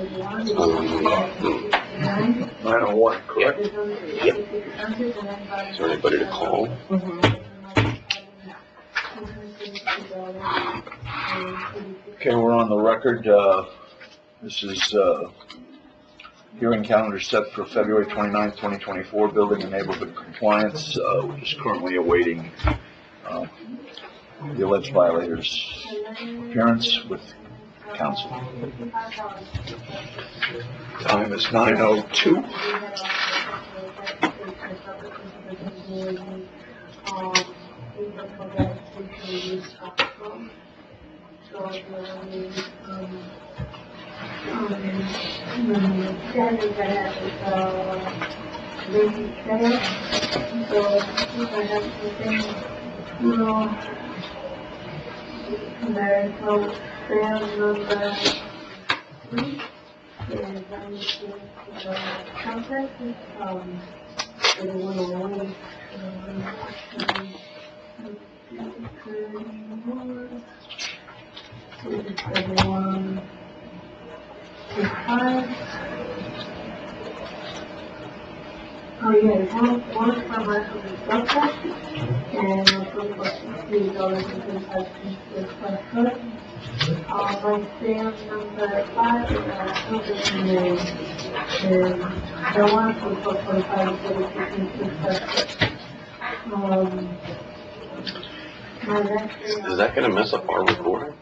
901, correct? Yep. Is there anybody to call? Okay, we're on the record. This is hearing calendar set for February 29th, 2024, building and neighborhood compliance. We're just currently awaiting the alleged violator's appearance with counsel. Time is 9:02. Oh yeah, one for Michael Doctor and also for $60.25 per foot. My sale number 5 is the one for $4.45 per foot. Is that going to mess up our recording?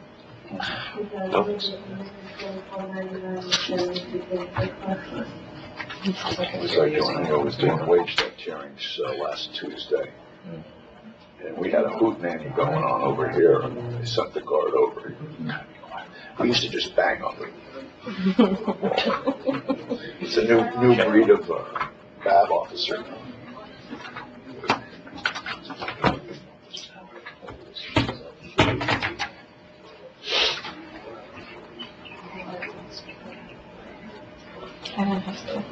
Nope. I was doing wage check hearings last Tuesday. And we had a hoot nanny going on over here, and they sent the guard over. We used to just bang on them. It's a new breed of BAB officer. I don't have stuff.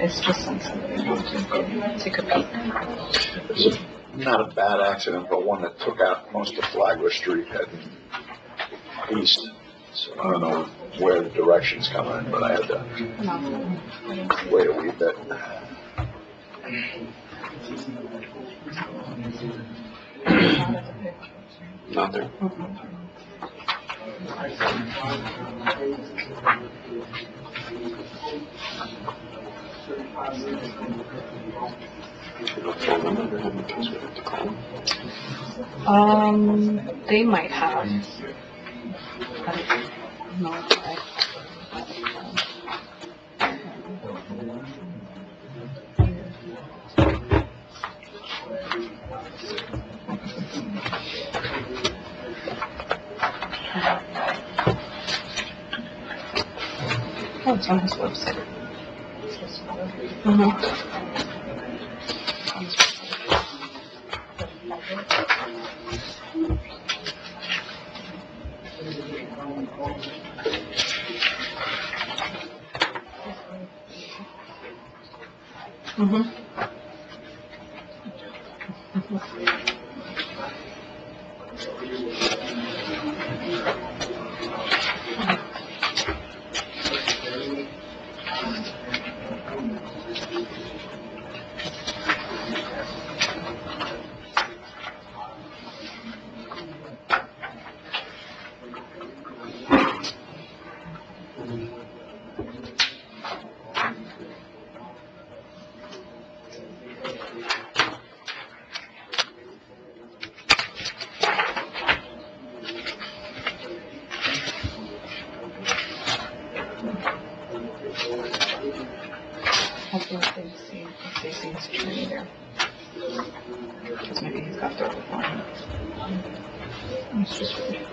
It's just something take a peek. It's not a bad accident, but one that took out most of Flagler Street heading east. So I don't know where the direction's coming in, but I had to wait a wee bit. Not there. They might have. I don't know if oh, it's on his website. Hopefully if they see his tree there. Because maybe he's got there before. It's just weird.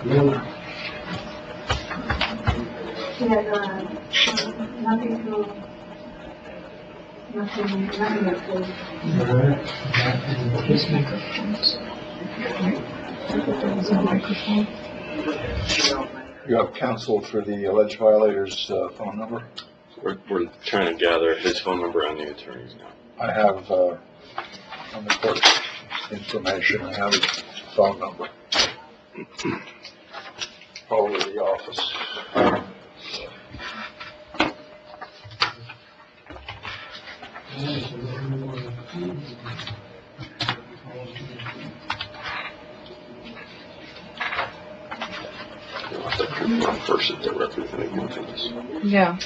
He has, nothing to, nothing to do. His microphones. There was no microphone. You have counsel for the alleged violator's phone number? We're trying to gather his phone number and the attorney's now. I have, on the court's information, I have his phone number. Over the office. You'll have to confirm first if they're representing him for this. Yeah.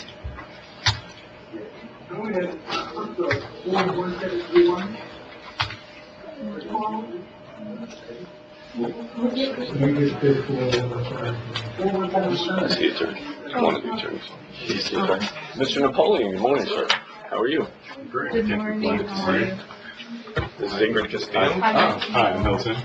That's the attorney. One of the attorneys. He's the attorney. Mr. Napoleon, good morning, sir. How are you? Good morning. How are you? This is Ingrid Castillo. Hi, I'm Milton.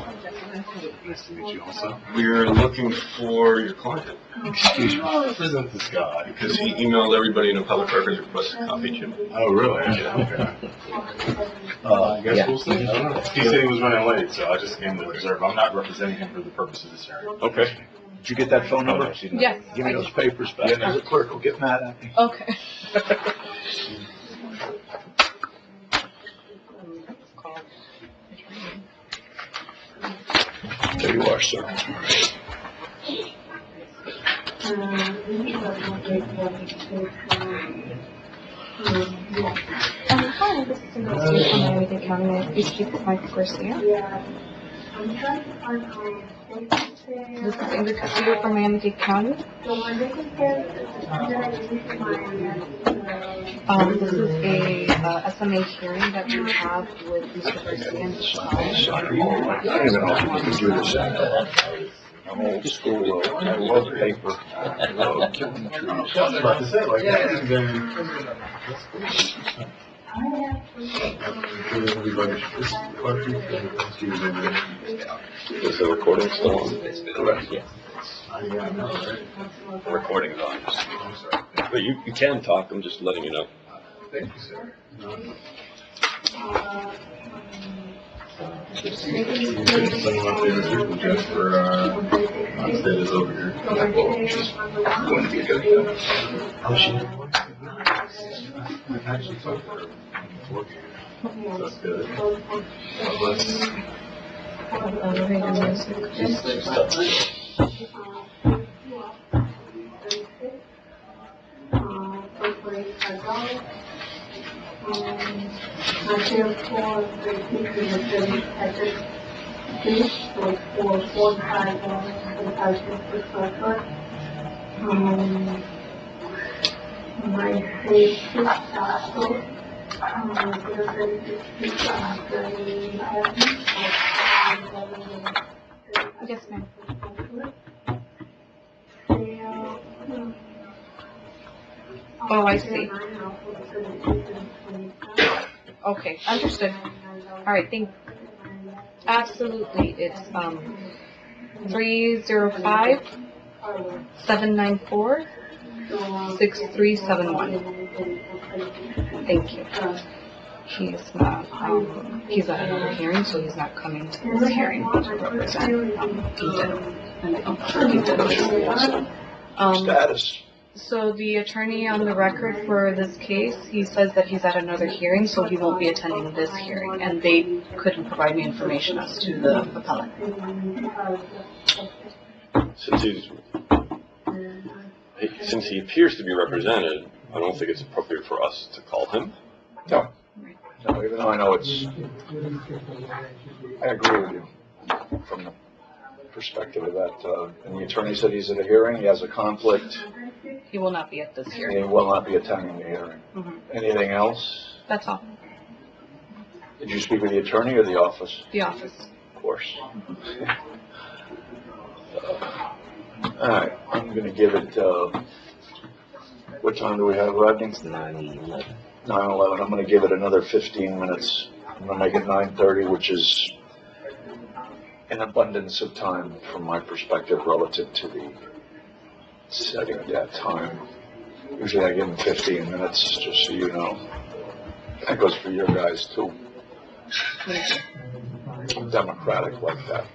Nice to meet you also. We're looking for your client. Excuse me. I'll represent this guy. Because he emailed everybody in a public records request to copy Jim. Oh, really? Okay. I guess we'll see. I don't know. He said he was running late, so I just came to observe. I'm not representing him for the purpose of this hearing. Okay. Did you get that phone number? Yes. Give me those papers back. Yeah, the clerk will get mad at me. Okay. There you are, sir. Hi, this is Ingrid from Unedited County. You speak with Michael Garcia. I'm trying to find my signature. This is Ingrid Castillo from Unedited County. So my signature is that I used my, This is a SMA hearing that we have with Mr. Garcia and his client. I don't even know if you can do this. I'm old school, I love paper. I love killing the trees. I was about to say, like, that has been... Is the recording still on? Correct. The recording's on. But you can talk, I'm just letting you know. Thank you, sir. Someone up there too, just for, Onstead is over here. Going to be good. I've actually talked to her beforehand. So that's good. God bless. My sales for the teaching was very at this stage was for $45 per square foot. My sales also, Yes, ma'am. Oh, I see. Okay, understood. All right, absolutely. It's 305-794-6371. Thank you. He's not, he's at another hearing, so he's not coming to this hearing to represent Status. So the attorney on the record for this case, he says that he's at another hearing, so he won't be attending this hearing, and they couldn't provide me information as to the appellant. Since he appears to be represented, I don't think it's appropriate for us to call him. No. No, even though I know it's, I agree with you from the perspective of that. And the attorney said he's at a hearing, he has a conflict, He will not be at this and hearing. he will not be attending the hearing. Anything else? That's all. Did you speak with the attorney or the office? The office. Of course. All right, I'm going to give it, what time do we have, Rodney? 9:11. 9:11. I'm going to give it another 15 minutes. I'm going to make it 9:30, which is an abundance of time from my perspective relative to the setting of that time. Usually I give them 15 minutes, just so you know. That goes for your guys too. I'm democratic like that.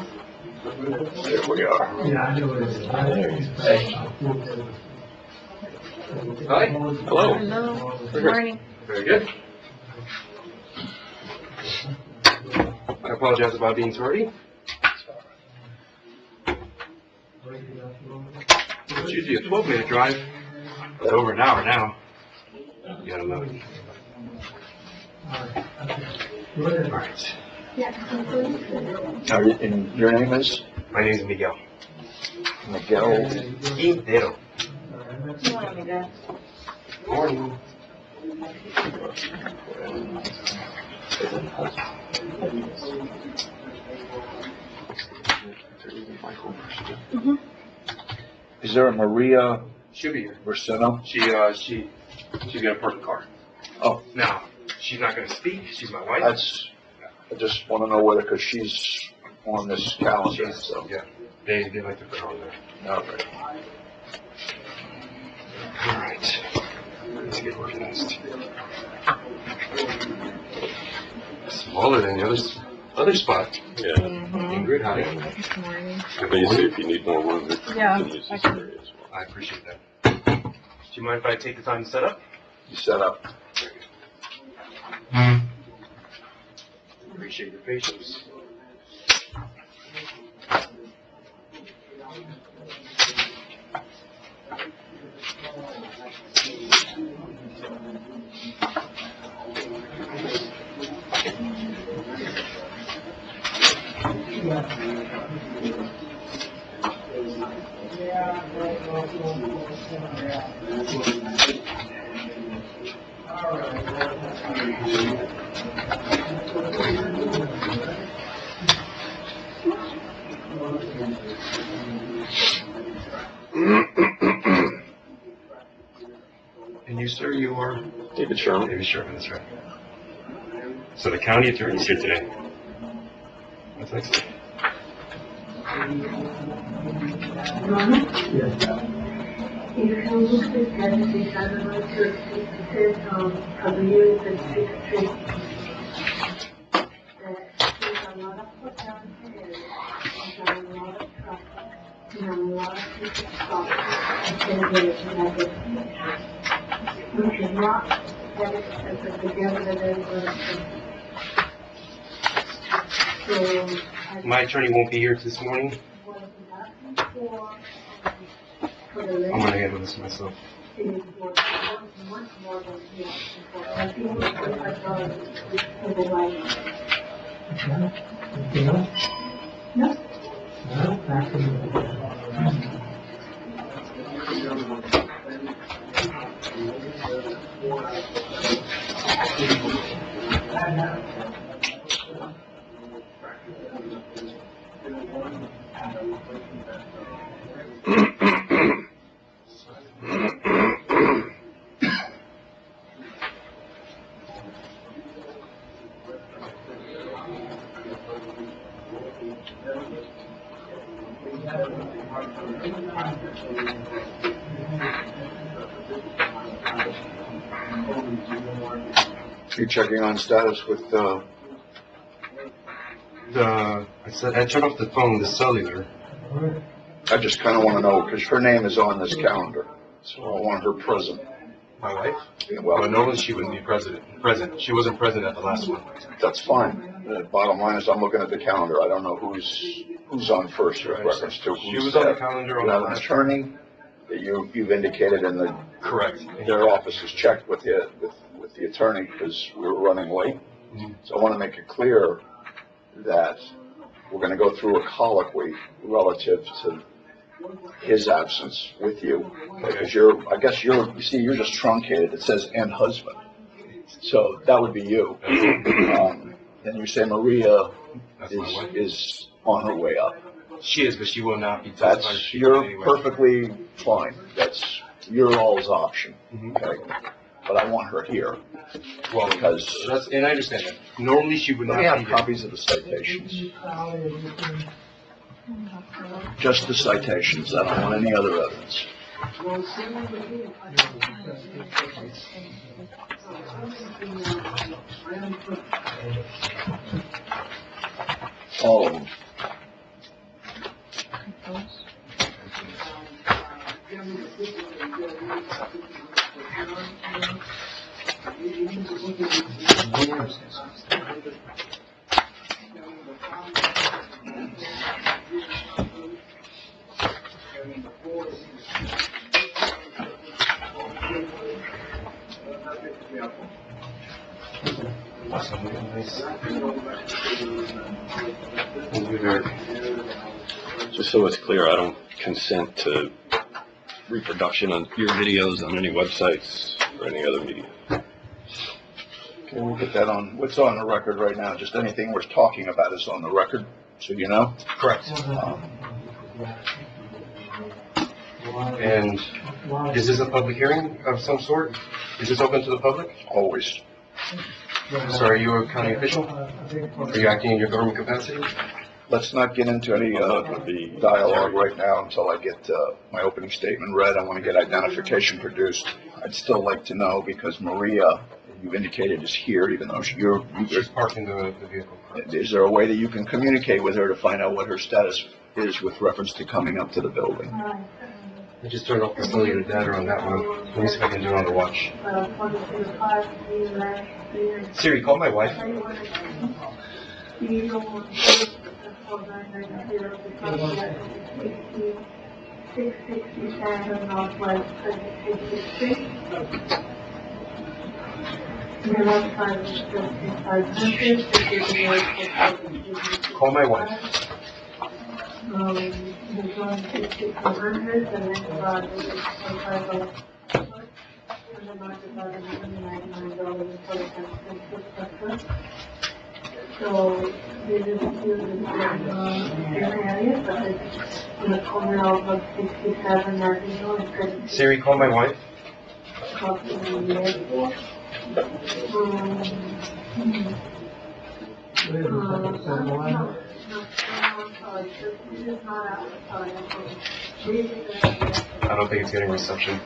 There we are. Hi. Hello. Hello, good morning. Very good. I apologize about being tardy. It's usually a 12-minute drive. It's over an hour now. You gotta love it. All right. And your name is? My name is Miguel. Miguel. Quintero. Morning. Is there a Maria She'll be here. Rosino? She's gonna park the car. Oh, Now, she's not gonna speak. She's my wife. I just want to know whether, because she's on this calendar, so. Yeah. They like to put her on there. Okay. All right. Let's get organized. Smaller than the other spot. Yeah. Ingrid, hi. Good morning. Basically, if you need more room, Yeah, then use I this can- area as well. I appreciate that. Do you mind if I take the time to set up? You set up. Appreciate your patience. And you, sir, you are? David Sherman. David Sherman, that's right. So the county attorney's here today. That's excellent. If you look at this, I don't know if it says of you the 6th Street. There's a lot of hotels in the area, there's a lot of traffic, and a lot of people stopping and getting to that destination. Which is not that expensive to get to the So, My attorney won't be here this morning. what I'm asking for the I'm gonna lady handle this myself. is much more than the option for. I think $25 for the light. No? You checking on status with, I turned off the phone, the cellular. I just kind of want to know, because her name is on this calendar, so I want her present. My wife? Well, Well, normally she wouldn't be present. She wasn't present at the last one. that's fine. The bottom line is I'm looking at the calendar. I don't know who's on first with reference to She who's was on the there. calendar on You the have an last. attorney that you've indicated in the, Correct. their office has checked with the attorney because we were running late. Mhm. So I want to make it clear that we're going to go through a colloquy relative to his absence with you. Because I guess you're just truncated. It says "and husband." So that would be you. And you say Maria That's my wife. is on her way up. She is, but she will not be testifying. You're perfectly fine. your all's option, Mhm. okay? But I want her here, Well, because and I understand that. Normally, she would not we be have here. copies of the citations. Just the citations, I don't want any other evidence. All of them. Just so it's clear, I don't consent to reproduction on your videos on any websites or any other media. Okay, we'll get that on, what's on the record right now, just anything we're talking about is on the record, so you know. Correct. And is this a public hearing of some sort? Is this open to the public? Always. So are you a county official? Are you acting in your government capacity? Let's not get into any dialogue right now until I get my opening statement read. I want to get identification produced. I'd still like to know, because Maria, you indicated, is here, even though you're She's parking the vehicle. is there a way that you can communicate with her to find out what her status is with reference to coming up to the building? I just turned off the cellular data on that one. Let me see if I can do it on the watch. Siri, call my wife. Call my wife. So this is still in the same area, but it's on the corner of 67 National and Siri, call my wife. crossing the airport. I don't think it's getting reception.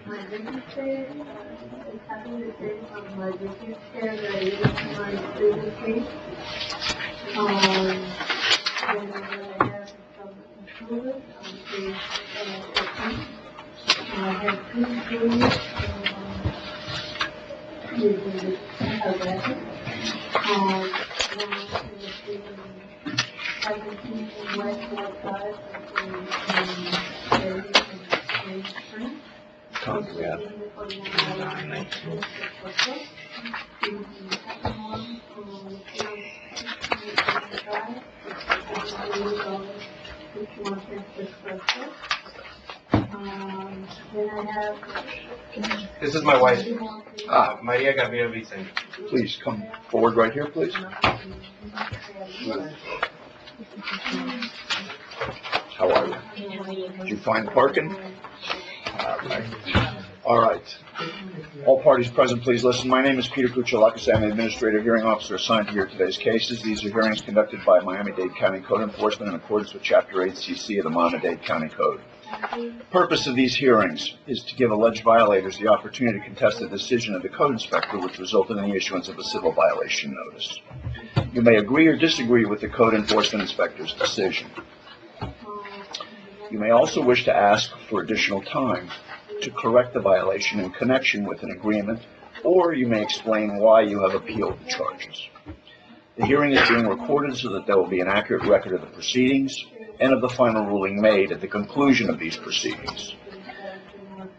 My business day is having the same on my business day that I used in my previous case. And then I have some insurance on page 13. I have 2 insurance using this algorithm. One is in 17 West Ward Drive in Spring. Yeah. This is my wife. Maria Gabriel Vicente. Please come forward right here, please. How are you? Did you find parking? All right. All parties present, please listen. My name is Peter Kuchalakis. I'm the administrative hearing officer assigned to hear today's cases. These are hearings conducted by Miami-Dade County Code Enforcement in accordance with Chapter 8CC of the Miami-Dade County Code. The purpose of these hearings is to give alleged violators the opportunity to contest the decision of the code inspector, which resulted in the issuance of a civil violation notice. You may agree or disagree with the code enforcement inspector's decision. You may also wish to ask for additional time to correct the violation in connection with an agreement, or you may explain why you have appealed the charges. The hearing is being recorded so that there will be an accurate record of the proceedings and of the final ruling made at the conclusion of these proceedings.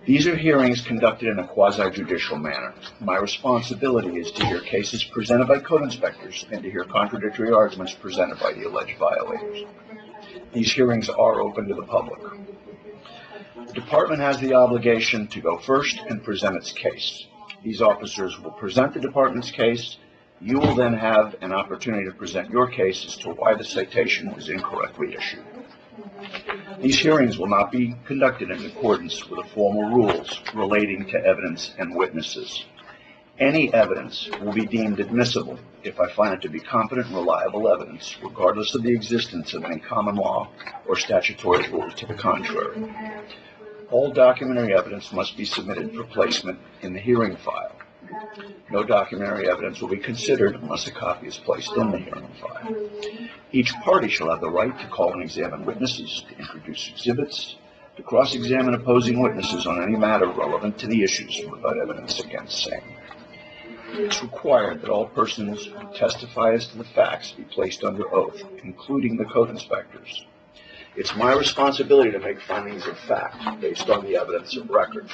These are hearings conducted in a quasi-judicial manner. My responsibility is to hear cases presented by code inspectors and to hear contradictory arguments presented by the alleged violators. These hearings are open to the public. The department has the obligation to go first and present its case. These officers will present the department's case. You will then have an opportunity to present your case as to why the citation was incorrectly issued. These hearings will not be conducted in accordance with the formal rules relating to evidence and witnesses. Any evidence will be deemed admissible if I find it to be competent and reliable evidence, regardless of the existence of any common law or statutory rule to the contrary. All documentary evidence must be submitted for placement in the hearing file. No documentary evidence will be considered unless a copy is placed in the hearing file. Each party shall have the right to call and examine witnesses, to introduce exhibits, to cross-examine opposing witnesses on any matter relevant to the issues without evidence against same. It's required that all persons who testify as to the facts be placed under oath, including the code inspectors. It's my responsibility to make findings of fact based on the evidence of record.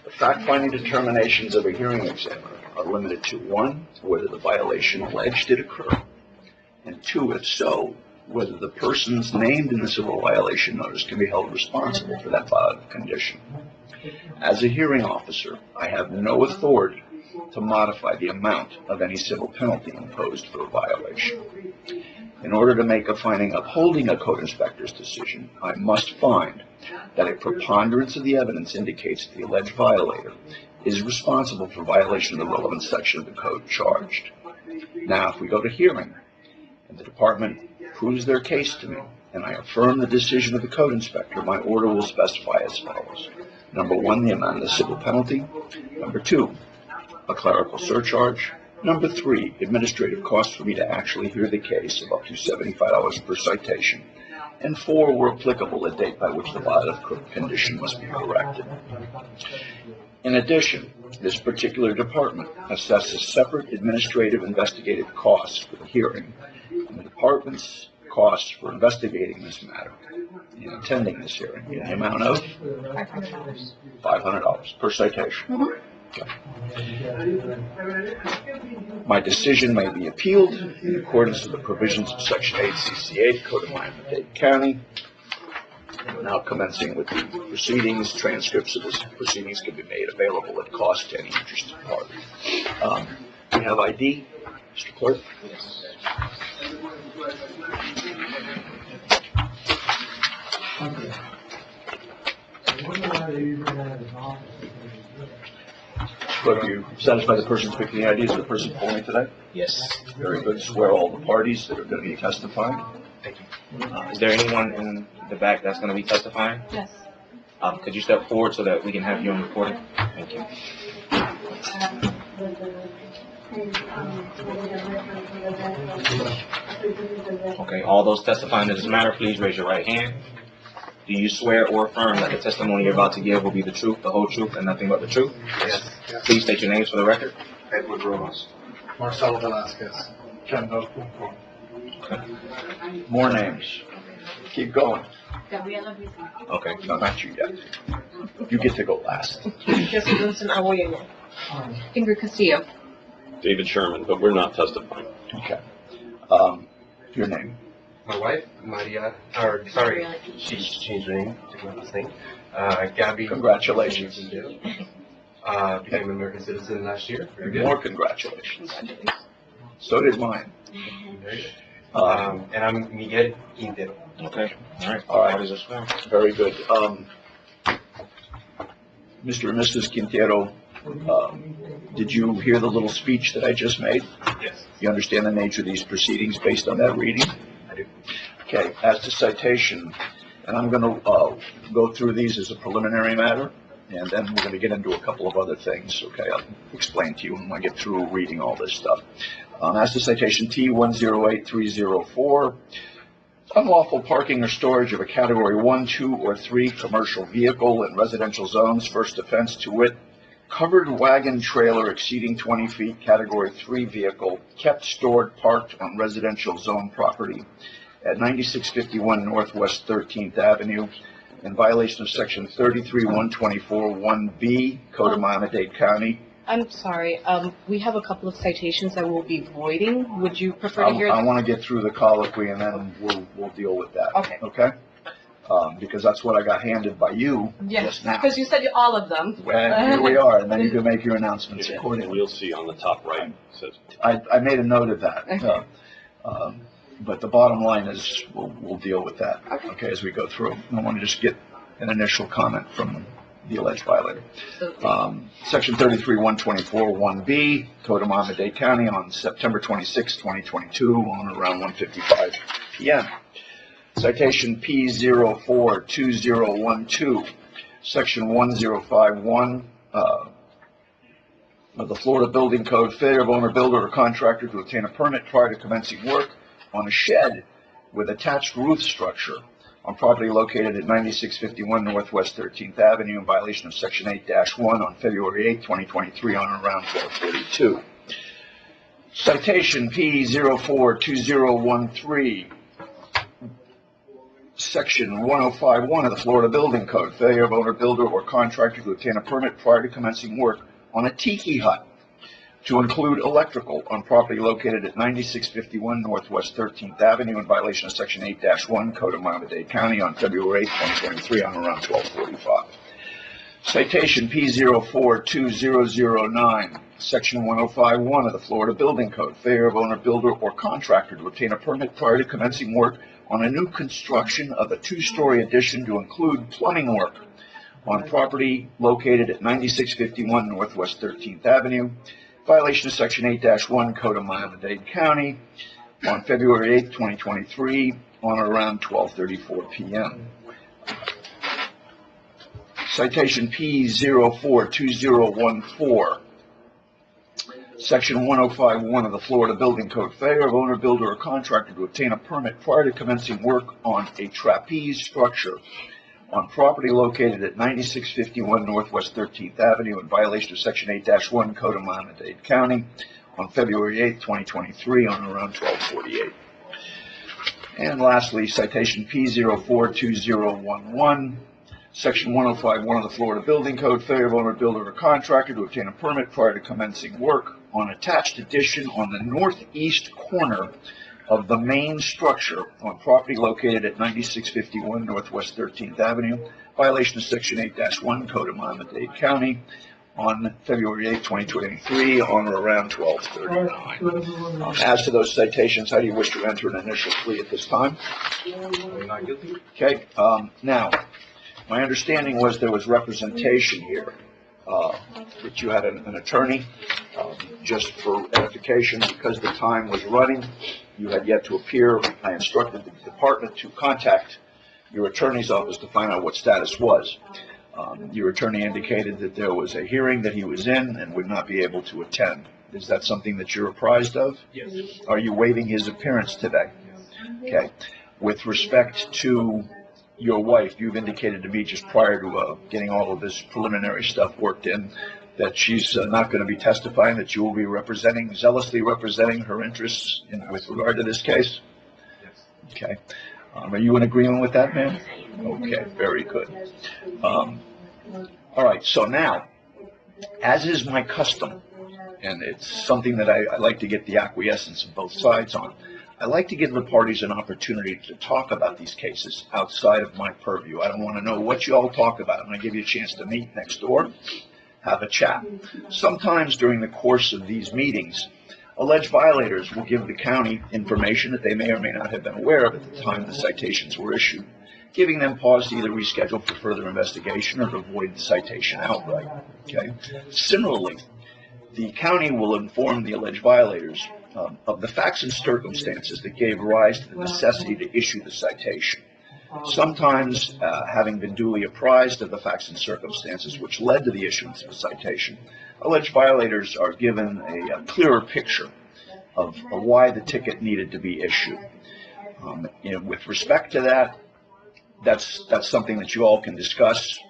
The fact-finding determinations of a hearing examiner are limited to 1, whether the violation alleged did occur, and 2, if so, whether the persons named in the civil violation notice can be held responsible for that violative condition. As a hearing officer, I have no authority to modify the amount of any civil penalty imposed for a violation. In order to make a finding upholding a code inspector's decision, I must find that a preponderance of the evidence indicates the alleged violator is responsible for violation of the relevant section of the code charged. Now, if we go to hearing, and the department proves their case to me, and I affirm the decision of the code inspector, my order will specify as follows. Number 1, the amount of the civil penalty. Number 2, a clerical surcharge. Number 3, administrative costs for me to actually hear the case of up to $75 per citation. And 4, where applicable, the date by which the violative condition must be corrected. In addition, this particular department assesses separate administrative investigative costs for the hearing, and the department's costs for investigating this matter and attending this hearing in the amount of $500. $500 per citation. Mhm. Okay. My decision may be appealed in accordance with the provisions of Section 8 CC8 Code of Miami-Dade County. Now commencing with the proceedings, transcripts of the proceedings can be made available at cost to any interested party. We have ID, Mr. Clerk? Clerk, are you satisfied the person's picking the IDs of the person polling today? Yes. Very good. Swear all the parties that are going to be testifying. Thank you. Is there anyone in the back that's going to be testifying? Yes. Could you step forward so that we can have you on recording? Thank you. Okay, all those testifying in this matter, please raise your right hand. Do you swear or affirm that the testimony you're about to give will be the truth, the whole truth, and nothing but the truth? Yes. Please state your names for the record. Edward Ramos. Marcelo Velasquez. Ken Hope. More names. Keep going. Okay. No, not you yet. You get to go last. Jesse Vincent Awoyeye. Ingrid Castillo. David Sherman, but we're not testifying. Okay. Your name. My wife, Maria, or sorry, she changed her name to my last name. Gabby. Congratulations. Became an American citizen last year. Very good. More congratulations. So did mine. Very good. And I'm Miguel Quintero. Okay. All right. All right. Parties are sworn. Very good. Mr. and Mrs. Quintero, did you hear the little speech that I just made? Yes. You understand the nature of these proceedings based on that reading? I do. Okay, as to citation, and I'm going to go through these as a preliminary matter, and then we're going to get into a couple of other things, okay? I'll explain to you when I get through reading all this stuff. As to citation T108304, unlawful parking or storage of a Category 1, 2, or 3 commercial vehicle in residential zones, first offense to wit, covered wagon trailer exceeding 20 feet, Category 3 vehicle, kept, stored, parked on residential zone property at 9651 Northwest 13th Avenue, in violation of section 33-124-1B, Code of Miami-Dade County. I'm sorry, we have a couple of citations that we'll be voiding. Would you prefer to hear? I want to get through the colloquy and then we'll deal with that. Okay. Okay? Because that's what I got handed by you Yes, just now. because you said all of them. And here we are, and then you can make your announcements And accordingly. we'll see on the top right, it says, I made a note of that. Okay. But the bottom line is, we'll deal with that, okay, as we go through. I want to just get an initial comment from the alleged violator. Section 33-124-1B, Code of Miami-Dade County, on September 26, 2022, on around 1:55 p.m. Citation P042012, Section 1051 of the Florida Building Code, failure of owner, builder, or contractor to obtain a permit prior to commencing work on a shed with attached roof structure on property located at 9651 Northwest 13th Avenue in violation of Section 8-1 on February 8, 2023, on around 12:42. Citation P042013, Section 1051 of the Florida Building Code, failure of owner, builder, or contractor to obtain a permit prior to commencing work on a tiki hut to include electrical on property located at 9651 Northwest 13th Avenue in violation of Section 8-1 Code of Miami-Dade County on February 8, 2023, on around 12:45. Citation P042009, Section 1051 of the Florida Building Code, failure of owner, builder, or contractor to obtain a permit prior to commencing work on a new construction of a two-story addition to include plumbing work on property located at 9651 Northwest 13th Avenue, violation of Section 8-1 Code of Miami-Dade County on February 8, 2023, on around 12:34 p.m. Citation P042014, Section 1051 of the Florida Building Code, failure of owner, builder, or contractor to obtain a permit prior to commencing work on a trapeze structure on property located at 9651 Northwest 13th Avenue in violation of Section 8-1 Code of Miami-Dade County on February 8, 2023, on around 12:48. And lastly, citation P042011, Section 1051 of the Florida Building Code, failure of owner, builder, or contractor to obtain a permit prior to commencing work on attached addition on the northeast corner of the main structure on property located at 9651 Northwest 13th Avenue, violation of Section 8-1 Code of Miami-Dade County on February 8, 2023, on or around 12:39. As to those citations, how do you wish to enter an initial plea at this time? Not guilty. Okay, now, my understanding was there was representation here, that you had an attorney. Just for edification, because the time was running, you had yet to appear. I instructed the department to contact your attorney's office to find out what status was. Your attorney indicated that there was a hearing that he was in and would not be able to attend. Is that something that you're apprised of? Yes. Are you waiving his appearance today? Okay. With respect to your wife, you've indicated to me just prior to getting all of this preliminary stuff worked in, that she's not going to be testifying, that you will be zealously representing her interests with regard to this case? Yes. Okay. Are you in agreement with that, ma'am? Okay, very good. All right, so now, as is my custom, and it's something that I like to get the acquiescence of both sides on, I like to give the parties an opportunity to talk about these cases outside of my purview. I don't want to know what you all talk about. I'm going to give you a chance to meet next door, have a chat. Sometimes during the course of these meetings, alleged violators will give the county information that they may or may not have been aware of at the time the citations were issued, giving them pause to either reschedule for further investigation or to avoid the citation outright. Okay. Similarly, the county will inform the alleged violators of the facts and circumstances that gave rise to the necessity to issue the citation. Sometimes, having been duly apprised of the facts and circumstances which led to the issuance of the citation, alleged violators are given a clearer picture of why the ticket needed to be issued. With respect to that, that's something that you all can discuss.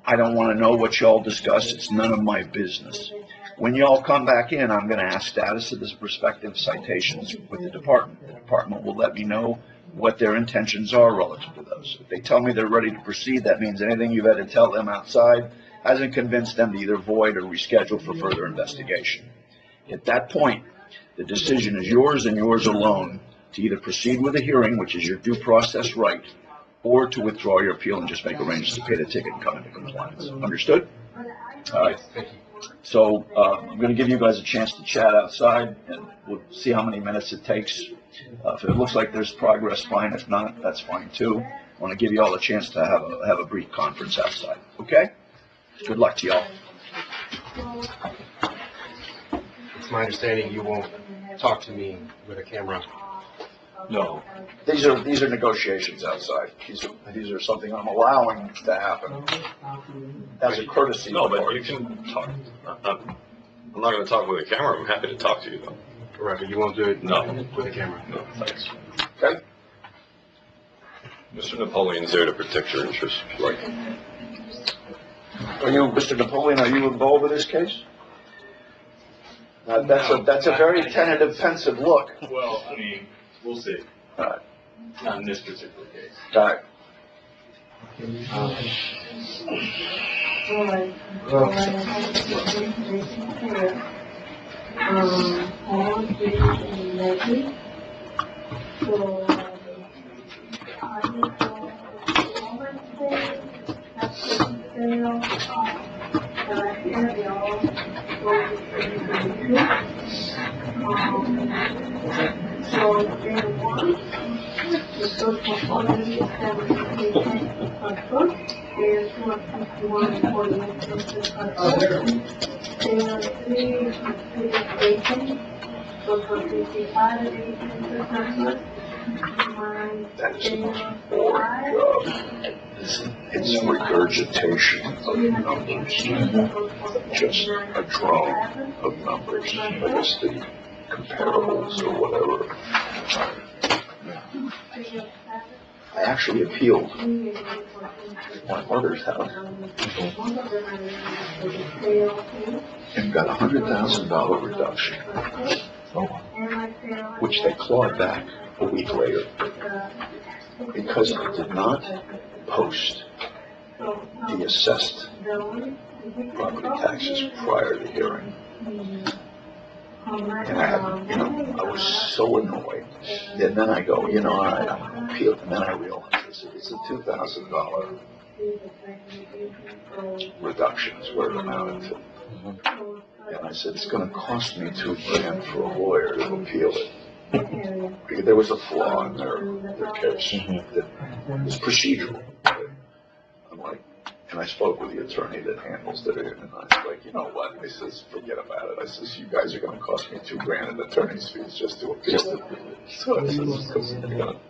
I don't want to know what you all discuss. It's none of my business. When you all come back in, I'm going to ask status of this prospective citations with the department. The department will let me know what their intentions are relative to those. If they tell me they're ready to proceed, that means anything you've had to tell them outside hasn't convinced them to either void or reschedule for further investigation. At that point, the decision is yours and yours alone to either proceed with a hearing, which is your due process right, or to withdraw your appeal and just make arrangements to pay the ticket and come into compliance. Understood? All right. So I'm going to give you guys a chance to chat outside, and we'll see how many minutes it takes. If it looks like there's progress, fine. If not, that's fine too. I want to give you all a chance to have a brief conference outside. Okay? Good luck to y'all. It's my understanding you won't talk to me with a camera. No. These are negotiations outside. These are something I'm allowing to happen as a courtesy. No, but you can talk. I'm not going to talk with a camera. I'm happy to talk to you, though. Right, but you won't do it No. with a camera. No, thanks. Okay? Mr. Napoleon's there to protect your interests. Right. Are you, Mr. Napoleon, are you involved with this case? That's a very tentative, pensive look. Well, I mean, we'll see. All right. Not in this particular case. All right. That is a much boring job. It's regurgitation of numbers, just a drone of numbers. I guess the comparables or whatever. I actually appealed my mother's house and got $100,000 reduction, which they clawed back a week later because I did not post the assessed property taxes prior to hearing. And I was so annoyed. And then I go, all right, I'm going to appeal. And then I realized it's a $2,000 reduction is where it amounted to. And I said, it's going to cost me $2,000 for a lawyer to appeal it. Because there was a flaw in their case that was procedural. I'm like, and I spoke with the attorney that handles it, and I was like, you know what? I says, forget about it. I says, you guys are going to cost me $2,000 in attorney's fees just to appeal it. So I says,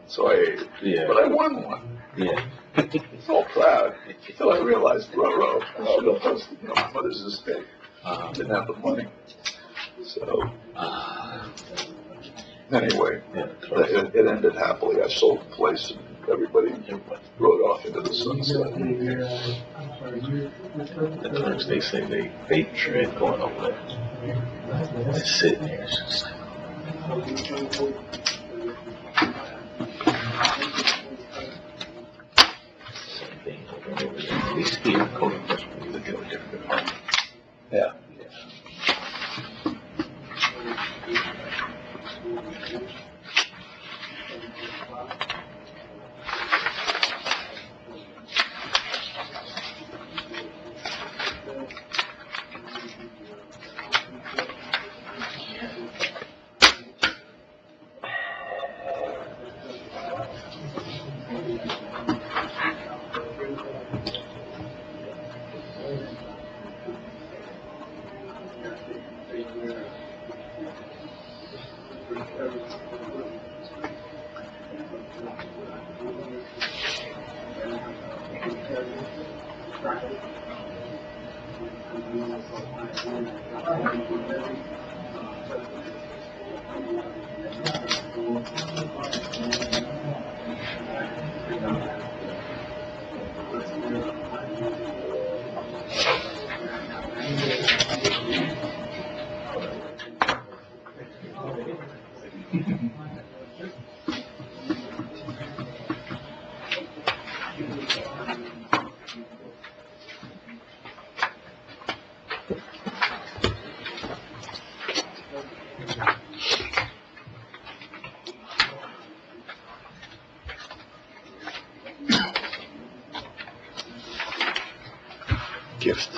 so I ate it. Yeah. But I won one. Yeah. So proud. Until I realized, I should have posted, my mother's estate. Didn't have the money. So, anyway, it ended happily. I sold the place and everybody rode off into the sunset. The clerks, they say they tread going over there. They're sitting there, it's just same thing over there. At least here, code enforcement, they deal with different departments. Yeah. gift.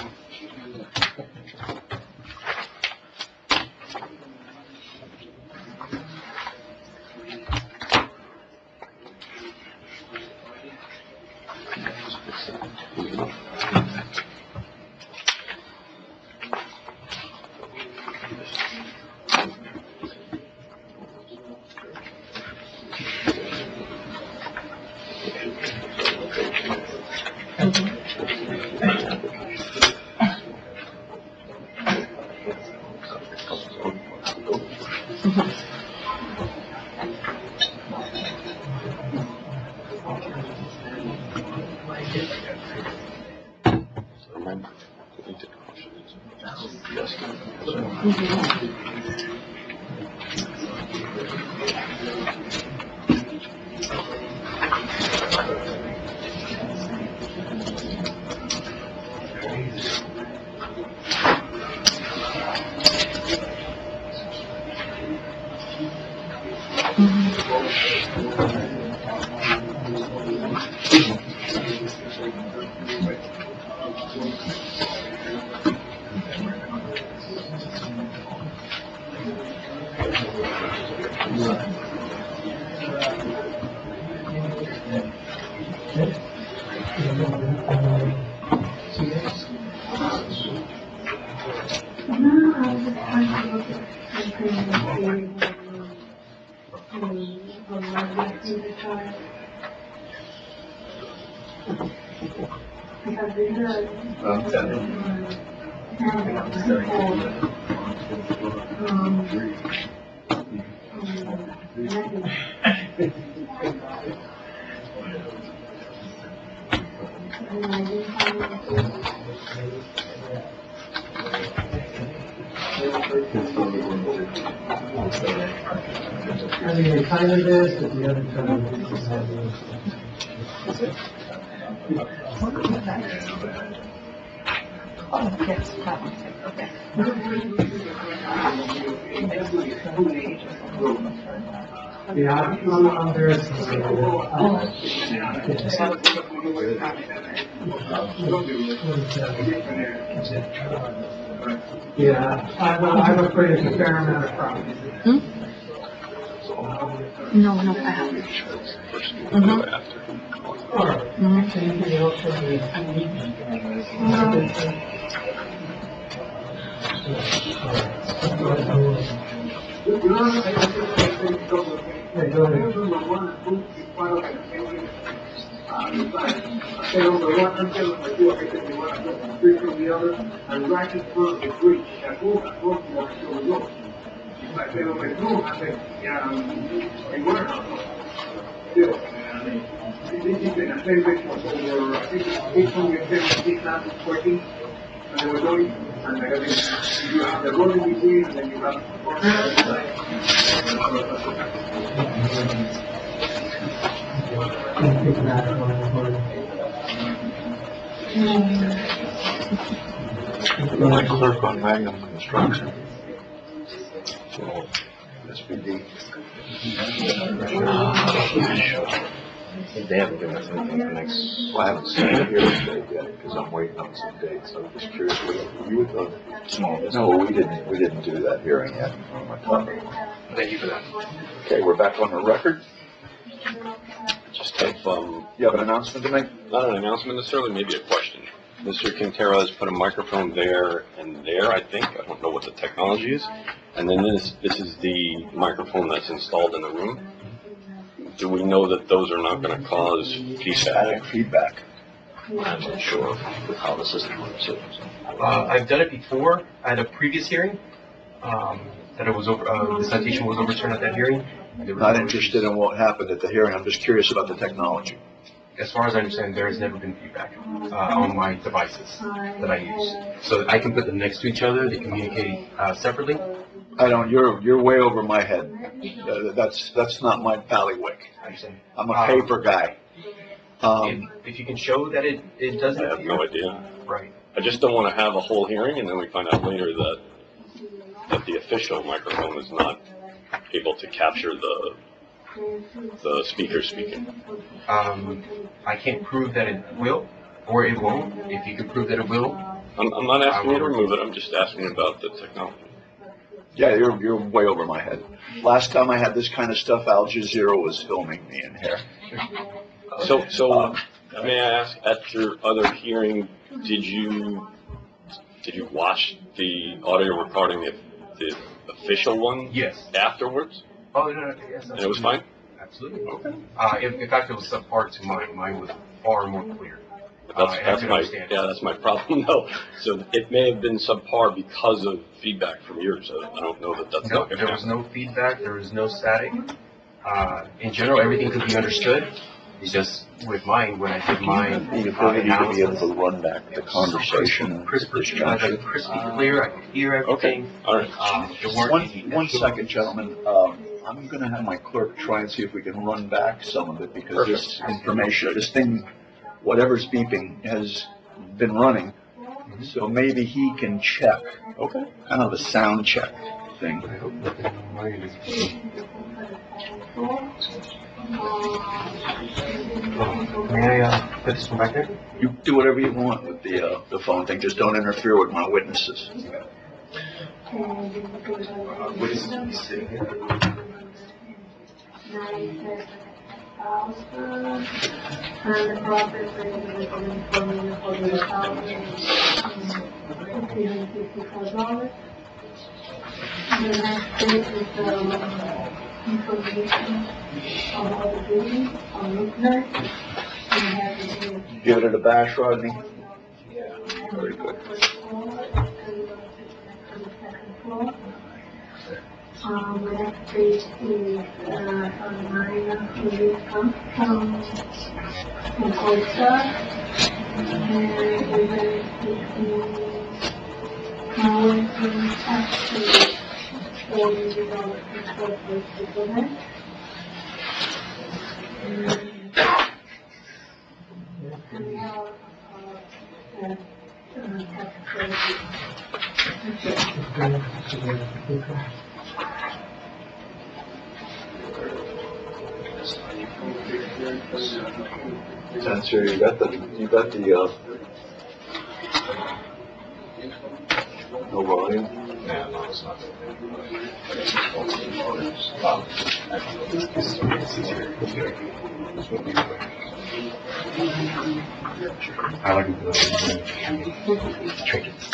Remember, No, I was just trying to look at something on my computer chart. Because there's I mean, it kind of is, but the other kind of Oh, yes, that one, okay. Yeah, I'm very sensitive. Yeah, I'm afraid it's a fair amount of problems. No, I haven't. Anything else from My clerk on Magnum Construction. SPD. They haven't given us anything for next. Well, I haven't seen it here today yet, because I'm waiting on some dates, I'm just curious what you would go. Small business. No, we didn't do that hearing yet on my topic. Thank you for that. Okay, we're back on the record. just have, You have an announcement to make? not an announcement necessarily, maybe a question. Mr. Quintero has put a microphone there and there, I think. I don't know what the technology is. And then this is the microphone that's installed in the room. Do we know that those are not going to cause feedback? Feedback. I'm not sure how the system works. I've done it before at a previous hearing, that it was over, the citation was overturned at that hearing. Not interested in what happened at the hearing, I'm just curious about the technology. As far as I understand, there has never been feedback, on my devices that I use. So I can put them next to each other, they communicate, separately. I don't, you're way over my head. That's not my ballywick. I understand. I'm a paper guy. If you can show that it doesn't I have no idea. Right. I just don't want to have a whole hearing and then we find out later that the official microphone is not able to capture the speaker speaking. I can't prove that it will, or it won't. If you can prove that it will, I'm not asking you to remove it, I'm just asking about the technology. Yeah, you're way over my head. Last time I had this kind of stuff, Al Jazeera was filming me in here. So, may I ask, at your other hearing, did you watch the audio recording, the official one? Yes. Afterwards? Oh, no, yes. And it was fine? Absolutely. Okay. In fact, it was subpar to mine. Mine was far more clear. That's my problem, though. So it may have been subpar because of feedback from yours. I don't know that that's No, not going there was no feedback. There was no static. In general, everything could be understood. It's just with mine, when I did mine, The ability to be able to run back the conversation. crispy clear. I could hear everything. All right. There weren't any One extra- second, gentlemen. I'm gonna have my clerk try and see if we can run back some of it, because this information, this thing, whatever's beeping, has been running. So maybe he can check, Okay. kind of a sound check thing. I hope that mine is. May I put this one back there? You do whatever you want with the phone thing, just don't interfere with my witnesses. What is he sitting here? And the process is coming from $1,054. The next page is information on all the buildings, on nuclear. We have the Give it a bash, Rodney. Very good. The next page is from Marina, who is from Costa. And we're going to see Cowen actually $40 for the and we have tax credit. Sir, you got the no volume? Yeah, no, it's not. I like the trinkets.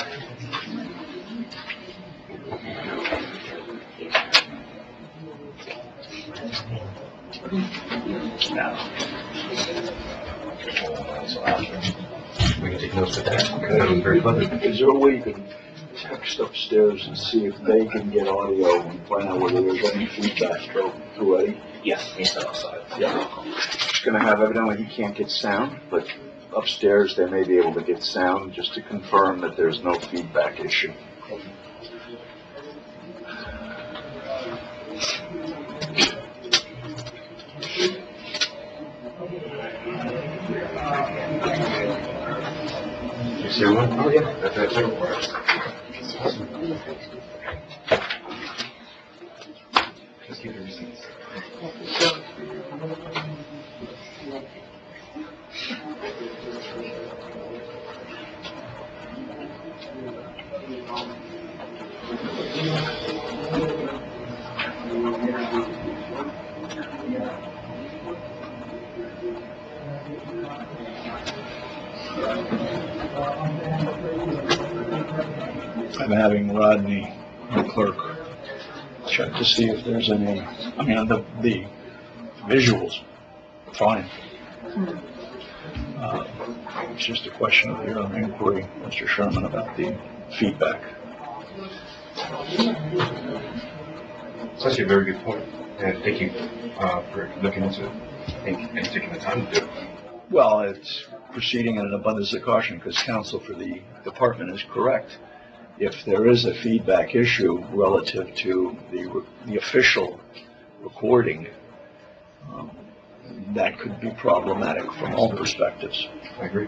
Now. We can take notes of that. That was very clever. Is there a way you can text upstairs and see if they can get audio and find out whether there's any feedback through Eddie? Yes, he's outside. Yeah. Just gonna have, evidently he can't get sound, but upstairs they may be able to get sound, just to confirm that there's no feedback issue. Is there one? Oh, yeah. That's it. Just keep the receipts. I'm having Rodney, the clerk, check to see if there's any, I mean, the visuals, fine. It's just a question of your inquiry, Mr. Sherman, about the feedback. It's actually a very good point. And thank you for looking into it and taking the time to do it. Well, it's proceeding in an abundance of caution, because counsel for the department is correct. If there is a feedback issue relative to the official recording, that could be problematic from all perspectives. I agree.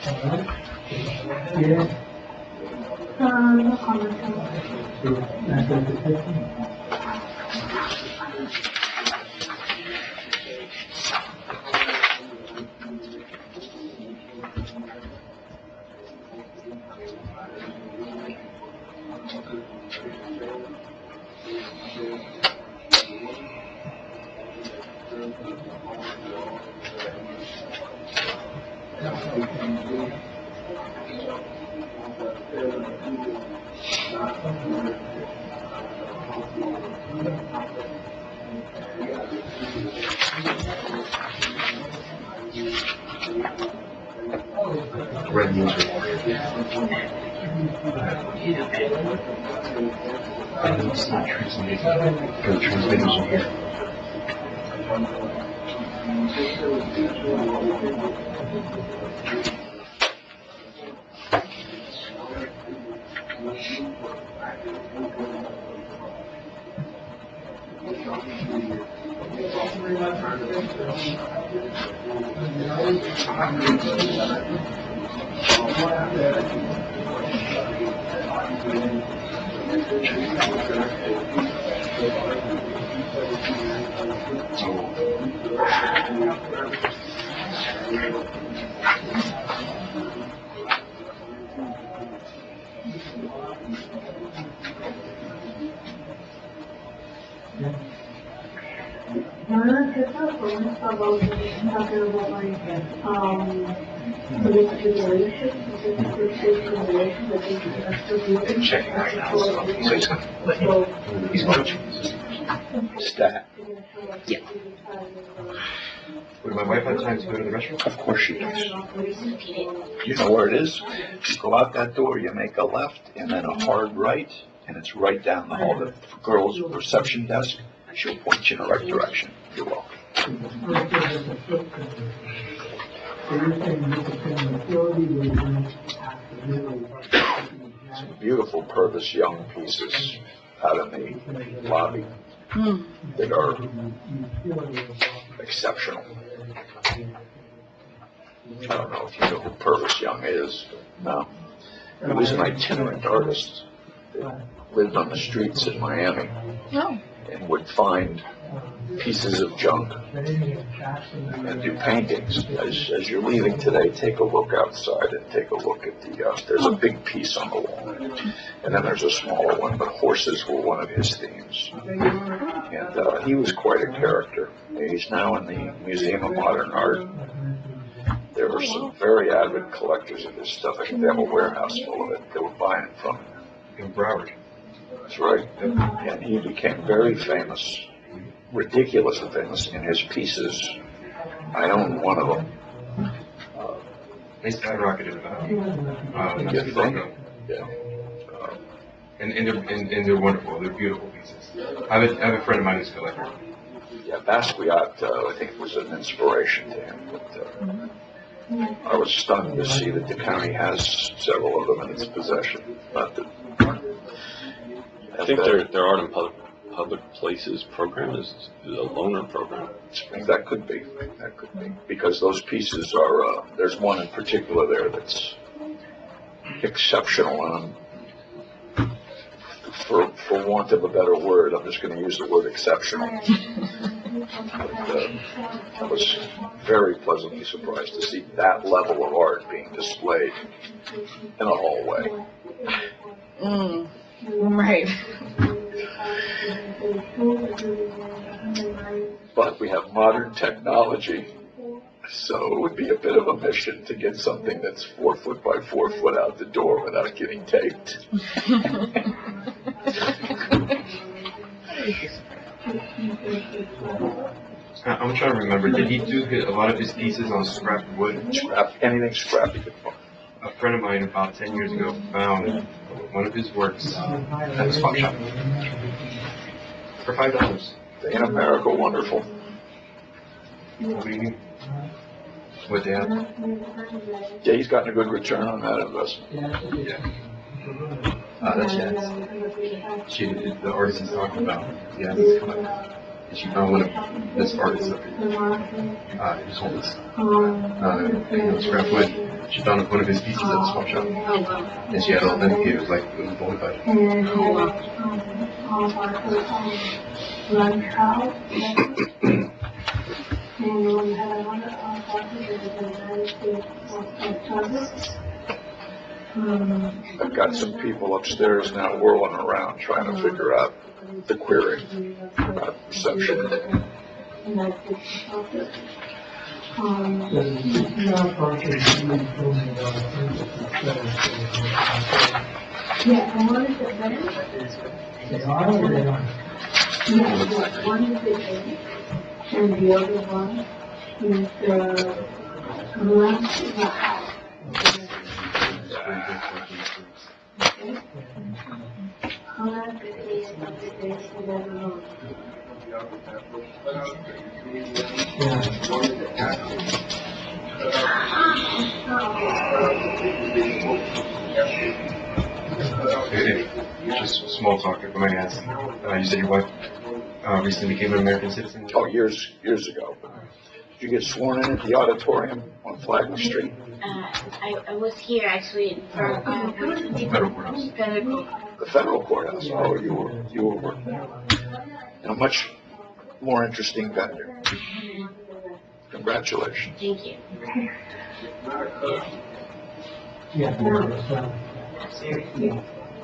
Yeah. No comment. Red news report. And it's not transmitting, because the transmitters are here. Checking right now, so he's gonna let you know. He's going to. Stat. Yeah. Would my wife have time to go to the restroom? Of course she does. You know where it is? You go out that door, you make a left, and then a hard right, and it's right down the hall. The girl's reception desk, she'll point you in the right direction. You're welcome. Some beautiful Purvis Young pieces out in the lobby that are exceptional. I don't know if you know who Purvis Young is. No. He was an itinerant artist that lived on the streets in Miami and would find pieces of junk and do paintings. As you're leaving today, take a look outside and take a look at the, there's a big piece on the wall. And then there's a smaller one, but horses were one of his themes. And he was quite a character. He's now in the Museum of Modern Art. There were some very avid collectors of his stuff. I think they have a warehouse full of it. They were buying it from him. In Broward. That's right. And he became very famous, ridiculously famous in his pieces. I own one of them. They skyrocketed in value. You think? Yeah. And they're wonderful. They're beautiful pieces. I have a friend of mine who's a collector. Yeah, Basquiat, I think, was an inspiration to him. But, I was stunned to see that the county has several of them in its possession. Not that, I think their Art in Public Places program is a loaner program. that could be. That could be. Because those pieces are, there's one in particular there that's exceptional. And for want of a better word, I'm just going to use the word exceptional. But, I was very pleasantly surprised to see that level of art being displayed in a hallway. Right. But we have modern technology, so it would be a bit of a mission to get something that's 4 foot by 4 foot out the door without getting taped. I'm trying to remember, did he do a lot of his pieces on scrap wood? Anything scrappy could find. A friend of mine about 10 years ago found one of his works at his pawn shop for $5. In America, wonderful. What do you mean? What they have? Yeah, he's gotten a good return on that investment. Yeah. That's Jazz. She, the artist he's talking about. Yeah, this collector. And she found one of this artist up here. It was homeless. Scrap wood. She found one of his pieces at the swap shop, Oh, wow. and she had it authenticated, like, it was a bona fide. And Oh, wow. lunch house. And we had another party that is the United States Service. I've got some people upstairs now whirling around trying to figure out the query about reception. United States Service. Now, parking, building, Yeah, and one is the better. they are or they aren't? Yeah, one is the better. And the other one is the lunch in the house. Color is upstairs in the room. Just small talk, if I may ask. You said your wife recently became an American citizen? Oh, years ago. Did you get sworn in at the auditorium on Flagler Street? I was here actually for Federal courthouse. federal. The federal courthouse. Oh, you were working there. And a much more interesting vendor. Congratulations. Thank you. Yeah.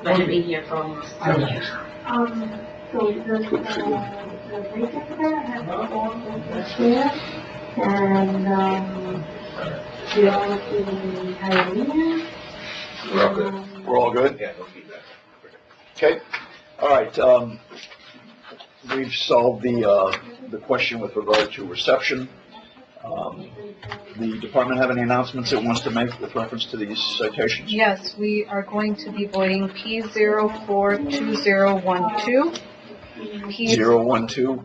But I've been here for almost 2 years. So the vacant there has all the chairs and, we all in Halloween. We're all good. We're all good? Yeah, no feedback. Okay. All right. We've solved the question with regard to reception. The department have any announcements it wants to make with reference to these citations? Yes, we are going to be voiding P042012. P012,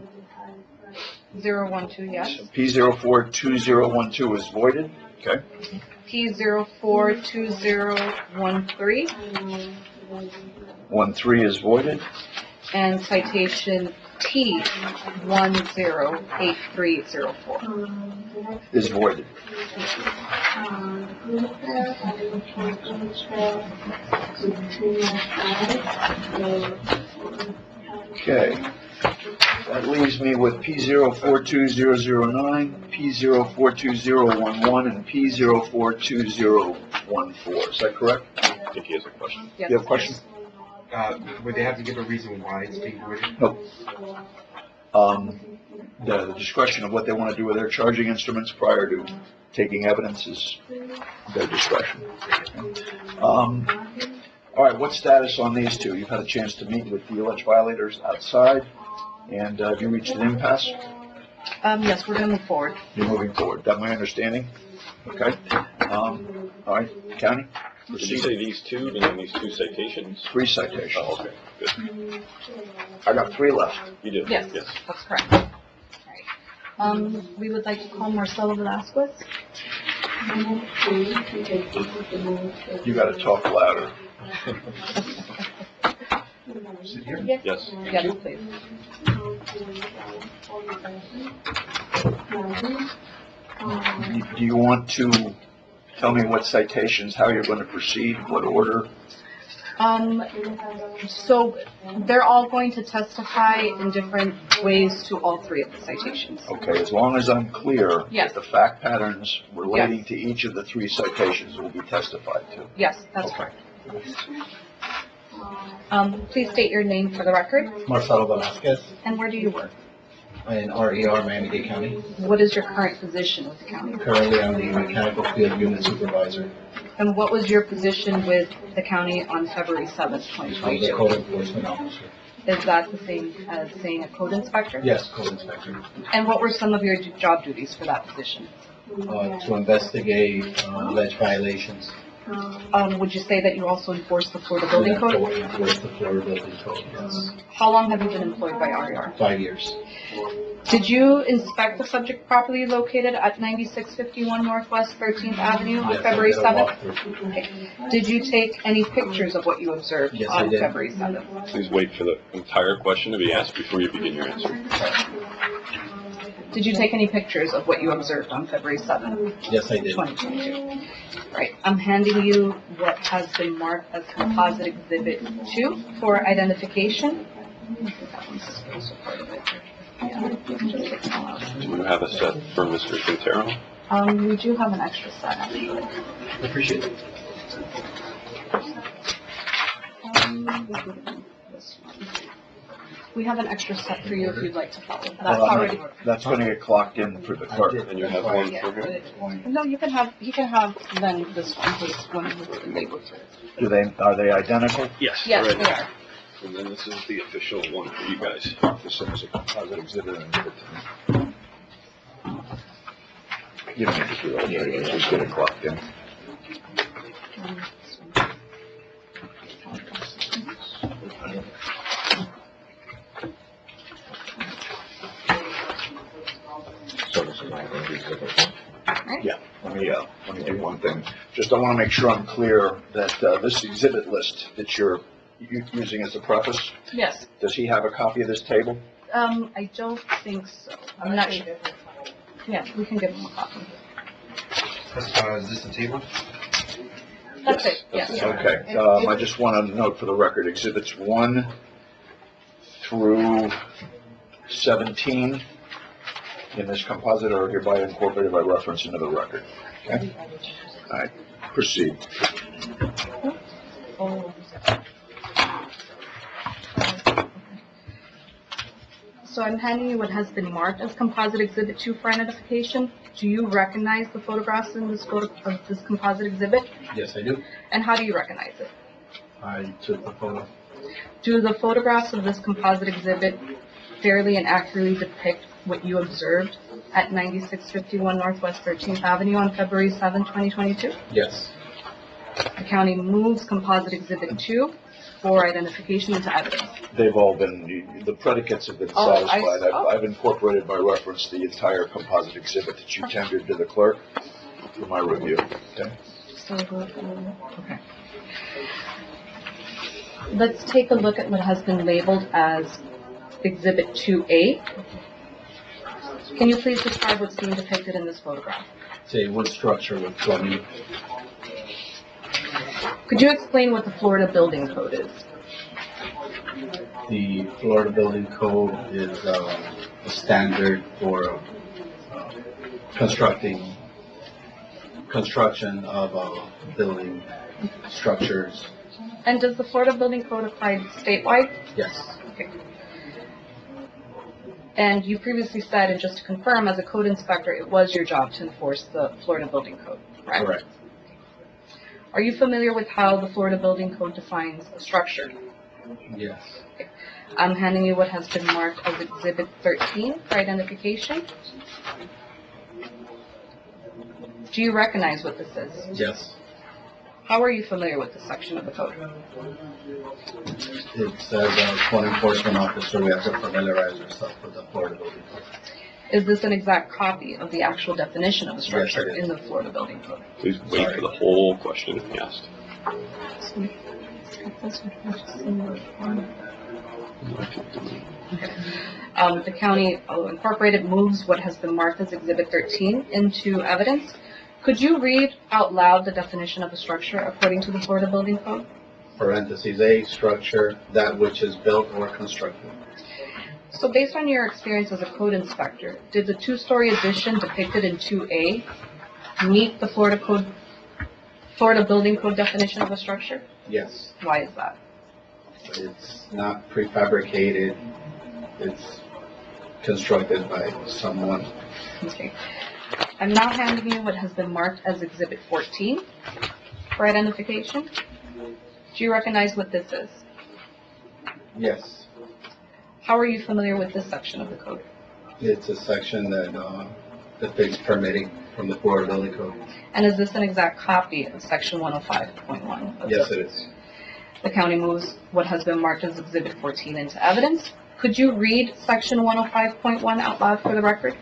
012? yes. P042012 is voided. Okay. P042013 13 is voided. and citation T108304. Is voided. Okay. That leaves me with P042009, P042011, and P042014. Is that correct? I think he has a question. Yes. You have a question? Would they have to give a reason why it's being voided? Nope. The discretion of what they want to do with their charging instruments prior to taking evidence is their discretion. All right, what status on these two? You've had a chance to meet with the alleged violators outside, and have you reached an impasse? Yes, we're going to move forward. You're moving forward. That my understanding? Okay. All right, county? Did you say these two, and then these 2 citations? 3 citations. Oh, okay, good. I got 3 left. You did? Yes, that's correct. All right. We would like to call Marcelo Velasquez. You gotta talk louder. Sit here? Yes. Yes. Yes, please. Do you want to tell me what citations, how you're going to proceed, what order? So they're all going to testify in different ways to all 3 of the citations. Okay, as long as I'm clear Yes. that the fact patterns relating Yes. to each of the 3 citations will be testified to. Yes, that's Okay. correct. Please state your name for the record, Marcelo Velasquez and where do you work? in RER, Miami-Dade County. What is your current position with the county? Currently, I'm the mechanical field unit supervisor And what was your position with the county on February 7th, of the 2022? code enforcement officer. Is that the same as saying a code inspector? Yes, code inspector. And what were some of your job duties for that position? To investigate alleged violations. Would you say that you also enforce the Florida Building To Code? enforce the Florida Building Code, yes. How long have you been employed by RER? 5 years. Did you inspect the subject property located at 9651 Northwest 13th Avenue on Yes, I February did a 7th? walkthrough. Okay. Did you take any pictures of what you observed Yes, I on did. February 7th? Please wait for the entire question to be asked before you begin your answer. Did you take any pictures of what you observed on February 7th, Yes, I did. 2022? Right, I'm handing you what has been marked as composite exhibit 2 for identification. I think that one's also part of it. Yeah, just take them all out. Do you have a set for Mr. Quintero? We do have an extra set, actually. I appreciate it. This one. We have an extra set for you if you'd like to follow. That's Well, already. That's gonna get clocked in for the clerk. And you have one for him? No, you can have, he can have then this one, his one with the label. Are they identical? Yes. Yes, right. they are. And then this is the official one for you guys. This is a composite exhibit and give it to me. You don't need to do that, just get it clocked in. So this is my exhibit. Yeah, let me do one thing. Just I want to make sure I'm clear that this exhibit list that you're using as a preface, Yes, does he have a copy of this table? I don't think so. I'm not sure. Yeah, we can give him a copy. Is this the table? That's it, yes. Okay, I just want to note for the record, exhibits 1 through 17 in this composite are hereby incorporated by reference into the record. Okay? All right, proceed. So I'm handing you what has been marked as composite exhibit 2 for identification. Do you recognize the photographs in this of this composite exhibit? Yes, I do. And how do you recognize it? I took the photo. Do the photographs of this composite exhibit fairly and accurately depict what you observed at 9651 Northwest 13th Avenue on February 7, 2022? Yes. The county moves composite exhibit 2 for identification into evidence. They've all been, the predicates have been Oh, satisfied. oh. I've incorporated by reference the entire composite exhibit that you tendered to the clerk for my review. Okay? Okay. Let's take a look at what has been labeled as Exhibit 2A. Can you please describe what's being depicted in this photograph? It's a wood structure with plumbing. Could you explain what the Florida Building Code is? The Florida Building Code is a standard for construction of building structures. And does the Florida Building Code apply statewide? Yes. Okay. And you previously said, and just to confirm, as a code inspector, it was your job to enforce the Florida Building Code, right? Correct. Are you familiar with how the Florida Building Code defines a structure? Yes. I'm handing you what has been marked as Exhibit 13 for identification. Do you recognize what this is? Yes. How are you familiar with this section of the code? It says code enforcement officer, we have to familiarize ourselves with the Florida Building Code. Is this an exact copy of the actual definition of a structure Yes, it is. in the Florida Building Code? Please wait for the whole question to be asked. The county incorporated moves what has been marked as Exhibit 13 into evidence. Could you read out loud the definition of a structure according to the Florida Building Code? Parentheses, a structure, that which is built or constructed. So based on your experience as a code inspector, did the two-story addition depicted in 2A meet the Florida Building Code definition of a structure? Yes. Why is that? It's not prefabricated. It's constructed by someone. Okay. I'm now handing you what has been marked as Exhibit 14 for identification. Do you recognize what this is? Yes. How are you familiar with this section of the code? It's a section that depicts permitting from the Florida Building Code. And is this an exact copy of Section 105.1? Yes, it is. The county moves what has been marked as Exhibit 14 into evidence. Could you read Section 105.1 out loud for the record?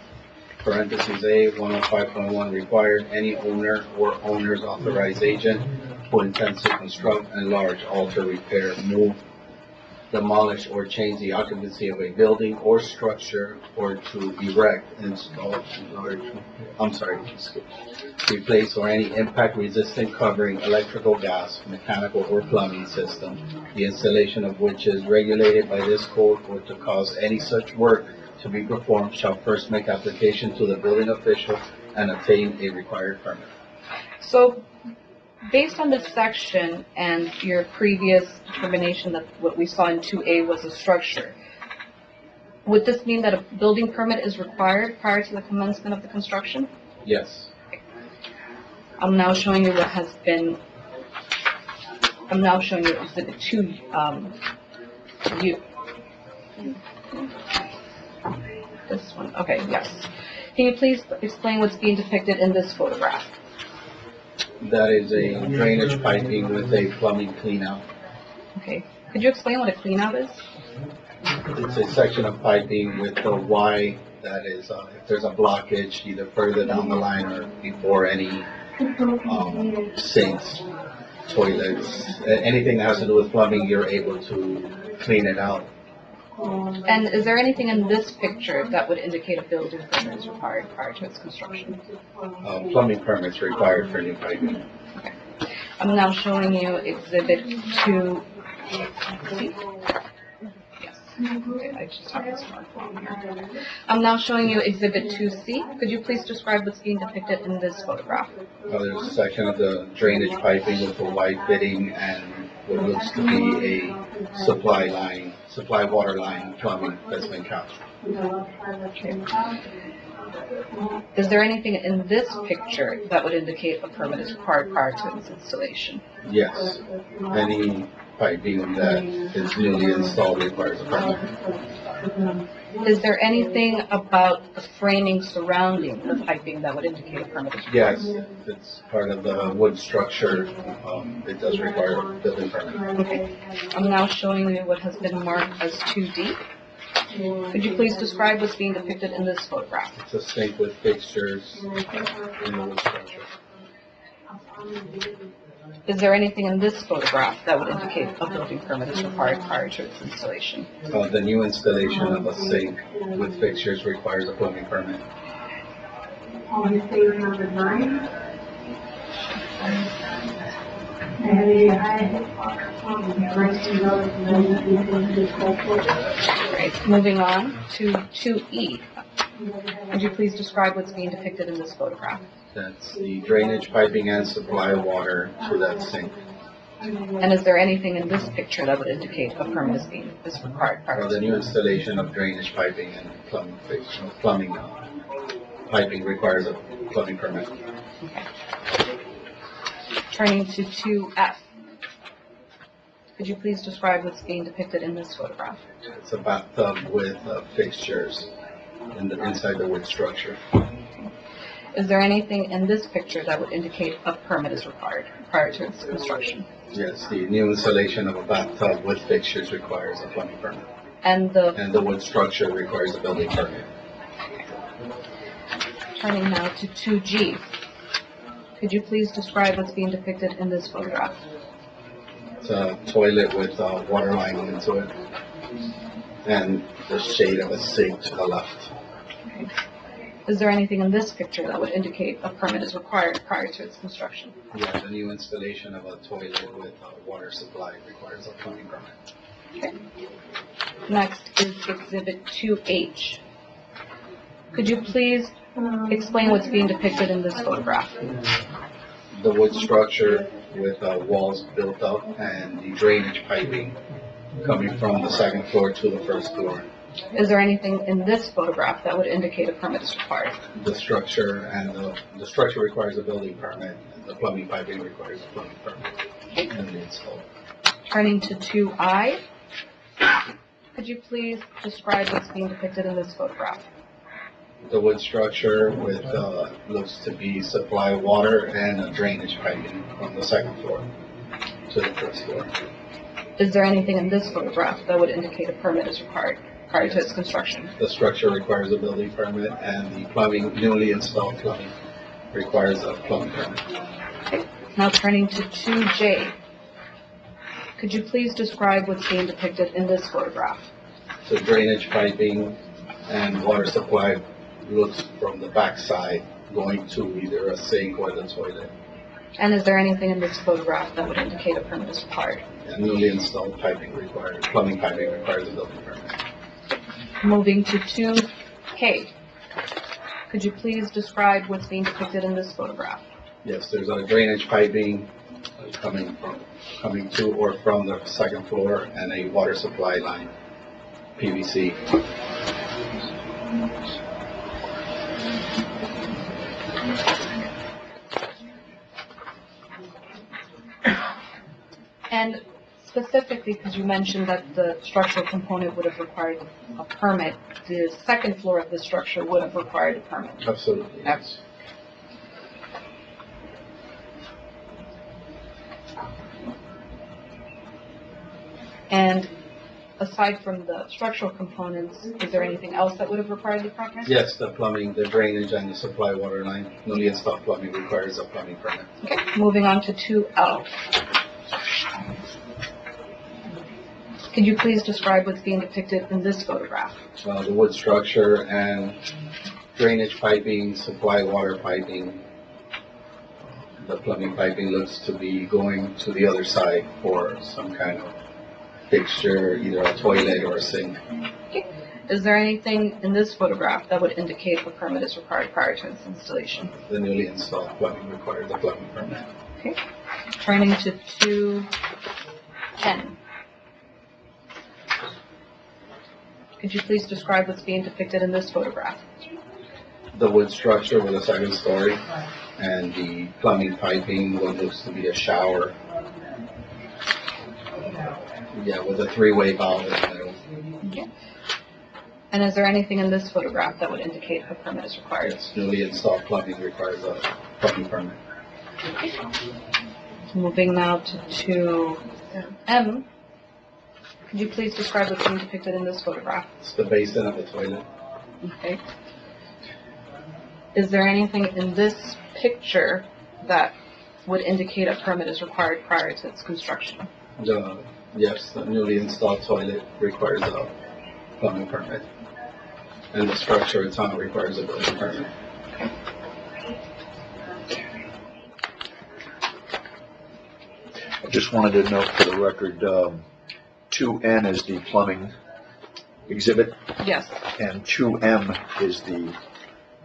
Parentheses, A, 105.1 required any owner or owner's authorized agent who intends to construct, enlarge, alter, repair, move, demolish or change the occupancy of a building or structure, or to erect, install, replace or any impact resistant covering, electrical, gas, mechanical, or plumbing system, the installation of which is regulated by this code, or to cause any such work to be performed, shall first make application to the building official and obtain a required permit. So, based on this section and your previous determination that what we saw in 2A was a structure, would this mean that a building permit is required prior to the commencement of the construction? Yes. I'm now showing you what has been, I'm now showing you Exhibit 2, U. This one, okay, yes. Can you please explain what's being depicted in this photograph? That is a drainage piping with a plumbing cleanout. Okay. Could you explain what a cleanout is? It's a section of piping with a Y that is, if there's a blockage, either further down the line or before any sinks, toilets, anything that has to do with plumbing, you're able to clean it out. And is there anything in this picture that would indicate a building permit is required prior to its construction? Plumbing permits required for new piping. Okay. I'm now showing you Exhibit 2. Yes. Okay, I just have this mark wrong here. I'm now showing you Exhibit 2C. Could you please describe what's being depicted in this photograph? There's a section of the drainage piping with a white fitting and what looks to be a supply water line plumbing that's been captured. Okay. Is there anything in this picture that would indicate a permit is required prior to its installation? Yes. Any piping that is newly installed requires a permit. Is there anything about the framing surrounding the piping that would indicate a permit is required? Yes, it's part of the wood structure. It does require a building permit. Okay. I'm now showing you what has been marked as 2D. Could you please describe what's being depicted in this photograph? It's a sink with fixtures in the wood structure. Is there anything in this photograph that would indicate a building permit is required prior to its installation? The new installation of a sink with fixtures requires a plumbing permit. On the page number 9. Right, moving on to 2E. Could you please describe what's being depicted in this photograph? That's the drainage piping and supply of water to that sink. And is there anything in this picture that would indicate a permit is required prior to The new installation of drainage piping and plumbing piping requires a plumbing permit. Okay. Turning to 2F. Could you please describe what's being depicted in this photograph? It's a bathtub with fixtures inside the wood structure. Is there anything in this picture that would indicate a permit is required prior to its construction? Yes, the new installation of a bathtub with fixtures requires a plumbing permit. And the wood structure requires a building permit. Turning now to 2G. Could you please describe what's being depicted in this photograph? It's a toilet with a water line into it and the shade of a sink to the left. Okay. Is there anything in this picture that would indicate a permit is required prior to its construction? Yeah, the new installation of a toilet with a water supply requires a plumbing permit. Okay. Next is Exhibit 2H. Could you please explain what's being depicted in this photograph? The wood structure with walls built up and the drainage piping coming from the second floor to the first floor. Is there anything in this photograph that would indicate a permit is required? The structure the structure requires a building permit, and the plumbing piping requires a plumbing permit. And the install. Turning to 2I, could you please describe what's being depicted in this photograph? The wood structure with looks to be supply water and a drainage piping from the second floor to the first floor. Is there anything in this photograph that would indicate a permit is required prior to its construction? The structure requires a building permit, and the plumbing, newly installed plumbing, requires a plumbing permit. Okay. Now turning to 2J. Could you please describe what's being depicted in this photograph? So drainage piping and water supply looks from the backside going to either a sink or the toilet. And is there anything in this photograph that would indicate a permit is required? And newly installed piping required, plumbing piping requires a building permit. Moving to 2K. Could you please describe what's being depicted in this photograph? Yes, there's a drainage piping coming to or from the second floor and a water supply line, PVC. And specifically, because you mentioned that the structural component would have required a permit, the second floor of the structure would have required a permit. Absolutely, yes. And aside from the structural components, is there anything else that would have required the permit? Yes, the plumbing, the drainage and the supply water line, newly installed plumbing requires a plumbing permit. Okay, moving on to 2L. Could you please describe what's being depicted in this photograph? The wood structure and drainage piping, supply water piping. The plumbing piping looks to be going to the other side for some kind of fixture, either a toilet or a sink. Okay. Is there anything in this photograph that would indicate a permit is required prior to its installation? The newly installed plumbing requires a plumbing permit. Okay. Turning to 2N. Could you please describe what's being depicted in this photograph? The wood structure with a second story and the plumbing piping, what looks to be a shower. Yeah, with a three-way valve in the middle. Okay. And is there anything in this photograph that would indicate a permit is required? Yes, newly installed plumbing requires a plumbing permit. Moving now to 2M. Could you please describe what's being depicted in this photograph? It's the basin of the toilet. Okay. Is there anything in this picture that would indicate a permit is required prior to its construction? Yes, the newly installed toilet requires a plumbing permit. And the structure itself requires a building permit. I just wanted to note for the record, 2N is the plumbing exhibit, Yes. and 2M is the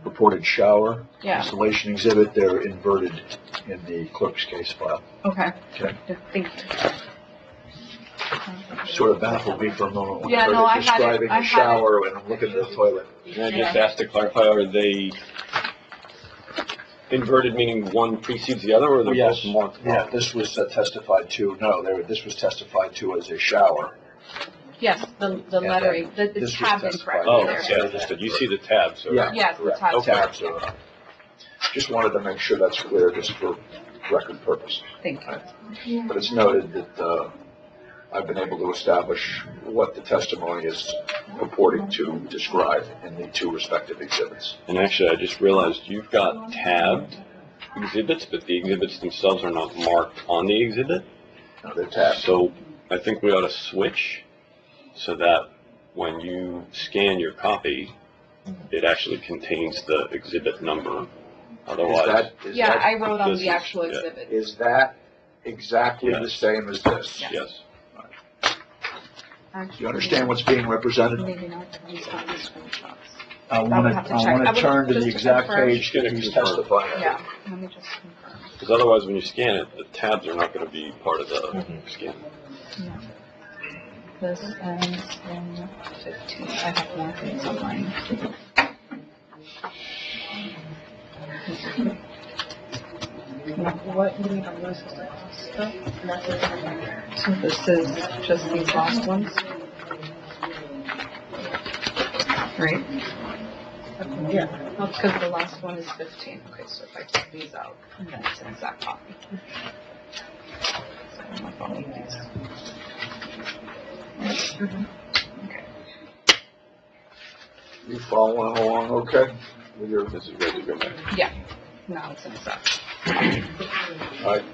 purported shower Yeah. installation exhibit. They're inverted in the clerk's case file. Okay. Okay. Yeah, thank you. Sort of baffled me for a moment when Yeah, I no, heard I it had it- describing I a had shower and I'm looking at the toilet. Can I just ask to clarify, are they inverted meaning one precedes the other, or they're Yes. both marked? Yeah, this was testified to, this was testified to as a shower. Yes, the lettering, the this was tab testified incorrect Oh, there. yeah, understood. You see the tab, so. Yeah. Yes, the correct. tab. Tabs are up. Just wanted to make sure that's clear, just for record purpose. Thank you. But it's noted that I've been able to establish what the testimony is purporting to describe in the two respective exhibits. And actually, I just realized you've got tabbed exhibits, but the exhibits themselves are not marked on the exhibit. Now, they're tabbed. So I think we ought to switch so that when you scan your copy, it actually contains the exhibit number. Otherwise, Yeah, I wrote on this the is- actual yeah. exhibit. Is that exactly the Yes. same as this? Yes. Do you understand what's being represented? Maybe not, these not these screenshots. I would want have to, to check. I would- turn to just the to exact confirm. page that he's testifying. Yeah, let me just confirm. Because otherwise, when you scan it, the tabs are not going to be part of the scan. Yeah. This ends in 15. I have more things on mine. What do we have? This is the cost stuff? So this is just these last ones? Right? Yeah. Well, because the last one is 15. Okay, so if I take these out, then it's an exact copy. So I'm not going to need these. Okay. You following along okay? With your, This is ready to go back. Yeah. Now it's an exact. all right.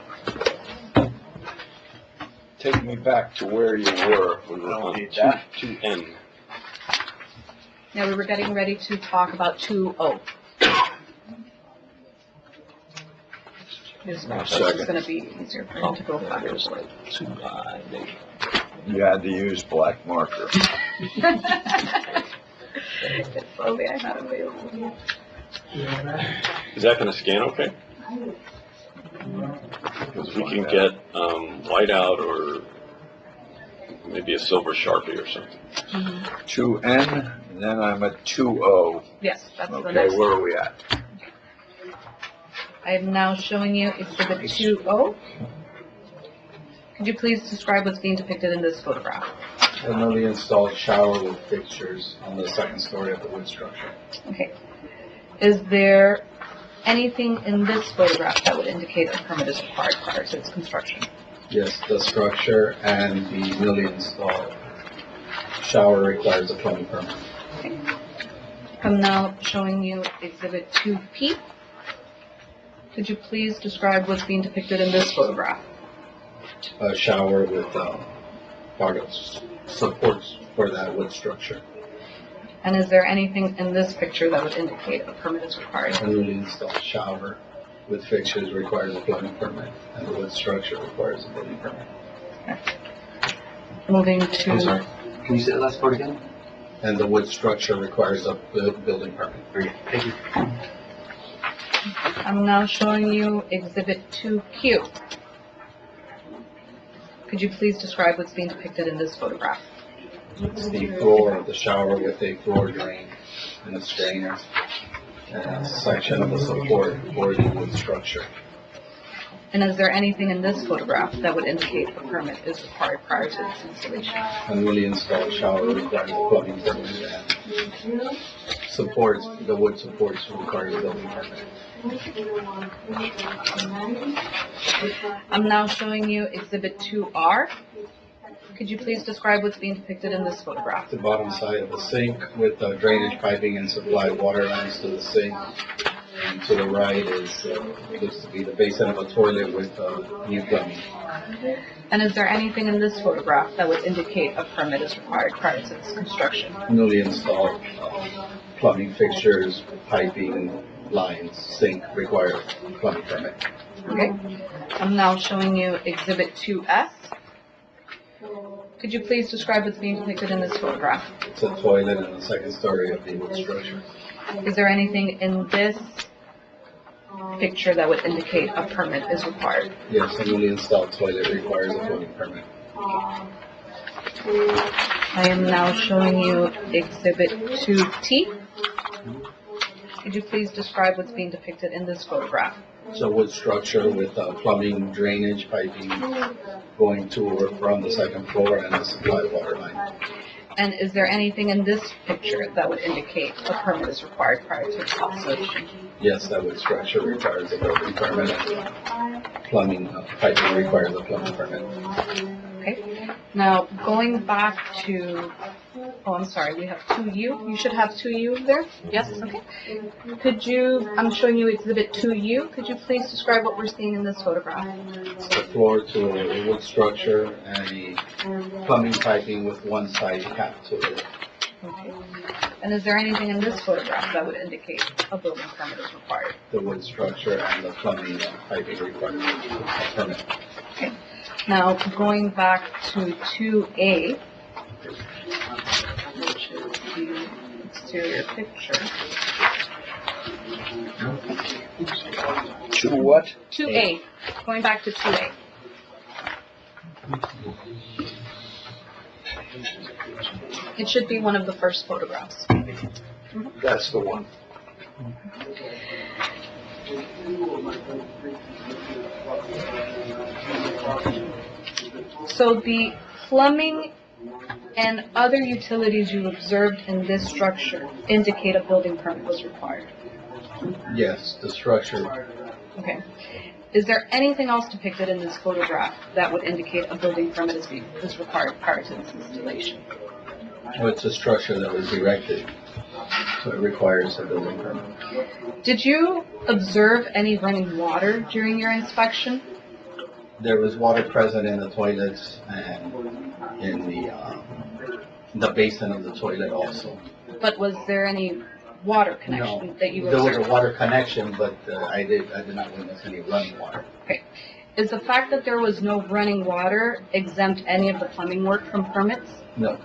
take me back to where you were. We were on need that. 2N. Now, we were getting ready to talk about 2O. This is going to be easier for you to go back and forth. You had to use black marker. If only I had available. Is that gonna scan okay? Because we can get, whiteout or maybe a silver Sharpie or something. 2N, and then I'm at 2O. Yes, that's the Okay, next. where are we at? I am now showing you Exhibit 2O. Could you please describe what's being depicted in this photograph? A newly installed shower with fixtures on the second story of the wood structure. Okay. Is there anything in this photograph that would indicate a permit is required prior to its construction? Yes, the structure and the newly installed shower requires a plumbing permit. Okay. I'm now showing you Exhibit 2P. Could you please describe what's being depicted in this photograph? A shower with part of supports for that wood structure. And is there anything in this picture that would indicate a permit is required? A newly installed shower with fixtures requires a building permit, and the wood structure requires a building permit. Moving to... I'm sorry, can you say the last part again? And the wood structure requires a building permit. Great, thank you. I'm now showing you Exhibit 2Q. Could you please describe what's being depicted in this photograph? It's the floor of the shower with a floor drain and a strainer, and a section of the support for the wood structure. And is there anything in this photograph that would indicate a permit is required prior to its installation? A newly installed shower requires a plumbing permit, and supports, the wood supports requires a building permit. I'm now showing you Exhibit 2R. Could you please describe what's being depicted in this photograph? The bottom side of the sink with drainage piping and supply water lines to the sink. And to the right is, looks to be the basin of a toilet with new plumbing. And is there anything in this photograph that would indicate a permit is required prior to its construction? Newly installed plumbing fixtures, piping, lines, sink require plumbing permit. Okay. I'm now showing you Exhibit 2S. Could you please describe what's being depicted in this photograph? It's a toilet in the second story of the wood structure. Is there anything in this picture that would indicate a permit is required? Yes, a newly installed toilet requires a building permit. I am now showing you Exhibit 2T. Could you please describe what's being depicted in this photograph? It's a wood structure with plumbing, drainage, piping going to or from the second floor and a supply water line. And is there anything in this picture that would indicate a permit is required prior to its installation? Yes, that wood structure requires a building permit. Plumbing, piping requires a plumbing permit. Okay. Now, going back to, oh, I'm sorry, we have 2U. You should have 2U there? Yes? Okay. Could you, I'm showing you Exhibit 2U. Could you please describe what we're seeing in this photograph? It's the floor to a wood structure and a plumbing piping with one side cap to it. Okay. And is there anything in this photograph that would indicate a building permit is required? The wood structure and the plumbing piping requires a permit. Okay. Now, going back to 2A, which is the exterior picture. To what? 2A, going back to 2A. It should be one of the first photographs. That's the one. So the plumbing and other utilities you observed in this structure indicate a building permit was required. Yes, the structure, Okay. Is there anything else depicted in this photograph that would indicate a building permit is required prior to its installation? well, it's a structure that was erected, so it requires a building permit. Did you observe any running water during your inspection? There was water present in the toilets and in the basin of the toilet also. But was there any water connection No, that you there was observed? a water connection, but I did not witness any running water. Is the fact that there was no running water exempt any of the plumbing work from permits? No.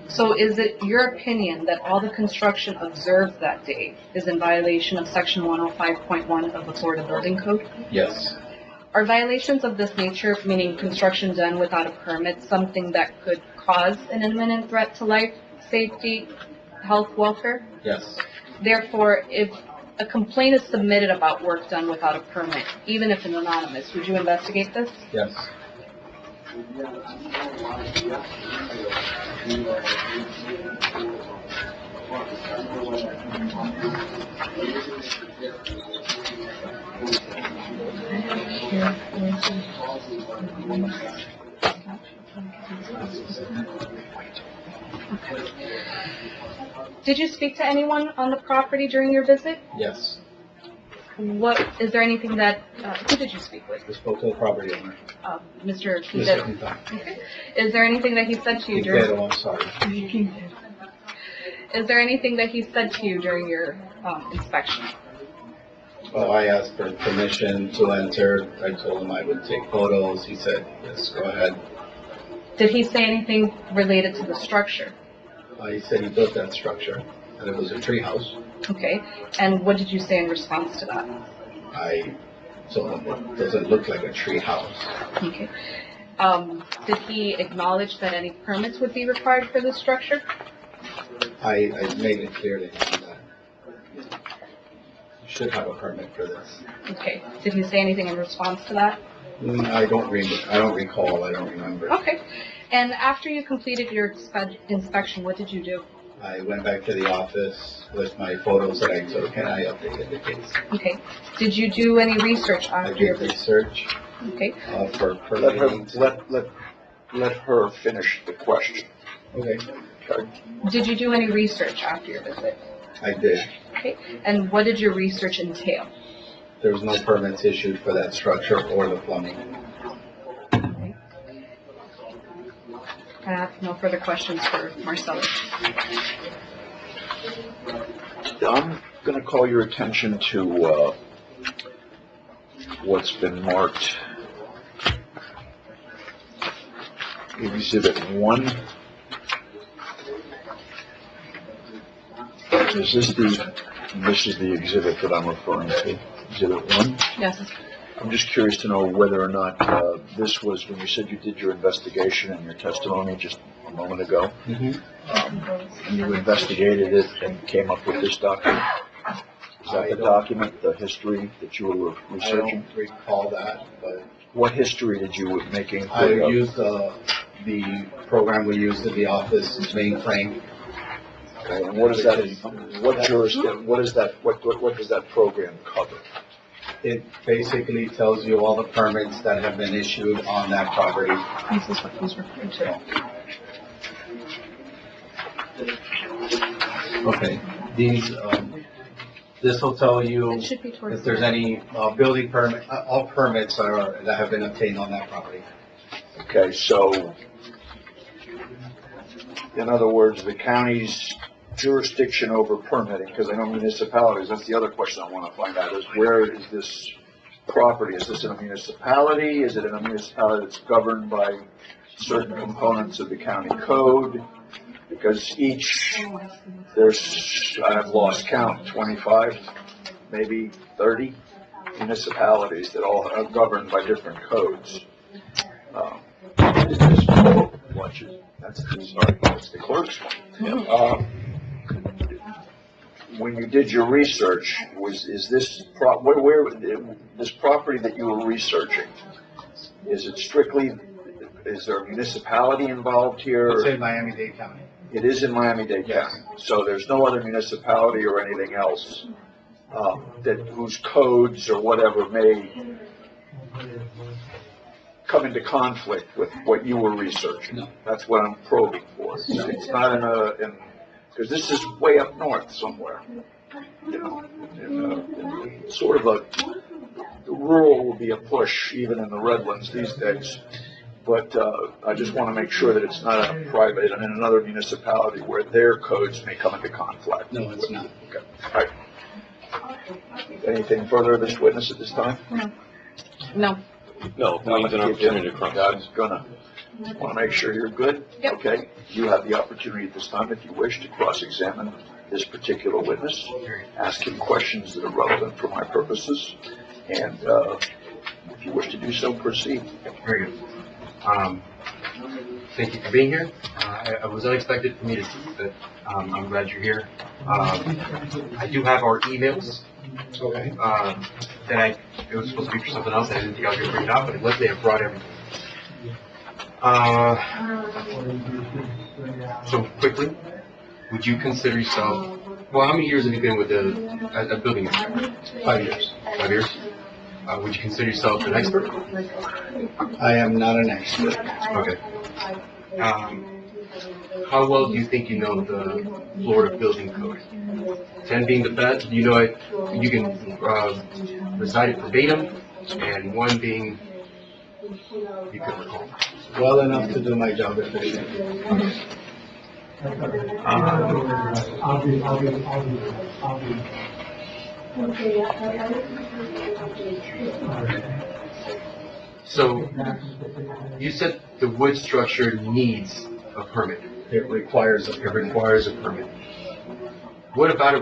So is it your opinion that all the construction observed that day is in violation of section 105.1 of the Florida Building Code? Yes. Are violations of this nature, meaning construction done without a permit, something that could cause an imminent threat to life, safety, health, welfare? Yes. Therefore, if a complaint is submitted about work done without a permit, even if it's anonymous, would you investigate this? Yes. Did you speak to anyone on the property during your visit? Yes. Is there anything that, who did you speak with? I spoke to the property owner. Mr. Mr. Quintero? Quintero. Okay. Is there anything that he said to you during? Quintero, I'm sorry. Is there anything that he said to you during your inspection? Well, I asked for permission to enter. I told him I would take photos. He said, yes, go ahead. Did he say anything related to the structure? He said he built that structure, and it was a tree house. Okay. And what did you say in response to that? I told him it doesn't look like a tree house. Okay. Did he acknowledge that any permits would be required for this structure? I made it clear to him that you should have a permit for this. Okay. Did he say anything in response to that? I don't recall. I don't remember. Okay. And after you completed your inspection, what did you do? I went back to the office with my photos that I took, and I updated the case. Okay. Did you do any research I after your did visit? research Okay. for Let her, permitting. let her finish the question. Okay, Okay. Did you do any research after your visit? I did. Okay. And what did your research entail? There was no permits issued for that structure or the plumbing. Okay. I have no further questions for Marcelo. I'm gonna call your attention to, what's been marked Exhibit 1. This is the exhibit that I'm referring to, Exhibit 1. Yes. I'm just curious to know whether or not this was, when you said you did your investigation and your testimony just a moment ago, and you investigated it and came up with this document. Is that the document, the history that you were I researching? don't recall that, but What history did you make I inquiry of? used the program we used in the office, mainframe. Okay, and what is that, what jurisdiction, what is that, what does that program cover? It basically tells you all the permits that have been issued on that property. This is what he's referring to. Okay, this will tell you It should be towards. if there's any building permit, all permits that have been obtained on that property. Okay, so, in other words, the county's jurisdiction over permitting, because I know municipalities, that's the other question I want to find out, is where is this property? Is this in a municipality? Is it in a municipality that's governed by certain components of the county code? Because I've lost count, 25, maybe 30 municipalities that all are governed by different codes. That's the clerk's one. When you did your research, is this this property that you were researching, is it strictly, is there a municipality involved here? It's in Miami-Dade County. It is in Miami-Dade County, so there's no other municipality or anything else whose codes or whatever may come into conflict with what you were researching. No. That's what I'm probing for. It's not because this is way up north somewhere. you know, sort of the rural will be a push even in the Redlands these days. But I just want to make sure that it's not a private and in another municipality where their codes may come into conflict. No, it's not. Okay, all right. Anything further of this witness at this time? No. No, we need an opportunity to cross. I'm gonna want to make sure you're good. Yep. Okay, you have the opportunity at this time, if you wish, to cross-examine this particular witness, ask him questions that are relevant for my purposes, and if you wish to do so, proceed. Very good. Thank you for being here. It was unexpected for me to see, but I'm glad you're here. I do have our emails. Okay. It was supposed to be for something else. I didn't think I was going to bring it up, but luckily I brought everything. So quickly, would you consider yourself, well, how many years have you been with a building inspector? 5 years. 5 years? Would you consider yourself an expert? I am not an expert. Okay. How well do you think you know the Florida Building Code? 10 being the best, you know it, you can recite it verbatim, and 1 being you could recall. Well enough to do my job efficiently. So, you said the wood structure needs a permit. It requires a It requires a permit. What about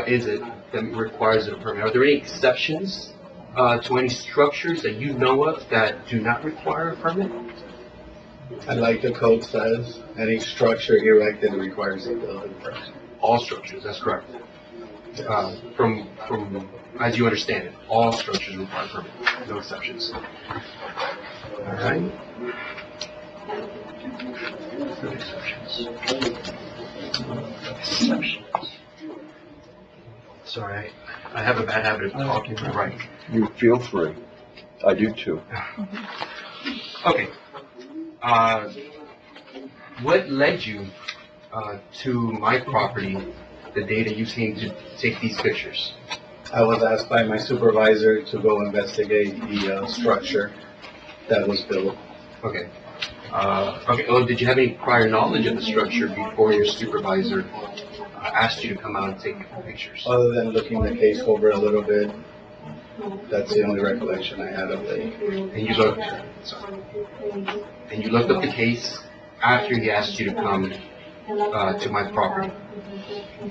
is it that requires a permit? Are there any exceptions to any structures that you know of that do not require a permit? And like the code says, any structure erected requires a building permit. All structures, that's correct. From as you understand it, all structures require a permit, no exceptions. All right. No exceptions. Exceptions. Sorry, I have a bad habit of talking to my right. You feel free. I do too. Okay. What led you to my property the day that you came to take these pictures? I was asked by my supervisor to go investigate the structure that was built. Okay. Okay. Oh, did you have any prior knowledge of the structure before your supervisor asked you to come out and take pictures? Other than looking the case over a little bit, that's the only recollection I had of the. And you looked. And you looked up the case after he asked you to come to my property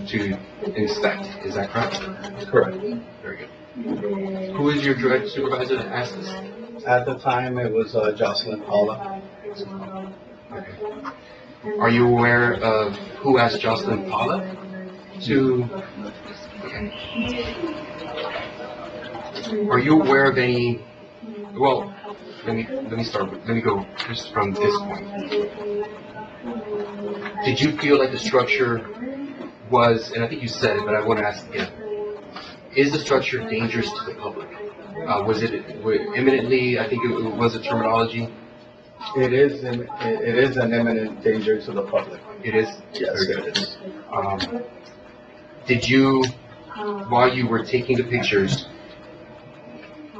to inspect. Is that correct? Correct. Very good. Who is your direct supervisor that asked this? At the time, it was Jocelyn Paula. Okay. Are you aware of who asked Jocelyn Paula to? Okay. Are you aware of any? Well, let me go just from this point. Did you feel like the structure was, and I think you said it, but I want to ask again, is the structure dangerous to the public? Was it imminently, I think it was a terminology? It is an imminent danger to the public. It is? Yes, Very it good. is. Did you, while you were taking the pictures,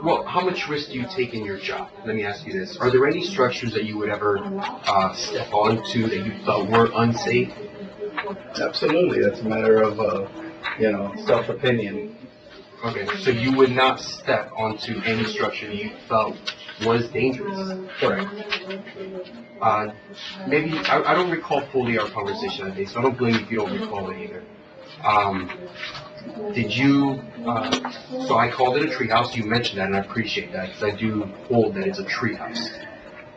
well, how much risk do you take in your job? Let me ask you this. Are there any structures that you would ever step onto that you thought were unsafe? Absolutely. That's a matter of, self-opinion. Okay, so you would not step onto any structure that you felt was dangerous? Correct. Maybe, I don't recall fully our conversation that day, so I don't blame you if you don't recall it either. Did you, so I called it a treehouse, you mentioned that, and I appreciate that, because I do hold that it's a treehouse.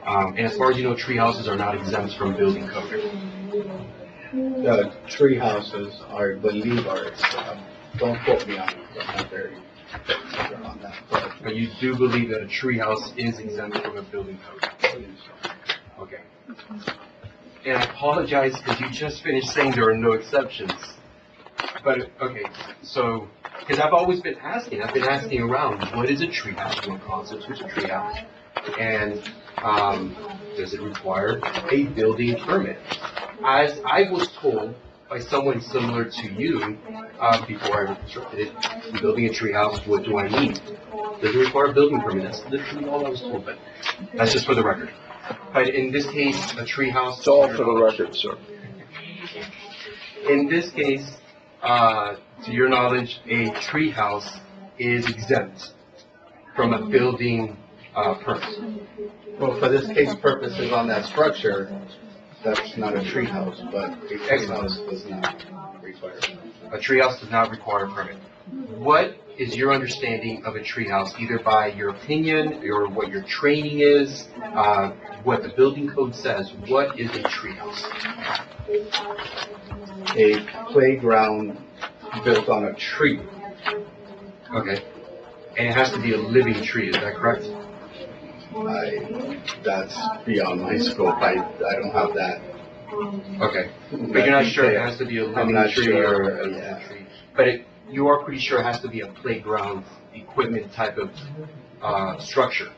And as far as you know, treehouses are not exempt from building code. Tree houses I believe are, don't quote me on it, I'm not very sure on that. But you do believe that a treehouse is exempt from a building code? Okay. And I apologize because you just finished saying there are no exceptions. But, okay, so, because I've always been asking, around, what is a treehouse? What constitutes a treehouse? And does it require a building permit? As I was told by someone similar to you, before I constructed it, I'm building a treehouse, what do I need? Does it require a building permit? That's literally all I was told, but that's just for the record. But in this case, a treehouse. It's all for the record, sir. In this case, to your knowledge, a treehouse is exempt from a building permit. Well, for this case purposes on that structure, that's not a tree house, but a tree house does not require. A treehouse does not require a permit. What is your understanding of a treehouse, either by your opinion or what your training is, what the building code says? What is a treehouse? A playground built on a tree. Okay. And it has to be a living tree, is that correct? That's beyond my scope. I don't have that. Okay. But you're not sure it has to be a I'm living not tree sure, or a yeah. tree? But you are pretty sure it has to be a playground equipment type of structure?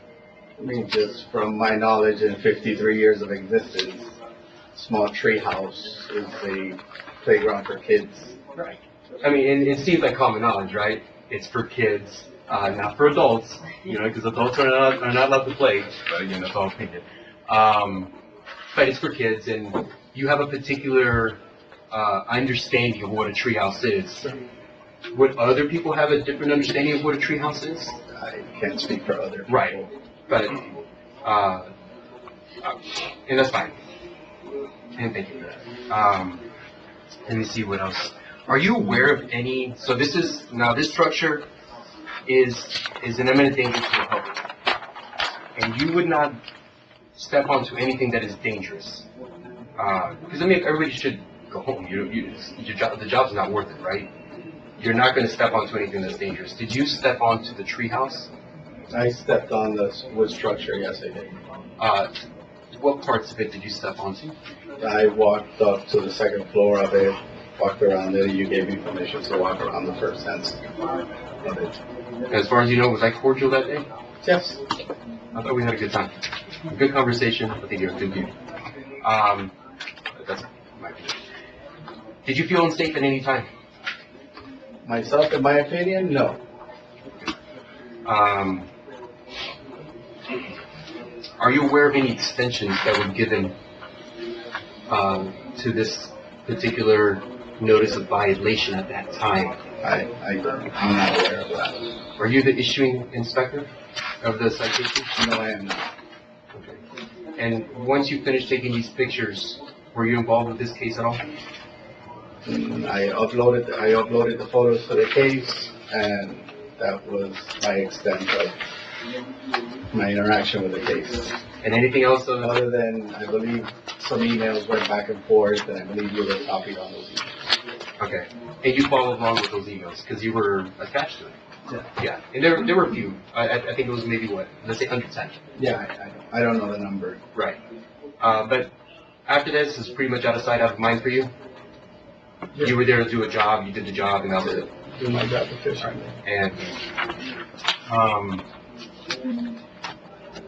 I mean, just from my knowledge in 53 years of existence, small tree house is a playground for kids. Right. I mean, it seems like common knowledge, right? It's for kids, not for adults, because adults are not allowed to play, but again, that's all opinion. But it's for kids, and you have a particular understanding of what a treehouse is. Would other people have a different understanding of what a treehouse is? I can't speak for other people. Right. But, and that's fine. And thank you for that. Let me see what else. Are you aware of any, so this structure is an imminent danger to the public. And you would not step onto anything that is dangerous. Because everybody should go home. The job's not worth it, right? You're not going to step onto anything that's dangerous. Did you step onto the treehouse? I stepped on the wood structure, yes I did. What parts of it did you step onto? I walked up to the second floor of it, walked around it, you gave me permission to walk around the first and second floor of it. As far as you know, was I cordial that day? Yes. I thought we had a good time. A good conversation. I think you're a good dude. That's my opinion. Did you feel unsafe at any time? Myself, in my opinion, no. Are you aware of any extensions that were given to this particular notice of violation at that time? I'm not aware of that. Are you the issuing inspector of the citation? No, I am not. Okay. And once you finished taking these pictures, were you involved with this case at all? I uploaded the photos to the case, and that was my extent of my interaction with the case. And anything else? Other than, I believe, some emails went back and forth, and I believe you were copied on those emails. Okay. And you followed along with those emails because you were attached to it. Yeah. Yeah. And there were a few. I think it was maybe let's say under 10. Yeah, I don't know the number. Right. But after this, it's pretty much out of sight, out of mind for you. Yeah. You were there to do a job. You did the job, and that was it. Do my job efficiently. And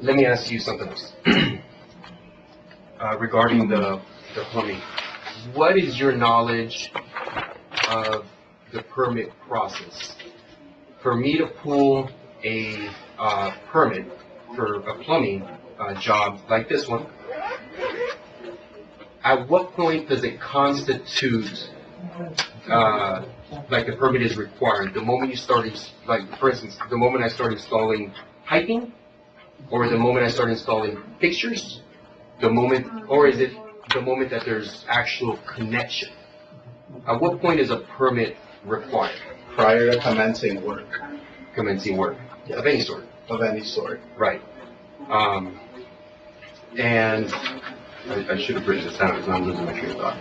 let me ask you something else regarding the plumbing. What is your knowledge of the permit process? For me to pull a permit for a plumbing job like this one, at what point does it constitute like the permit is required? The moment you start, like for instance, the moment I start installing piping, or the moment I start installing fixtures, or is it the moment that there's actual connection? At what point is a permit required? Prior to commencing work. Commencing work, Yes. of any sort. Of any sort. Right. And I should have written this down because I'm losing my train of thought.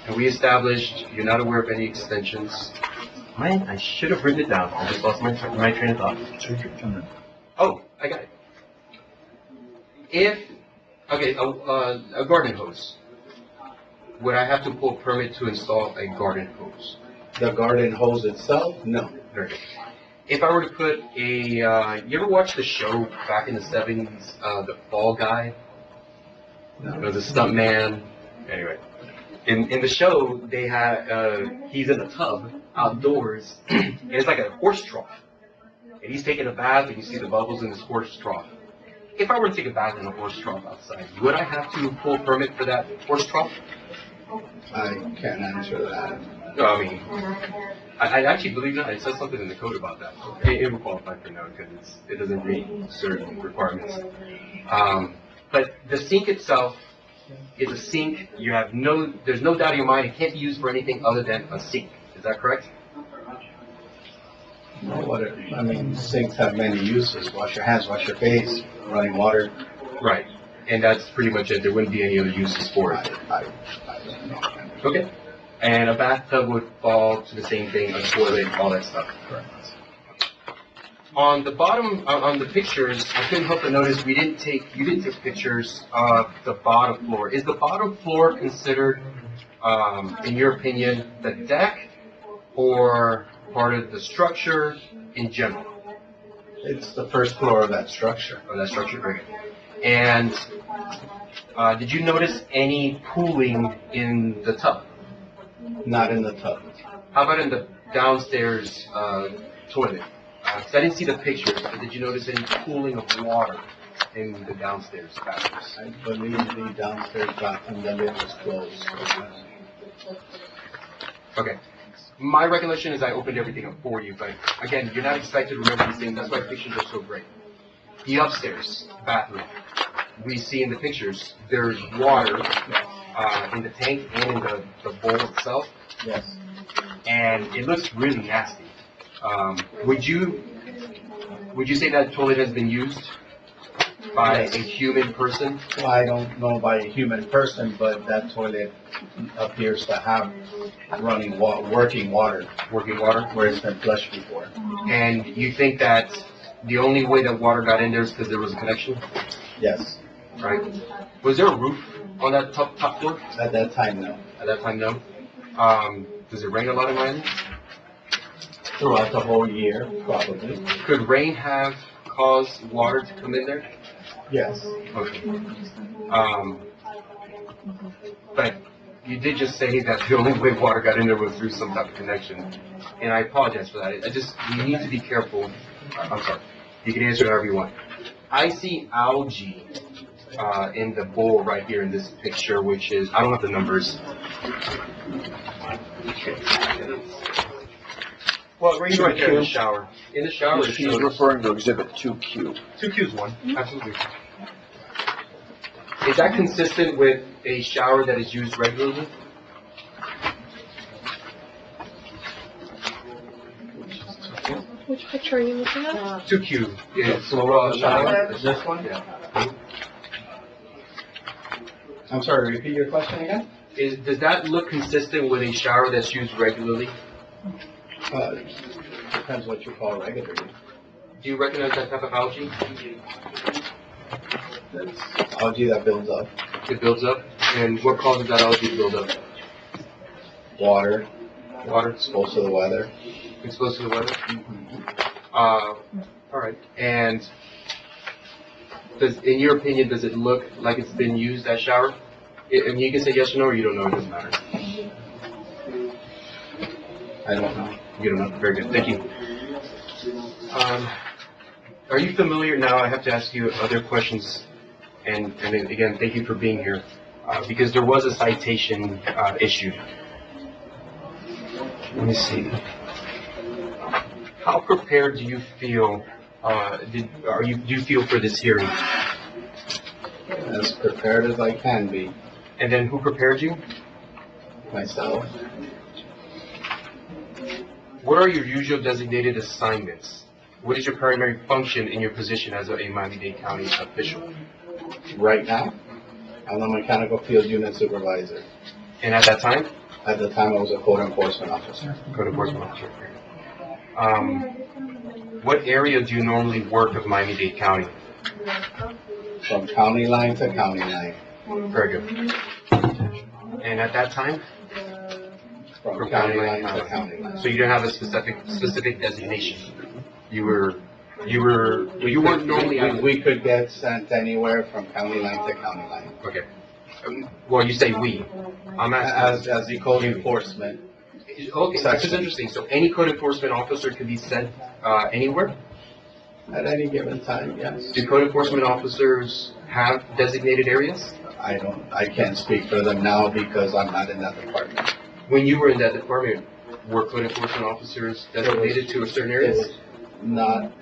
And we established you're not aware of any extensions. Man, I should have written it down. I just lost my train of thought. Oh, I got it. A garden hose. Would I have to pull a permit to install a garden hose? The garden hose itself? No. Very good. if I were to put you ever watch the show back in the 70s, The Fall Guy? It was a stunt man. Anyway, in the show, they had, he's in a tub outdoors, and it's like a horse trough. And he's taking a bath, and you see the bubbles in his horse trough. If I were to take a bath in a horse trough outside, would I have to pull a permit for that horse trough? I can't answer that. No, I mean, I actually believe that. It says something in the code about that. It will qualify for no because it doesn't meet certain requirements. But the sink itself is a sink. There's no doubt in your mind it can't be used for anything other than a sink. Is that correct? I mean, sinks have many uses. Wash your hands, wash your face, running water. Right. And that's pretty much it. There wouldn't be any other uses for it. I don't know. Okay. And a bathtub would fall to the same thing, a toilet, all that stuff. Correct. On the bottom, on the pictures, I couldn't help but notice you didn't take pictures of the bottom floor. Is the bottom floor considered, in your opinion, the deck or part of the structure in general? It's the first floor of that structure. Of that structure, very good. And did you notice any pooling in the tub? Not in the tub. How about in the downstairs toilet? 'Cause I didn't see the pictures, but did you notice any pooling of water in the downstairs bathrooms? I believe the downstairs bathroom, the lid was closed. Okay. My recollection is I opened everything up for you, but again, you're not expected to remember these things. That's why pictures are so great. The upstairs bathroom, we see in the pictures, there's water in the tank and in the bowl itself. Yes. And it looks really nasty. Would you say that toilet has been used by a human person? Well, I don't know by a human person, but that toilet appears to have working water. Working water? Where it's been flushed before. And you think that the only way that water got in there is because there was a connection? Yes. Right. Was there a roof on that top floor? At that time, no. At that time, no. Does it rain a lot in Miami? Throughout the whole year, probably. Could rain have caused water to come in there? Yes. Okay. But you did just say that the only way water got in there was through some type of connection. And I apologize for that. You need to be careful. I'm sorry. You can answer however you want. I see algae in the bowl right here in this picture, which is, I don't have the numbers. Well, right there in the shower. In the shower, it She's shows referring to exhibit 2Q. 2Q is one, absolutely. Is that consistent with a shower that is used regularly? Which picture are you looking at? 2Q is shower. This one? Yeah. I'm sorry, repeat your question again? Does that look consistent with a shower that's used regularly? Depends what you call regular. Do you recognize that type of algae? That's algae that builds up. It builds up? And what causes that algae to build up? Water, Water? exposed to the weather. Exposed to the weather? All right. And in your opinion, does it look like it's been used, that shower? And you can say yes or no, or you don't know, it doesn't matter. I don't know. You don't know, very good, thank you. Are you familiar, now I have to ask you other questions, and again, thank you for being here, because there was a citation issued. Let me see. How prepared do you feel, do you feel for this hearing? As prepared as I can be. And then who prepared you? Myself. What are your usual designated assignments? What is your primary function in your position as a Miami-Dade County official? Right now, I'm the mechanical field unit supervisor. And at that time? At the time, I was a code enforcement officer. Code enforcement officer. What area do you normally work of Miami-Dade County? From county line to county line. Very good. And at that time? From county line to county line. So you don't have a specific designation? You weren't normally out. We could get sent anywhere from county line to county line. Okay. Well, you say we. I'm asking. As the code enforcement, Okay, this is interesting. So any code enforcement officer can be sent anywhere? at any given time, yes. Do code enforcement officers have designated areas? I can't speak for them now because I'm not in that department. When you were in that department, were code enforcement officers designated to a certain area? It was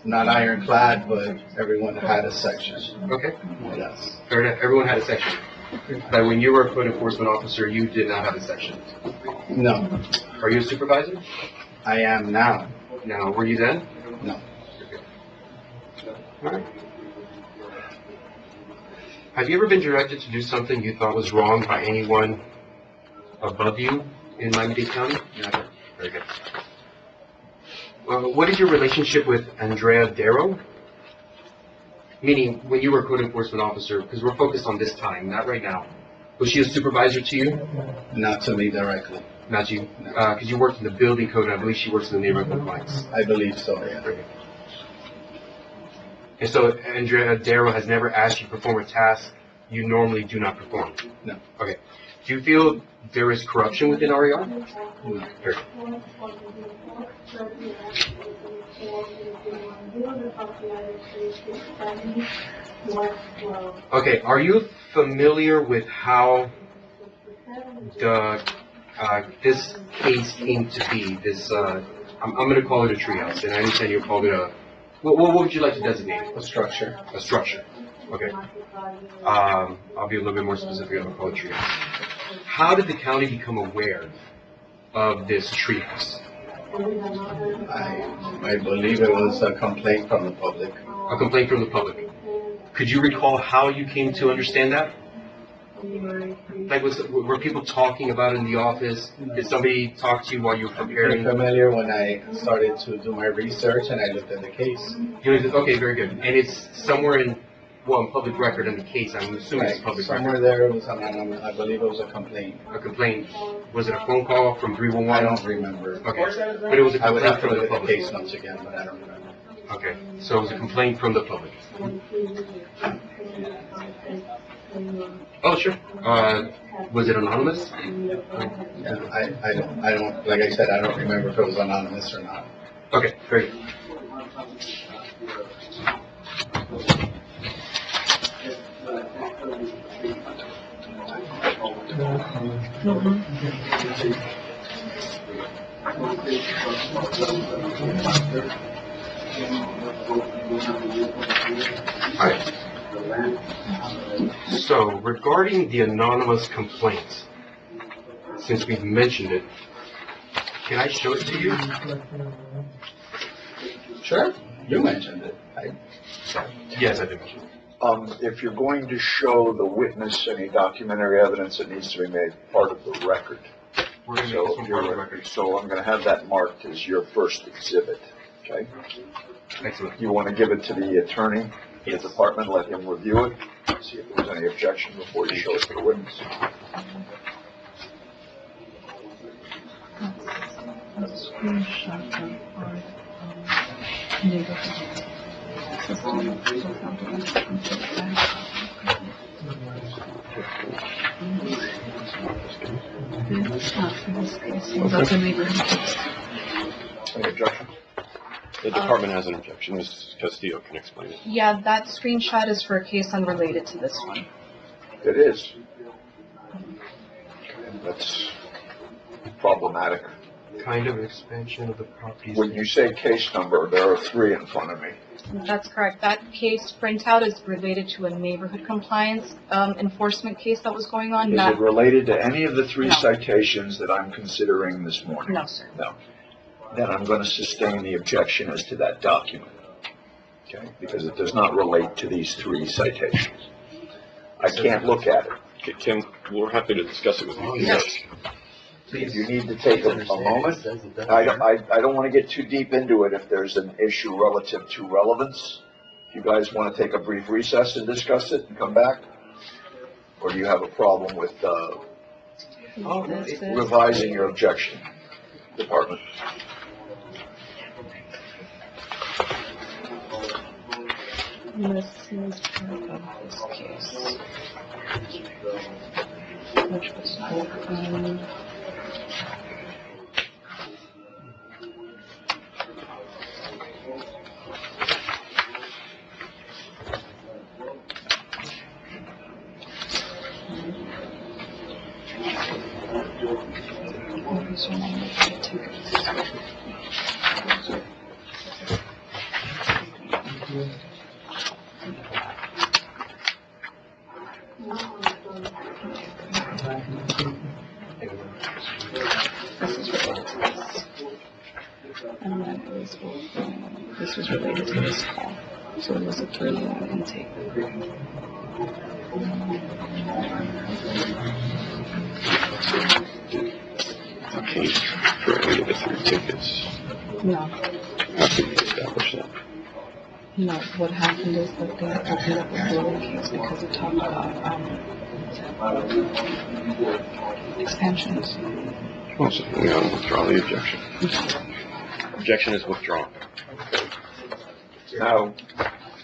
not ironclad, but everyone had a section. Okay, Yes. fair enough. Everyone had a section. But when you were a code enforcement officer, you did not have a section. No, Are you a supervisor? I am now. No. Were you then? No. All right. Have you ever been directed to do something you thought was wrong by anyone above you in Miami-Dade County? Never. Very good. What is your relationship with Andrea Darrow? Meaning, when you were a code enforcement officer, because we're focused on this time, not right now. Was she a supervisor to you? Not to me directly. Not you? Because you worked in the building code, and I believe she works in the neighborhood compliance. I believe so, yeah. And so Andrea Darrow has never asked you to perform a task you normally do not perform? No. Okay. Do you feel there is corruption within RER? No. Very Okay, are you familiar with how this case came to be? I'm going to call it a treehouse, and I understand you called it a, what would you like to designate it? A structure. A structure. Okay. I'll be a little bit more specific. I'm going to call it a treehouse. How did the county become aware of this treehouse? I believe it was a complaint from the public. A complaint from the public. Could you recall how you came to understand that? Like, were people talking about it in the office? Did somebody talk to you while you were I'm preparing? familiar when I started to do my research and I looked at the case. Okay, very good. And it's somewhere in public record in the case. I'm assuming it's Right. public Somewhere record. there it was anonymous. I believe it was a complaint. A complaint. Was it a phone call from 311? I don't remember. Okay. But it was a I would complaint have to from the look at the public. case once again, but I don't remember. Okay. So it was a complaint from the public. Oh, sure. Was it anonymous? Yeah, I don't, like I said, I don't remember if it was anonymous or not. Okay, great. Alright. So, regarding the anonymous complaint, since we've mentioned it, can I show it to you? Sure, you mentioned it. Yes, I did mention it. If you're going to show the witness any documentary evidence, it needs to be made part of the record. We're going to make this one part of the record. So I'm going to have that marked as your first exhibit, okay? Excellent. You want to give it to the attorney, the department, let him review it, see if there's any objection before you show it to the witness. Any objection? The department has an objection. Mrs. Castillo can explain it. Yeah, that screenshot is for a case unrelated to this one. It is. That's problematic. Kind of expansion of the properties. When you say case number, there are 3 in front of me. That's correct. That case printout is related to a neighborhood compliance enforcement case that was going on. Is it related to any of the 3 No. citations that I'm considering this morning? No, sir. No. Then I'm going to sustain the objection as to that document, okay? Because it does not relate to these 3 citations. I can't look at it. Kim, we're happy to discuss it with you. Yes. If you need to take a moment, I don't want to get too deep into it if there's an issue relative to relevance. If you guys want to take a brief recess and discuss it and come back? Or do you have a problem with revising your objection, department? This is part of this case. Which was open. And then it was, this was related to this call. So it was a 3-1 intake. Okay, for any of the 3 tickets. No, How can you establish that? no, what happened is that they opened up a building case because it talked about, expansions. Well, so we gotta withdraw the objection. Objection is withdrawn. Now,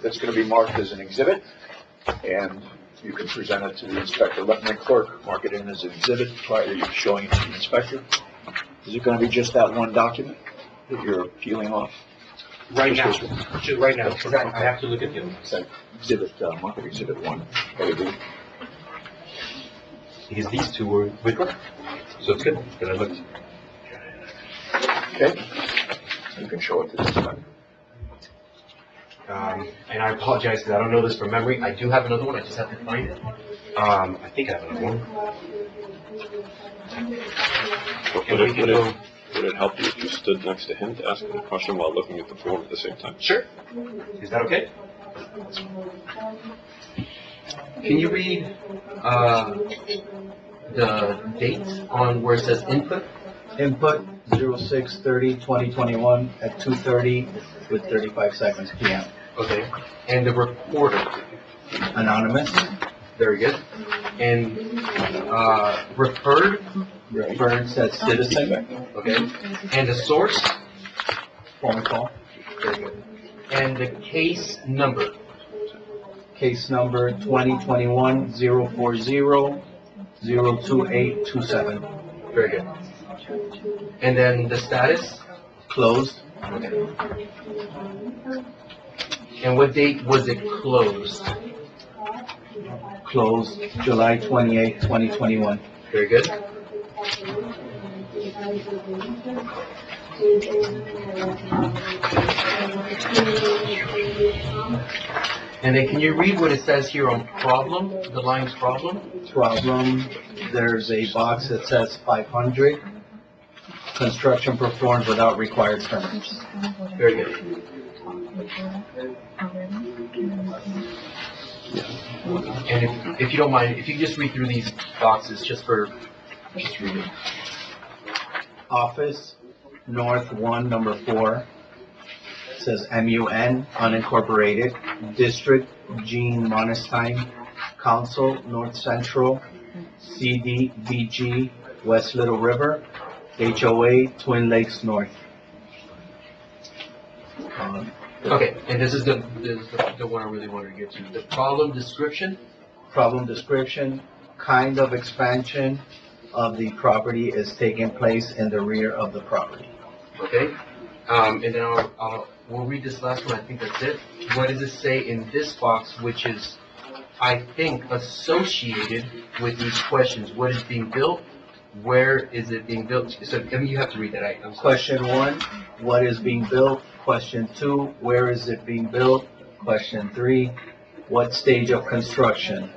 that's gonna be marked as an exhibit, and you can present it to the inspector. Let the clerk mark it in as an exhibit prior to you showing it to the inspector. Is it gonna be just that one document that you're peeling off? Right now, Just this one? just right now, because I have to look at the other. So, exhibit, mark it exhibit 1. A, B. Because these two were withdrawn. So it's good, because I looked. Okay? You can show it to the inspector. And I apologize because I don't know this from memory. I do have another one, I just have to find it. I think I have another one. Would it help you if you stood next to him to ask him a question while looking at the form at the same time? Sure. Is that okay? Can you read, the date on where it says input? Input 06/30/2021 at 2:30 with 35 seconds PM. Okay. And the reporter? Anonymous, Very good. And, referred? referred says citizen, Okay. And the source? phone call, Very good. And the case number? case number 2021-040-02827, Very good. And then the status? closed, Okay. And what date was it closed? closed July 28, 2021. Very good. And then can you read what it says here on problem, the line's problem? Problem, there's a box that says 500, construction performed without required permits. Very good. And if you don't mind, if you just read through these boxes, just read it. Office, North 1, number 4, says MUN, unincorporated. District, Gene Monestein. Council, North Central. CDVG, West Little River. HOA, Twin Lakes North. Okay, and this is the one I really wanted to get to. The problem description? Problem description, kind of expansion of the property is taking place in the rear of the property. Okay, and then we'll read this last one, I think that's it. What does it say in this box, which is, I think, associated with these questions? What is being built? Where is it being built? So, I mean, you have to read that, I'm sorry. Question 1, what is being built? Question 2, where is it being built? Question 3, what stage of construction?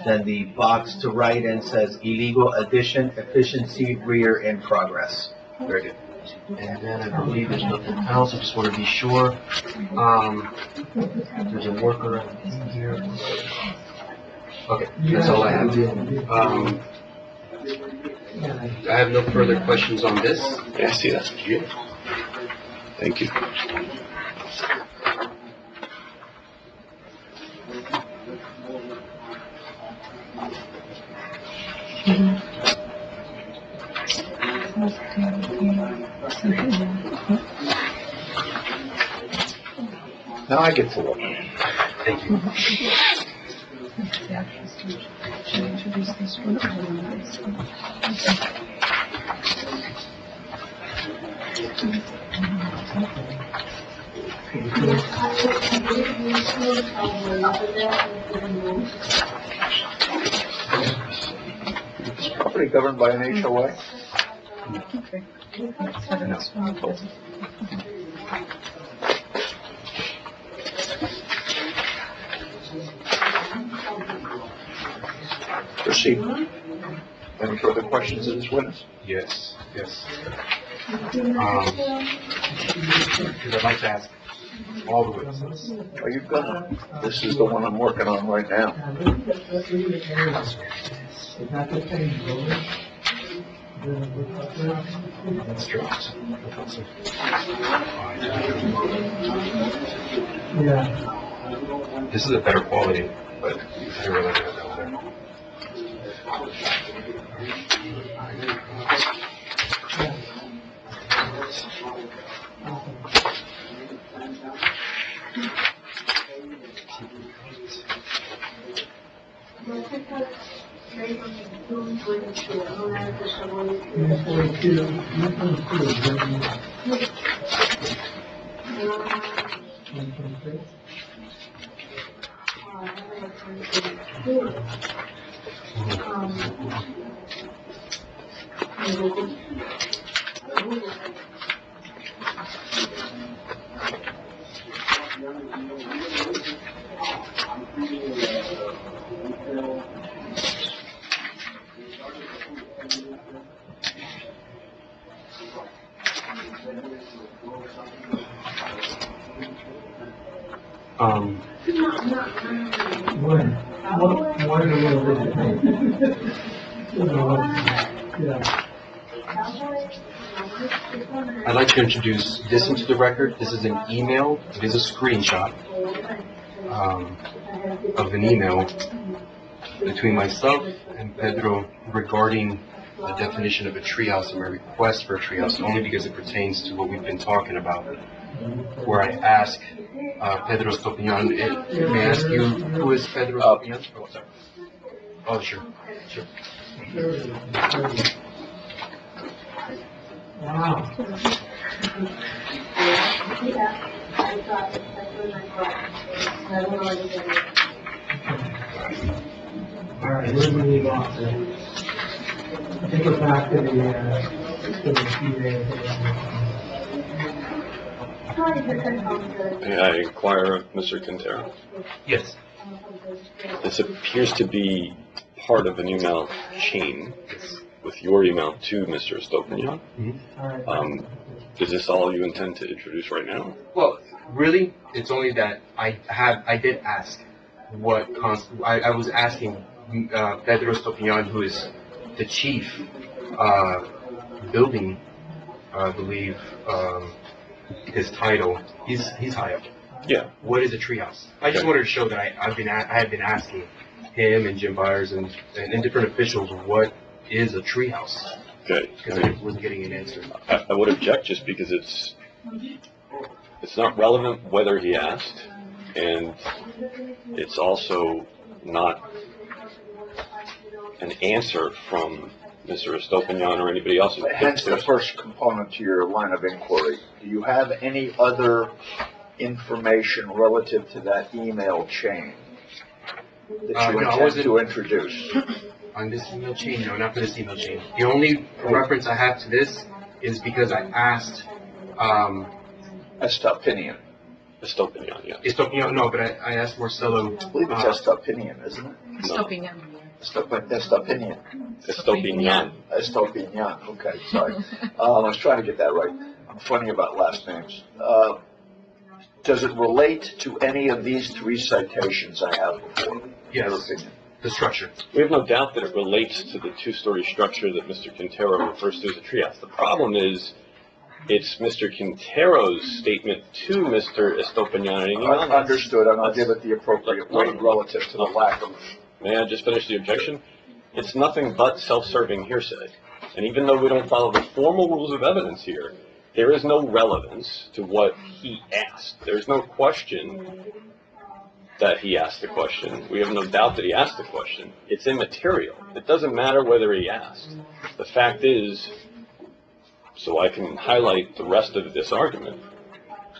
Then the box to write in says illegal addition, efficiency, rear in progress. Very good. And then I believe there's nothing else, I just want to be sure. There's a worker in here. Okay, that's all I have. I have no further questions on this. Yeah, I see that. Thank you. Now I get to look. Thank you. Should I introduce this one or this one? Is property governed by an HOA? Okay. Let's have this one. Proceed. Any further questions of this witness? Yes, yes. Because I'd like to ask all the witnesses. Are you gonna? This is the one I'm working on right now. That's true. Yeah. This is a better quality, but I really like that over there. One a little bit. Yeah. I'd like to introduce this into the record. This is an email. It is a screenshot of an email between myself and Pedro regarding the definition of a treehouse and my request for a treehouse, only because it pertains to what we've been talking about, where I ask Pedro Estopiñan, may I ask you, who is Pedro Estopiñan? Oh, sorry. Oh, sure. Wow. All right, where do we leave off then? Take it back to the May I inquire of Mr. Quintero? Yes. This appears to be part of an email chain with your email to Mr. Estopiñan. Is this all you intend to introduce right now? Well, really, it's only that I did ask what I was asking Pedro Estopiñan, who is the chief building, I believe, his title. He's high up. Yeah. What is a treehouse? I just wanted to show that I had been asking him and Jim Byers and different officials what is a treehouse. Okay. Because I wasn't getting an answer. I would object just because it's not relevant whether he asked, and it's also not an answer from Mr. Estopiñan or anybody else. Hence the first component to your line of inquiry. Do you have any other information relative to that email chain that you intend to introduce? On this email chain? No, not for this email chain. The only reference I have to this is because I asked Estopiñan. Estopiñan, yeah. Estopiñan, no, but I asked Marcelo. I believe it's Estopiñan, isn't it? Estopiñan. Estopiñan. Estopiñan. Estopiñan, okay, sorry. I was trying to get that right. I'm funny about last names. Does it relate to any of these three citations I have before? Yes. The structure. We have no doubt that it relates to the two-story structure that Mr. Quintero refers to as a treehouse. The problem is, it's Mr. Quintero's statement to Mr. Estopiñan. Understood, and I'll give it the appropriate weight relative to the lack of... May I just finish the objection? It's nothing but self-serving hearsay. And even though we don't follow the formal rules of evidence here, there is no relevance to what he asked. There's no question that he asked the question. We have no doubt that he asked the question. It's immaterial. It doesn't matter whether he asked. The fact is, so I can highlight the rest of this argument,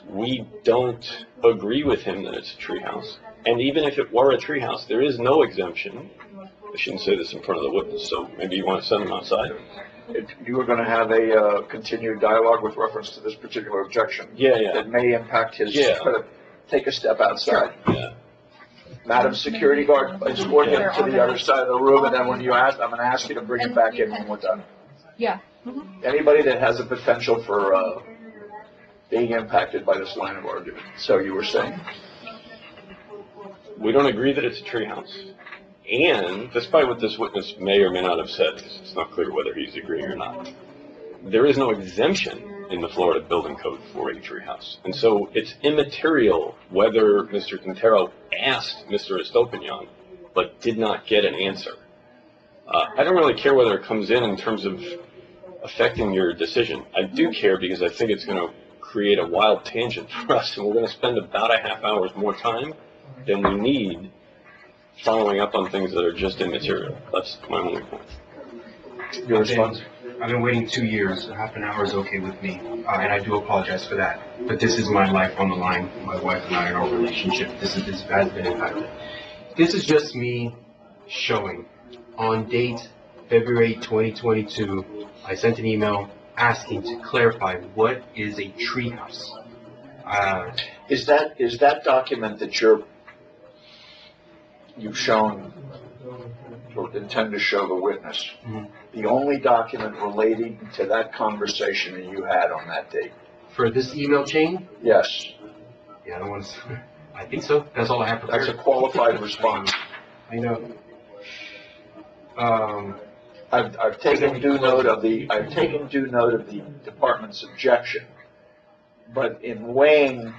we don't agree with him that it's a treehouse. And even if it were a treehouse, there is no exemption. I shouldn't say this in front of the witness, so maybe you want to send him outside. You were going to have a continued dialogue with reference to this particular objection. Yeah. That may impact his. Yeah. Take a step outside. Yeah. Madam Security Guard, escort him to the other side of the room, and then when you ask, I'm going to ask you to bring him back in when we're done. Yeah. Anybody that has a potential for being impacted by this line of argument. So you were saying? We don't agree that it's a treehouse. And despite what this witness may or may not have said, it's not clear whether he's agreeing or not, there is no exemption in the Florida Building Code for a treehouse. And so it's immaterial whether Mr. Quintero asked Mr. Estopinian, but did not get an answer. I don't really care whether it comes in terms of affecting your decision. I do care because I think it's going to create a wild tangent for us, and we're going to spend about a half hour's more time than we need following up on things that are just immaterial. That's my only point. Your response? I've been waiting 2 years. Half an hour is okay with me, and I do apologize for that. But this is my life on the line. My wife and I, our relationship, this has been impacted. This is just me showing. On date February 2022, I sent an email asking to clarify what is a treehouse. Is that document that you've shown or intend to show the witness, the only document relating to that conversation that you had on that date? For this email chain? Yes. Yeah, I think so. That's all I have prepared. That's a qualified response. I know. I've taken due note of the department's objection, but in weighing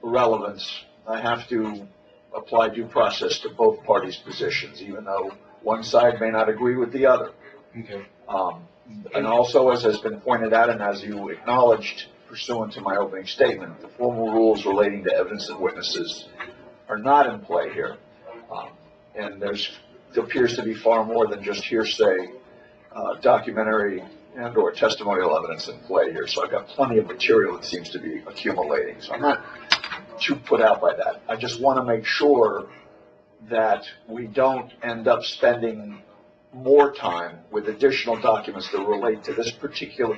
relevance, I have to apply due process to both parties' positions, even though one side may not agree with the other. Okay. And also, as has been pointed out, and as you acknowledged pursuant to my opening statement, the formal rules relating to evidence and witnesses are not in play here. And there appears to be far more than just hearsay, documentary and or testimonial evidence in play here. So I've got plenty of material that seems to be accumulating. So I'm not too put out by that. I just want to make sure that we don't end up spending more time with additional documents that relate to this particular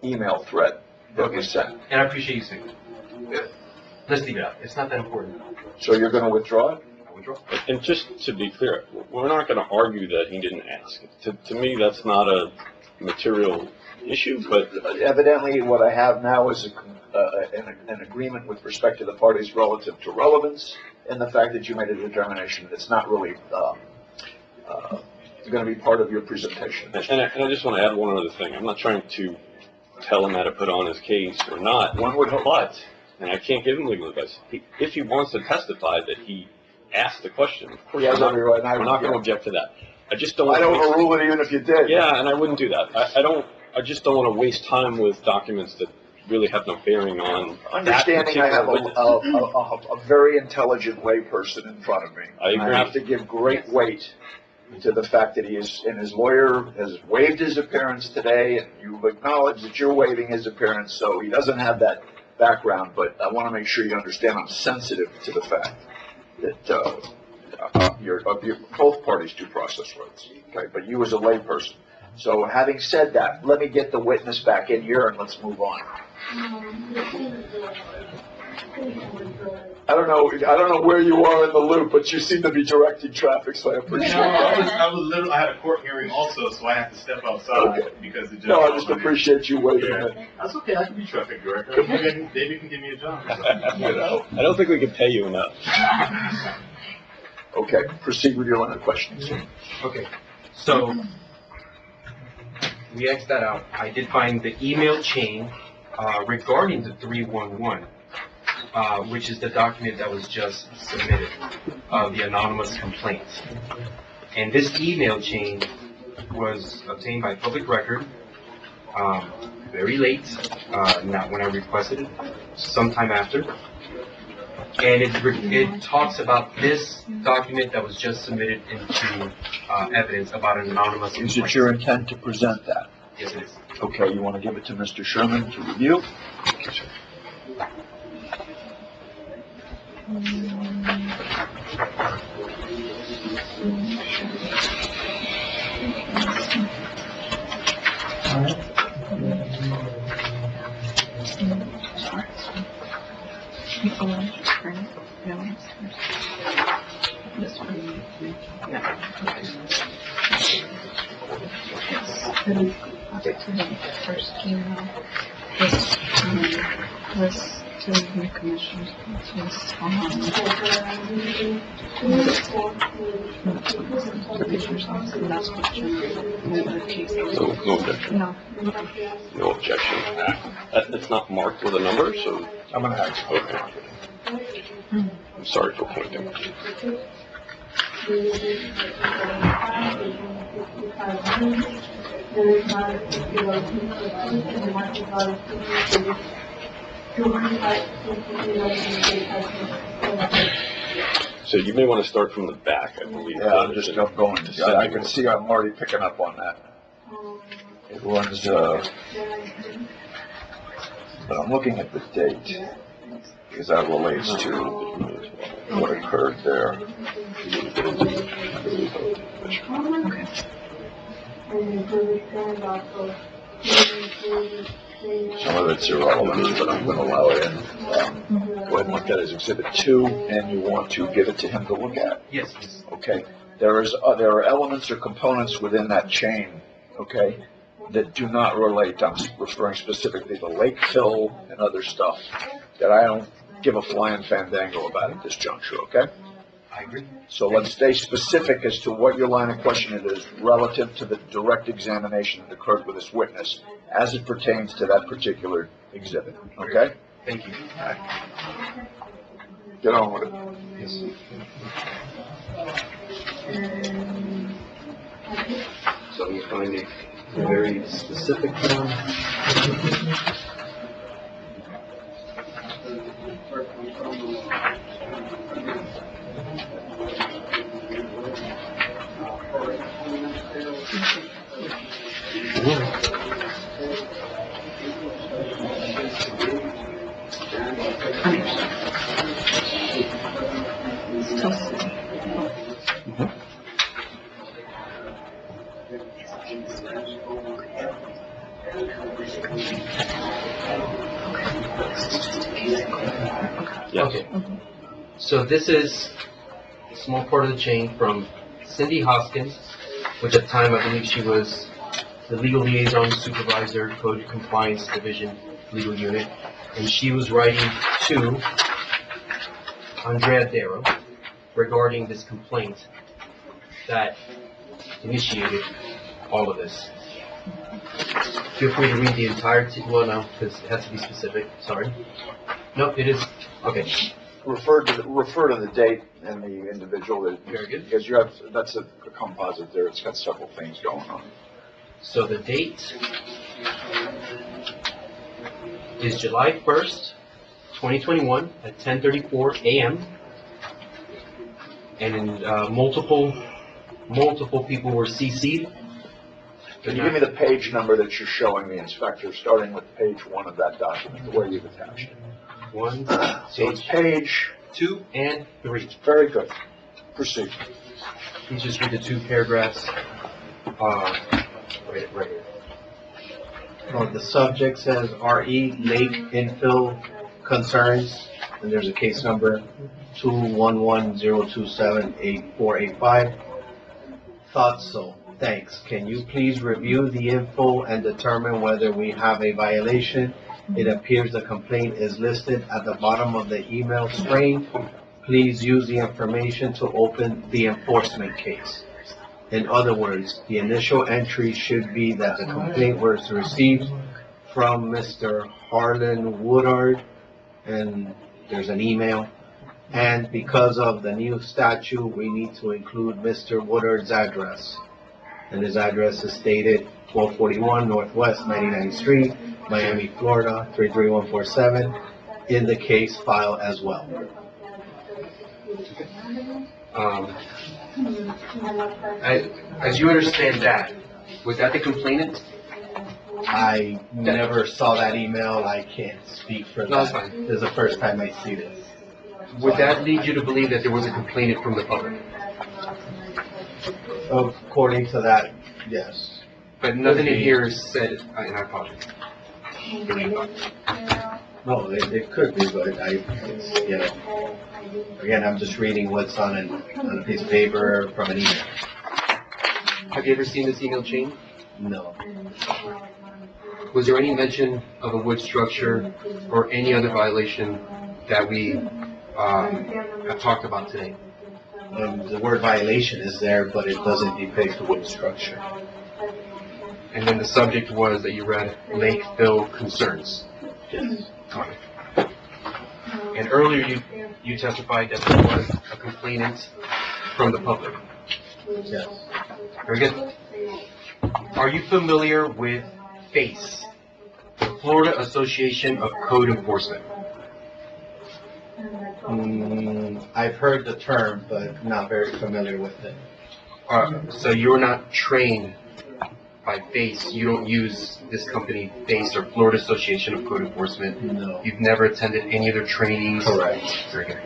email thread that we sent. And I appreciate you saying that. Let's leave it out. It's not that important. So you're going to withdraw it? I withdraw. And just to be clear, we're not going to argue that he didn't ask. To me, that's not a material issue, but evidently what I have now is an agreement with respect to the parties relative to relevance and the fact that you made a determination that's not really going to be part of your presentation. And I just want to add one other thing. I'm not trying to tell him how to put on his case or not. One would hope. But, and I can't give him legal advice, if he wants to testify that he asked the question, of course, we're not going to object to that. I just don't want I'd overrule it even if you did. Yeah, and I wouldn't do that. I just don't want to waste time with documents that really have no bearing on Understanding I have a very intelligent layperson in front of me. I agree. I have to give great weight to the fact that his lawyer has waived his appearance today, and you've acknowledged that you're waiving his appearance, so he doesn't have that background, but I want to make sure you understand I'm sensitive to the fact that both parties due process rights, okay, but you as a layperson. So having said that, let me get the witness back in here and let's move on. I don't know where you are in the loop, but you seem to be directing traffic, so I appreciate it. I had a court hearing also, so I had to step outside because the judge. No, I just appreciate you waiting. Yeah. That's okay. I can be traffic director. Maybe can give me a job. I don't think we can pay you enough. Okay, proceed with your line of questions. Okay, so we X'd that out. I did find the email chain regarding the 311, which is the document that was just submitted, the anonymous complaint. And this email chain was obtained by public record, very late, not when I requested it, sometime after. And it talks about this document that was just submitted into evidence about an anonymous Is complaint. it your intent to present that? Yes, it is. Okay, you want to give it to Mr. Sherman to review? This one. First email. This to the commission. The pictures on the last question. So, no objection. No. No objection. It's not marked with a number, so, I'm gonna ask. okay. I'm sorry for pointing. So you may want to start from the back, I believe. Yeah, I'm just going. I can see I'm already picking up on that. It runs, but I'm looking at the date, because that relates to what occurred there. Some of it's irrelevant, but I'm gonna allow it in. Go ahead and look at it as Exhibit 2, and you want to give it to him to look at. Yes, yes. Okay, there are elements or components within that chain, okay, that do not relate. I'm referring specifically to lake fill and other stuff that I don't give a flying fandango about at this juncture, okay? I agree. So let's stay specific as to what your line of questioning is relative to the direct examination that occurred with this witness as it pertains to that particular exhibit, okay? Thank you. Get on with it. Yes. So you're finding a very specific one. Yes. Okay. So this is a small part of the chain from Cindy Hoskins, which at the time I believe she was the legal liaison supervisor, code compliance division, legal unit, and she was writing to Andrea Darrow regarding this complaint that initiated all of this. Feel free to read the entirety, well, no, because it has to be specific, sorry. No, it is, okay, Refer to the date and the individual that. Very good. Because you have, that's a composite there, it's got several things going on. so the date is July 1st, 2021 at 10:34 a.m. And multiple people were CC'd. Can you give me the page number that you're showing the inspector, starting with page 1 of that document, the way you've attached it? One, So it's page, 2, and 3. very good. Proceed. Please just read the 2 paragraphs. Right here. The subject says RE Lake Infill Concerns, and there's a case number 211-027-8485. Thought so. Thanks. Can you please review the info and determine whether we have a violation? It appears the complaint is listed at the bottom of the email string. Please use the information to open the enforcement case. In other words, the initial entry should be that the complaint was received from Mr. Harlan Woodard, and there's an email. And because of the new statute, we need to include Mr. Woodard's address. And his address is stated 1241 Northwest 99th Street, Miami, Florida, 33147, in the case file as well. As you understand that, was that the complainant? I never saw that email, I can't speak for that. No, that's fine. This is the first time I see this. Would that lead you to believe that there was a complainant from the public? According to that, yes. But nothing in here said, and I apologize. No, it could be, but it's, you know, again, I'm just reading what's on a piece of paper from an email. Have you ever seen this email chain? No. Was there any mention of a wood structure or any other violation that we have talked about today? The word violation is there, but it doesn't depict the wood structure. And then the subject was that you read lake fill concerns. Yes. And earlier you testified that there was a complainant from the public. Yes. Very good. Are you familiar with FACE, the Florida Association of Code Enforcement? I've heard the term, but not very familiar with it. So you're not trained by FACE, you don't use this company, FACE, or Florida Association of Code Enforcement? No. You've never attended any of their trainings? Correct. Very good.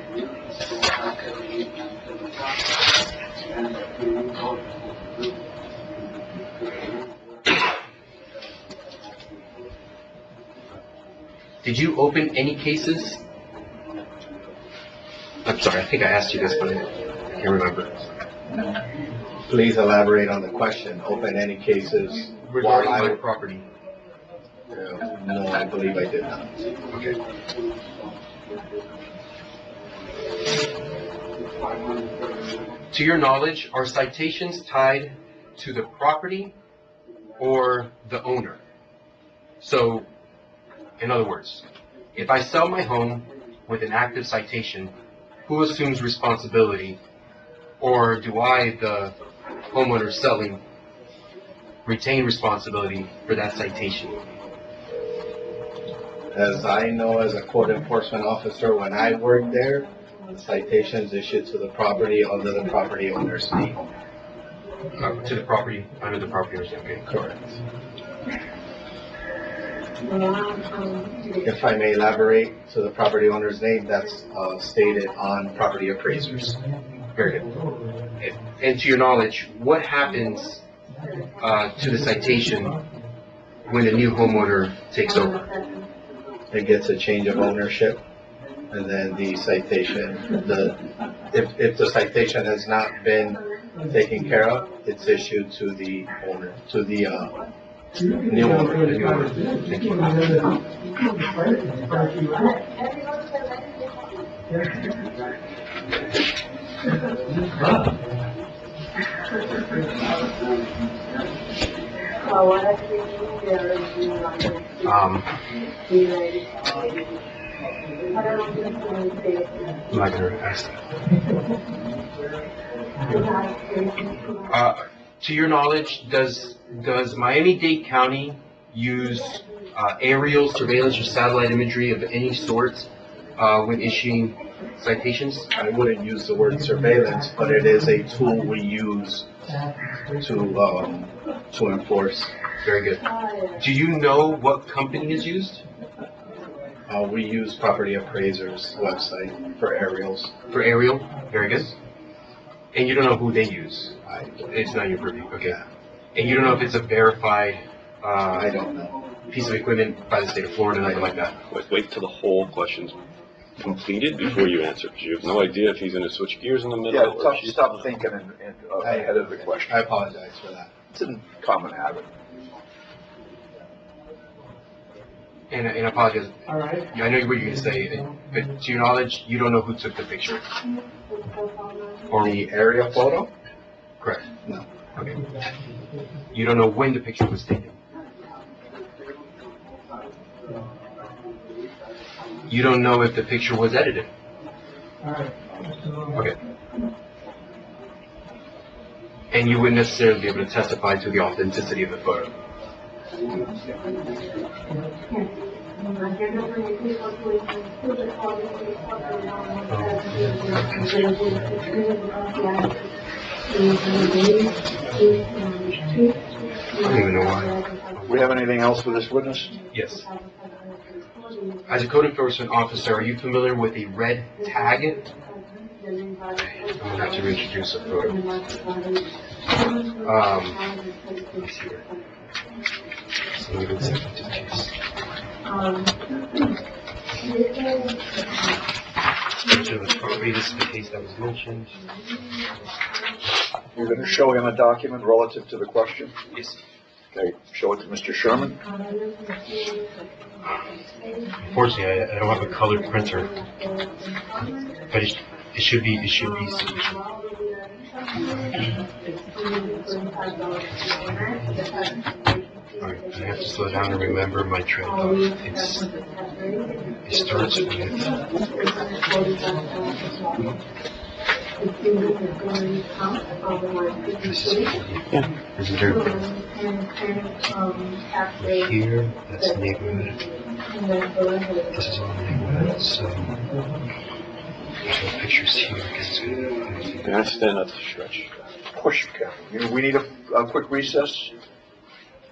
Did you open any cases? I'm sorry, I think I asked you this, but I can't remember. Please elaborate on the question. Open any cases Regarding while my property. No, I believe I did not. Okay. To your knowledge, are citations tied to the property or the owner? So, in other words, if I sell my home with an active citation, who assumes responsibility? Or do I, the homeowner selling, retain responsibility for that citation? As I know, as a code enforcement officer, when I worked there, the citations issued to the property under the property owner's name. To the property, under the property owner's name, okay? Correct. If I may elaborate, to the property owner's name, that's stated on property appraisers. Very good. And to your knowledge, what happens to the citation when a new homeowner takes over? It gets a change of ownership, and then the citation, if the citation has not been taken care of, it's issued to the owner, to the new owner. The new owner. Thank you. I'm not going to ask that. To your knowledge, does Miami-Dade County use aerial surveillance or satellite imagery of any sort when issuing citations? I wouldn't use the word surveillance, but it is a tool we use to enforce. Very good. Do you know what company is used? We use property appraisers' website for aerials. For aerial? Very good. And you don't know who they use? It's not your purview, okay. And you don't know if it's a verified I don't know. piece of equipment by the state of Florida, nothing like that? Wait till the whole question's completed before you answer, because you have no idea if he's going to switch gears in the middle. Yeah, or if she's- stop thinking ahead of the question. I apologize for that. It's a common habit. And I apologize. All right. I know what you're going to say, but to your knowledge, you don't know who took the picture? Or The aerial photo? correct? No. Okay. You don't know when the picture was taken? You don't know if the picture was edited? All right. Okay. And you wouldn't necessarily be able to testify to the authenticity of the photo? I don't even know why. We have anything else for this witness? Yes. As a code enforcement officer, are you familiar with a red tag? I'm gonna have to reintroduce a photo. Let me see here. So let me go second to case. So the property, this is the case that was mentioned. You're going to show him a document relative to the question? Yes. Okay, show it to Mr. Sherman. Unfortunately, I don't have a colored printer, but it should be sufficient. Alright, I have to slow down and remember my train of thought. It starts with this is 40. There's a dirt right here, that's neighborhood. This is all neighborhood, so there's no pictures here because it's going to be. Can I stand up to stretch? Of course you can. We need a quick recess,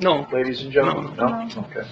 No. ladies and gentlemen? No? Okay.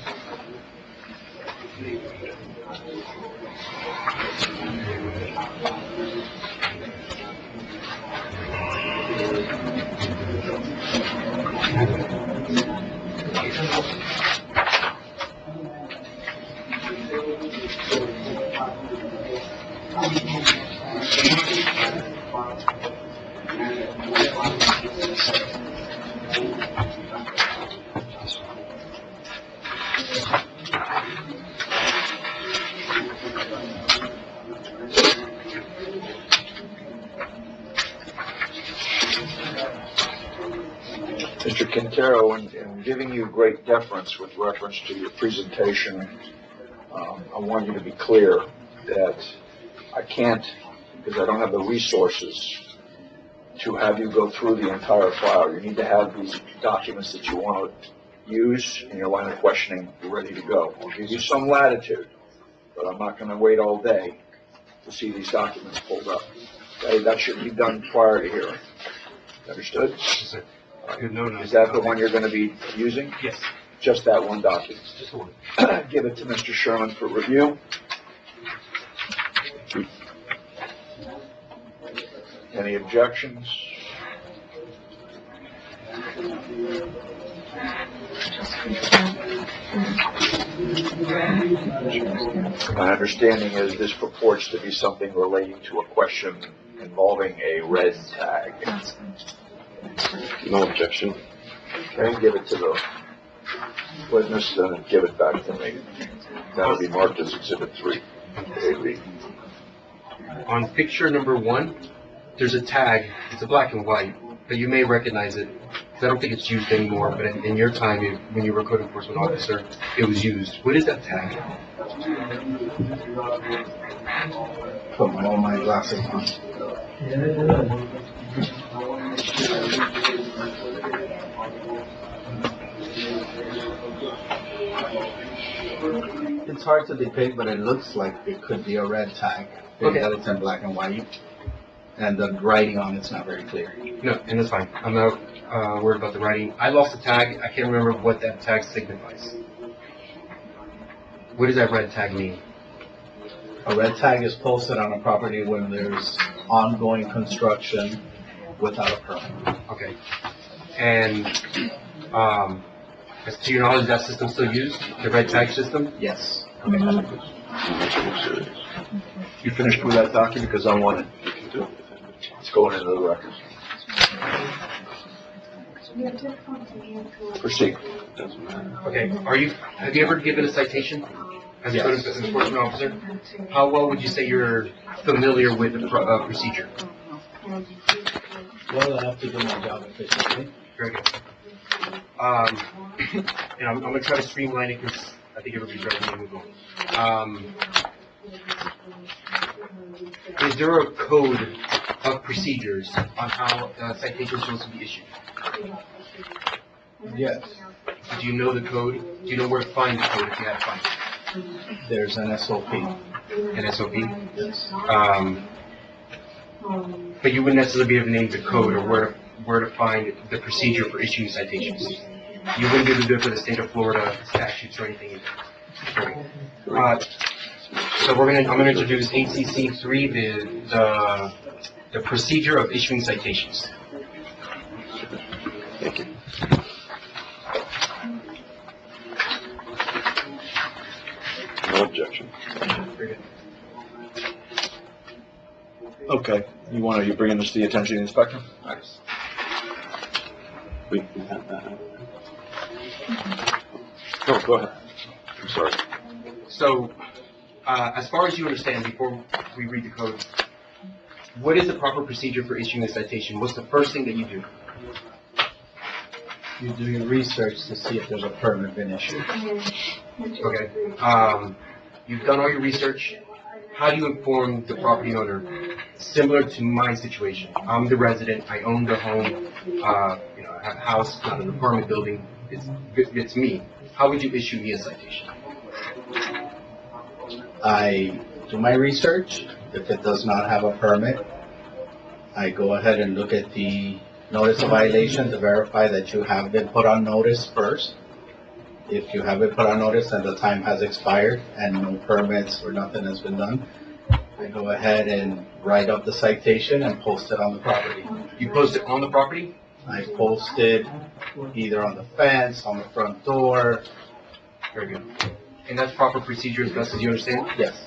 Mr. Quintero, in giving you great deference with reference to your presentation, I want you to be clear that I can't, because I don't have the resources to have you go through the entire file. You need to have these documents that you want to use in your line of questioning ready to go. I'll give you some latitude, but I'm not going to wait all day to see these documents pulled up. Okay? That should be done prior to hearing. Understood? Yes, sir. Good note. Is that the one you're going to be using? Yes, Just that one document? just one. Give it to Mr. Sherman for review. Any objections? My understanding is this purports to be something relating to a question involving a red tag. No objection. Okay, give it to the witness and give it back to me. That'll be marked as Exhibit 3. AB. On picture number 1, there's a tag. It's a black and white, but you may recognize it. I don't think it's used anymore, but in your time, when you were a code enforcement officer, it was used. What is that tag? Put all my glasses on. It's hard to depict, but it looks like it could be a red tag. Okay. That it's in black and white, and the writing on it's not very clear. No, and that's fine. I'm not worried about the writing. I lost a tag. I can't remember what that tag signifies. What does that red tag mean? A red tag is posted on a property when there's ongoing construction without a permit. Okay. And as to your knowledge, is that system still used? The red tag system? Yes. You finished with that document? Because I want it. It's going into the records. Proceed. Okay. Have you ever given a citation as a code enforcement officer? How well would you say you're familiar with the procedure? Well, I have to do my job efficiently. Very good. And I'm going to try to streamline it because I think everybody's ready to move on. Is there a code of procedures on how citations are supposed to be issued? Yes. Do you know the code? Do you know where to find the code if you have to find it? There's an SOP. An SOP? Yes. But you wouldn't necessarily be able to name the code or where to find the procedure for issuing citations. You wouldn't be able to do it for the state of Florida statutes or anything. So I'm gonna introduce ACC 3, the procedure of issuing citations. Thank you. No objection. Okay, you bringing this to the attention of the inspector? We have that. No, go ahead. I'm sorry. So, as far as you understand, before we read the code, what is the proper procedure for issuing a citation? What's the first thing that you do? You do your research to see if there's a permit been issued. Okay. You've done all your research. How do you inform the property owner? Similar to my situation. I'm the resident. I own the home. I have a house, not an apartment building. It's me. How would you issue me a citation? I do my research. If it does not have a permit, I go ahead and look at the notice of violation to verify that you have been put on notice first. If you have been put on notice and the time has expired and no permits or nothing has been done, I go ahead and write up the citation and post it on the property. You post it on the property? I post it either on the fence, on the front door. Very good. And that's proper procedure as best as you understand? Yes.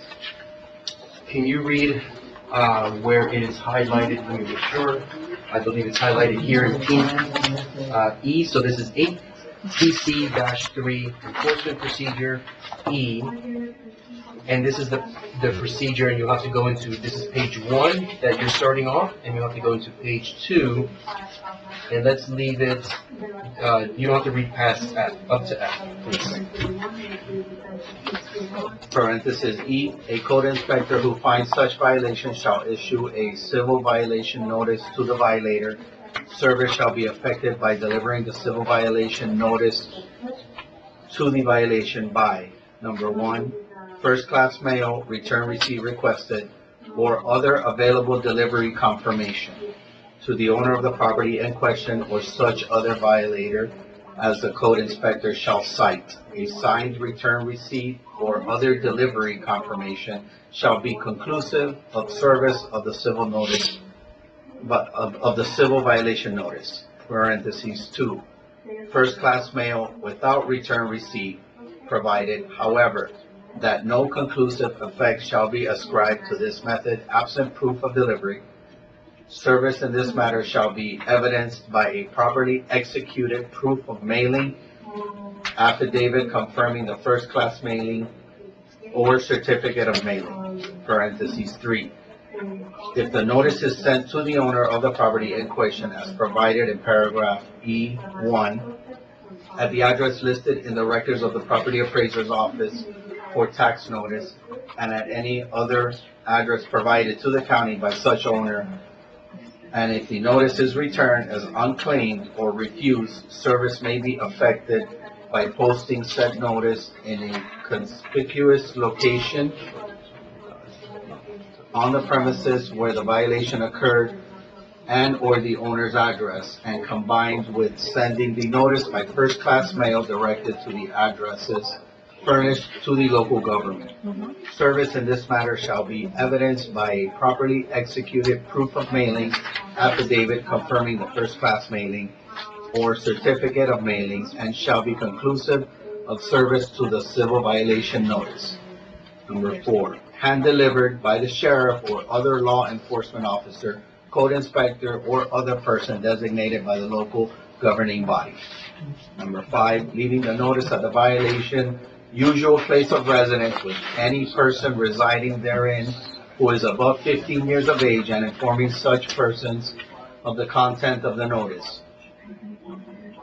Can you read where it is highlighted? Let me make sure. I believe it's highlighted here in pink. E, so this is 8 CC-3 enforcement procedure E. And this is the procedure, and you'll have to go into, this is page 1 that you're starting off, and you'll have to go into page 2. And let's leave it, you don't have to read past F, up to F, please. Parenthesis E, a code inspector who finds such violation shall issue a civil violation notice to the violator. Service shall be effected by delivering the civil violation notice to the violation by, number 1, first-class mail, return receipt requested, or other available delivery confirmation to the owner of the property in question or such other violator as the code inspector shall cite. A signed return receipt or other delivery confirmation shall be conclusive of service of the civil notice, but of the civil violation notice. Parentheses 2, first-class mail without return receipt provided, however, that no conclusive effect shall be ascribed to this method absent proof of delivery. Service in this matter shall be evidenced by a properly executed proof of mailing, affidavit confirming the first-class mailing, or certificate of mailing. Parentheses 3. If the notice is sent to the owner of the property in question as provided in paragraph E1 at the address listed in the records of the property appraiser's office for tax notice and at any other address provided to the county by such owner, and if the notice is returned as unclaimed or refused, service may be effected by posting said notice in a conspicuous location on the premises where the violation occurred and or the owner's address, and combined with sending the notice by first-class mail directed to the addresses furnished to the local government. Service in this matter shall be evidenced by a properly executed proof of mailing, affidavit confirming the first-class mailing, or certificate of mailing, and shall be conclusive of service to the civil violation notice. Number 4, hand-delivered by the sheriff or other law enforcement officer, code inspector, or other person designated by the local governing body. Number 5, leaving the notice of the violation usual place of residence with any person residing therein who is above 15 years of age, and informing such persons of the content of the notice.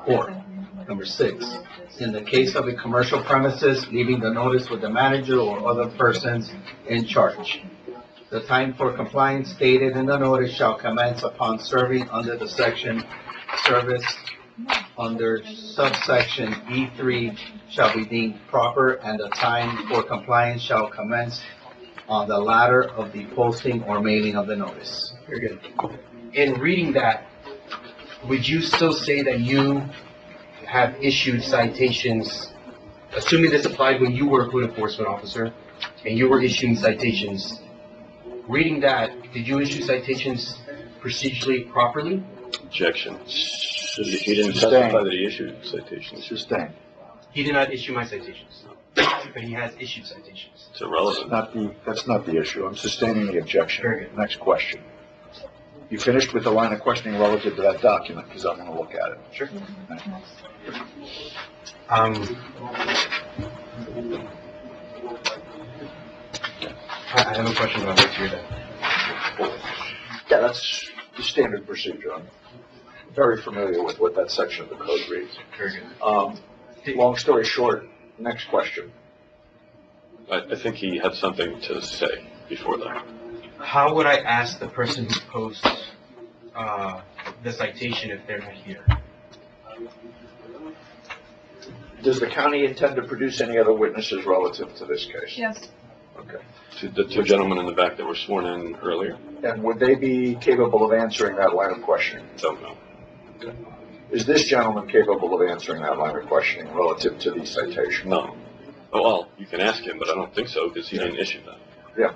4, number 6, in the case of a commercial premises, leaving the notice with the manager or other persons in charge. The time for compliance stated in the notice shall commence upon serving under the section service under subsection E3 shall be deemed proper and the time for compliance shall commence on the latter of the posting or mailing of the notice. Very good. In reading that, would you still say that you have issued citations, assuming this applied when you were a code enforcement officer and you were issuing citations? Reading that, did you issue citations procedurally properly? Objection. He didn't Sustained. testify that he issued citations. Sustained. He did not issue my citations, but he has issued citations. It's irrelevant. That's not the issue. I'm sustaining the objection. Very good. Next question. You finished with the line of questioning relative to that document, because I want to look at it. Sure. I have a question about what's here then. Yeah, that's the standard procedure. I'm very familiar with what that section of the code reads. Very good. Long story short, next question. I think he had something to say before that. How would I ask the person who posts the citation if they're not here? Does the county intend to produce any other witnesses relative to this case? Yes. Okay. To the two gentlemen in the back that were sworn in earlier? And would they be capable of answering that line of questioning? Don't know. Is this gentleman capable of answering that line of questioning relative to the citation? No. Oh, well, you can ask him, but I don't think so, because he didn't issue that. Yeah.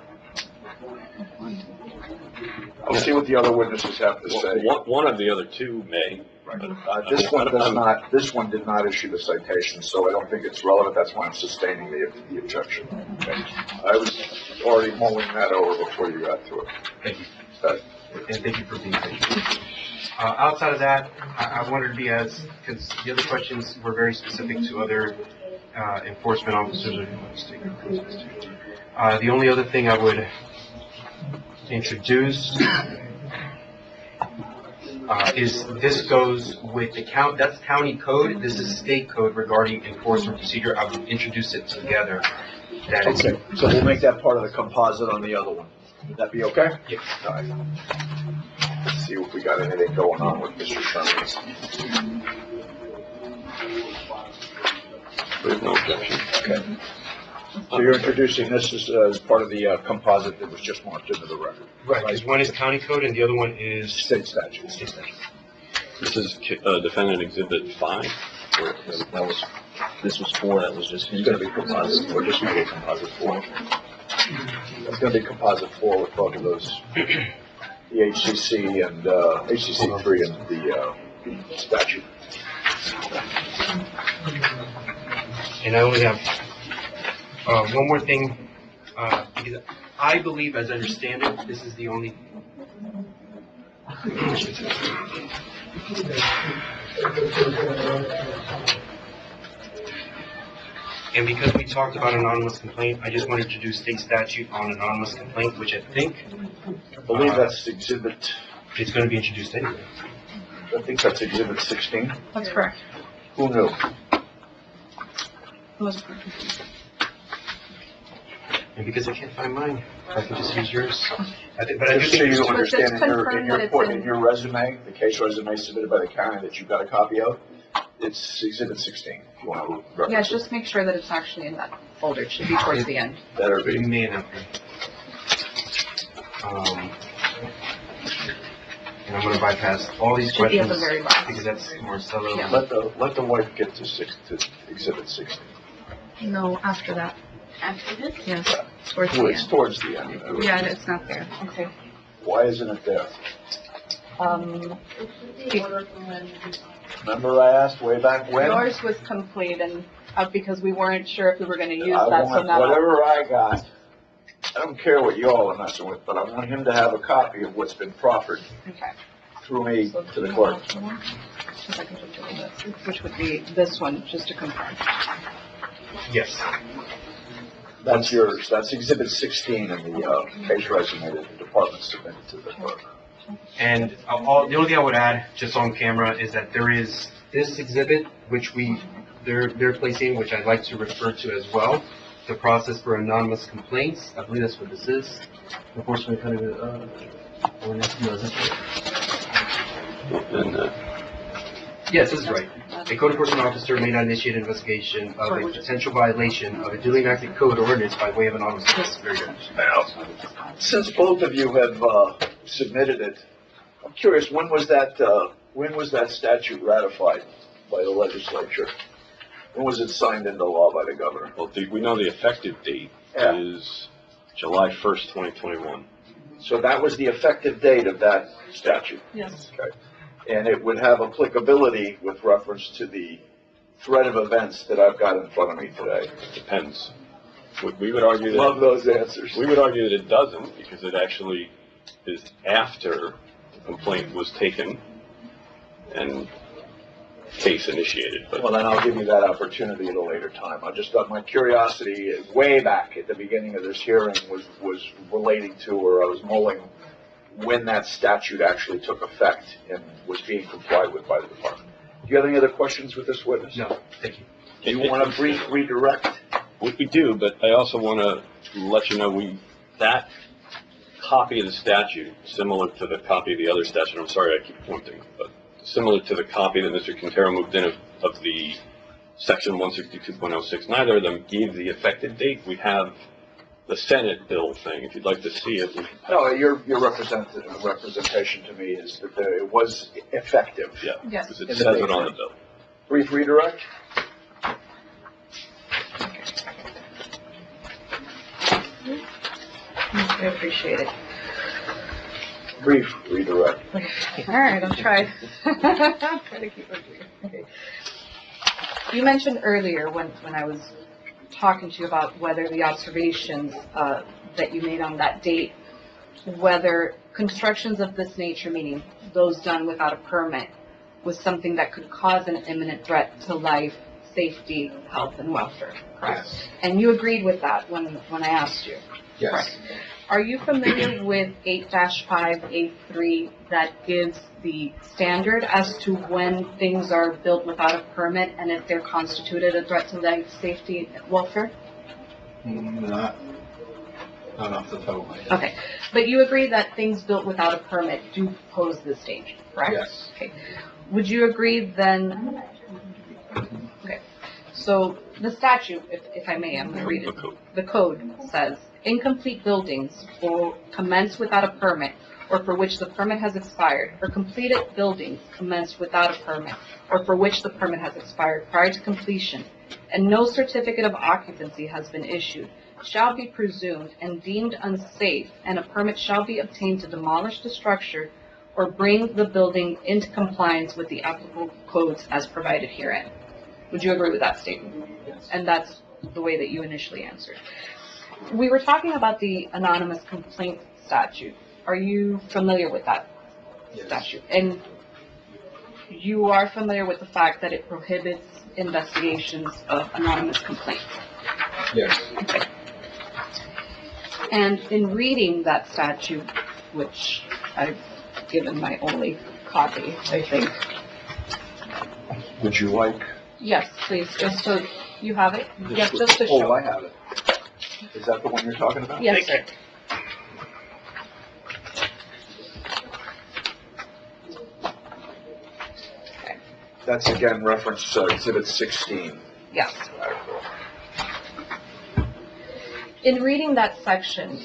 I'll see what the other witnesses have to say. One of the other two may. This one does not, this one did not issue the citation, so I don't think it's relevant. That's why I'm sustaining the objection. Okay. I was already mulling that over before you got to it. Thank you. Okay. And thank you for being patient. Outside of that, I wanted to be because the other questions were very specific to other enforcement officers. The only other thing I would introduce is this goes with the that's county code. This is state code regarding enforcement procedure. I would introduce it together. Okay, so we'll make that part of the composite on the other one. Would that be okay? Yes. All right. Let's see if we got anything going on with Mr. Sherman. There's no objection. Okay. So you're introducing this as part of the composite that was just marked into the record? Right, because one is county code and the other one is State statute. state statute. This is defendant exhibit 5. This was 4, that was just. It's going to be composite, or just make it composite 4. It's going to be composite 4 with both of those, the HCC and HCC 3 and the statute. And I only have one more thing, because I believe, as I understand it, this is the only. And because we talked about anonymous complaint, I just want to introduce state statute on anonymous complaint, which I think I believe that's exhibit, it's going to be introduced anyway. I think that's exhibit 16. That's correct. Who knew? And because I can't find mine, I can just use yours. But I Just do so think you But understand, just confirm that it's in your resume, the case resume submitted by the county that you got a copy of, it's exhibit 16, if you want to Yeah, reference it. just make sure that it's actually in that folder. It should be towards the end. Better you be. may not. And I'm going to bypass all these Should be at questions the very bottom. because that's Marcelo. Yeah. Let the wife get to exhibit 16. No, after that. After this? Yes, towards the It's end. towards the end. Yeah, it's not there. Okay. Why isn't it there? Remember I asked way back when? Yours was complete and, because we weren't sure if we were gonna use I that, so want now. whatever I got. I don't care what y'all are messing with, but I want him to have a copy of what's been proffered Okay. through me So to the do you clerk. have one? If I can just do this, which would be this one, just to confirm. Yes. That's yours. That's exhibit 16 in the case resume that the department submitted to the clerk. And the only thing I would add, just on camera, is that there is this exhibit, which they're placing, which I'd like to refer to as well, the process for anonymous complaints. I believe that's what this is. Unfortunately, kind of, no, is that right? And, Yes, this is right. A code enforcement officer may not initiate an investigation of a potential violation of a duly enacted code or ordinance by way of anonymous. Very good. Now, since both of you have submitted it, I'm curious, when was that statute ratified by the legislature? When was it signed into law by the governor? Well, we know the effective date Yeah. is July 1st, 2021. So that was the effective date of that statute. Yes. Okay. And it would have applicability with reference to the threat of events that I've got in front of me today. Depends. We would argue that. Love those answers. We would argue that it doesn't, because it actually is after the complaint was taken and case initiated. But Well, then I'll give you that opportunity at a later time. I just thought my curiosity way back at the beginning of this hearing was relating to, or I was mulling when that statute actually took effect and was being complied with by the department. Do you have any other questions with this witness? No, thank you. Do you want a brief redirect? we do, but I also want to let you know that copy of the statute, similar to the copy of the other statute, I'm sorry I keep pointing, but similar to the copy that Mr. Quintero moved in of the section 162.06, neither of them gave the effective date. We have the Senate bill thing, if you'd like to see it. No, your representation to me is that it was effective. Yeah, Yes. because it says it on the bill. Brief redirect? I appreciate it. Brief redirect. All right, I'll try. I'll try to keep it brief. Okay. You mentioned earlier when I was talking to you about whether the observations that you made on that date, whether constructions of this nature, meaning those done without a permit, was something that could cause an imminent threat to life, safety, health, and welfare, correct? Yes. And you agreed with that when I asked you. Yes. Correct. Are you familiar with 8-5A3 that gives the standard as to when things are built without a permit and if they're constituted a threat to life, safety, and welfare? Not off the top of my head. Okay, but you agree that things built without a permit do pose this danger, correct? Yes. Okay. Would you agree then? Okay. So the statute, if I may, I'm going to read it. The code says, incomplete buildings will commence without a permit or for which the permit has expired, or completed buildings commenced without a permit or for which the permit has expired prior to completion, and no certificate of occupancy has been issued, shall be presumed and deemed unsafe, and a permit shall be obtained to demolish the structure or bring the building into compliance with the applicable codes as provided herein. Would you agree with that statement? Yes. And that's the way that you initially answered. We were talking about the anonymous complaint statute. Are you familiar with that statute? And you are familiar with the fact that it prohibits investigations of anonymous complaints? Yes. Okay. And in reading that statute, which I've given my only copy, I think. Would you like? Yes, please, just so you have it. Yes, This just to one? show. Oh, I have it. Is that the one you're talking about? Yes, sir. That's again reference Exhibit 16. Yes. In reading that section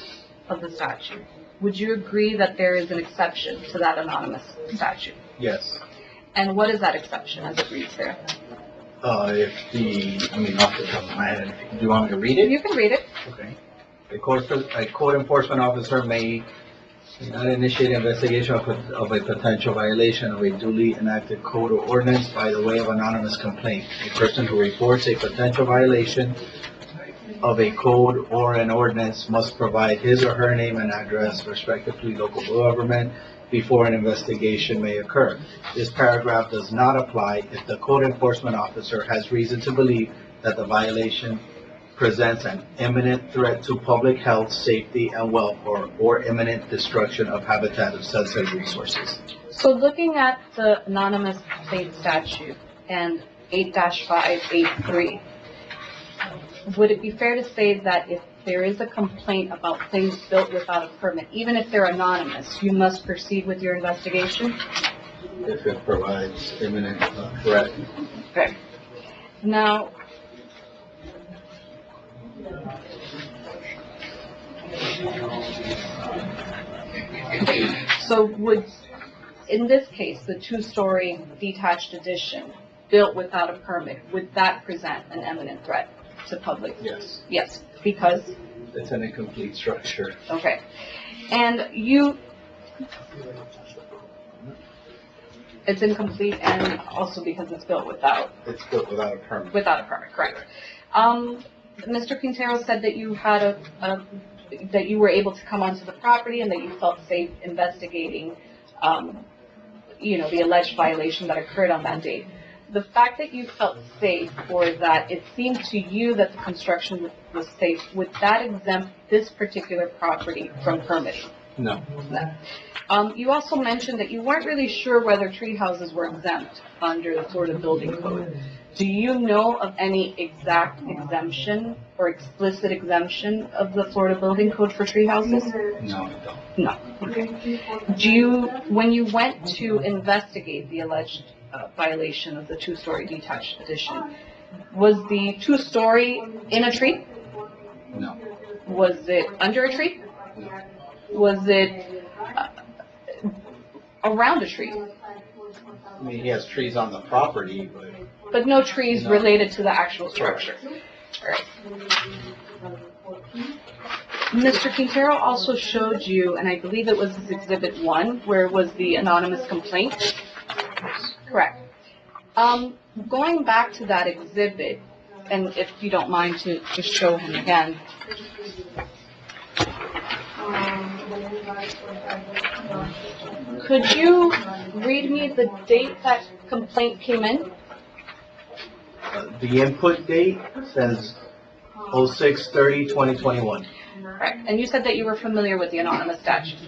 of the statute, would you agree that there is an exception to that anonymous statute? Yes. And what is that exception as it reads there? Off the top of my head, do you want me to read it? You can read it. Okay. A code enforcement officer may not initiate investigation of a potential violation of a duly enacted code or ordinance by the way of anonymous complaint. A person who reports a potential violation of a code or an ordinance must provide his or her name and address, respectively local government, before an investigation may occur. This paragraph does not apply if the code enforcement officer has reason to believe that the violation presents an imminent threat to public health, safety, and welfare, or imminent destruction of habitat of sensitive resources. So looking at the anonymous complaint statute and 8-583, would it be fair to say that if there is a complaint about things built without a permit, even if they're anonymous, you must proceed with your investigation? if it provides imminent threat. Okay. Now, so in this case, the two-story detached addition built without a permit, would that present an imminent threat to public? Yes, Yes, because, it's an incomplete structure. okay. And it's incomplete and also because it's built without It's built without a permit. correct. Mr. Quintero said that you had that you were able to come onto the property and that you felt safe investigating, the alleged violation that occurred on that date. The fact that you felt safe, or that it seemed to you that the construction was safe, would that exempt this particular property from permitting? No. No. You also mentioned that you weren't really sure whether tree houses were exempt under the Florida Building Code. Do you know of any exact exemption or explicit exemption of the Florida Building Code for tree houses? No, I don't. No. Okay. When you went to investigate the alleged violation of the two-story detached addition, was the two-story in a tree? No. Was it under a tree? Was it around a tree? I mean, he has trees on the property, But no trees No. related to the actual structure. All right. Mr. Quintero also showed you, and I believe it was Exhibit 1, where it was the anonymous complaint. Correct. Going back to that exhibit, and if you don't mind to just show him again. Could you read me the date that complaint came in? the input date says 06/30/2021. Right. And you said that you were familiar with the anonymous statute,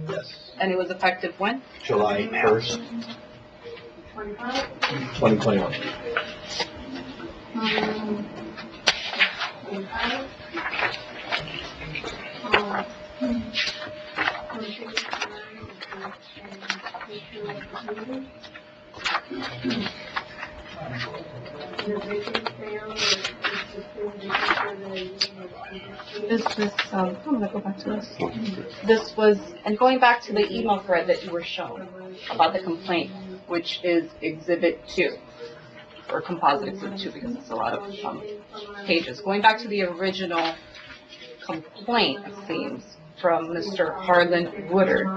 Yes. and it was effective when? July 1st, 2021. I'm gonna go back to this. This was, and going back to the email thread that you were shown about the complaint, which is Exhibit 2, or Composite Exhibit 2, because it's a lot of pages. Going back to the original complaint, it seems, from Mr. Harlan Woodard.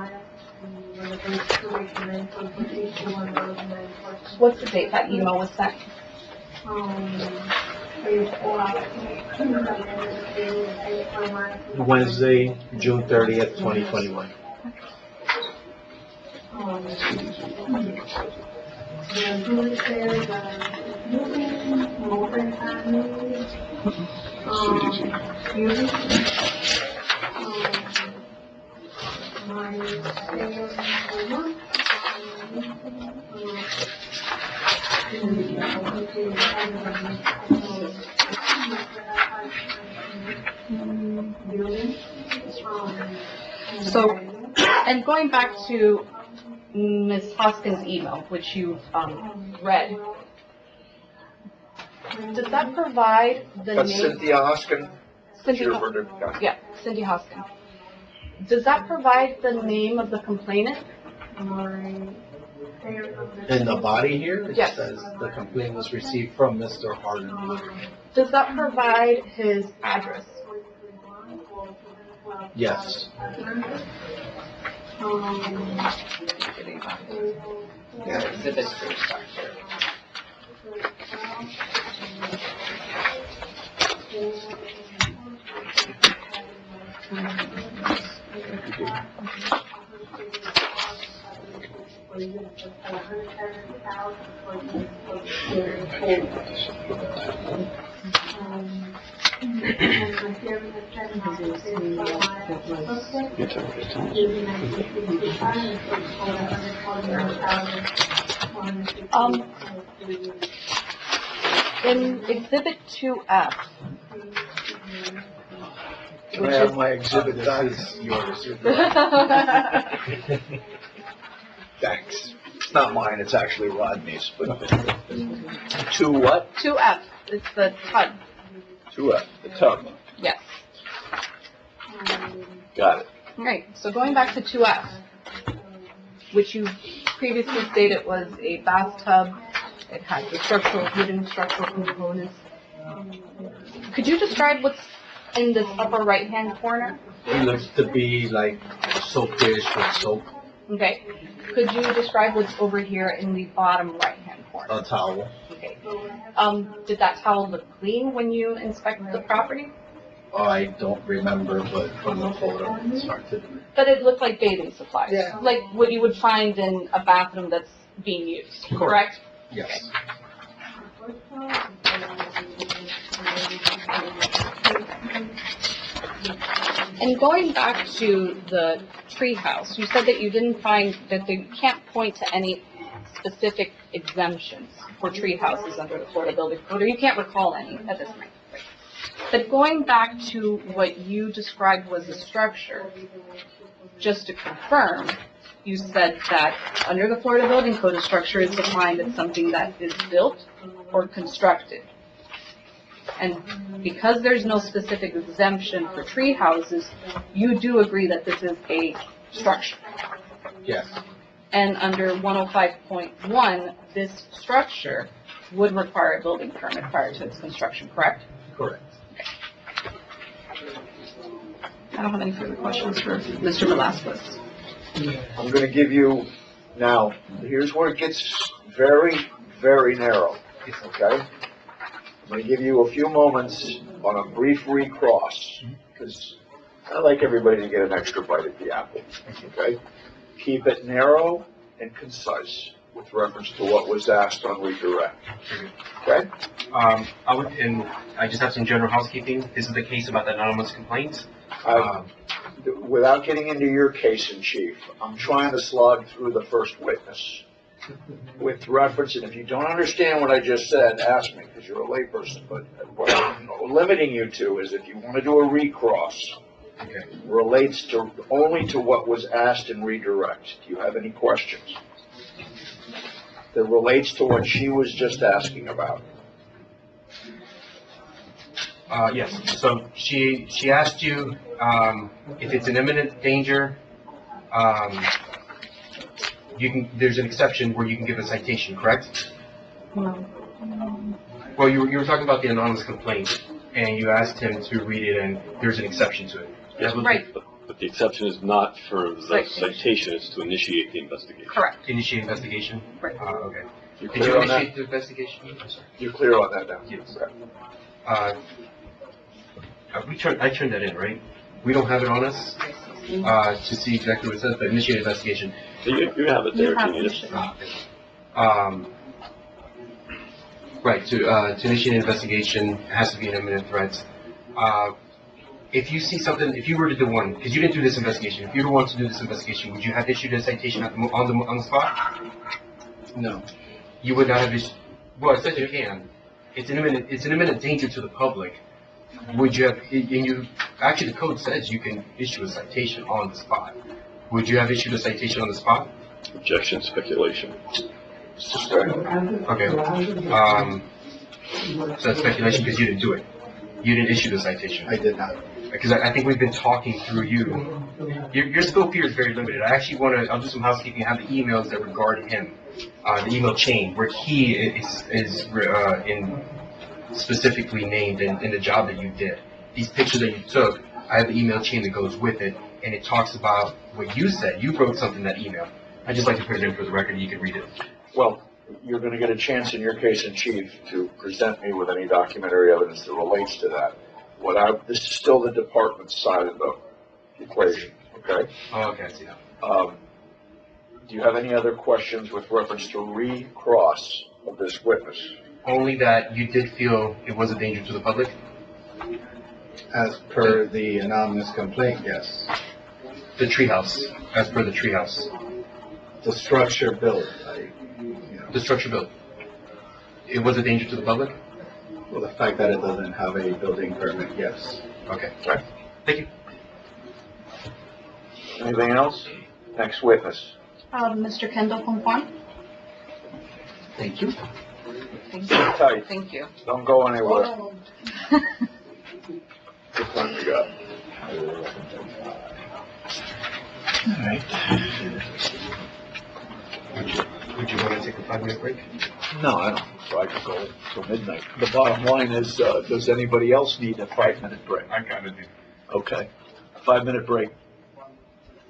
What's the date that email was sent? Wednesday, June 30th, 2021. So, and going back to Ms. Hoskins' email, which you've read, does that provide the That's name? Cynthia Hoskin. Cynthia Sure, Hos- Bernard. Yeah, Cindy Hoskin. Does that provide the name of the complainant? In the body here, it Yes. says the complaint was received from Mr. Harlan. Does that provide his address? Yes. Yeah, exhibit 3, sorry. In Exhibit 2F, Can I have my exhibit back? This is yours. Thanks. not mine, it's actually Rodney's, but two what? 2F, it's the tub, 2F, the tub. yes. Got it. Right, so going back to 2F, which you previously stated was a bathtub, it had the wooden structural components. Could you describe what's in this upper right-hand corner? It looks to be like soap dish with soap, Okay, could you describe what's over here in the bottom right-hand corner? a towel. Okay, did that towel look clean when you inspected the property? I don't remember, but from the photo, it's hard to do. But it looked like bathing supplies? Yeah. Like what you would find in a bathroom that's being used, correct? Yes. And going back to the treehouse, you said that you didn't find that you can't point to any specific exemptions for tree houses under the Florida Building Code, or you can't recall any at this point. But going back to what you described was the structure, just to confirm, you said that under the Florida Building Code, a structure is defined as something that is built or constructed. And because there's no specific exemption for tree houses, you do agree that this is a structure. Yes. And under 105.1, this structure would require a building permit prior to its construction, correct? Correct. I don't have any further questions for Mr. Velasquez. I'm gonna give you, now, here's where it gets very, very narrow, okay? I'm gonna give you a few moments on a brief recross, because I like everybody to get an extra bite at the apple, okay? Keep it narrow and concise with reference to what was asked on redirect, okay? I just have some general housekeeping. This is the case about the anonymous complaint. Without getting into your case in chief, I'm trying to slog through the first witness with reference, and if you don't understand what I just said, ask me, because you're a layperson, but what I'm limiting you to is if you want to do a recross, relates to only to what was asked in redirect. Do you have any questions? That relates to what she was just asking about. Yes, so she asked you, if it's an imminent danger, there's an exception where you can give a citation, correct? No. Well, you were talking about the anonymous complaint, and you asked him to read it, and there's an exception to it. Right. But the exception is not for the Citation. citation, it's to initiate the investigation. Correct. Initiate investigation? Right. Okay. You Did you clear on that? initiate the investigation? I'm sorry. You're clear on that now? Yes. Okay. I turned that in, right? We don't have it on us, to see exactly what it says, but initiate investigation. So you have it there You if have you need to it. Right, to initiate an investigation, it has to be an imminent threat. If you see something, if you were to do one, because you didn't do this investigation, if you were to want to do this investigation, would you have issued a citation on the spot? No. You would not have issued, well, it says you can. It's an imminent danger to the public. Would you have, actually the code says you can issue a citation on the spot. Would you have issued a citation on the spot? Objection, speculation. Okay. So that's speculation because you didn't do it. You didn't issue the citation. I did not. Because I think we've been talking through you. Your scope here is very limited. I actually I'll do some housekeeping and have the emails that regard him, the email chain where he is specifically named in the job that you did. These pictures that you took, I have the email chain that goes with it, and it talks about what you said. You wrote something in that email. I'd just like to put it in for the record, you can read it. Well, you're going to get a chance in your case in chief to present me with any documentary evidence that relates to that. This is still the department's side of the equation, okay? Oh, okay, I see now. Do you have any other questions with reference to recross of this witness? Only that you did feel it was a danger to the public? As per the anonymous complaint, yes. The treehouse, as per the treehouse. The structure built, The structure built. It was a danger to the public? well, the fact that it doesn't have a building permit, yes. Okay, right. Thank you. Anything else? Next witness. Mr. Kendall Conquan? Thank you. Thank Sit you. tight. Thank you. Don't go anywhere. What time we got? Would you want to take a 5-minute break? No, I don't think so. I could go till midnight. The bottom line is, does anybody else need a 5-minute break? I got it. Okay, 5-minute break.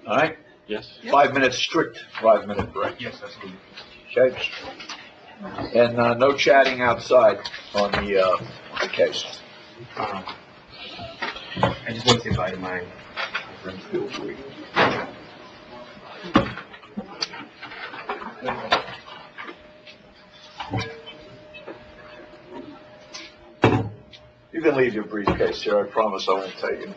All right? Yes. 5 minutes, strict 5-minute break. Yes, absolutely. Okay? And, no chatting outside on the case. I just want to say bye to my friends. Feel free. You can leave your briefcase here. I promise I won't take it.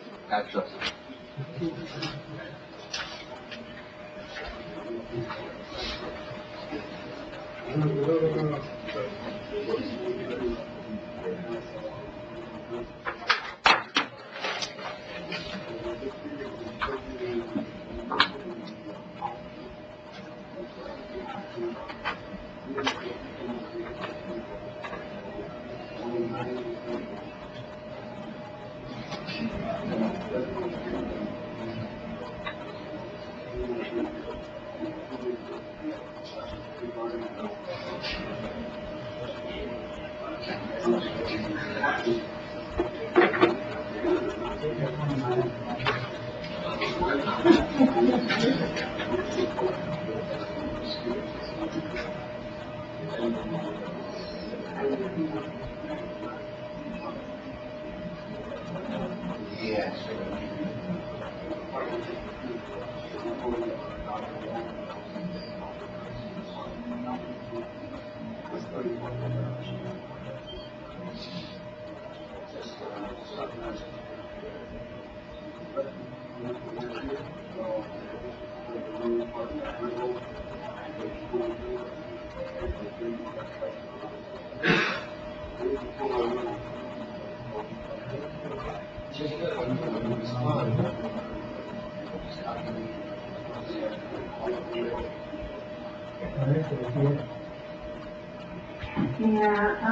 Yeah, I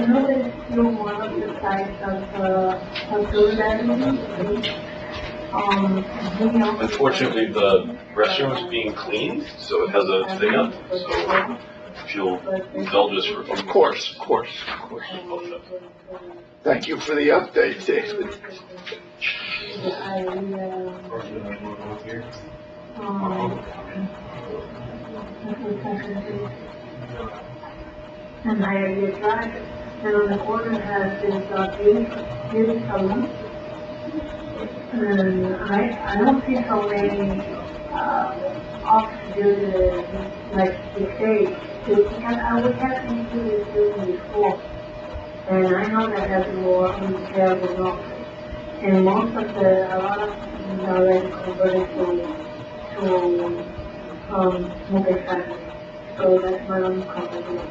noticed you're one of the sites of Unedited. We also. Unfortunately, the restroom is being cleaned, so it has a thing up, so if you'll indulge us for a few Of course. Thank you for the update, David. And Hialeah Drive, and on the corner has this beauty salon. And I don't see how many options do the stage, because I was having to do this building before, and I know that has more terrible office, and a lot of them are already converted to multi-family, so that's my own comment.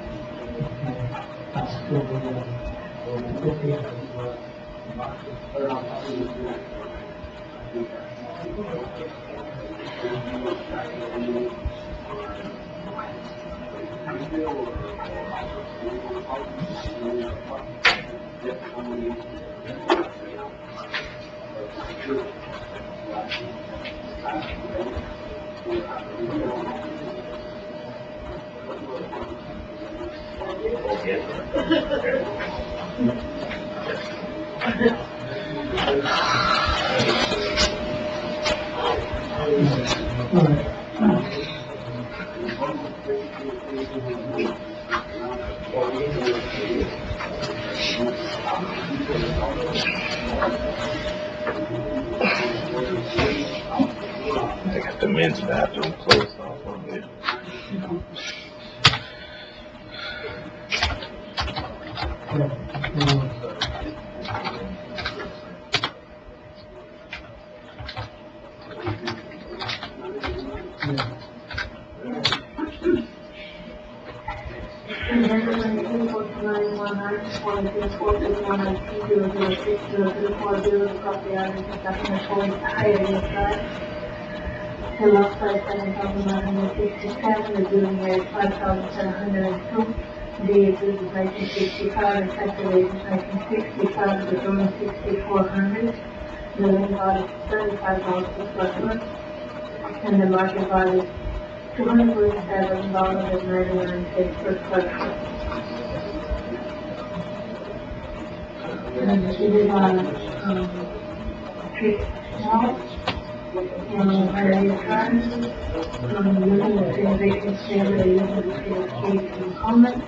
They got the men's bathroom closed off on there. And then when you go to 919, 164, 106, 004, 0, copy out, and that's in the Hialeah Drive. The lot size 7,967, the building area 5,702. The building 1965, effective date 1965, the zoning 6,400. The land value is $35 per square foot, and the market value is $247.99 per square foot. And it is a street house, and various gardens, using the same basic standard using the same case and comment.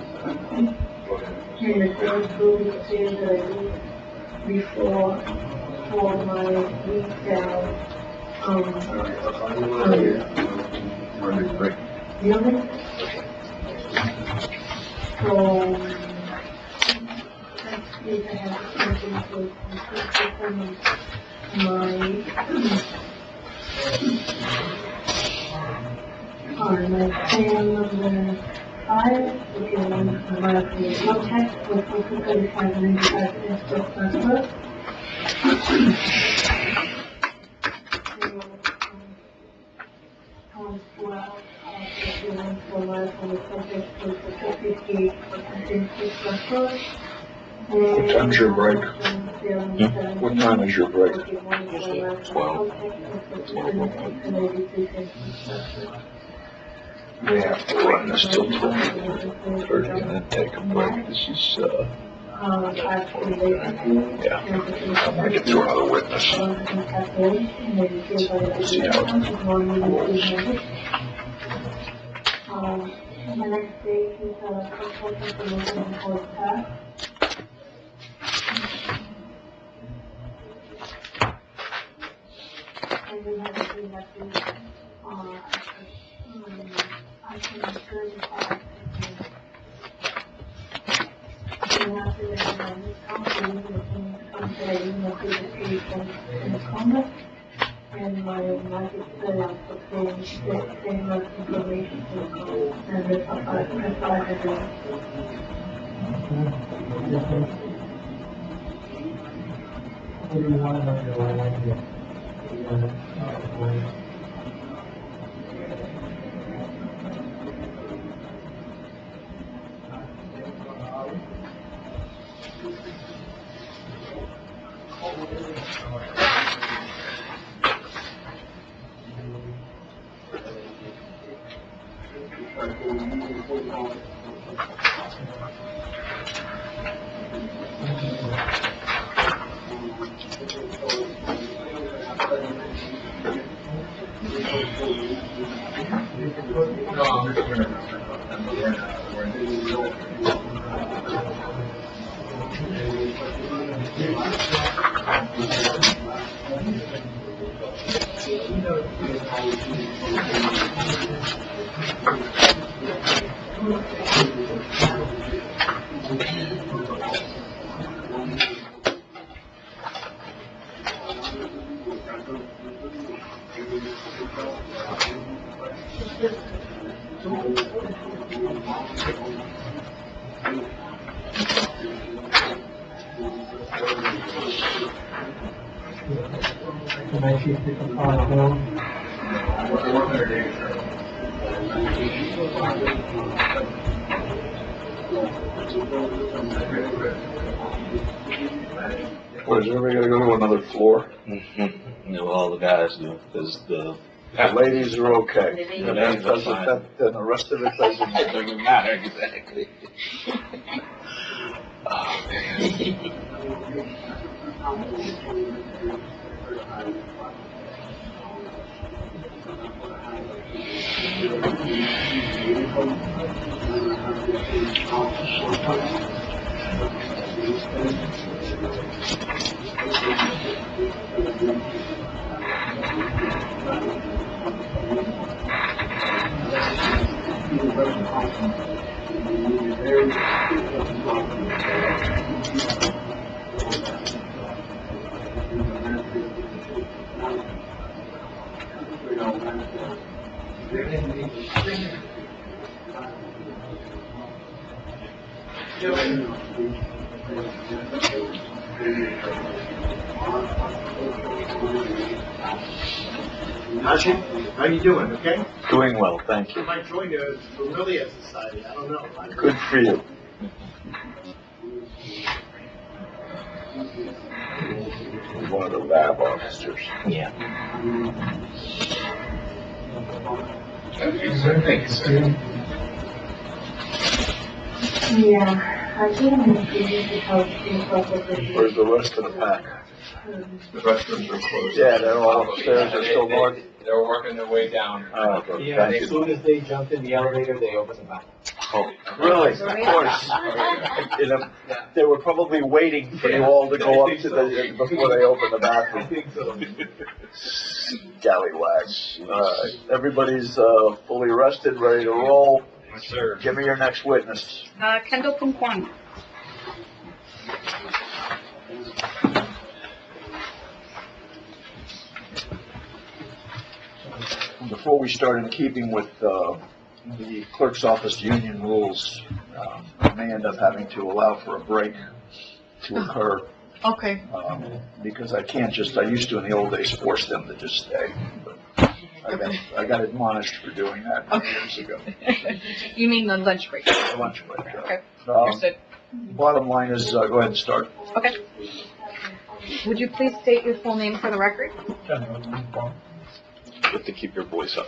And the same building stairs that I used before for my retail, building. So, if I have something to from my plan number 5, which is my contact with 3595 per square foot. What time's your break? What time is your break? 12. We have to run this till 12:30 and then take a break. This is, yeah, I'm gonna get through another witness. See how it rolls. The next stage is consulting for moving before staff. And we have to do that I can certify. And after that, this company, the company, and comment. And my market sales for same much information to and the provider. Can I see if you can find them? What, is everybody gonna go to another floor? No, all the guys do, because the The ladies are okay. The ladies are fine. Then the rest of it doesn't. it doesn't matter exactly. Oh, man. How you doing, okay? Doing well, thank you. You might join the Familia Society, I don't know. Good for you. One of the lab officers. Yeah. Yeah, I think I'm going to help you probably. Where's the rest of the pack? The restrooms are closed. Yeah, they're all upstairs, they're still locked. They're working their way down. Oh, okay, Yeah, thank as you. soon as they jumped in the elevator, they opened the back. Oh, really? Of course. You know, they were probably waiting for you all to go up to the, before they opened the bathroom. I think so. Scallywags. Everybody's, fully rested, ready to roll. Yes, sir. Give me your next witness. Kendall Kumquan. Before we start, in keeping with, the clerk's office union rules, I may end up having to allow for a break to occur. Okay. Because I can't just, I used to in the old days force them to just stay. But I got admonished for doing that years ago. You mean the lunch break? The lunch break. Okay, Um, understood. Bottom line is, go ahead and start. Okay. Would you please state your full name for the record? You have to keep your voice up.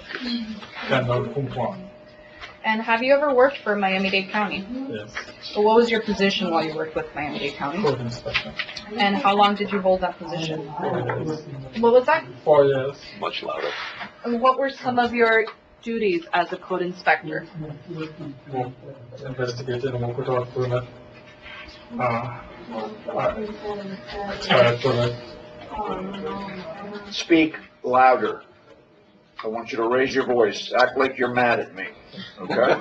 And have you ever worked for Miami-Dade County? Yes, So what was your position while you worked with Miami-Dade County? code inspection. And how long did you hold that position? 4 years. What was that? 4 years. Much louder. And what were some of your duties as a code inspector? Investigating work without permit. Expired permit. Speak louder. I want you to raise your voice. Act like you're mad at me, okay?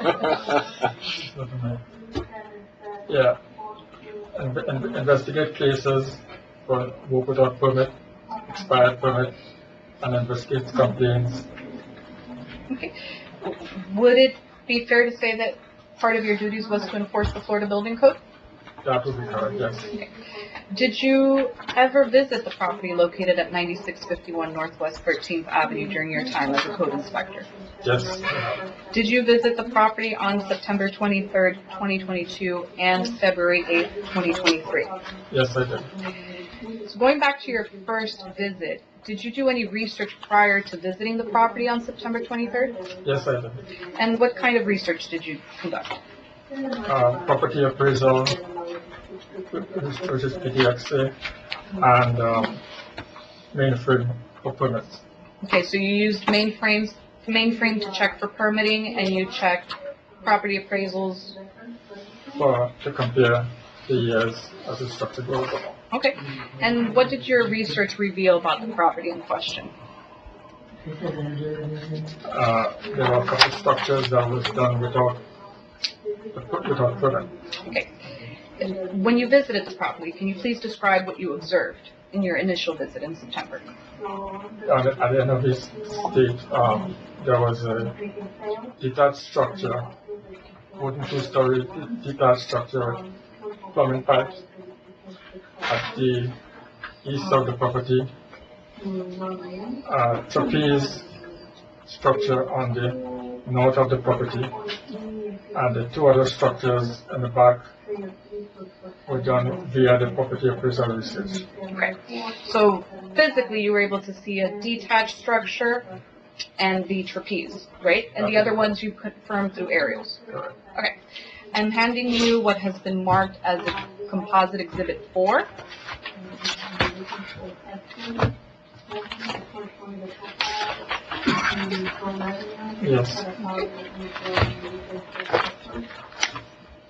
Yeah. Investigate cases for work without permit, expired permit, and investigate complaints. Okay. Would it be fair to say that part of your duties was to enforce the Florida Building Code? That would be correct, yes. Okay. Did you ever visit the property located at 9651 Northwest 13th Avenue during your time as a code inspector? Yes. Did you visit the property on September 23rd, 2022 and February 8th, 2023? Yes, I did. So going back to your first visit, did you do any research prior to visiting the property on September 23rd? Yes, I did. And what kind of research did you conduct? Property appraisal, which is PDXA, and mainframe for permits. Okay, so you used mainframe to check for permitting, and you checked property appraisals. To compare the years as the structure goes along. Okay, and what did your research reveal about the property in question? There were a couple of structures that was done without permit. Okay. When you visited the property, can you please describe what you observed in your initial visit in September? At the end of this state, there was a detached structure, wooden two-story detached structure with plumbing pipes at the east of the property, trapeze structure on the north of the property, and the two other structures in the back were done via the property appraisal research. Okay. So physically, you were able to see a detached structure and the trapeze, right? And the other ones you confirmed through aerials. Correct. Okay. I'm handing you what has been marked as a composite exhibit 4. Yes.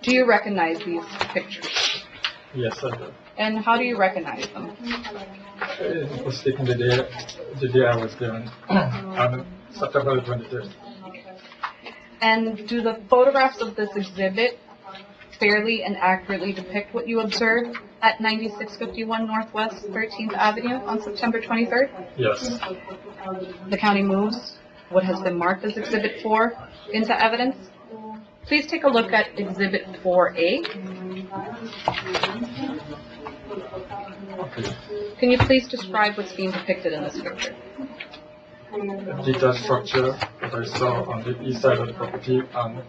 Do you recognize these pictures? Yes, I do. And how do you recognize them? It was taken the day I was given, on September 23rd. And do the photographs of this exhibit fairly and accurately depict what you observed at 9651 Northwest 13th Avenue on September 23rd? Yes. The county moves what has been marked as Exhibit 4 into evidence. Please take a look at Exhibit 4A. property. Can you please describe what's being depicted in this picture? A detached structure that I saw on the east side of the property and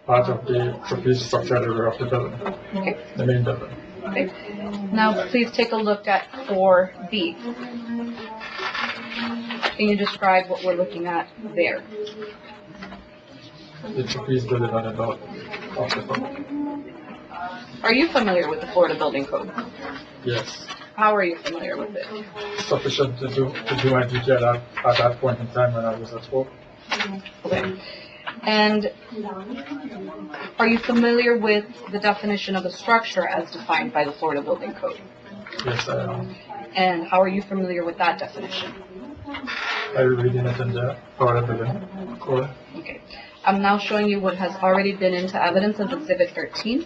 part of the trapeze structure at the rear of the building, Okay. the main building. Okay. Now, please take a look at 4B. Can you describe what we're looking at there? The trapeze building on the north of the property. Are you familiar with the Florida Building Code? Yes, How are you familiar with it? sufficient to do my duty at that point in time when I was at school. Okay. And are you familiar with the definition of a structure as defined by the Florida Building Code? Yes, I am. And how are you familiar with that definition? I'm reading it in the Florida Building Code. Okay. I'm now showing you what has already been into evidence of Exhibit 13,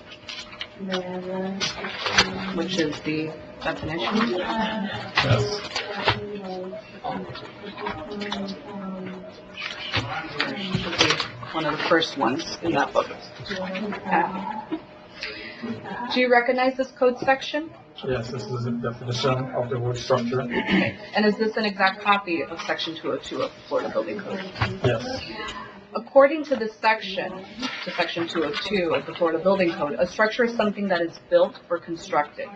which is the definition. Yes. One of the first ones in that book. Do you recognize this code section? Yes, this is the definition of the word structure. And is this an exact copy of Section 202 of the Florida Building Code? Yes. According to this section, to Section 202 of the Florida Building Code, a structure is something that is built or constructed.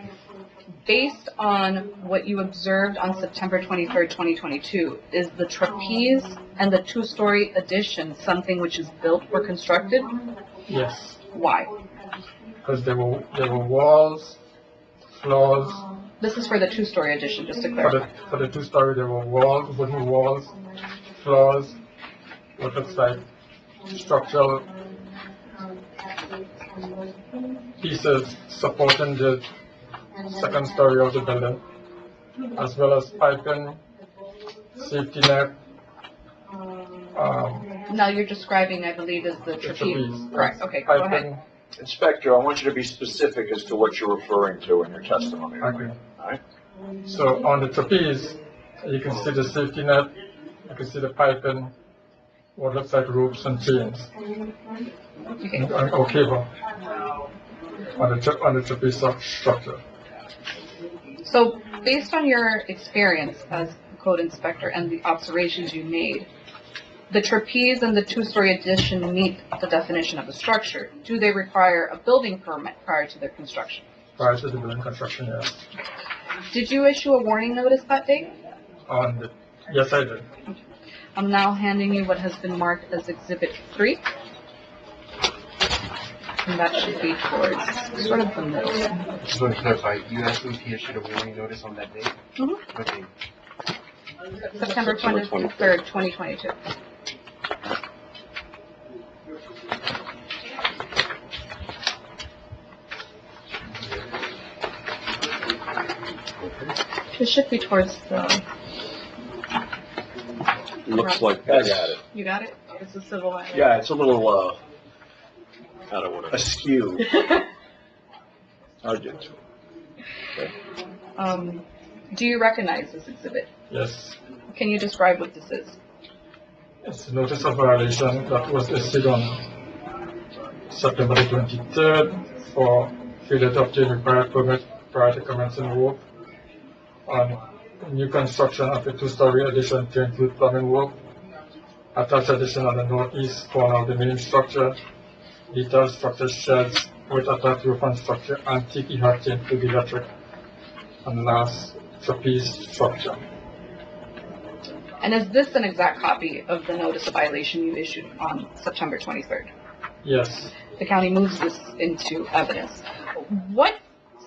Based on what you observed on September 23rd, 2022, is the trapeze and the two-story addition something which is built or constructed? Yes. Why? Because there were walls, floors. This is for the two-story addition, just to clarify. For the two-story, there were walls, wooden walls, floors, what looks like structural pieces supporting the second story of the building, as well as piping, safety net. Now you're describing, I believe, is the trapeze. Correct, okay, go ahead. Inspector, I want you to be specific as to what you're referring to in your testimony. Okay. All right? So on the trapeze, you can see the safety net, you can see the piping, what looks like ropes and chains, or cable on the trapeze structure. So, based on your experience as a code inspector and the observations you made, the trapeze and the two-story addition meet the definition of a structure. Do they require a building permit prior to their construction? Prior to the building construction, yes. Did you issue a warning notice that day? Yes, I did. I'm now handing you what has been marked as Exhibit 3. And that should be towards sort of the middle. Just want to clarify, you asked me if he issued a warning notice on that date? Mm-hmm. Okay. September 23rd, 2022. It should be towards the... Looks like I this. got it. You got it? It's a civil violation. Yeah, it's a little, Out of order. askew. I'll get to it. Do you recognize this exhibit? Yes. Can you describe what this is? It's a notice of violation that was issued on September 23rd for failure to obtain required permit prior to commencing work on new construction of a two-story addition to include plumbing work, attached addition on the northeast corner of the main structure, detached structure sheds with attached roof and structure, antique heat to the electric, and last, trapeze structure. And is this an exact copy of the notice of violation you issued on September 23rd? Yes. The county moves this into evidence. What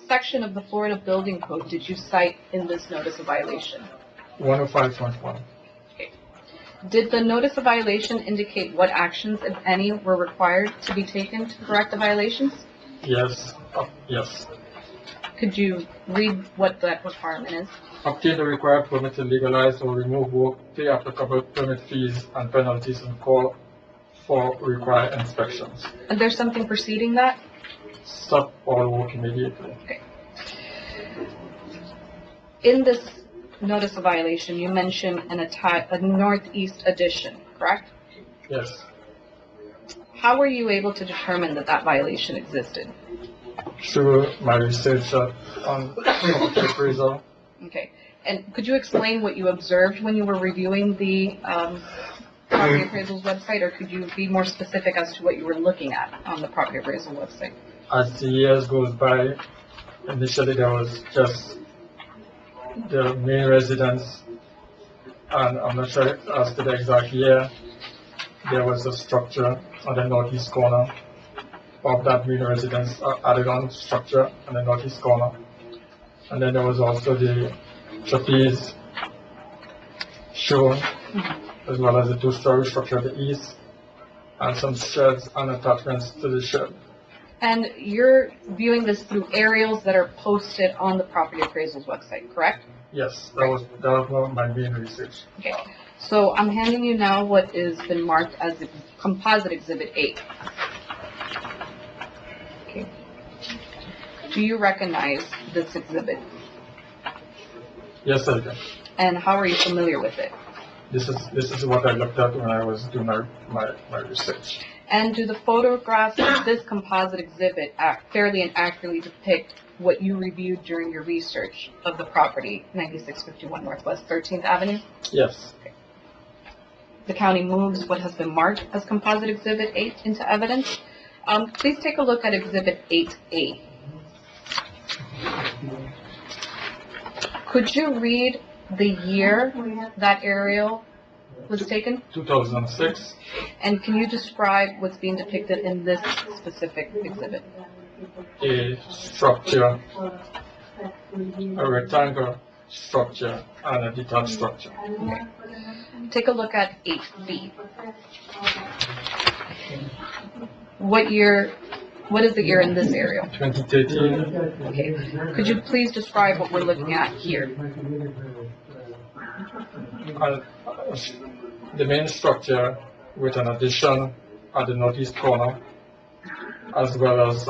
section of the Florida Building Code did you cite in this notice of violation? 105.1. Did the notice of violation indicate what actions, if any, were required to be taken to correct the violations? Yes. Yes. Could you read what that requirement is? Obtain the required permit to legalize or remove work, pay applicable permit fees and penalties, and call for required inspections. And there's something preceding that? Stop all work immediately. Okay. In this notice of violation, you mentioned a northeast addition, correct? Yes. How were you able to determine that that violation existed? through my research on property appraisal. Okay. And could you explain what you observed when you were reviewing the property appraisal's website, or could you be more specific as to what you were looking at on the property appraisal website? As the years goes by, initially there was just the main residence, and I'm not sure as to the exact year, there was a structure on the northeast corner of that main residence, added on structure on the northeast corner. And then there was also the trapeze shown, as well as the two-story structure at the east, and some sheds and attachments to the shed. And you're viewing this through aerials that are posted on the property appraisal's website, correct? Yes, that was my main research. Okay. So I'm handing you now what has been marked as the composite exhibit 8. Okay. Do you recognize this exhibit? Yes, I do. And how are you familiar with it? This is what I looked at when I was doing my research. And do the photographs of this composite exhibit fairly and accurately depict what you reviewed during your research of the property, 9651 Northwest 13th Avenue? Yes. Okay. The county moves what has been marked as composite exhibit 8 into evidence. Please take a look at exhibit 8A. Could you read the year that aerial was taken? 2006. And can you describe what's being depicted in this specific exhibit? A structure, a rectangle structure, and a detached structure. Okay. Take a look at 8B. What is the year in this area? 2013. Okay. Could you please describe what we're looking at here? The main structure with an addition at the northeast corner, as well as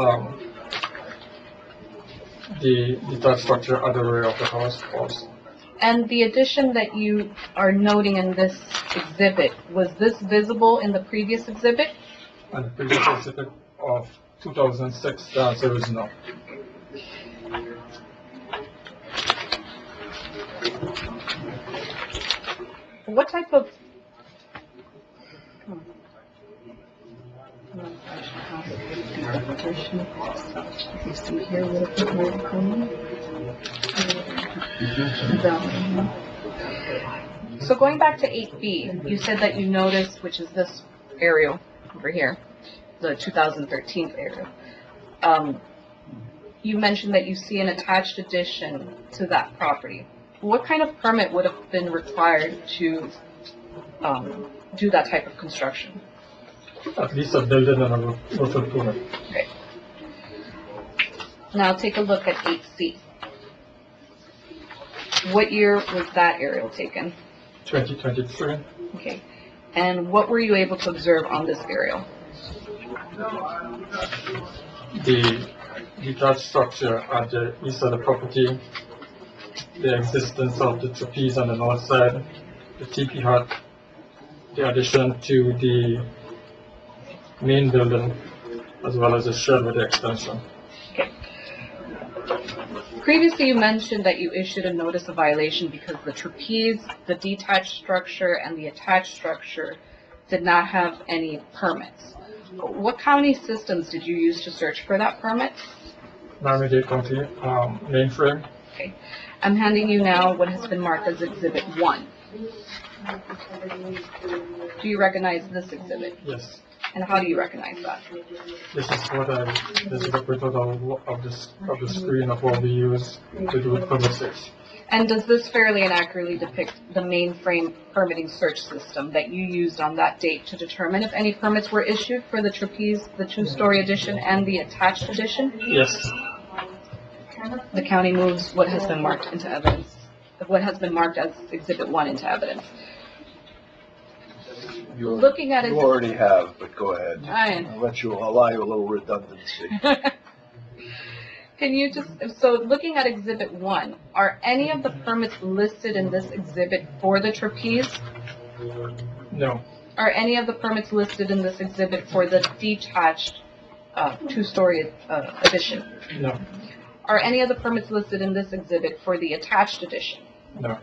the detached structure at the rear of the house also. And the addition that you are noting in this exhibit, was this visible in the previous exhibit? And the previous exhibit of 2006, the answer is no. What type of... So going back to 8B, you said that you noticed, which is this aerial over here, the 2013 aerial. You mentioned that you see an attached addition to that property. What kind of permit would have been required to do that type of construction? At least a building and a roof improvement. Okay. Now take a look at 8C. What year was that aerial taken? 2023. Okay. And what were you able to observe on this aerial? The detached structure at the east of the property, the existence of the trapeze on the north side, the teepee hut, the addition to the main building, as well as the shed with the extension. Okay. Previously, you mentioned that you issued a notice of violation because the trapeze, the detached structure, and the attached structure did not have any permits. What county systems did you use to search for that permit? Miami-Dade County mainframe. Okay. I'm handing you now what has been marked as Exhibit 1. Do you recognize this exhibit? Yes. And how do you recognize that? This is the printout of the screen of what we use to do permit search. And does this fairly and accurately depict the mainframe permitting search system that you used on that date to determine if any permits were issued for the trapeze, the two-story addition, and the attached addition? Yes. The county moves what has been marked into evidence, what has been marked as Exhibit 1 into evidence. You Looking at it, you already have, but go ahead. I'll allow you a little redundancy. Can you so looking at Exhibit 1, are any of the permits listed in this exhibit for the trapeze? No. Are any of the permits listed in this exhibit for the detached two-story addition? No, Are any of the permits listed in this exhibit for the attached addition? no,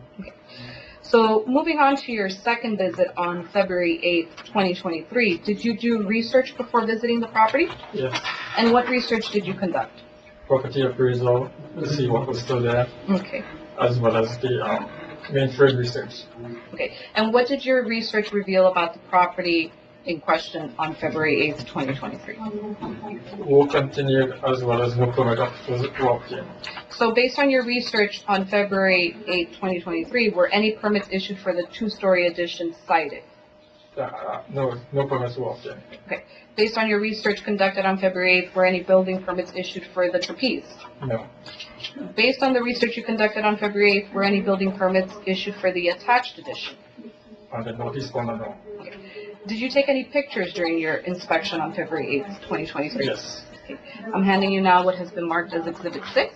So moving on to your second visit on February 8th, 2023, did you do research before visiting the property? yes. And what research did you conduct? Property appraisal to see what was still there, Okay. as well as the main trade research. Okay. And what did your research reveal about the property in question on February 8th, 2023? Work continued as well as no permit was obtained. So based on your research on February 8th, 2023, were any permits issued for the two-story addition cited? No permits were obtained. Okay. Based on your research conducted on February 8th, were any building permits issued for the trapeze? No, Based on the research you conducted on February 8th, were any building permits issued for the attached addition? on the notice one, no. Did you take any pictures during your inspection on February 8th, 2023? Yes, I'm handing you now what has been marked as Exhibit 6.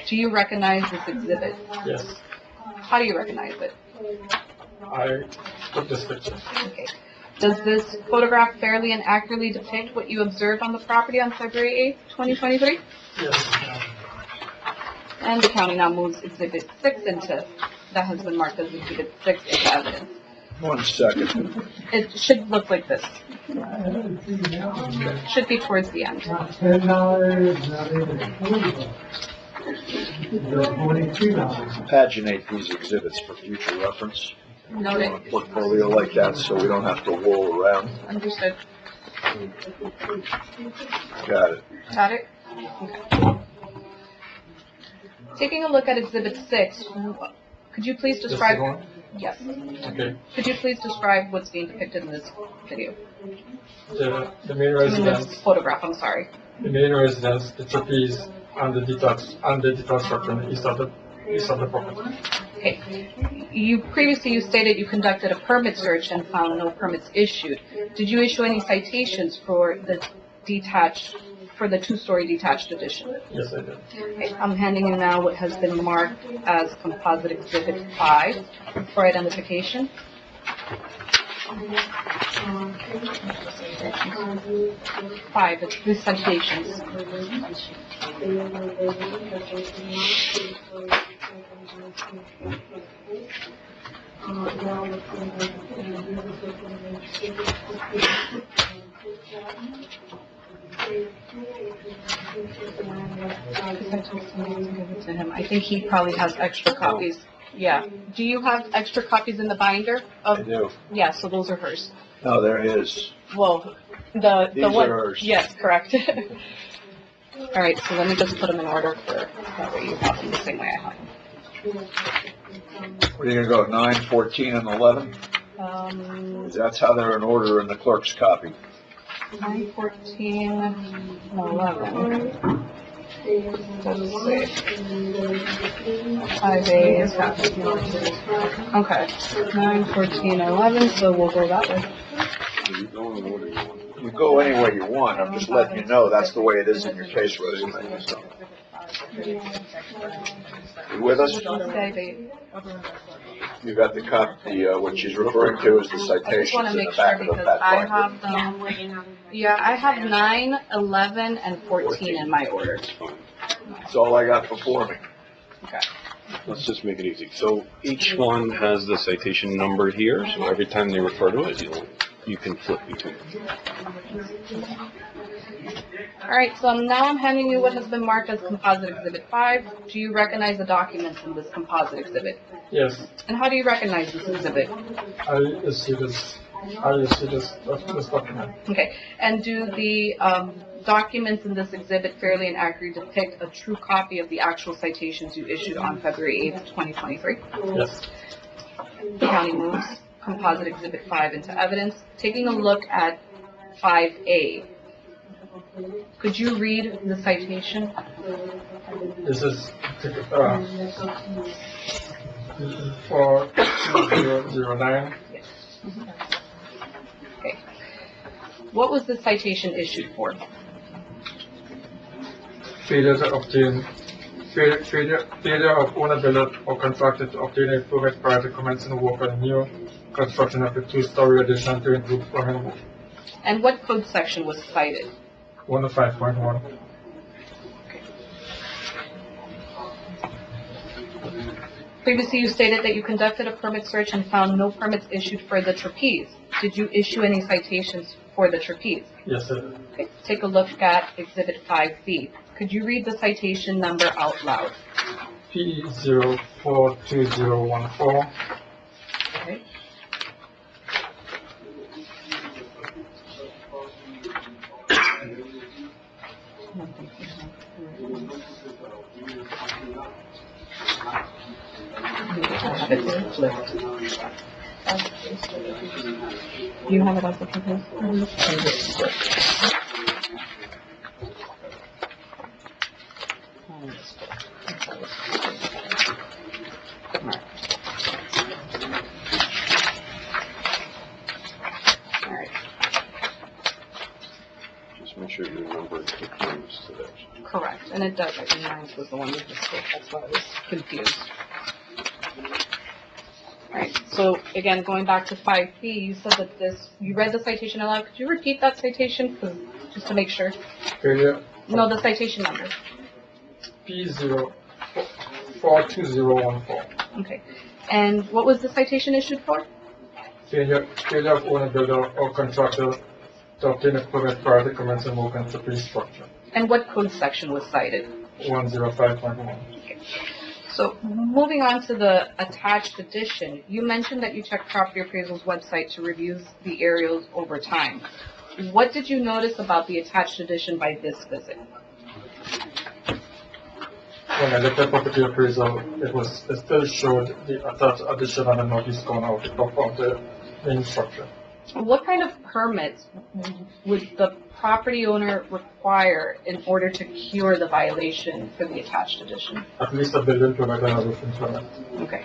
Do you recognize this exhibit? yes. How do you recognize it? I took this picture. Okay. Does this photograph fairly and accurately depict what you observed on the property on February 8th, 2023? Yes, And the county now moves Exhibit 6 that has been marked as Exhibit 6 into evidence. 1 second. It should look like this. Should be towards the end. $10, not even $20. $23. Paginate these exhibits for future reference. Noted. On a portfolio like that, so we don't have to roll around. Understood. Got it. Got it? Okay. Taking a look at Exhibit 6, could you please this describe... one. Yes. Okay. Could you please describe what's being depicted in this video? The main In residence, this photograph, I'm sorry. the main residence, the trapeze, and the detached structure on the east of the property. Okay. You stated you conducted a permit search and found no permits issued. Did you issue any citations for the two-story detached addition? Yes, I did. Okay. I'm handing you now what has been marked as Composite Exhibit 5 for identification. 5, it's the citations. To him. I think he probably has extra copies. Yeah. Do you have extra copies in the binder? I do. Yeah, so those are hers. No, there is. Well, the These one. are hers. Yes, correct. All right, so let me just put them in order for that way you have them the same way I have them. Where are you gonna go, 9, 14, and 11? That's how they're in order in the clerk's copy. 9, 14, and 11. Let's see. 5A is happening. Okay. 9, 14, 11, so we'll go that way. You go any way you want, I'm just letting you know that's the way it is in your case resume, so. You with us? You got the copy, what she's referring to is the I just citations want to in make the sure back of the because back I binder. have them. Yeah, I have 9, 11, and 14 in my order. That's all I got before me. Okay. Let's just make it easy. So each one has the citation number here, so every time they refer to it, you can flip between them. All right, so now I'm handing you what has been marked as Composite Exhibit 5. Do you recognize the documents in this composite exhibit? Yes, And how do you recognize this exhibit? I see this document. Okay, and do the documents in this exhibit fairly and accurately depict a true copy of the actual citations you issued on February 8th, 2023? Yes, The county moves Composite Exhibit 5 into evidence. Taking a look at 5A, could you read the citation? this is for 2009. Okay. What was the citation issued for? Failure of owner, builder, or contractor to obtain a permit prior to commencing work on new construction of a two-story addition to include plumbing roof. And what code section was cited? 105.1. Previously, you stated that you conducted a permit search and found no permits issued for the trapeze. Did you issue any citations for the trapeze? Yes, sir. Okay, take a look at Exhibit 5B. Could you read the citation number out loud? P042014. Okay. Do you have it also, please? Just make sure you remember the claims to that. Correct, and it does, I think mine was the one that just spoke, that's why I was confused. Alright, so again, going back to 5B, you said that you read the citation aloud, could you repeat that citation, just to make sure? Failure. No, the citation number. P042014. Okay, and what was the citation issued for? Failure of owner, builder, or contractor to obtain a permit prior to commencing work on trapeze structure. And what code section was cited? 105.1. So moving on to the attached addition, you mentioned that you checked Property Appraisal's website to review the aerials over time. What did you notice about the attached addition by this visit? When I looked at Property Appraisal, it still showed the attached addition on the northeast corner of the main structure. What kind of permits would the property owner require in order to cure the violation for the attached addition? At least a building permit and a roofing permit. Okay.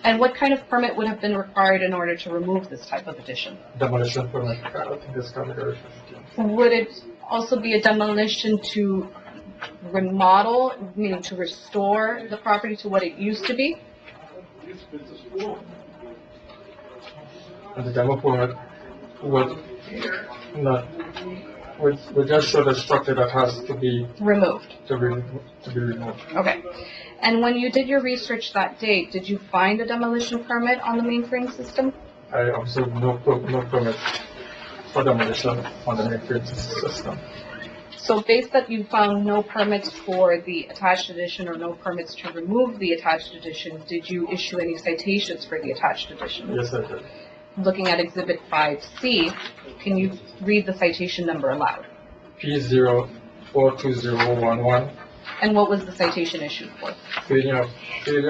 And what kind of permit would have been required in order to remove this type of addition? Demolition permit, I think this category 15. Would it also be a demolition to remodel, meaning to restore the property to what it used to be? And the demo permit would just show the structure that has to be Removed. to be removed. Okay. And when you did your research that date, did you find a demolition permit on the mainframe system? I observed no permit for demolition on the mainframe system. So based that you found no permits for the attached addition or no permits to remove the attached addition, did you issue any citations for the attached addition? Yes, I did. Looking at Exhibit 5C, can you read the citation number aloud? P042011. And what was the citation issued for? Failure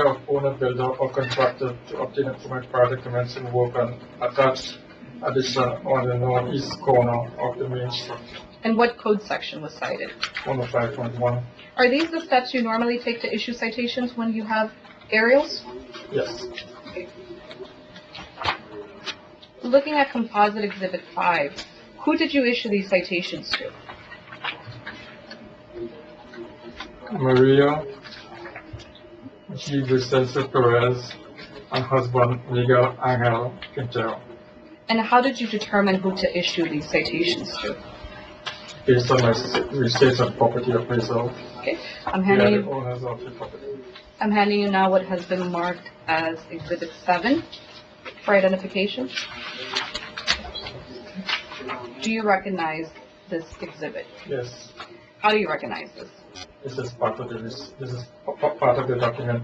of owner, builder, or contractor to obtain a permit prior to commencing work on attached addition on the northeast corner of the main structure. And what code section was cited? 105.1. Are these the steps you normally take to issue citations when you have aerials? Yes. Looking at Composite Exhibit 5, who did you issue these citations to? Maria G. Vicente Perez and husband Miguel Angel Quintero. And how did you determine who to issue these citations to? Based on my research on Property Appraisal. Okay, They are the I'm owners of the property. handing you now what has been marked as Exhibit 7 for identification. Do you recognize this exhibit? Yes, How do you recognize this? this is part of the document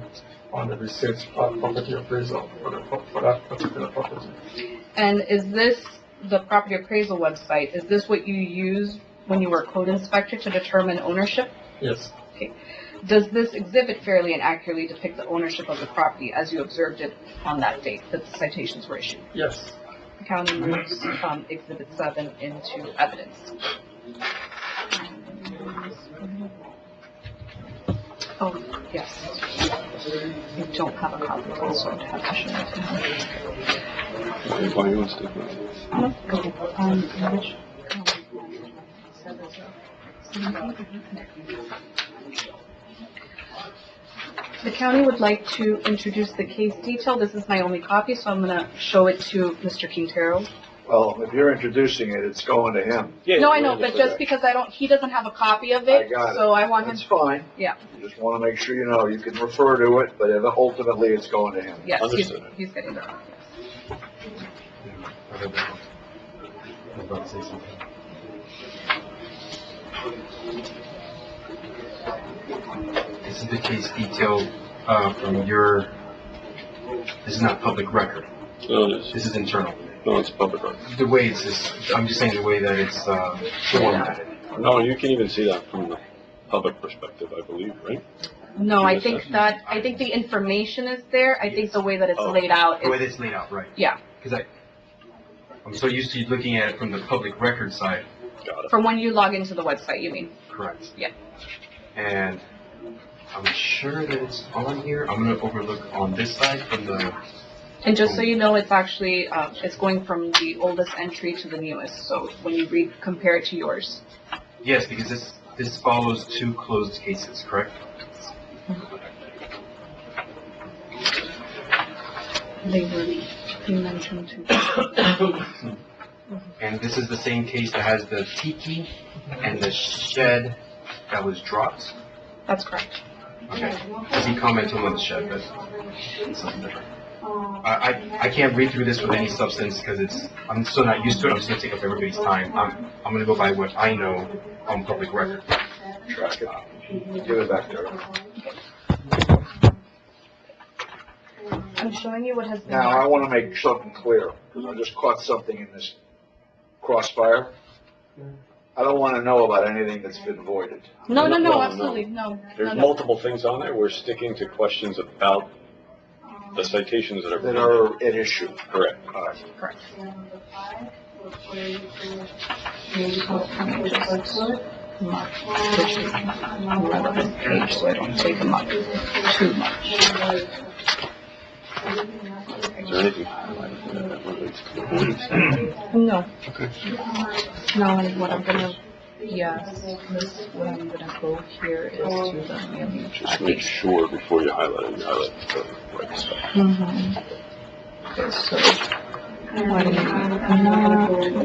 on the research on Property Appraisal for that particular property. And is this the Property Appraisal website? Is this what you used when you were a code inspector to determine ownership? Yes, Okay. Does this exhibit fairly and accurately depict the ownership of the property as you observed it on that date that the citations were issued? yes. The county moves Exhibit 7 into evidence. Oh, yes. You don't have a copy, so I'd have to show it to him. Why you want to stick with it? No, go ahead. Which? The county would like to introduce the case detail. This is my only copy, so I'm gonna show it to Mr. Quintero. Well, if you're introducing it, it's going to him. No, I know, but just because he doesn't have a copy of it, I got it. so I want him. That's fine. Yeah. You just want to make sure you know, you can refer to it, but ultimately it's going to him. Yes, Understood. he's getting that. I'm about to say something. This is the case detail from your, this is not public record. No, it is. This is internal. No, it's public record. The way it's just, I'm just saying the way that it's formatted. No, you can even see that from the public perspective, I believe, right? No, I think the information is there. I think the way that it's laid out The way is, that it's laid out, right? yeah. Because I'm so used to looking at it from the public record side. Got it. From when you log into the website, you mean? Correct. Yeah. And I'm sure that it's on here. I'm gonna overlook on this side from the, And just so you know, it's actually, it's going from the oldest entry to the newest. So when you compare it to yours. yes, because this follows 2 closed cases, correct? You mentioned to. And this is the same case that has the tiki and the shed that was dropped? That's correct. Okay. Does he comment on the shed, but it's something different? I can't read through this with any substance because I'm still not used to it. I'm just gonna take up everybody's time. I'm gonna go by what I know on public record. Track it. Give it back to her. I'm showing you what has been. Now, I want to make something clear, because I just caught something in this crossfire. I don't want to know about anything that's been voided. No, No. absolutely, no. There's multiple things on there. We're sticking to questions about the citations that are. That are at issue. Correct. All right. Correct. Relevant page, so I don't take them up too much. Is there anything highlighted that relates to the voting? No. Okay. No, and what I'm gonna, yes, what I'm gonna go here is to the mailing Just make sure before you highlight it, you highlight the right stuff. Mm-hmm. Okay, so, what I'm not going to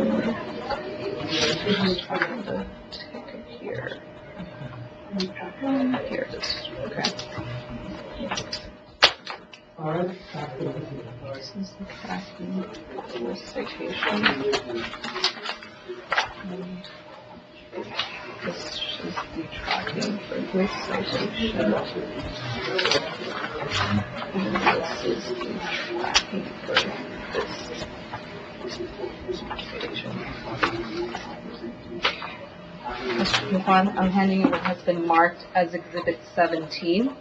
the ticket here. Here it is, okay. This is the tracking for the citation. And this is the tracking for this citation. And this is the tracking for this citation. Mr. Juan, I'm handing you what has been marked as Exhibit 17.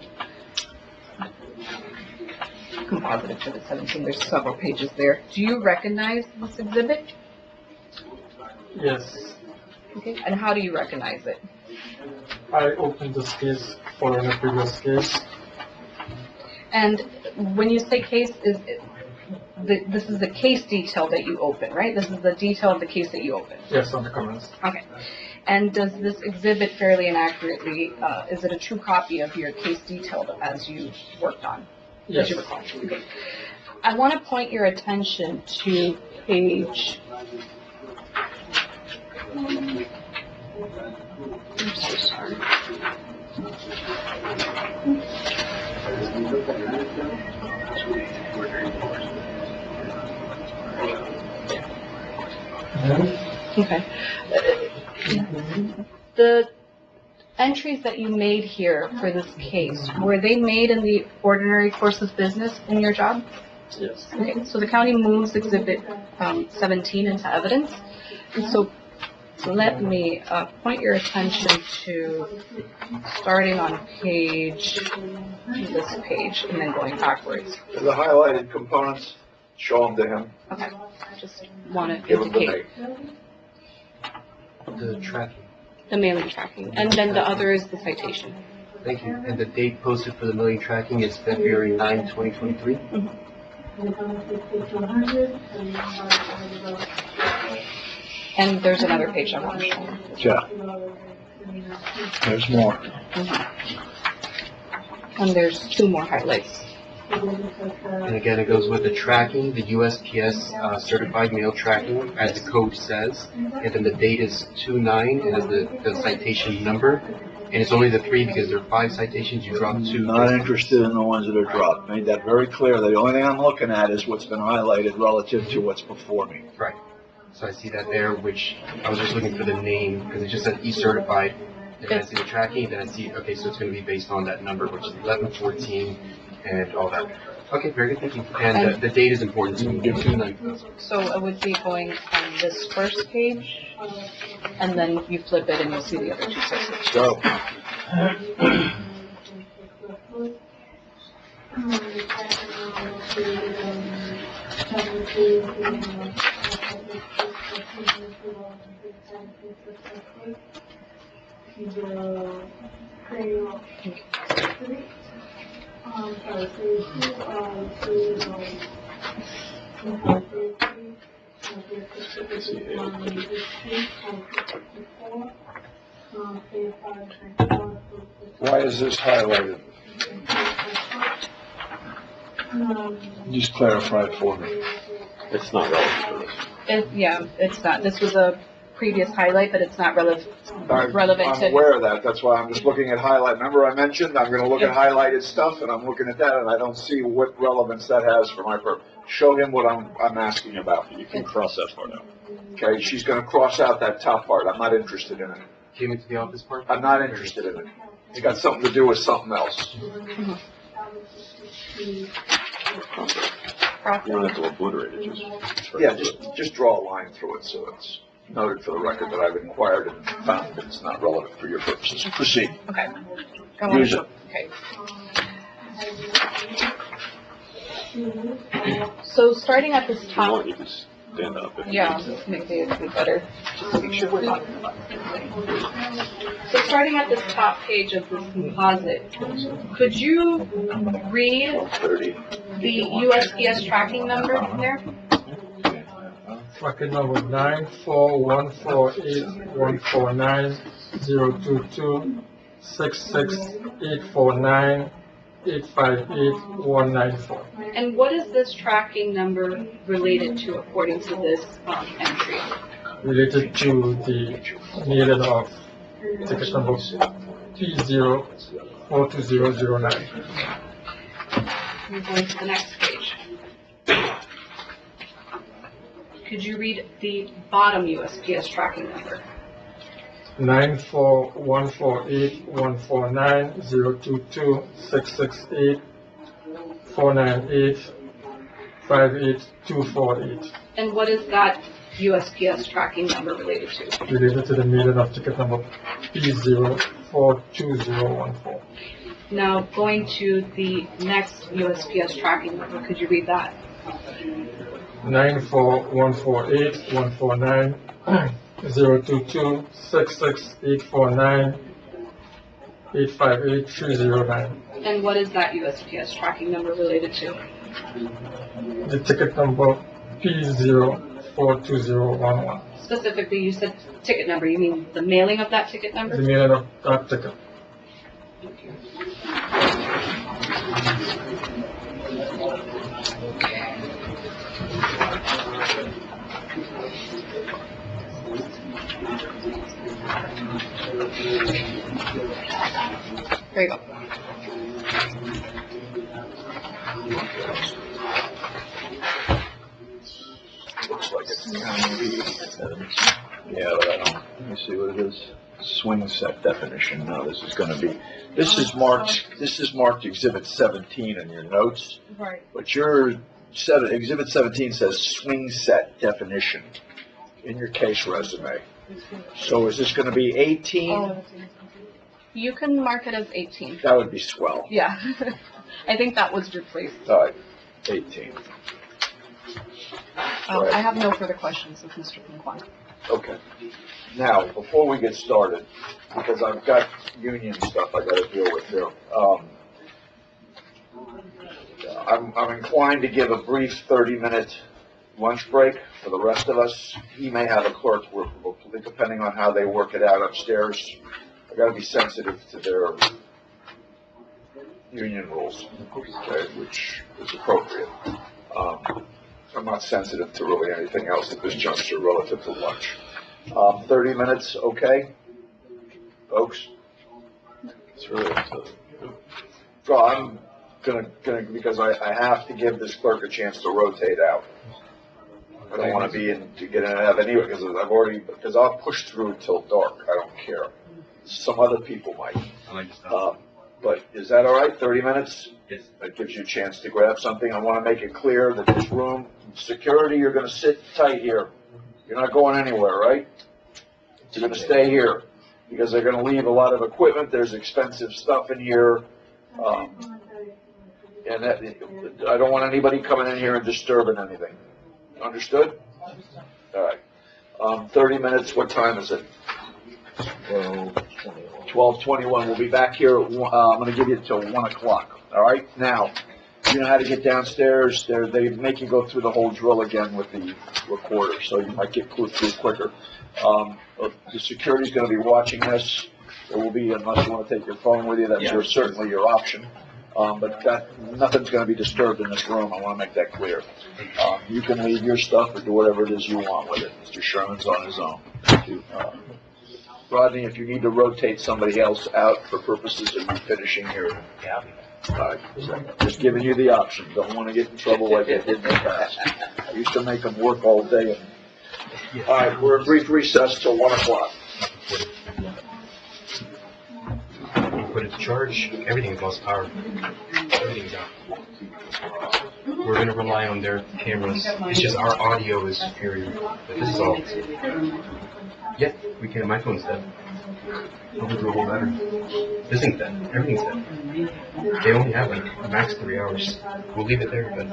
Composite Exhibit 17, there's several pages there. Do you recognize this exhibit? Yes, Okay, and how do you recognize it? I opened this case following a previous case. And when you say case, this is the case detail that you open, right? This is the detail of the case that you open. Yes, on the comments. Okay. And does this exhibit fairly and accurately, is it a true copy of your case detailed as you worked on? Yes. As you recall? Okay. I want to point your attention to page. I'm so sorry. Okay. The entries that you made here for this case, were they made in the ordinary course of business in your job? Yes. Okay, so the county moves Exhibit 17 into evidence. And so let me point your attention to starting on this page, and then going backwards. The highlighted components, show them to him. Okay, just want to Give them to me. indicate The tracking. the mailing tracking, and then the other is the citation. Thank you. And the date posted for the mailing tracking is February 9, 2023? And there's another page I want to show you. Yeah. There's more. And there's 2 more highlights. And again, it goes with the tracking, the USPS certified mail tracking, as the code says. And then the date is 2/9, it has the citation number. And it's only the 3 because there are 5 citations, you dropped 2. Not interested in the ones that are dropped. Made that very clear. The only thing I'm looking at is what's been highlighted relative to what's before me. Right. So I see that there, which I was just looking for the name, because it just said E-certified. And then I see the tracking, then I see, okay, so it's going to be based on that number, which is 1114 and all that. Okay, very good, thank you. And the date is important to me. 2/9. So it would be going on this first page, and then you flip it and you'll see the other 2 sections. So, why is this highlighted? Just clarify it for me. It's not relevant to this. It's not. This was a previous highlight, but it's not relevant I'm to. aware of that, that's why I'm just looking at highlight. Remember I mentioned, I'm gonna look at highlighted stuff, and I'm looking at that, and I don't see what relevance that has for my purpose. Show him what I'm asking about. You can cross that part out. Okay, she's gonna cross out that top part, I'm not interested in it. Came into the office part? I'm not interested in it. It's got something to do with something else. You don't have to obliterate it, just. Yeah, just draw a line through it, so it's noted for the record that I've inquired and found that it's not relevant for your purposes. Proceed. Okay. Use it. Okay. So starting at this If you top. want, you can stand up. Yeah, maybe it'd be better, just to make sure we're talking about the same thing. So starting at this top page of this composite, could you read 30. the USPS tracking number in there? Tracking number 9414814902266849858 And what is this tracking number related to according to this entry? related to the mailing of ticket number P042009. We're going to the next page. Could you read the bottom USPS tracking number? 94148149022668498588248. And what is that USPS tracking number related to? Related to the mailing of ticket number P042014. Now, going to the next USPS tracking number, could you read that? 94148149022668498588309. And what is that USPS tracking number related to? The ticket number P042011. Specifically, you said ticket number, you mean the mailing of that ticket number? The mailing of that ticket. There you go. Looks like it's county. Yeah, but I don't, let me see what it is. Swing set definition. No, this is marked exhibit 17 in your notes, Right. but exhibit 17 says swing set definition in your case resume. So is this gonna be 18? You can mark it as 18. That would be swell. Yeah. I think that was replaced. All right, 18. Right. I have no further questions of Mr. Kwan. Okay. Now, before we get started, because I've got union stuff I gotta deal with here, I'm inclined to give a brief 30-minute lunch break for the rest of us. He may have a clerk, depending on how they work it out upstairs. I gotta be sensitive to their, union rules, okay, which is appropriate. I'm not sensitive to really anything else at this juncture relative to lunch. 30 minutes, okay, folks? It's really up to So I'm gonna, because I have to give this clerk a chance to rotate out. I don't wanna be in, to get in and out anyway, because I'll push through till dark, I don't care. Some other people might. I like to stop. But is that all right, 30 minutes? Yes. That gives you a chance to grab something. I wanna make it clear that this room, security, you're gonna sit tight here. You're not going anywhere, right? You're gonna stay here, because they're gonna leave a lot of equipment, there's expensive stuff in here. And that, I don't want anybody coming in here and disturbing anything. Understood? All right. 30 minutes, what time is it? 12:21. We'll be back here, I'm gonna give you till 1 o'clock, all right? Now, you know how to get downstairs, they make you go through the whole drill again with the recorder, so you might get through quicker. The security's gonna be watching this. There will be, unless you wanna take your phone with you, that's certainly your option. But nothing's gonna be disturbed in this room, I wanna make that clear. You can leave your stuff or do whatever it is you want with it. Mr. Sherman's on his own. Rodney, if you need to rotate somebody else out for purposes of you finishing here. Yeah. Just giving you the option, don't wanna get in trouble like I did in the past. I used to make them work all day. All right, we're in brief recess till 1 o'clock. Put it to charge, everything's lost power. Everything's out. We're gonna rely on their cameras. It's just our audio is superior. But this is all. Yeah, we can. My phone's dead. I'll do a whole battery. This thing's dead. Everything's dead. They only have like max 3 hours. We'll leave it there, but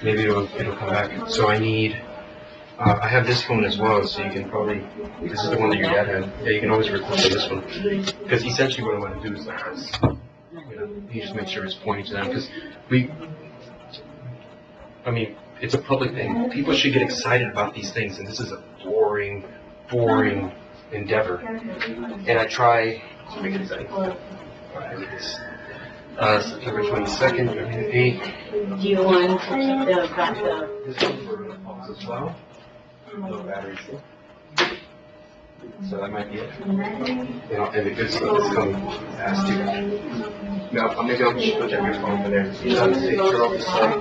maybe it'll come back. So I need. I have this phone as well, so you can probably. This is the one that your dad had. Yeah, you can always record to this one. Because essentially what I want to do is like this. You know, you just make sure it's pointing to them. Because I mean, it's a public thing. People should get excited about these things, and this is a boring endeavor. And I try to make it exciting. September 22nd, 8. Do you want to keep the backup? This one's for the pulse as well. No batteries. So that might be it. And the good stuff is coming fast too. No, maybe I'll just put your phone over there. You have to take care of the site.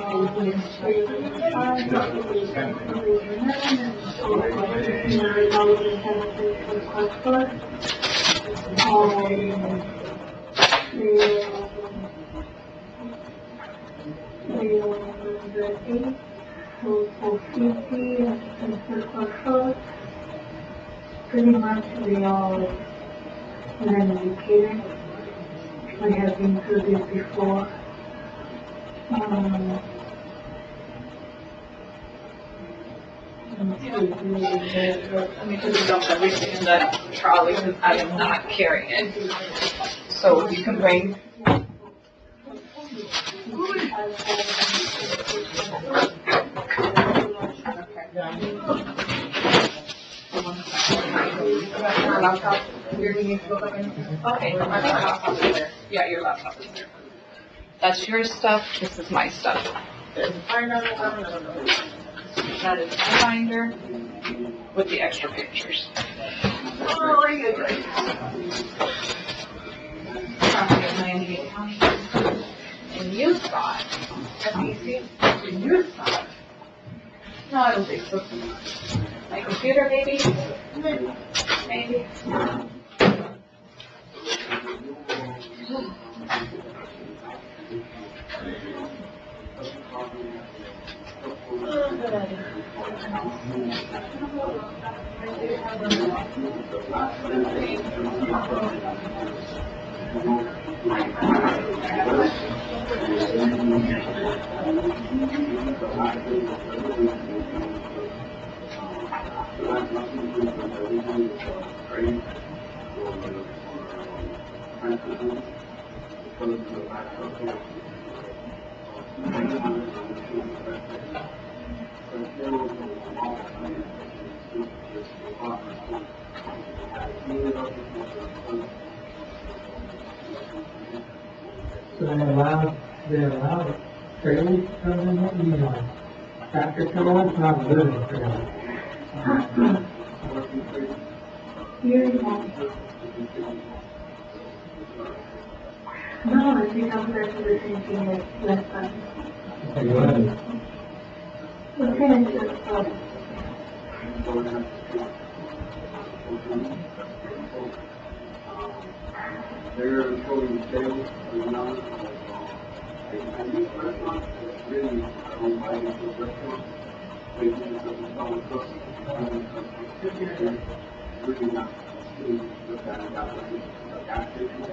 Pretty much we all educated. We have been through this before. Let me just dump everything in that trolley because I am not carrying it. So you can bring. Your laptop, okay, my laptop is there. Yeah, your laptop is there. That's your stuff, this is my stuff. That is my binder with the extra pictures. Oh, very good, great. Property of 98 County. And you saw it. That's easy. And you saw it. No, I don't think so. My computer, maybe? Maybe. So they allow trailers to come in, you know, tractor come in, it's not a living trailer. Here you go. No, I think I'm back to the same thing as last time. Okay, go ahead. We're finished this problem. They're employing sales, they're not, restaurant, really, invited to a restaurant. They do this as a solid cook. Really not, look at it that way, a gas station.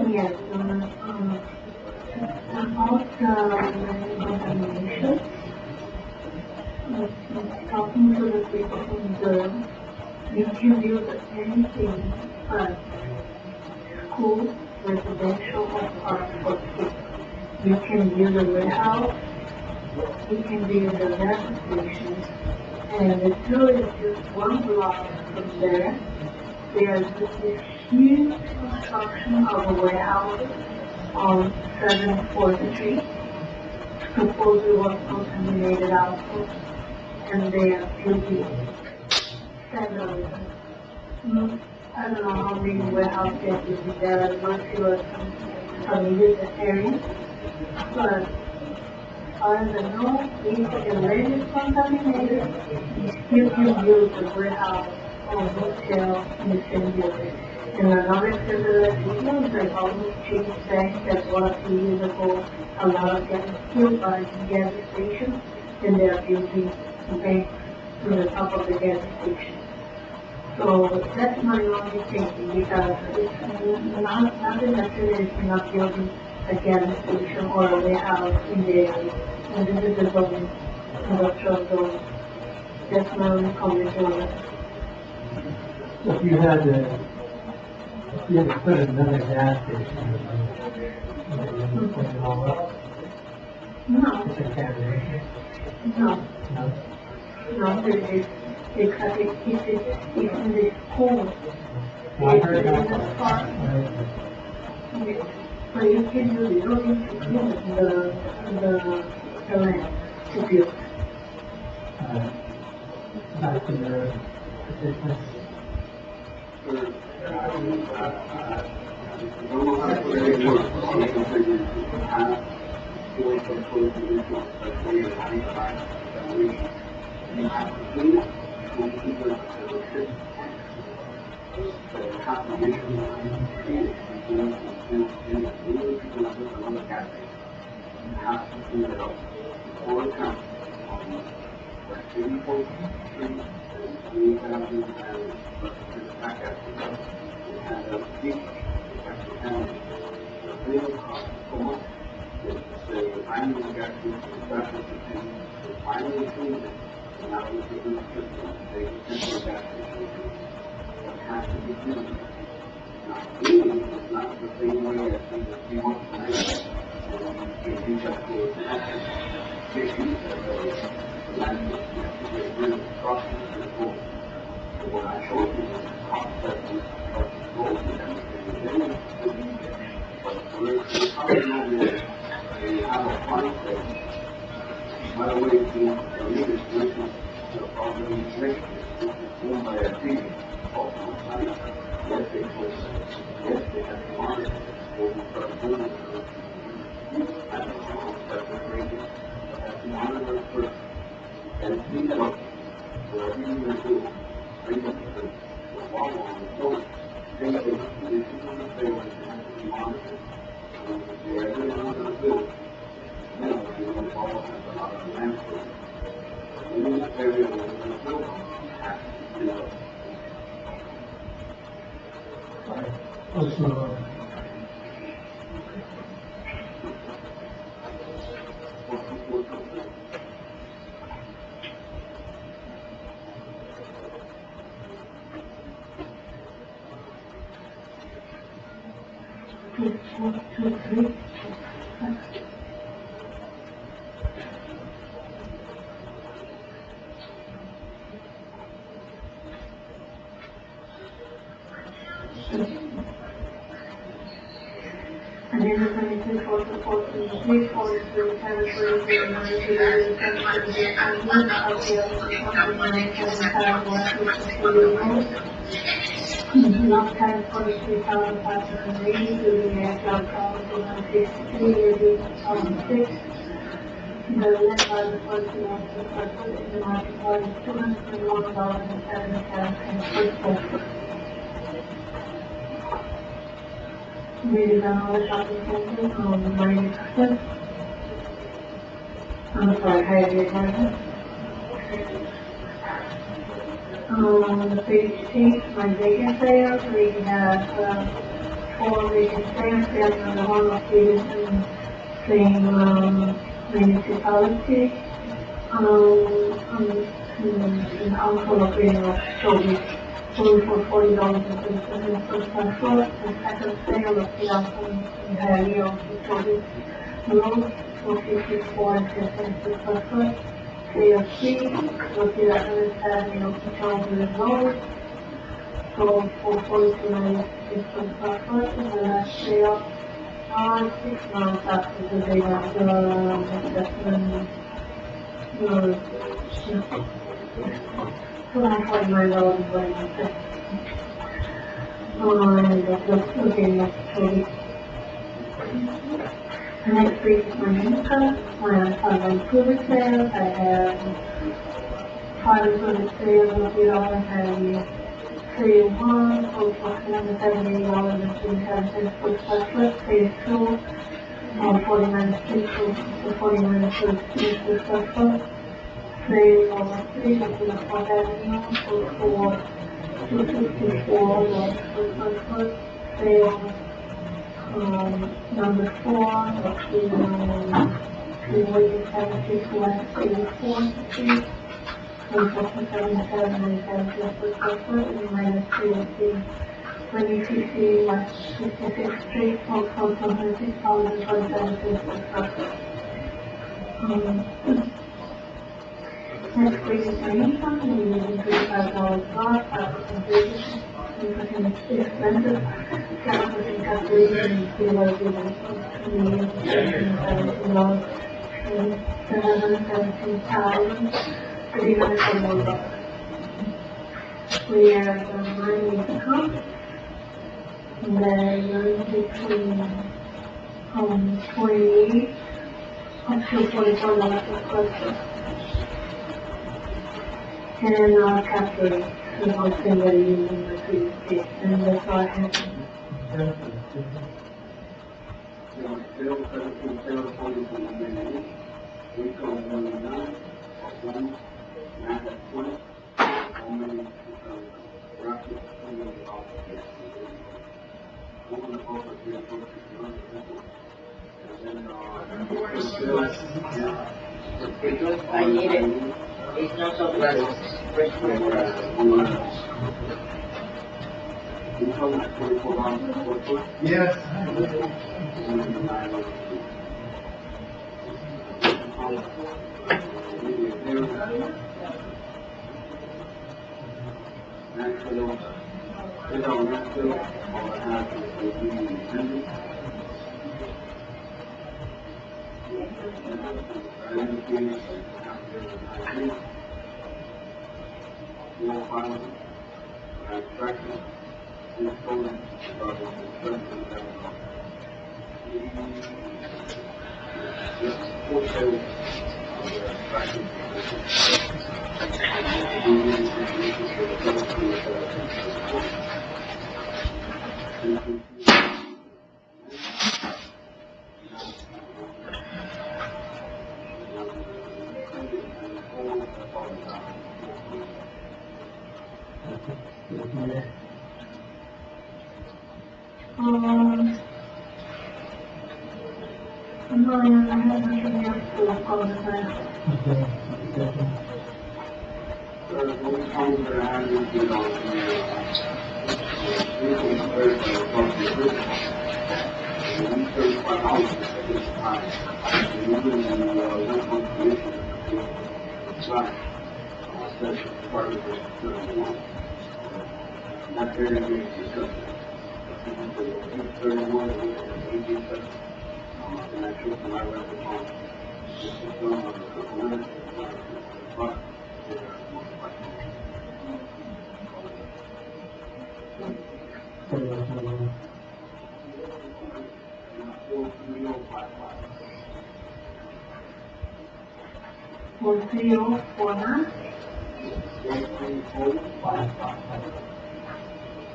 Yes, about contamination, talking to the people in the, you can use anything, school, residential, or park for kids. You can use a warehouse, you can use a gas station, and the two is just one block from there. There's this huge construction of a warehouse on 7th, 4th Street. Supposedly was contaminated also, and they are guilty. Several. I don't know how many warehouses there are, not sure familiar the area, but other than no, if the land is contaminated, you still can use the warehouse or hotel in the same building. And another civilization is like almost changed back that was a few years ago, a lot of gas still by gas stations, and they are building banks to the top of the gas station. So that's my only thinking, because it's nothing that is not building a gas station or a warehouse in the area. And this is the zone, industrial zone. That's my only comment on it. So if you had to put another gas station, would you put it all up? No, It's a candidate. no, No? no, it's in the home. I heard that. So you can do, you don't need to clean the land to build. Back to the business. And then the 22, 44, 43, 43, 43, 43, Not time 43,580 to the actual property 163, year 2006. The land value for the in the market value is $221.70 per square foot. Maybe the other shopping center on 90%. I'm sorry, highway garden. On page 8, my vacant sales, we have 4 vacant sales, we have the one located in same municipality. In also located in Toby, sold for $40.37 per square foot. The second sale of the outcome in Hialeah, Toby Road, for $54.10 per square foot. Sale 3, located at 107 Okeechobee Road, sold for $42.96 per square foot. And the last sale, 6 months after the date of the assessment, $249.21. And that's looking at Toby. Next week is my income. I have improvement sales. I have 500 sales of $3. I have phase 1 for $478.27 per square foot. Phase 2 $49.06 for $49.36 per square foot. Same on the street, up in the Fourth Avenue, for 254, West Frankfurt. Same, number 4, up in, 376 West 84th Street. 14777 and 76 Frankfurt, and minus 2050 West 56th Street, for 106,047 Frankfurt. Next week is an income, we will increase $5 plus, 5% expenses, 7% calculation, $717,341. We have the money income, and then between 28 up to $44 per square foot. And calculate the whole thing that you use in the previous case, and that's all I have. I need it. It's not so bad. Yes. No, I have nothing else to call the time. For 3049?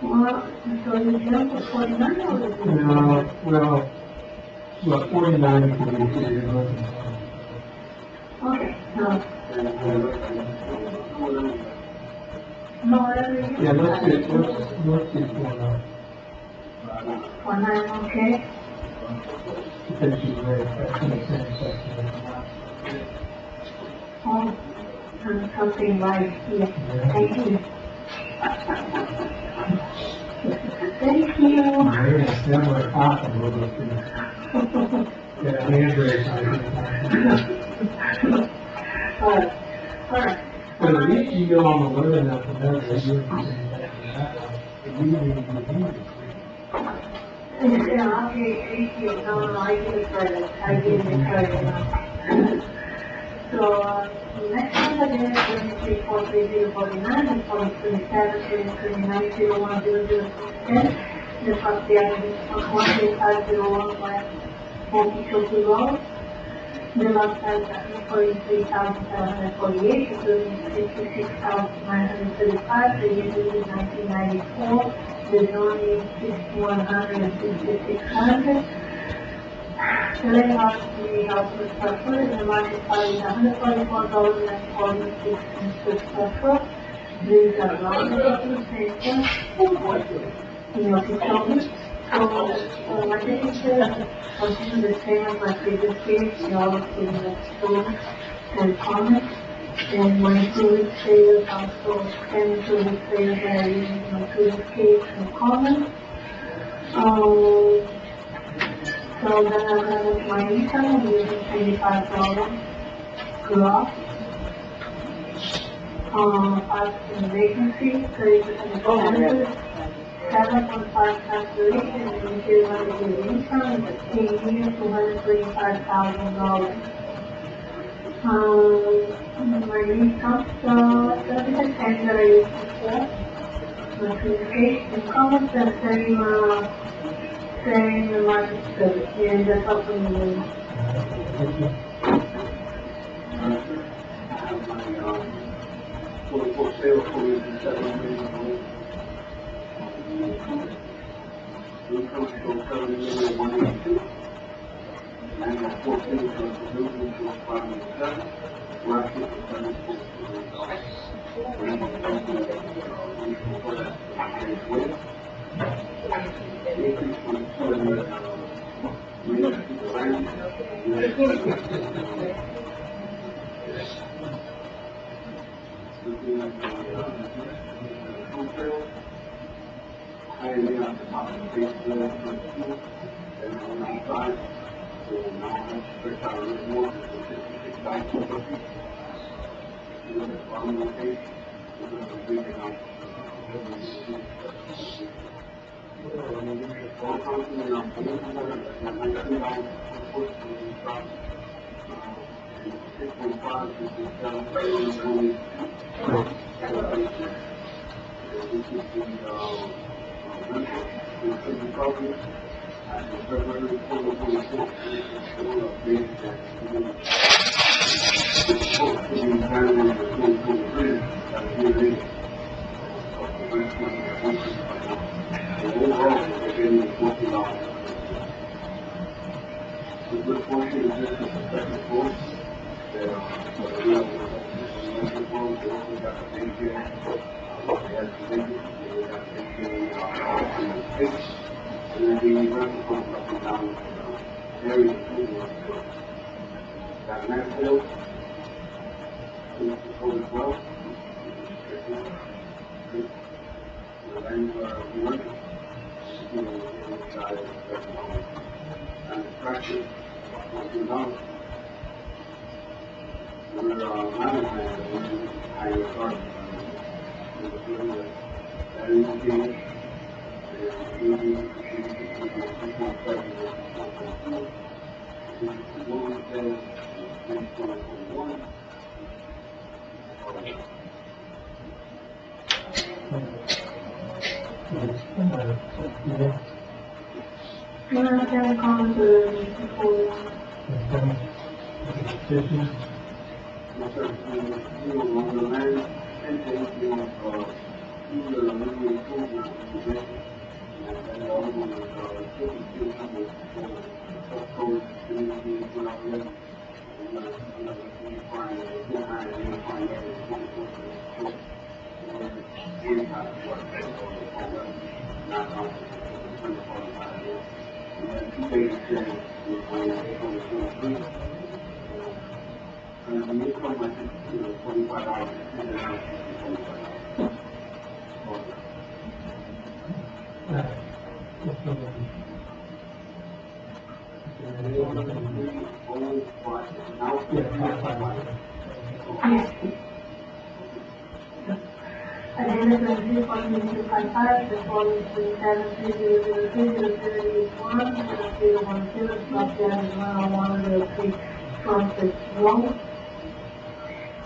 Well, so you jump to 49 or is it? Well, 49 can be figured out. Okay, no. No, whatever you. Yeah, let's do 49. 49, okay. Because she's very, that's in the same section. Oh, something right here. Thank you. Thank you. Very similar topic, we'll go through. Yeah, Andrew, Alright. but at least you go on the learn enough to know that you're saying that. If you need to be Yeah, okay, thank you. No, I give it credit. I give it credit. So, next one again is 234349 and 4027 The first item is 13501 West 42 Road. The lot size is 43,748, including 66,935. The use is 1994. The zoning is 6100 and 6600. Selling house, the house per square foot, and the market value is $144.46 per square foot. These are not the same so, my signature consider the same as my previous case, the all of the stone and comments. And my previous sales also, and previous sales that I used my previous case and comments. So then I'm gonna make my income, I'm using $25 gross. Asking vacancy, 30% expenses, 7.5 calculation, and material negative income, is $225,000. My income, so that's the same that I used before. My previous case, income, the same market study, and that's also the For sale, for $7 million. Income shows $7,182,000. And of course, income for building shows $507,000. Market is highly on the top of the base and on the side. So now I have to stretch out a little more to 56,000 square feet. You look at the bottom of the page, we're going to bring it out. All constantly on $419 per foot, so we drop 6.5 to 7.20. This is the property at the February 2024. Overall, we're getting $40. The good portion is this is the second floor. We also got the daycare. We have the daycare. We got the daycare and then the rental comes up and down area. Got landfill. This is code as well. The land work. And the practice. We're managing higher authority. That is the case.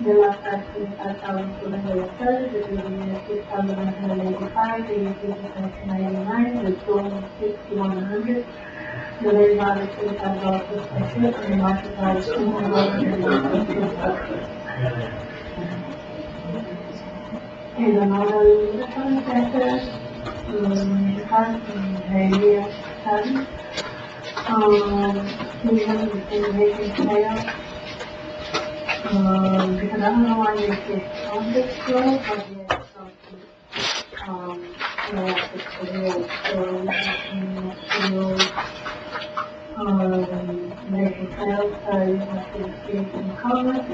The last action is 5,230, the building is 6,185, the utility is 1999, the zone is 6100, the rate value is $35 per square foot, and the market value is $200 per square foot. And another different center, the area study. We have the same rating scale. Because I don't know why they say on this floor, but there's something, it's the real, so we have making sales, you have to create some colors,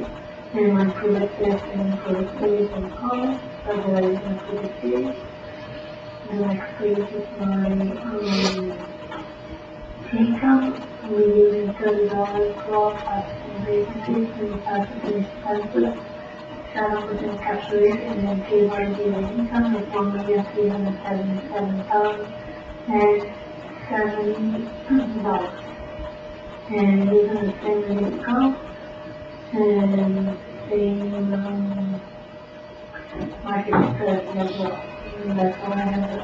and when predictive and predictive and colors, so that I can predict. And I created my, income, we using $30 for vacancies, and 5% expenses, 7% capture rate, and then pay by daily income is $1,377,070. And using the same rate account, and same, market strategy as well. And that's all I have.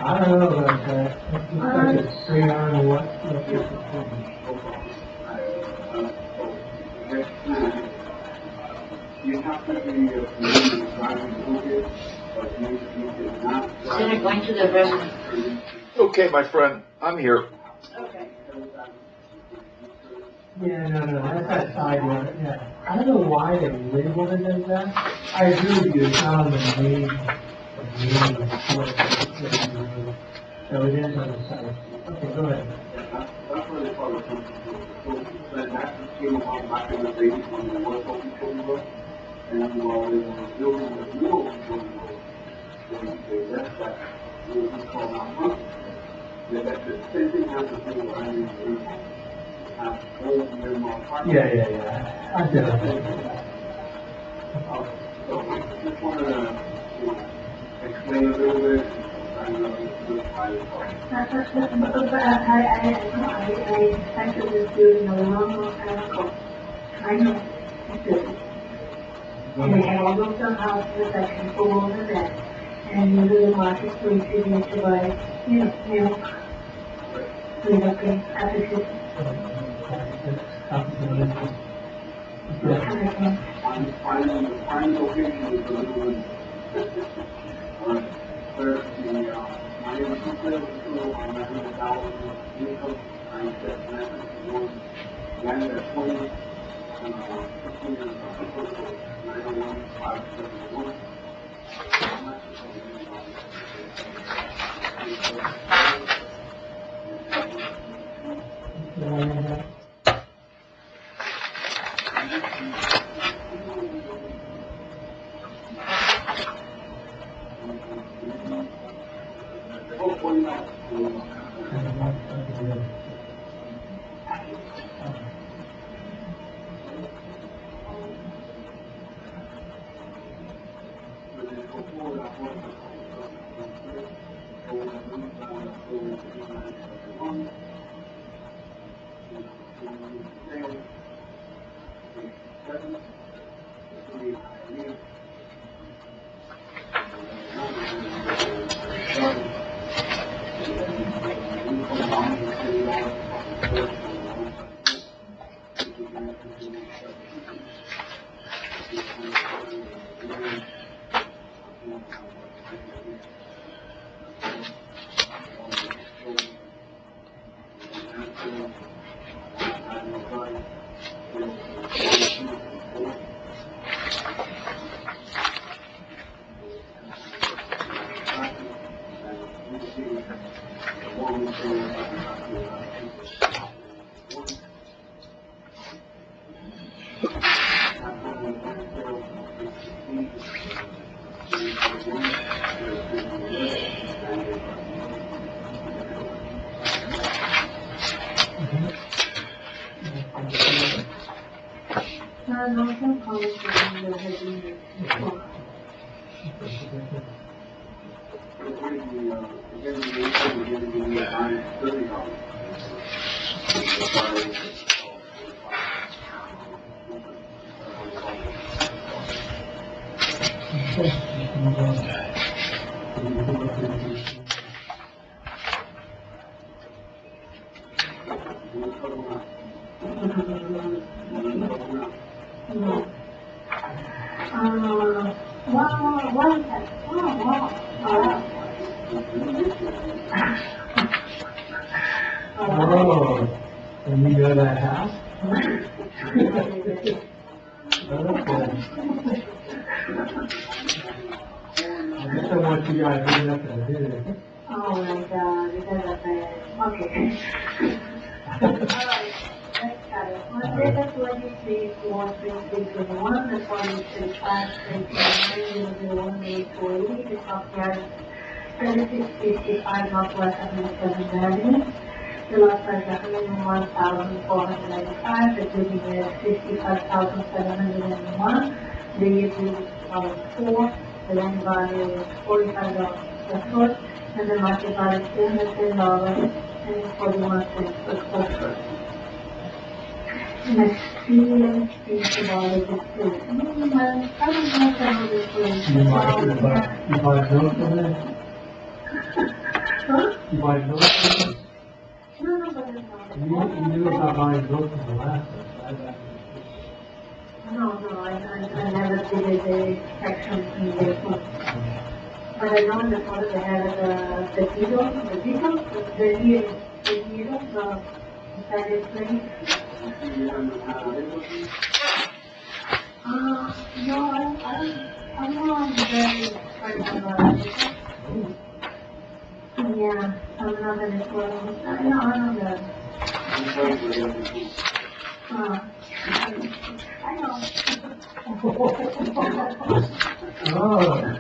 I don't know about that. It's like a straight on what you're proposing. You have to be driving but you cannot. They're going to the restaurant. Okay, my friend, I'm here. Okay. Yeah, no, that's that side one, yeah. I don't know why they labeled it as that. I agree with you, it's not on the main report. So it is on the side. Okay, go ahead. That's where they call it. So that came about back in the day when they were talking to us, and while they were building the new they left that, what we call our money. That the same thing has to do with our Yeah. I get it. So I just wanted to, explain a little bit. I expected this building a long time ago. I know, it's good. And they had all those houses that can go over that. And you go to the marketplace, you get to buy, milk. So you can appreciate it. Find location is a little bit. First, my name is Lucas, I'm not going to tell you income. I'm set message one, land at 20, 15 and 901, 571. One second. Oh, wow. Oh, and you go to that house? I guess I want you guys to get up and do it. Oh my God, it doesn't matter. Okay. Alright, let's start it. On data 23, 1, the 45, 001, the top yard, 3655 Northwest 77 Avenue. The lot size 101,495, the building is 55,701, the use is 4, the land value is $45 per foot, and the market value is $310 and 41 cents per square foot. Next, let's think about it. I don't know how this is. You might know for that? Huh? You might know for that? No, but it's not. You knew about buying goats in the last one. No, I never did the section in this one. But I know in the photo they have the beetle, that is pretty. No, I'm not very frightened about it. Yeah, I'm not gonna spoil it. I know that. I know. Oh.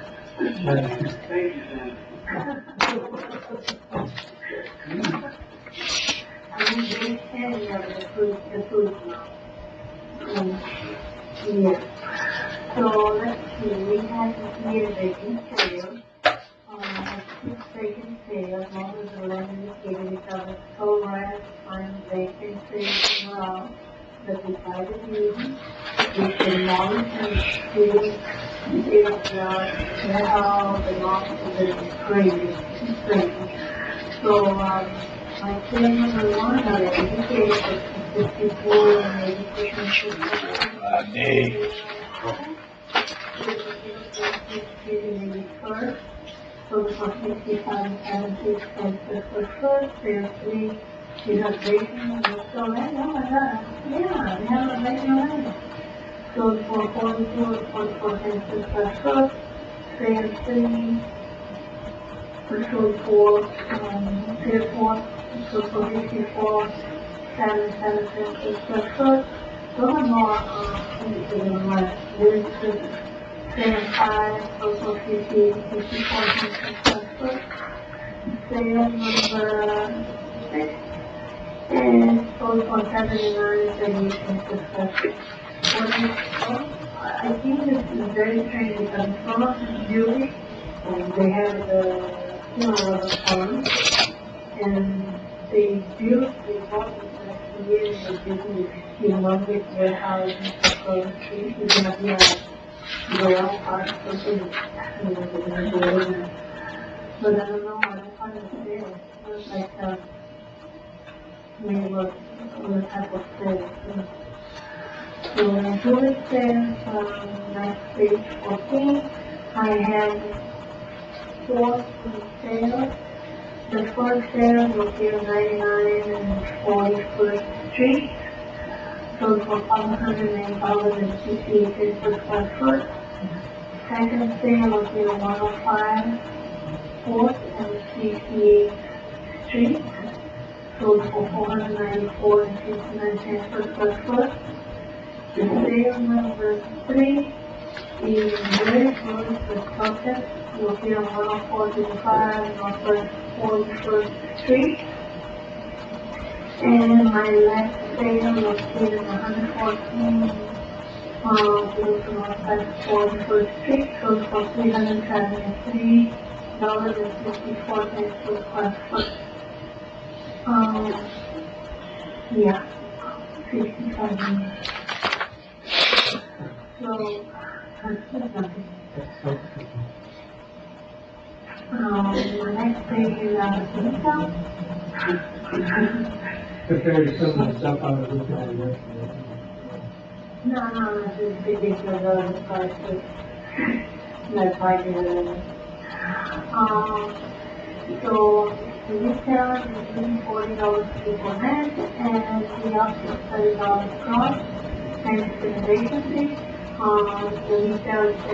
I'm very heavy of the food now. Yeah. So let's see, we have here vacant sales. Six vacant sales, one was the land indicated because it's so right at the time vacant sales around that decided using. We should demolish and see if the how the loss is crazy. So, my claim number 1, that I indicated was 54 and 80% so for 65 and 76 cents per square foot, there's 3, you have bacon, so that, oh my God, yeah, we have a bacon already. So for 44 cents per square foot, there's 3, so for 54, 77 cents per square foot, those are more, there's 5, also 54 cents per square foot. Sale number 6 and sold for 79 cents per square foot. I think this is very strange because it's not jewelry and they have the farm and they bought this last year and they built this humongous warehouse across the street. It's going to be a royal park or something. But I don't know, I don't find it there. It looks like maybe what type of sale. So when jewelry sales, next page 14, I have 4 sales. The first sale was here 99 and 41st Street. Sold for $508.68 per square foot. Second sale was here 105 4th and 68th Street. Sold for $494.59 per square foot. The sale number 3 is very close to Celtic, located on 104.5 Northwest 41st Street. And my last sale located on 114 Northwest 41st Street, sold for $373.54 per square foot. Yeah, 65 minutes. So, the next page is the income. Compared to some of the stuff on the roof. No, it's ridiculous, the price is, that's why I did it. So, the retail is really $40 for net, and the option is $30 cross, and the innovation fee. The retail is 10%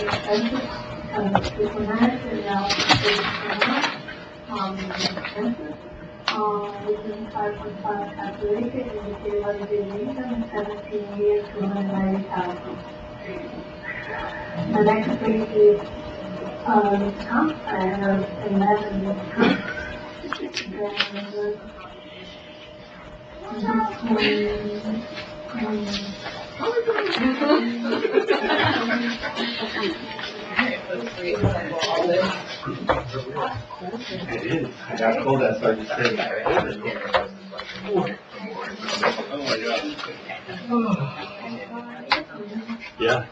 expensive, and the super net is now 30% expensive. Within 5.5 calculated, indicated by the deviation, 17 years, 290,000. The next page is, comp, I have 11 comp. It is. I got told that, so I just said Yeah.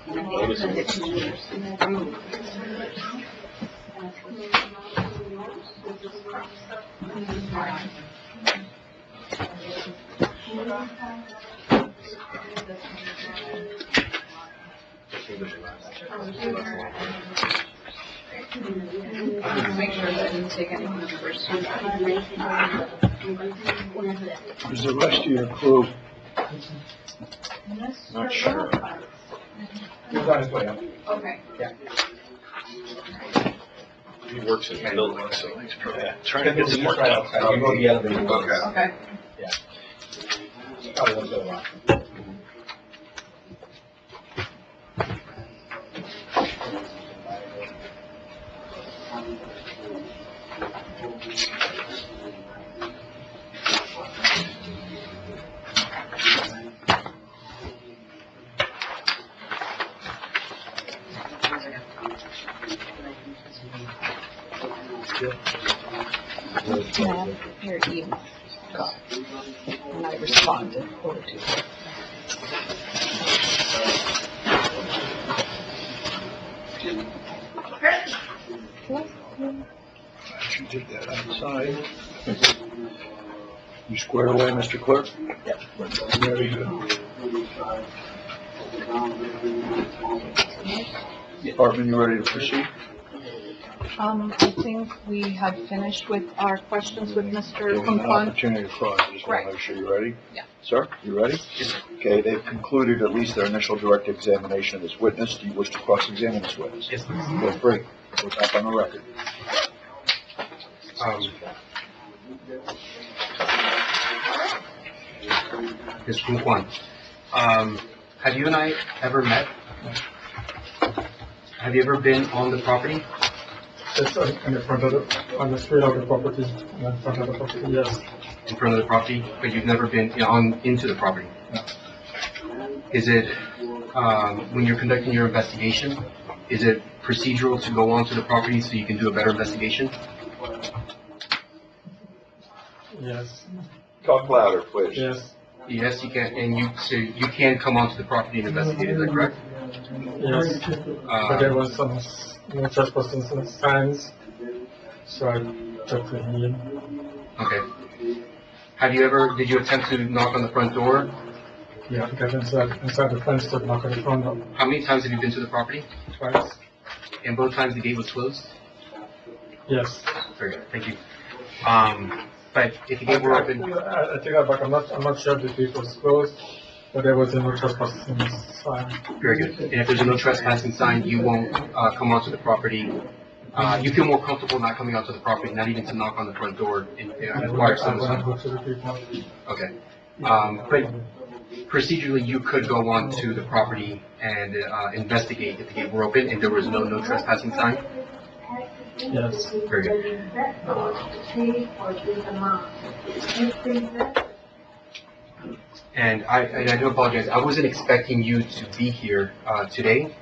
Make sure that I didn't take anything the first time. Where's the rest of your crew? Not sure. He's on his way up. Okay. He works in the building, so he's trying to Get get some work right done. outside. You go to the elevator. Okay. Probably won't go long. Your email. Got it. And I responded. Over to you. You did that outside. You squared away, Mr. Clerk? Yeah. Very good. Department, you ready to proceed? I think we had finished with our questions with Mr. Give an Kunquan. opportunity to cross, I just want Right. to make sure you're ready. Yeah. Sir, you ready? Okay, they've concluded at least their initial direct examination of this witness. Do you wish to cross-examine this witness? Yes, please. Feel free. Put that on the record. Ms. Kunquan, have you and I ever met? Have you ever been on the property? It's in the front of the, on the street of the property, in front of the property, yes. In front of the property, but you've never been into the property? No. Is it, when you're conducting your investigation, is it procedural to go onto the property so you can do a better investigation? Yes, Talk louder, please. yes, Yes, you can, and so you can come onto the property and investigate, is that correct? yes. But there was some no trespassing signs, so I took the heed. Okay. Did you attempt to knock on the front door? Yeah, to get inside the fence to knock on the front door How many times have you been to the property? twice. And both times the gate was closed? Yes. Very good, thank you. But if the gate were open, I take that back, I'm not sure if the gate was closed, but there was a no trespassing sign. very good. And if there's a no trespassing sign, you won't, come onto the property. You feel more comfortable not coming onto the property, not even to knock on the front door and acquire I'm gonna some. go to the gate now. Okay. But procedurally, you could go onto the property and, investigate if the gate were open and there was no trespassing sign? Yes. Very good. And I do apologize, I wasn't expecting you to be here, today.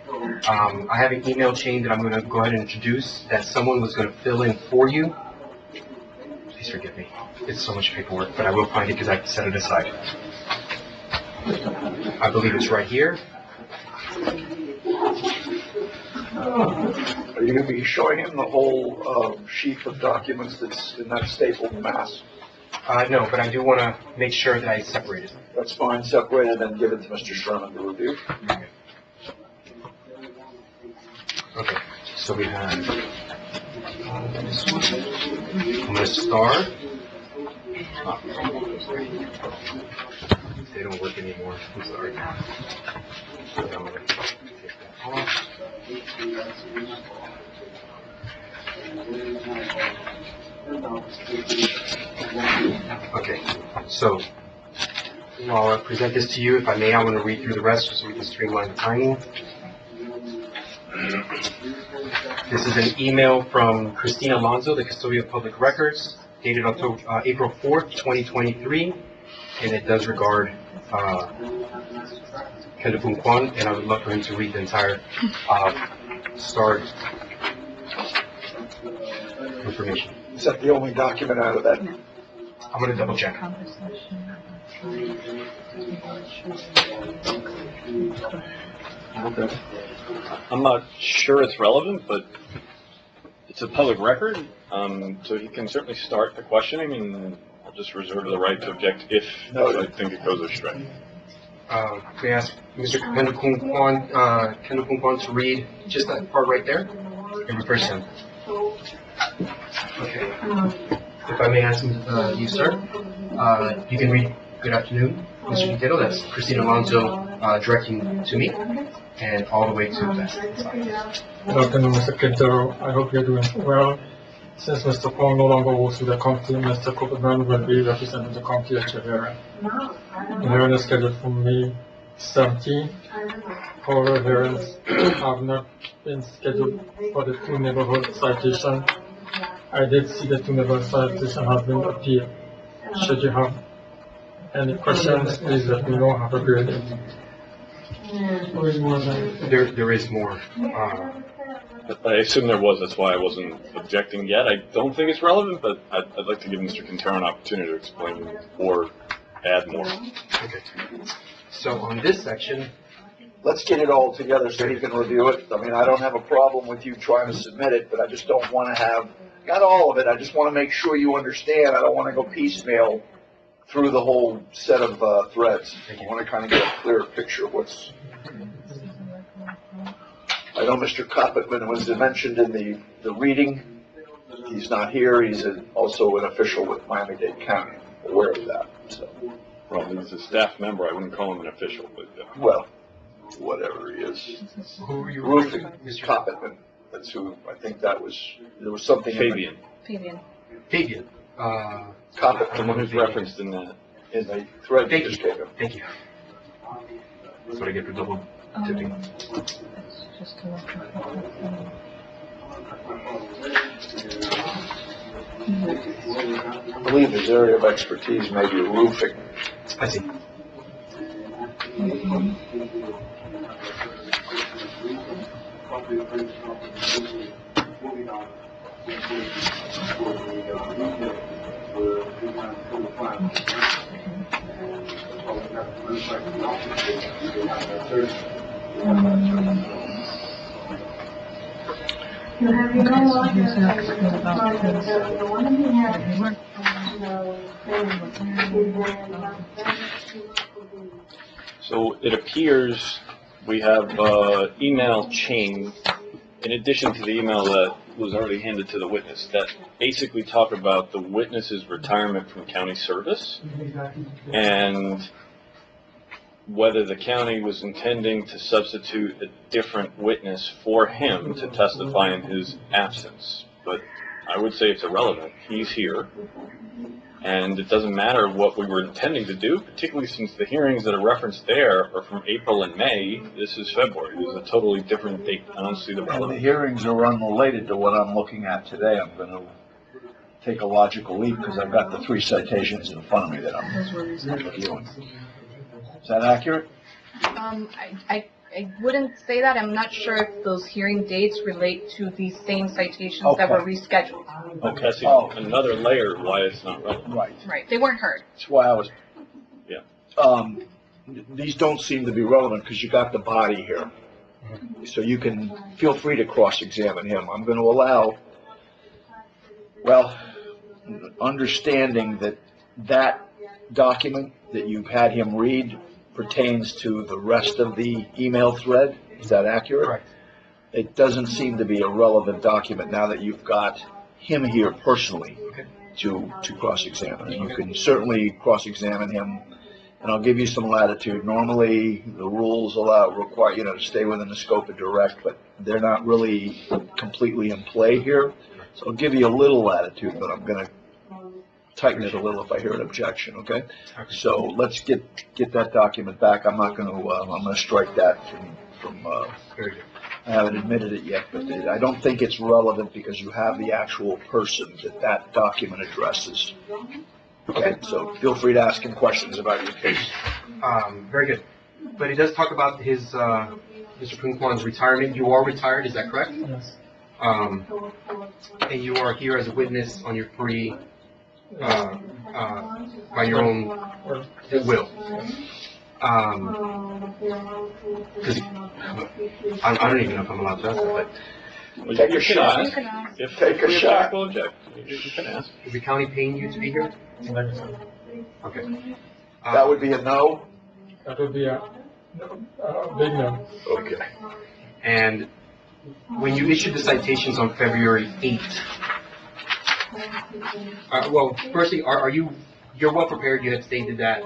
I have an email chain that I'm gonna go ahead and introduce, that someone was gonna fill in for you. Please forgive me, it's so much paperwork, but I will find it because I set it aside. I believe it's right here. Are you gonna be showing him the whole, sheaf of documents that's in that stapled mass? No, but I do want to make sure that I separate it. That's fine, separate it and give it to Mr. Sherman to review. Okay, so we have this one. I'm going to start. They don't work anymore. I'm sorry. So I'm going to take that off. Okay, so while I present this to you, if I may, I want to read through the rest just so we can streamline the timing. This is an email from Christina Alonso, the Custodian of Public Records, dated April 4th, 2023, and it does regard Kendall Kwan, and I would love for him to read the entire start information. Is that the only document out of that? I'm going to double check. Okay. I'm not sure it's relevant, but it's a public record, so he can certainly start the questioning, and I'll just reserve the right to object if I think it goes astray. May I ask Mr. Kendall Kwan to read just that part right there in reverse him? Okay. If I may ask you, sir, you can read "Good afternoon, Mr. Quintero." That's Christina Alonso directing to me, and all the way to that. Good afternoon, Mr. Quintero. I hope you're doing well. Since Mr. Fong no longer works with the committee, Mr. Copeland will be representing the committee at your hearing. The hearing is scheduled for May 17th. However, hearings have not been scheduled for the two neighborhood citations. I did see the two neighborhood citations have been appealed. Should you have any questions, please let me know. Have a great day. There is more. I assume there was, that's why I wasn't objecting yet. I don't think it's relevant, but I'd like to give Mr. Quintero an opportunity to explain or add more. Okay. So on this section, Let's get it all together so he can review it. I mean, I don't have a problem with you trying to submit it, but I just don't want to have, not all of it, I just want to make sure you understand. I don't want to go piecemeal through the whole set of threads. I want to kind of get a clearer picture of what's... I know Mr. Coppetman was mentioned in the reading. He's not here. He's also an official with Miami-Dade County. I'm aware of that. So, Well, he's a staff member. I wouldn't call him an official, but well, whatever he is. who are you? Roofing, Mr. Coppetman. That's who, I think that was, there was something. Fabian, Fabian. Coppetman. the one who's referenced in the thread Thank you just you. gave him. Thank you. That's what I get for double tipping. Just to look I believe his area of expertise may be roofing. I see. You have your own lawyer, the one that you have, So it appears we have email chain, in addition to the email that was already handed to the witness, that basically talk about the witness's retirement from county service and whether the county was intending to substitute a different witness for him to testify in his absence. But I would say it's irrelevant. He's here. And it doesn't matter what we were intending to do, particularly since the hearings that are referenced there are from April and May. This is February. This is a totally different date. I don't see the And the relevance. hearings are unrelated to what I'm looking at today. I'm going to take a logical leap because I've got the 3 citations in front of me that I'm reviewing. Is that accurate? I wouldn't say that. I'm not sure if those hearing dates relate to the same citations that were rescheduled. Okay, that's another layer of why it's not relevant. Right. Right, they weren't heard. That's why I was... Yeah. these don't seem to be relevant because you got the body here. So you can feel free to cross-examine him. I'm going to allow, well, understanding that that document that you've had him read pertains to the rest of the email thread. Is that accurate? Correct. It doesn't seem to be a relevant document now that you've got him here personally to cross-examine. And you can certainly cross-examine him, and I'll give you some latitude. Normally, the rules require you to stay within the scope of direct, but they're not really completely in play here. So I'll give you a little latitude, but I'm going to tighten it a little if I hear an objection, okay? So let's get that document back. I'm not going to, I'm going to strike that from I haven't admitted it yet, but I don't think it's relevant because you have the actual person that document addresses. Okay, so feel free to ask him questions about your case. Very good. But it does talk about his, Mr. Kung Kwan's retirement. You are retired, is that correct? Yes. And you are here as a witness on your free, by your own will. Because I don't even know if I'm allowed to ask that, Well, Take you a can shot. ask. You can ask. If Take a we shot. object, we'll object. You can ask. but is the county paying you to be here? Negative. Okay. That would be a no? That would be a big no. Okay. And when you issued the citations on February 8th, well, firstly, you're well prepared, you had stated that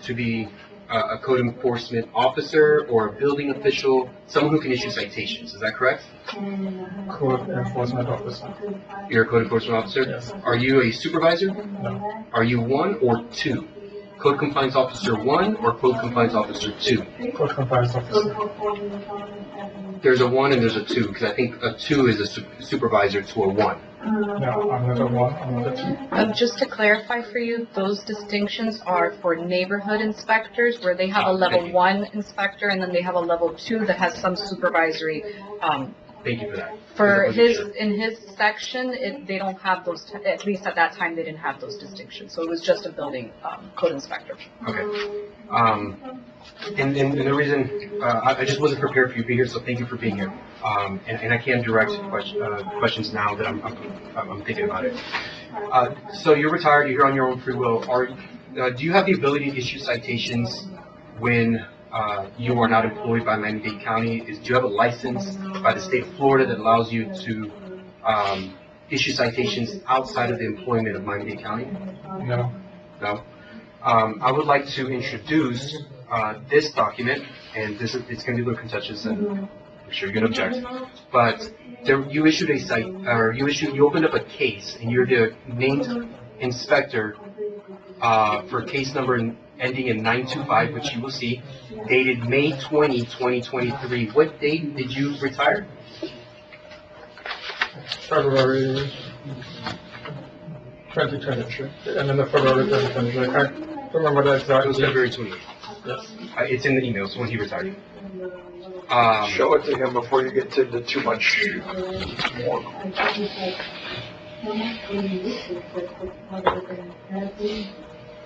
to be a code enforcement officer or a building official, someone who can issue citations, is that correct? Code enforcement officer. You're a code enforcement officer? Yes. Are you a supervisor? No. Are you 1 or 2? Code compliance officer 1 or code compliance officer 2? Code compliance officer. There's a 1 and there's a 2, because I think a 2 is a supervisor to a 1. No, I'm not a 1, I'm not a 2. Just to clarify for you, those distinctions are for neighborhood inspectors, where they have a level 1 inspector, and then they have a level 2 that has some supervisory. Thank you for that. For in his section, they don't have those, at least at that time, they didn't have those distinctions. So it was just a building code inspector. Okay. And the reason, I just wasn't prepared for you to be here, so thank you for being here. And I can direct questions now that I'm thinking about it. So you're retired, you're here on your own free will. Do you have the ability to issue citations when you are not employed by Miami-Dade County? Do you have a license by the state of Florida that allows you to issue citations outside of the employment of Miami-Dade County? No. No? I would like to introduce this document, and it's going to be a little contentious, and I'm sure you're going to object. But you issued you opened up a case, and you're the named inspector for case number ending in 925, which you will see, dated May 20, 2023. What date did you retire? February 2023. And then the February 2023. I can't remember the exact It was date. February 28th. Yes. It's in the emails when he retired. Show it to him before you get into too much more.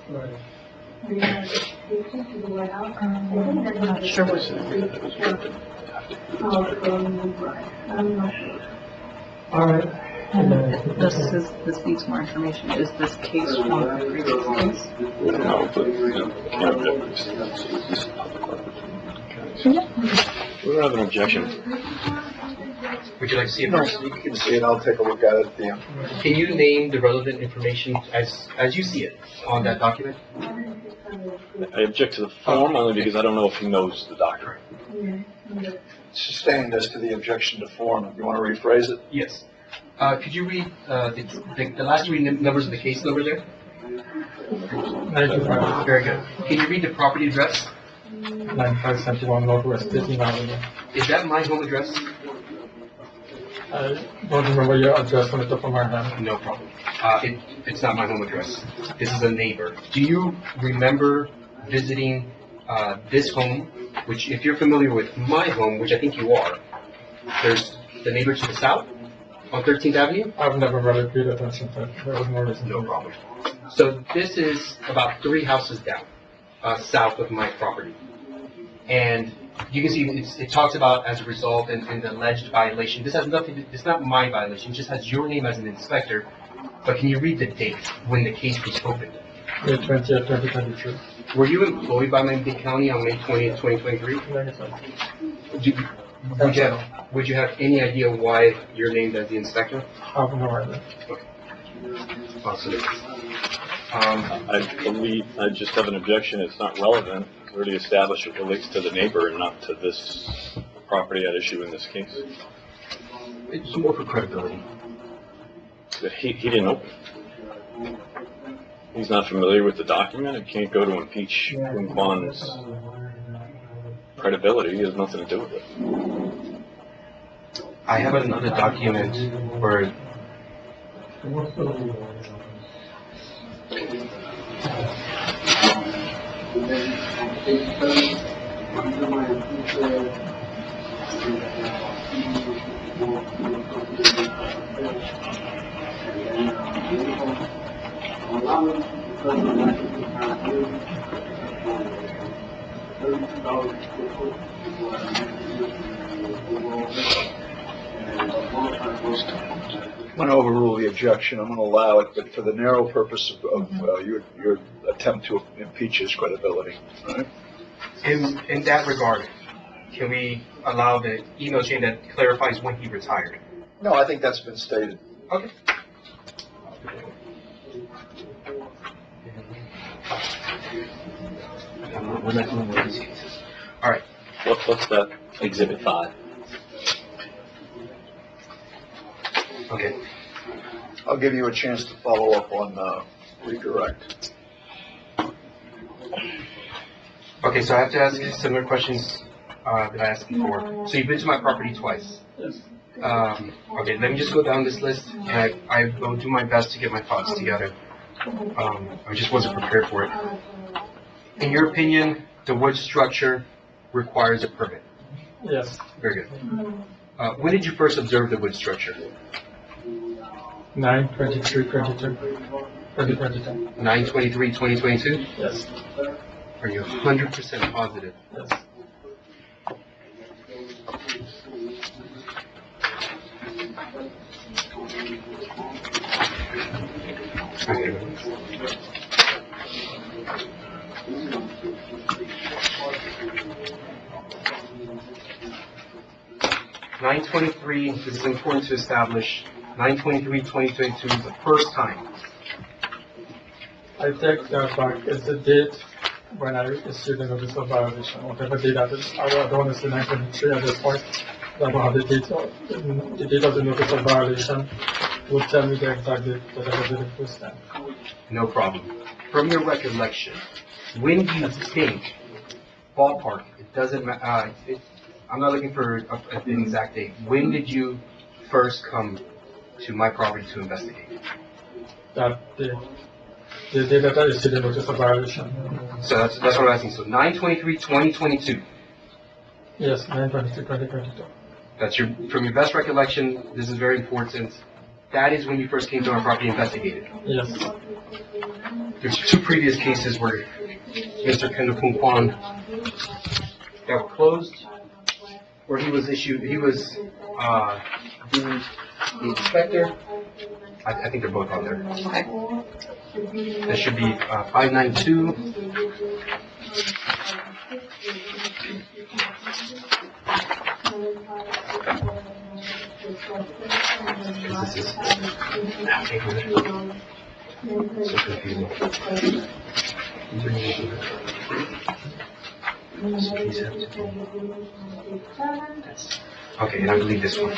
Right. I'm not sure what. All right. This needs more information. Is this case from a previous case? No, but, can't object. This is public record. We don't have an objection. Would you like to see it No, first? you can see it, I'll take a look at it at the end. Can you name the relevant information as you see it on that document? I object to the form only because I don't know if he knows the doctor. Sustained as to the objection to form. You want to rephrase it? Yes. Could you read the last three numbers of the case number there? 95. Very good. Can you read the property address? 9571 Northwest 15th Avenue. Is that my home address? I don't remember your address on the top of my head. No problem. It's not my home address. This is a neighbor. Do you remember visiting this home, which if you're familiar with my home, which I think you are, there's the neighbor to the south on 13th Avenue? I've never really paid attention to it. There was no reason. No problem. So this is about 3 houses down. south of my property. And you can see it talks about as a result and the alleged violation. This has nothing, it's not my violation, it just has your name as an inspector. But can you read the date when the case was opened? May 20th, 2023. Were you employed by Miami-Dade County on May 20th, 2023? Would you have any idea why you're named as the inspector? I have no idea. Awesome. I believe, I just have an objection, it's not relevant. It's already established it relates to the neighbor and not to this property at issue in this case. It's more for credibility. But he didn't open it. He's not familiar with the document, it can't go to impeach Kun Kwan's credibility, it has nothing to do with it. I have another document where I'm going to overrule the objection. I'm going to allow it, but for the narrow purpose of your attempt to impeach his credibility. Right? in that regard, can we allow the email chain that clarifies when he retired? No, I think that's been stated. Okay. We're not doing one of these cases. All right. What's that exhibit 5? Okay. I'll give you a chance to follow up on redirect. Okay, so I have to ask similar questions that I asked before. So you've been to my property twice. Yes. Okay, let me just go down this list, and I will do my best to get my thoughts together. I just wasn't prepared for it. In your opinion, the wood structure requires a permit? Yes. Very good. When did you first observe the wood structure? 9/23/22. 2022. 9/23/2022? Yes. Are you 100% positive? Yes. Okay. This is important to establish. 9/23/2022 is the first time. I take that back. It's the date when I issued the notice of violation, whatever date that is. I don't want to say 9/23 at this point. I don't have the date of the notice of violation. Will tell me the exact date that I did the first time. No problem. From your recollection, when do you think, ballpark, it doesn't matter, I'm not looking for an exact date. When did you first come to my property to investigate? That date. The day that I issued the notice of violation. So that's what I'm asking. So 9/23/2022. Yes, 9/23/2022. That's from your best recollection. This is very important. That is when you first came to our property and investigated. Yes. There's 2 previous cases where Mr. Kun Kwan that were closed, where he was the inspector. I think they're both on there. Okay. There should be 592. This is so confusing. Okay, and I believe this one.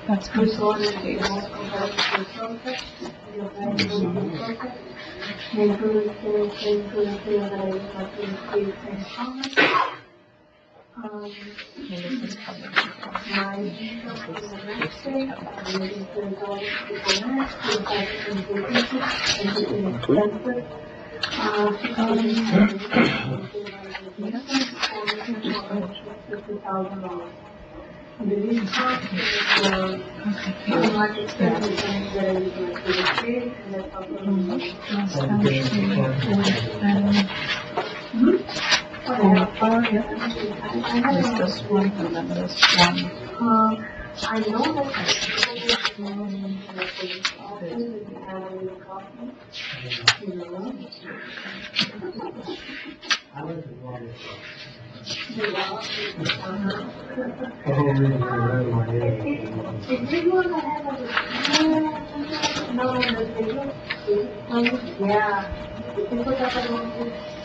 That's good. the cost, the market expenses that are usually for the trade, and that's There's this one, and then this one. I know that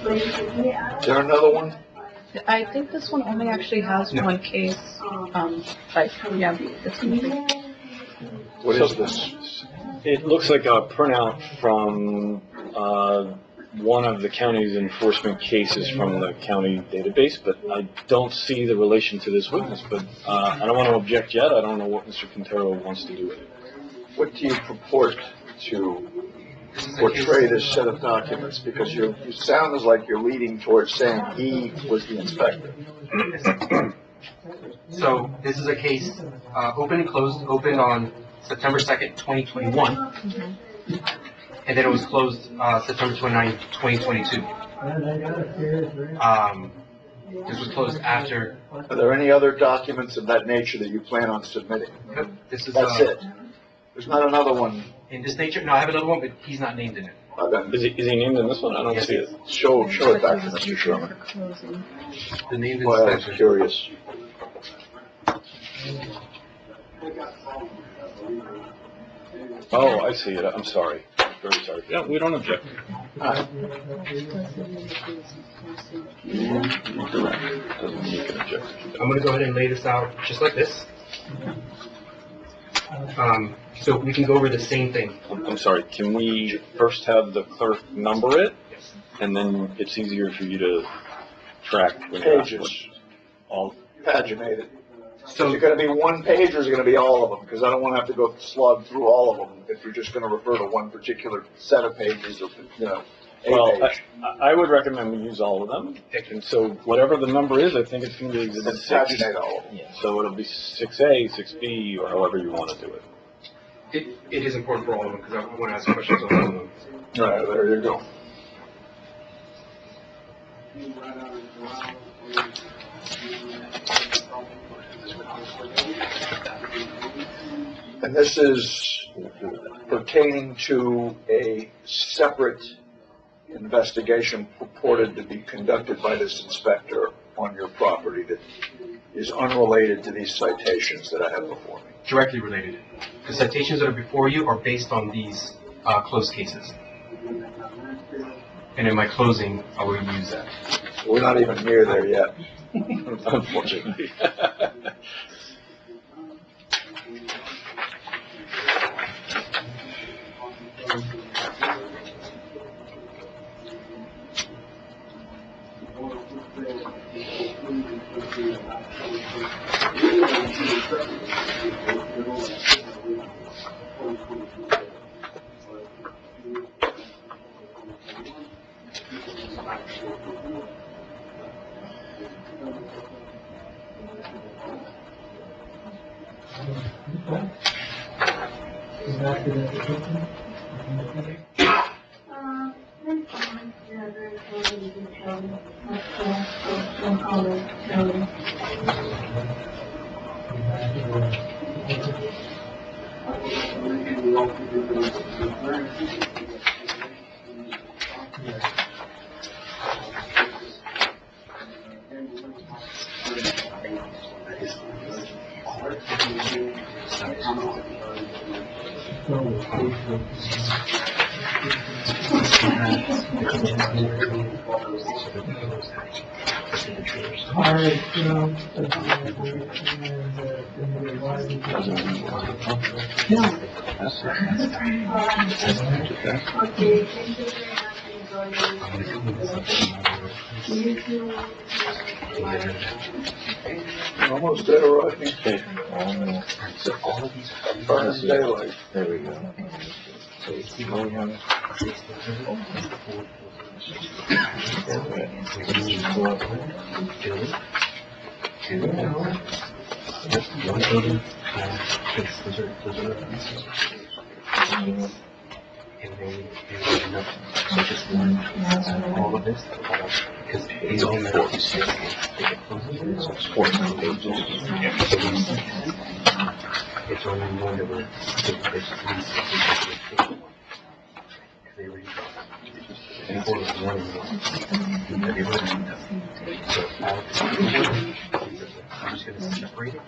Is there another one? I think this one only actually has one case, but yeah, it's complete. What is this? It looks like a printout from, one of the county's enforcement cases from the county database, but I don't see the relation to this witness, but, I don't want to object yet. I don't know what Mr. Quintero wants to do with it. What do you purport to portray this set of documents? Because you sound as like you're leading towards saying he was the inspector. So this is a case, open and closed, opened on September 2nd, 2021. And then it was closed, September 29th, 2022. This was closed after. Are there any other documents of that nature that you plan on submitting? This is, That's it? There's not another one? in this nature? No, I have another one, but he's not named in it. Is he named in this one? I don't Yes, see it. Show it back to Mr. Sherman. The named Well, I was inspector. curious. Oh, I see it. I'm sorry. Very sorry. Yeah, we don't object. Doesn't mean you can object. I'm gonna go ahead and lay this out just like this. So we can go over the same thing. I'm sorry. Can we first have the clerk number it? And then it's easier for you to track. when you're Pages. All, Paginated. So Is it gonna be one page or is it gonna be all of them? Because I don't wanna have to go slog through all of them if you're just gonna refer to one particular set of pages or, a well, page. I would recommend we use all of them. And so whatever the number is, I think it's going to be exhibit Then 6. paginate all of them. So it'll be 6A, 6B, or however you want to do it. it is important for all of them because I want to ask questions on all of them. All right, there you go. And this is pertaining to a separate investigation purported to be conducted by this inspector on your property that is unrelated to these citations that I have before me. Directly related. The citations that are before you are based on these closed cases. And in my closing, I will use that. We're not even near there yet. Unfortunately. Almost there, Rodney. So all of these. Burning daylight. There we go. So you keep going on. One building, those are and then there's enough, so just one, all of this, because these all matter to six. So it's 14 pages. It's only one that we're, there's they already and four was one and one. So I'm just gonna separate it.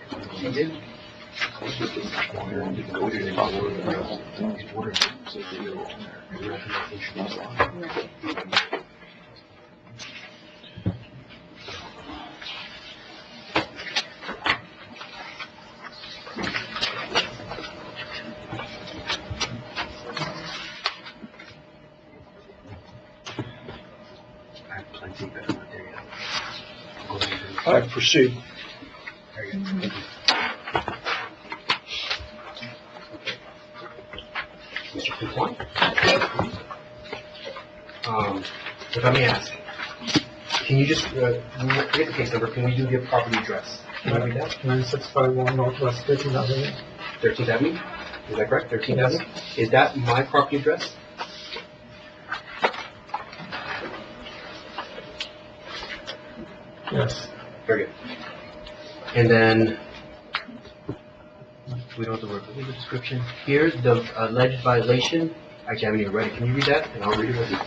I have plenty better material. All right, proceed. Very good. Thank you. Mr. Complaint? If I may ask, can you just, forget the case number, can we do the property address? Can I read that? 9651 Northwest 13th Avenue. 13th Avenue? Is that correct? 13th Yes. Avenue? Is that my property address? Yes. Very good. And then, we don't have to work with the description. Here's the alleged violation. Actually, I haven't even read it. Can you read that? And I'll read it with you.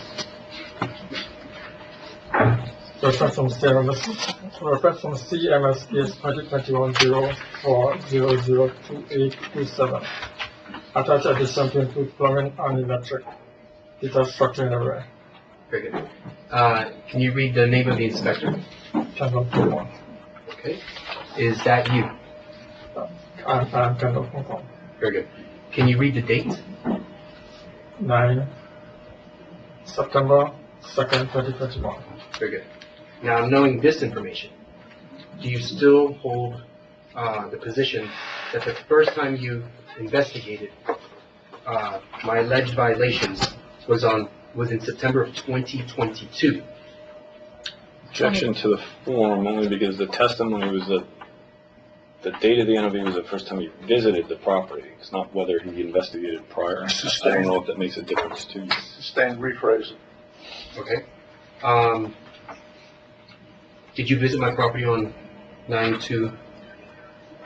Reference from CMS case 2021-04-002827. Attached addition to include plumbing and electric. Detached structure in the rear. Very good. Can you read the name of the inspector? Kendall Kumar. Okay. Is that you? I'm Kendall Kumar. Very good. Can you read the date? 9 September 2nd, 2021. Very good. Now, knowing this information, do you still hold the position that the first time you investigated my alleged violations was in September of 2022? Objection to the form only because the testimony was that the date of the NOV was the first time he visited the property. It's not whether he investigated prior. I don't know if that makes a difference to you. Sustained rephrase. Okay. Did you visit my property on 9/2?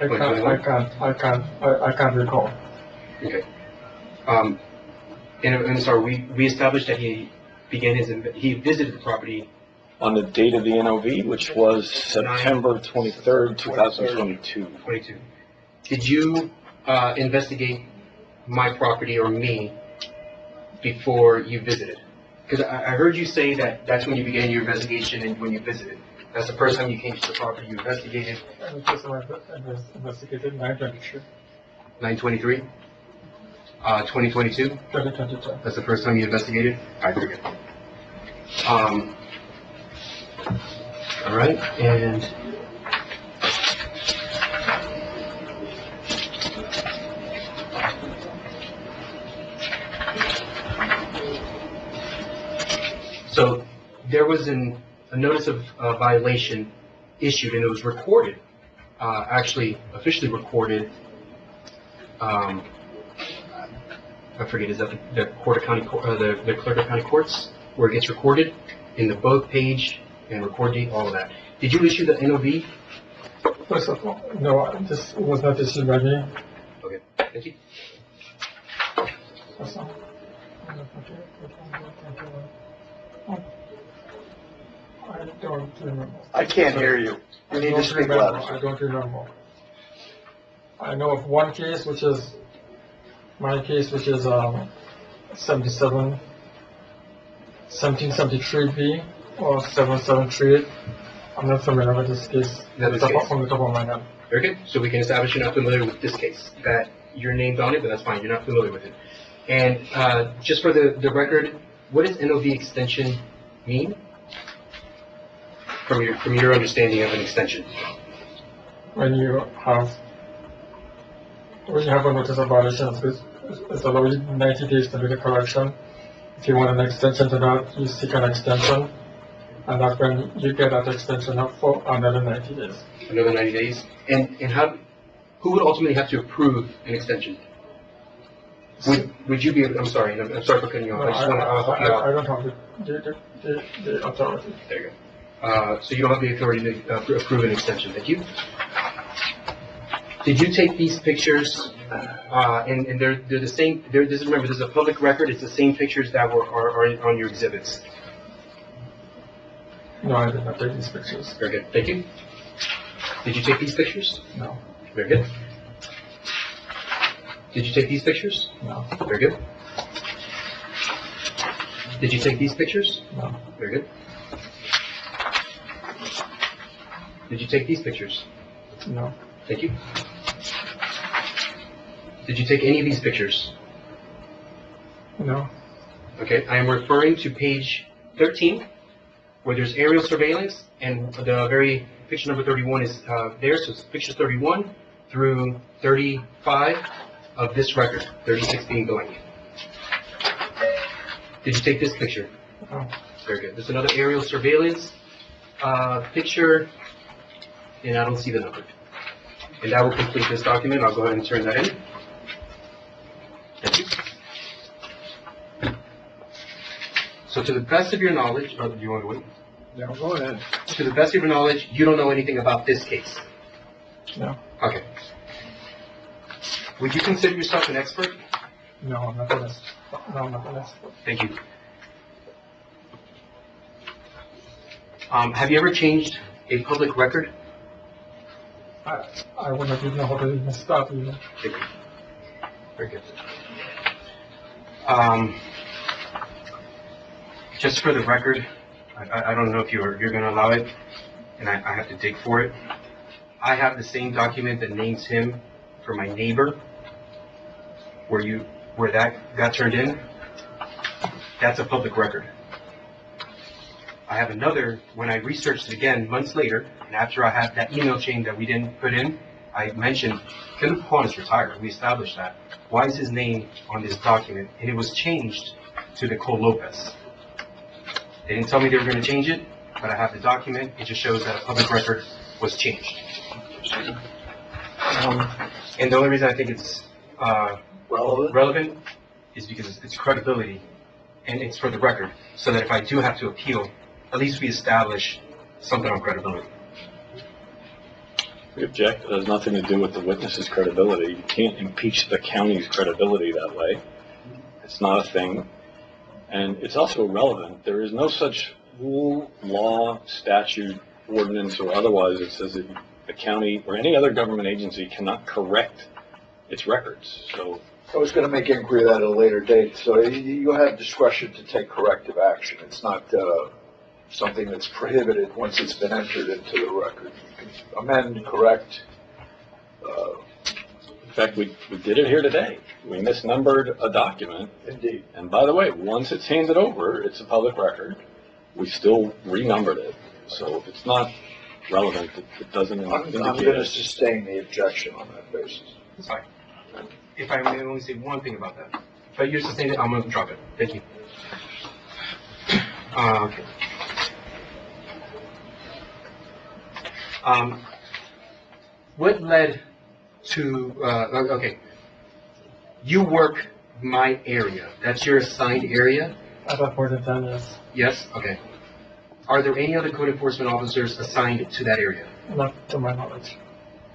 I can't recall. Okay. And sorry, we established that he visited the property On the date of the NOV, which was September 23rd, 2022. 22. Did you investigate my property or me before you visited? Because I heard you say that that's when you began your investigation and when you visited. That's the first time you came to the property, you investigated. And just investigated 9/23. 9/23? 2022? 2022. That's the first time you investigated? I forget. All right, and so there was a notice of violation issued, and it was recorded, actually officially recorded. I forget, is that the clerk of county courts where it gets recorded in the both page and record date, all of that. Did you issue the NOV? First of all, no, this was not issued by me. Okay, thank you. That's all. I don't remember. I can't hear you. You need to speak I louder. don't remember. I know of one case, which is my case, which is 1773B or 7738. I'm not familiar with this case from the top of my head. Very good. So we can establish you're not familiar with this case, that you're named on it, but that's fine. You're not familiar with it. And just for the record, what does NOV extension mean? From your understanding of an extension. When you have a notice of violation, it's allowed 90 days to do the correction. If you want an extension to that, you seek an extension, and that's when you get that extension up for another 90 days. Another 90 days? And how, who would ultimately have to approve an extension? Would you be, I'm sorry for cutting you off. I just want to help you out. I don't have the authority. There you go. So you don't have the authority to approve an extension. Thank you. Did you take these pictures, and they're the same, remember, this is a public record, it's the same pictures that are on your exhibits? No, I did not take these pictures. Very good, thank you. Did you take these pictures? No. Very good. Did you take these pictures? No. Very good. Did you take these pictures? No. Very good. Did you take these pictures? No. Thank you. Did you take any of these pictures? No. Okay, I am referring to page 13, where there's aerial surveillance, and the very picture number 31 is there, so it's picture 31 through 35 of this record, 36 being blank. Did you take this picture? No. Very good. There's another aerial surveillance picture, and I don't see the number. And that will complete this document. I'll go ahead and turn that in. Thank you. So to the best of your knowledge, do you want to wait? Yeah, go ahead. To the best of your knowledge, you don't know anything about this case? No. Okay. Would you consider yourself an expert? No, I'm not an expert. No, I'm not an expert. Thank you. Have you ever changed a public record? I would not even know how to even start even. Thank you. Very good. Just for the record, I don't know if you're going to allow it, and I have to dig for it. I have the same document that names him for my neighbor, where that got turned in. That's a public record. I have another, when I researched it again months later, and after I had that email chain that we didn't put in, I mentioned, Kenneth Kwan is retired, we established that. Why is his name on this document? And it was changed to Nicole Lopez. They didn't tell me they were going to change it, but I have the document. It just shows that a public record was changed. And the only reason I think it's relevant is because it's credibility, and it's for the record, so that if I do have to appeal, at least we establish something on credibility. We object. It has nothing to do with the witness's credibility. You can't impeach the county's credibility that way. It's not a thing. And it's also irrelevant. There is no such rule, law, statute, ordinance, or otherwise that says that the county or any other government agency cannot correct its records. So I was going to make inquiry of that at a later date, so you have discretion to take corrective action. It's not something that's prohibited once it's been entered into the record. You can amend, correct. in fact, we did it here today. We misnumbered a document. Indeed. And by the way, once it's handed over, it's a public record. We still renumbered it. So if it's not relevant, it doesn't indicate. I'm going to sustain the objection on that basis. That's fine. If I may only say one thing about that. If I use the same, I'm going to drop it. Thank you. Okay. What led to, okay, you work my area. That's your assigned area? At that point in time, yes. Yes? Okay. Are there any other code enforcement officers assigned to that area? Not to my knowledge.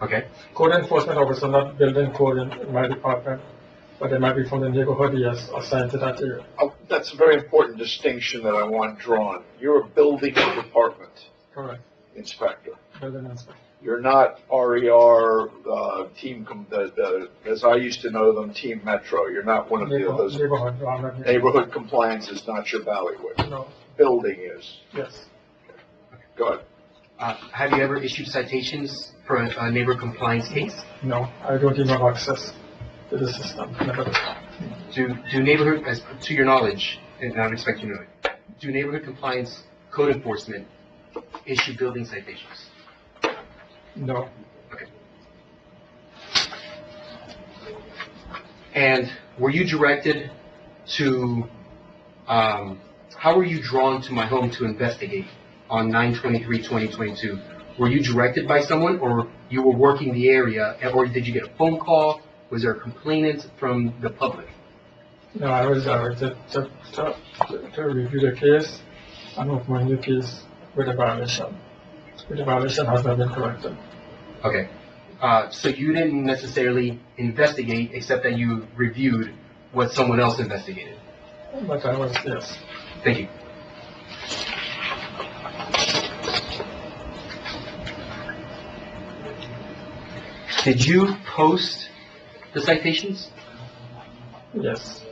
Okay. Code enforcement officer, not building code in my department, but they might be from the neighborhood, yes, assigned to that area. Oh, that's a very important distinction that I want drawn. You're a building department Correct. inspector. Building inspector. You're not RER, as I used to know them, Team Metro. You're not one of those. Neighborhood, no, I'm not Neighborhood compliance is not your bailiwick. No, Building is. yes. Go ahead. Have you ever issued citations for a neighbor compliance case? No, I don't even have access to the system. Never. Do neighborhood, as to your knowledge, and I don't expect you to know it, do neighborhood compliance code enforcement issue building citations? No. Okay. And were you directed to, how were you drawn to my home to investigate on 9/23/2022 Were you directed by someone, or you were working the area, or did you get a phone call? Was there a complainant from the public? No, I was directed to review the case and open the case with a violation. But the violation has not been corrected. Okay. So you didn't necessarily investigate, except that you reviewed what someone else investigated. But I was, yes. Thank you. Did you post the citations? Yes.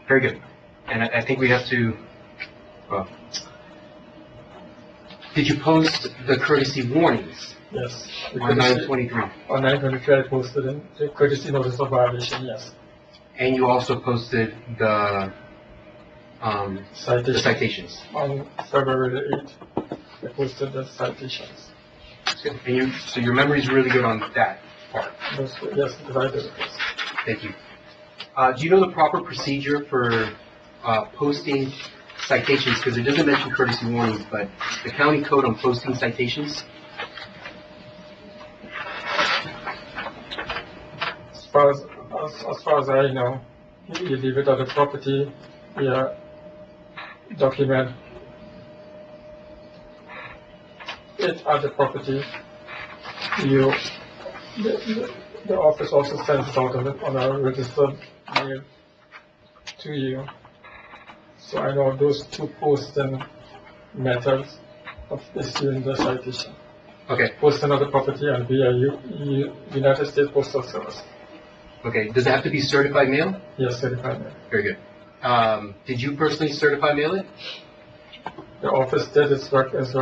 Very good. And I think we have to, well, did you post the courtesy warnings Yes. on 9/23? On 9/23, I posted in the courtesy notice of violation, yes. And you also posted the citations? On February the 8th, I posted the citations. And so your memory is really good on that part? Yes, because I did it. Thank you. Do you know the proper procedure for posting citations? Because it doesn't mention courtesy warnings, but the county code on posting citations? As far as I know, you leave it at the property, document it at the property. The office also sends it out on a registered mail to you. So I know those two posting methods of issuing the citation. Okay. Posting at the property and via United States Postal Service. Okay. Does it have to be certified mail? Yes, certified mail. Very good. Did you personally certify mail it? The office did its work as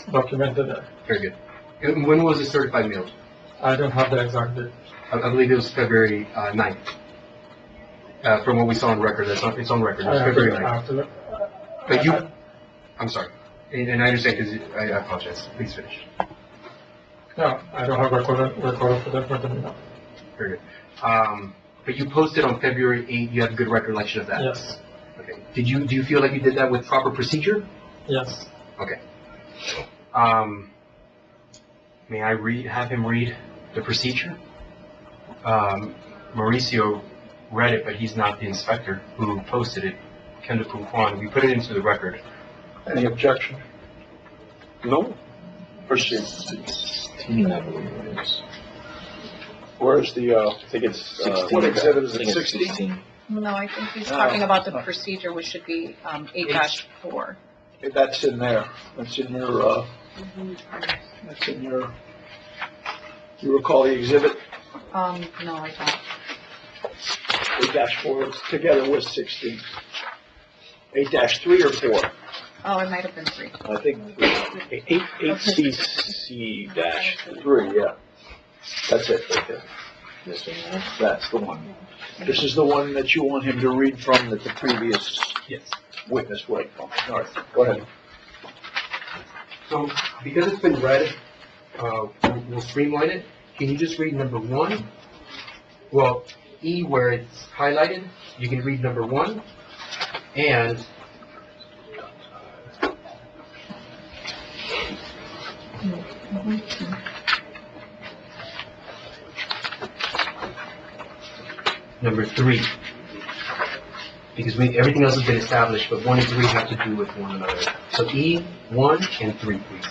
documented there. Very good. And when was it certified mailed? I don't have the exact date. I believe it was February 9th. From what we saw on record, it's on record. It was February 9th. But you, I'm sorry. And I understand because I apologize. Please finish. No, I don't have record for that for them now. Very good. But you posted on February 8th. You have a good recollection of that? Yes. Okay. Do you feel like you did that with proper procedure? Yes. Okay. May I have him read the procedure? Mauricio read it, but he's not the inspector who posted it. Kendall Kwan. We put it into the record. Any objection? No? Proceed. 16, I believe it is. Where's the, I think it's, what exhibit is I it, think it's 16? No, I think he's talking about the procedure, which should be 8-4. That's in there. That's in your, you recall the exhibit? No, I don't. 8-4 is together with 16. 8-3 or 4? Oh, it might have been 3. I think 8CC dash. 3, yeah. That's it right there. That's the one. This is the one that you want him to read from that the previous witness read from. All right, go ahead. So, because it's been read, we'll streamline it. Can you just read number 1? Well, E, where it's highlighted, you can read number 1, and number 3. Because everything else has been established, but 1 and 3 have to do with one another. So E, 1, and 3, please.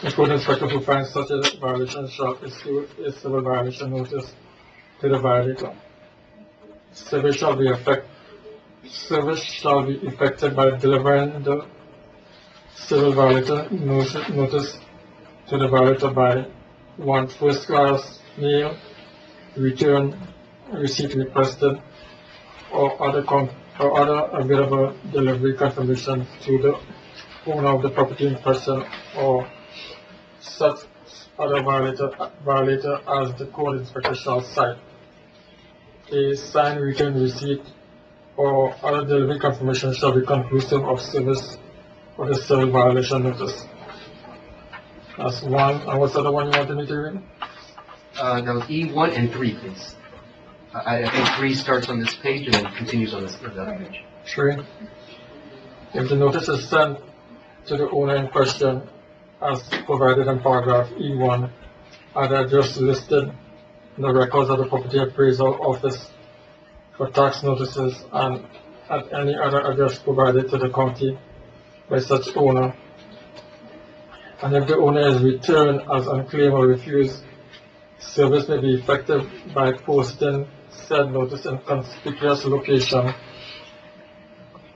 The code inspector who finds such a violation shall issue a civil violation notice to the violator. Service shall be effected by delivering the civil violator notice to the violator by 1 first class mail, return receipt requested, or other available delivery confirmation to the owner of the property in question, or such other violator as the code inspector shall cite. A signed return receipt or other delivery confirmation shall be conclusive of service of the civil violation notice. That's 1. And what's the other one you wanted me to read? No, E, 1, and 3, please. I think 3 starts on this page and then continues on this other page. 3. If the notice is sent to the owner in question as provided in paragraph E1 at the address listed in the records of the property appraisal office for tax notices and at any other address provided to the county by such owner, and if the owner is returned as unclaimed or refused, service may be effective by posting said notice in conspicuous location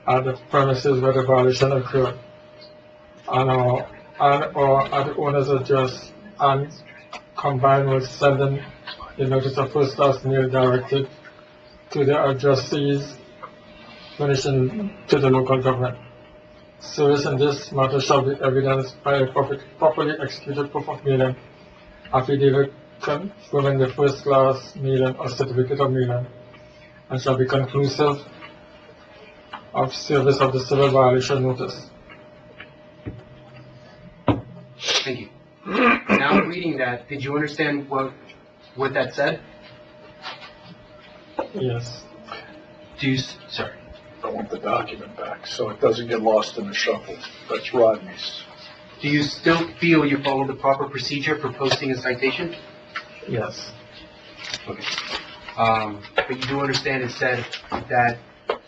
at the premises where the violation occurred, and or at the owner's address, and combined with sending the notice of first class mail directed to the addressees furnishing to the local government. Service in this matter shall be evidenced by a properly executed proof of mailing, affidavit confirming the first class mailing or certificate of mailing, and shall be conclusive of service of the civil violation notice. Thank you. Now reading that, did you understand what that said? Yes. Sorry. I want the document back, so it doesn't get lost in the shuffle. That's Rodney's. Do you still feel you follow the proper procedure for posting a citation? Yes. Okay. But you do understand it said that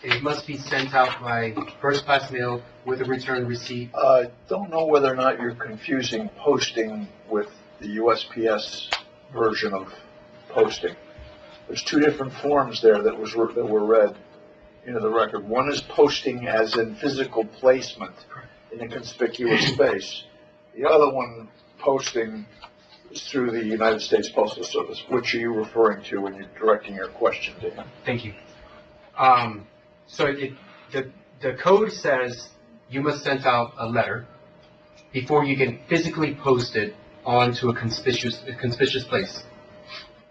it must be sent out by first class mail with a return receipt? I don't know whether or not you're confusing posting with the USPS version of posting. There's 2 different forms there that were read into the record. One is posting as in physical placement in a conspicuous space. The other one, posting, is through the United States Postal Service. Which are you referring to when you're directing your question to him? Thank you. So the code says you must send out a letter before you can physically post it onto a conspicuous place.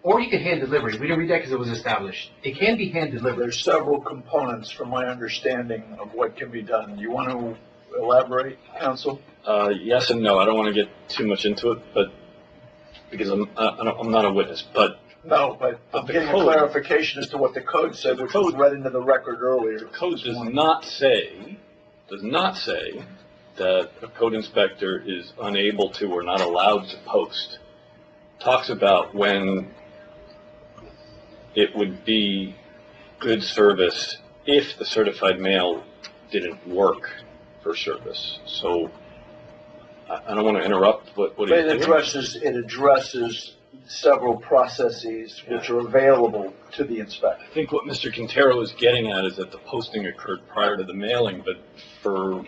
Or you can hand deliver it. We didn't read that because it was established. It can be hand delivered. There's several components from my understanding of what can be done. Do you want to elaborate, counsel? Yes and no. I don't want to get too much into it, but because I'm not a witness. But No, but I'm the getting a code- clarification as to what the code said, which was read into the record earlier. the code does not say that a code inspector is unable to or not allowed to post. Talks about when it would be good service if the certified mail didn't work for service. So I don't want to interrupt what But he's it doing. addresses several processes which are available to the inspector. I think what Mr. Quintero is getting at is that the posting occurred prior to the mailing, but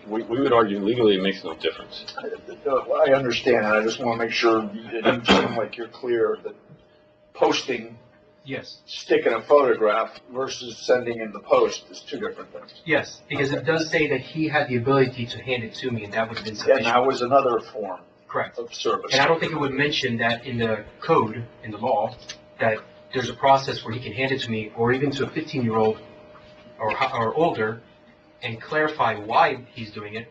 we would argue legally it makes no difference. I understand, and I just want to make sure it doesn't seem like you're clear that posting, Yes. sticking a photograph versus sending in the post is 2 different things. Yes, because it does say that he had the ability to hand it to me, and that would have been And sufficient. that was another form Correct. of service. And I don't think it would mention that in the code, in the law, that there's a process where he can hand it to me, or even to a 15-year-old or older, and clarify why he's doing it.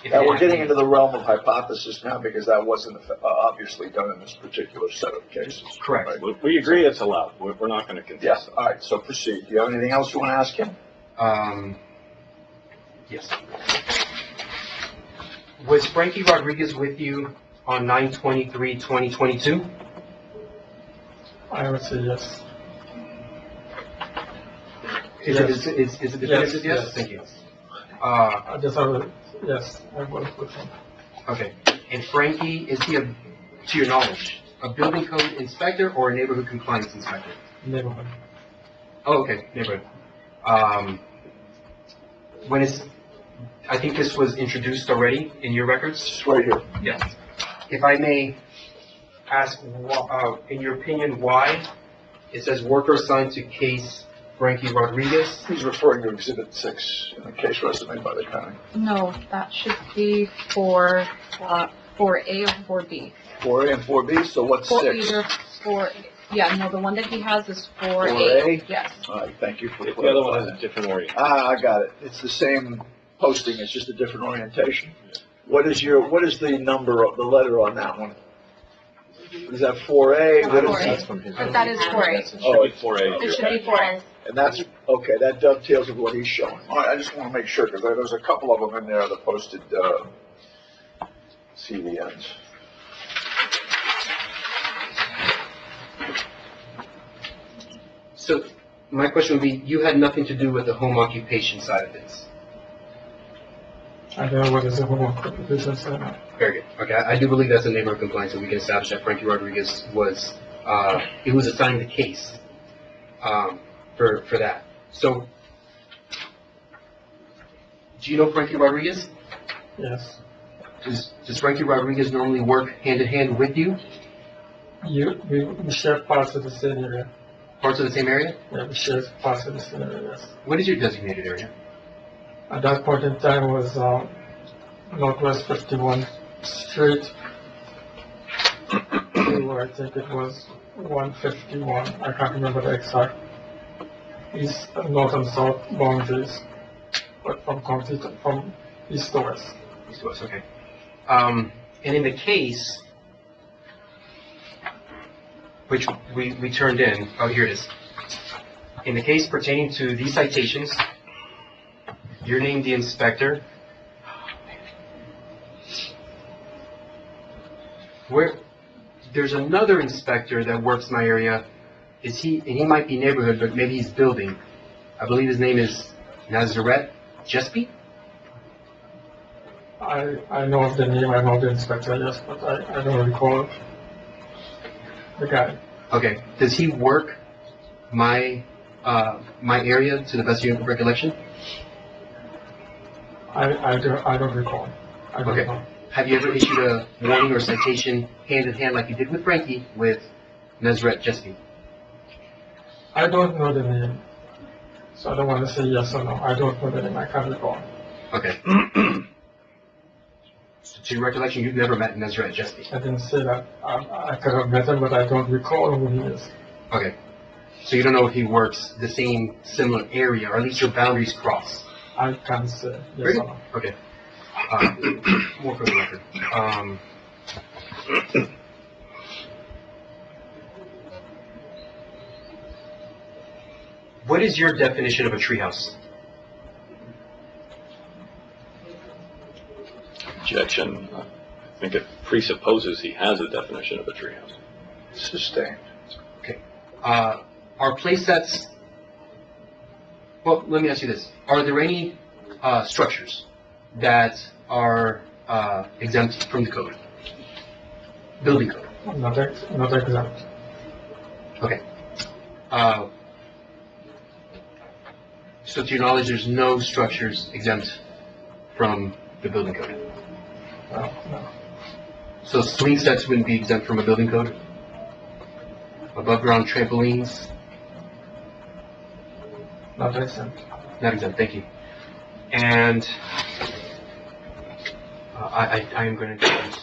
If Now, he we're didn't getting have into the realm of hypothesis now because that wasn't obviously done in this particular set of cases. Correct. Right? We agree it's allowed. We're not going to contest Yes, it. all right, so proceed. Do you have anything else you want to ask him? Yes. Was Frankie Rodriguez with you on 9/23/2022? I would say yes. Is Yes. it definitive? Yes? Thank you. I just have a, yes, I work with him. Okay. And Frankie, is he, to your knowledge, a building code inspector or a neighborhood compliance inspector? Neighborhood. Oh, okay, neighborhood. I think this was introduced already in your records? It's right here. Yes. If I may ask, in your opinion, why it says worker assigned to case Frankie Rodriguez? He's referring to Exhibit 6 in the case resume by the county. No, that should be for 4A or 4B. 4A and 4B, so what's 6? Either 4, yeah, no, the one that he has is 4A. 4A? Yes. All right, thank you for The other one has clarifying. a different orientation. I got it. It's the same posting, it's just a different orientation. What is the number of the letter on that one? Is that 4A? What is 4A. that? from his. But that is 4A. Oh, It should be 4A. It should be 4A. And that's, okay, that dovetails with what he's showing. All right, I just want to make sure, because there's a couple of them in there, the posted, CVNs. So my question would be, you had nothing to do with the home occupation side of things. I don't know what is the home occupation center. Very good. Okay, I do believe that's a neighborhood complaint, so we can establish that Frankie Rodriguez was, he was assigned the case, for that. So, do you know Frankie Rodriguez? Yes. Does Frankie Rodriguez normally work hand in hand with you? We share parts of the same area. Parts of the same area? Yeah, we share parts of the same area, yes. What is your designated area? At that point in time was Northwest 51 Street. I think it was 151. I can't remember the exact east, north and south boundaries, but from east to west. East to west, okay. And in the case, which we turned in, oh, here it is. In the case pertaining to these citations, you're named the inspector. Where there's another inspector that works my area. And he might be neighborhood, but maybe he's building. I believe his name is Nazaret Jespi. I know of the name, I know the inspector, yes, but I don't recall the guy. Okay. Does he work my area to the best of your recollection? I don't recall. I don't Okay. know. Have you ever issued a warning or citation hand in hand like you did with Frankie with Nazaret Jespi? I don't know the name, so I don't want to say yes or no. I don't know the name, I can't recall. Okay. So to your recollection, you've never met Nazaret Jespi? I didn't say that. I could have met him, but I don't recall who he is. Okay. So you don't know if he works the same similar area, or at least your boundaries cross? I can't say yes Really? or no. Okay. More for the record. What is your definition of a treehouse? Objection. I think it presupposes he has a definition of a treehouse. Sustained. Okay. Are play sets, well, let me ask you this. Are there any structures that are exempt from the code? Building code? Not exempt. Okay. So to your knowledge, there's no structures exempt from the building code? No. So swing sets wouldn't be exempt from a building code? Above ground trampolines? Not exempt. Not exempt, thank you. And I am going to do this.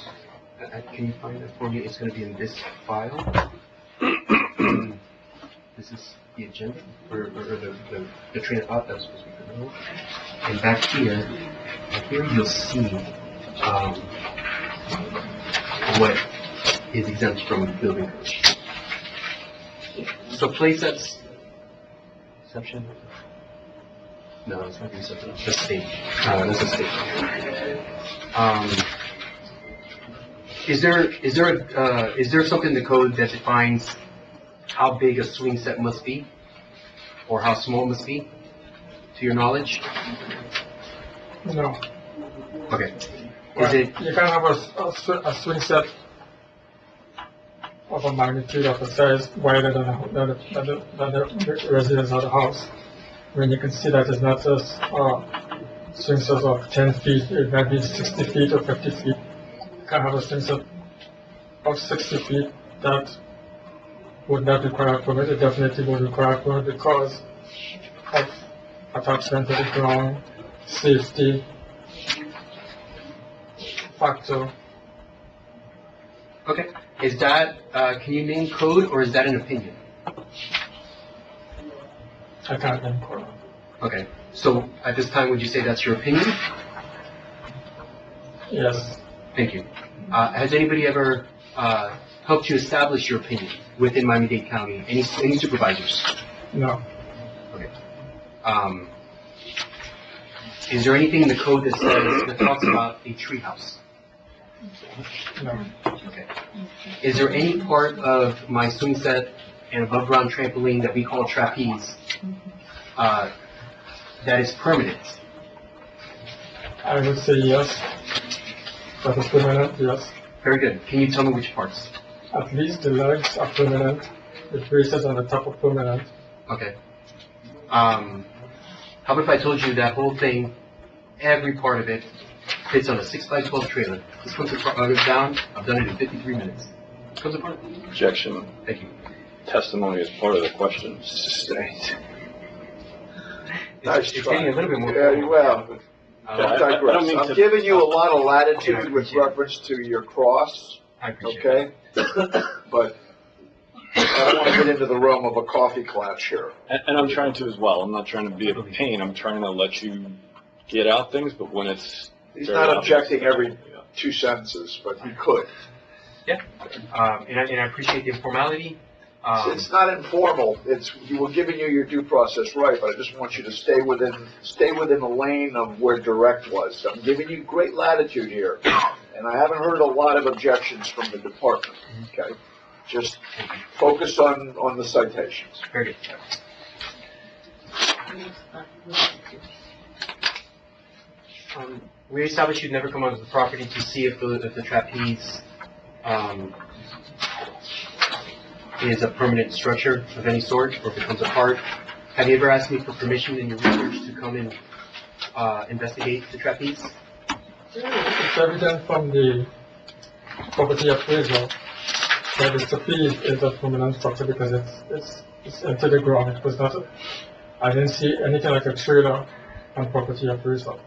Can you find that for me? It's going to be in this file. This is the agenda, or the train of thought that was supposed to be the middle. And back here you'll see what is exempt from building code. So play sets, exception? No, it's not the exception, it's just state. That's a state. Is there something in the code that defines how big a swing set must be, or how small it must be, to your knowledge? No. Okay. Well, Is it? you can have a swing set of a magnitude of a size wider than the residence of the house. When you can see that it's not just swing set of 10 feet, it might be 60 feet or 50 feet. You can have a swing set of 60 feet that would not require a permit. It definitely would require a permit because of attachment to the ground, safety factor. Okay. Is that? Can you name code, or is that an opinion? I can't name code. Okay. So at this time, would you say that's your opinion? Yes. Thank you. Has anybody ever helped you establish your opinion within Miami-Dade County? Any supervisors? No, Um, is there anything in the code that talks about a treehouse? no, Okay. Is there any part of my swing set and above ground trampoline that we call trapeze, that is permanent? I would say yes. That is permanent, yes. Very good. Can you tell me which parts? At least the legs are permanent, the braces on the top are permanent. Okay. How about if I told you that whole thing, every part of it, fits on a 6x12 trailer? This comes down, I've done it in 53 minutes. Comes apart. Objection. Thank you. Testimony is part of the question. Nice It's try. getting a little bit more. Yeah, well, I don't don't digress. mean I'm to- giving you a lot of latitude with appreciate it. reference to your cross, I appreciate it. okay? But I don't want to get into the realm of a coffee clutch here. And I'm trying to as well. I'm not trying to be a pain. I'm trying to let you get out things, but when it's... He's very not obvious- objecting every Yeah. 2 sentences, but he could. And I appreciate the informality. It's not informal. We're giving you your due process right, but I just want you to stay within the lane of where direct was. I'm giving you great latitude here, and I haven't heard a lot of objections from the department, okay? Just focus on the citations. Very good. We established you'd never come onto the property to see if the trapeze, is a permanent structure of any sort, or if it comes apart. Have you ever asked me for permission in your research to come and, investigate the trapeze? It's evident from the property appraisal that the trapeze is a permanent structure because it's into the ground. It was not, I didn't see anything like a trailer on property appraisal.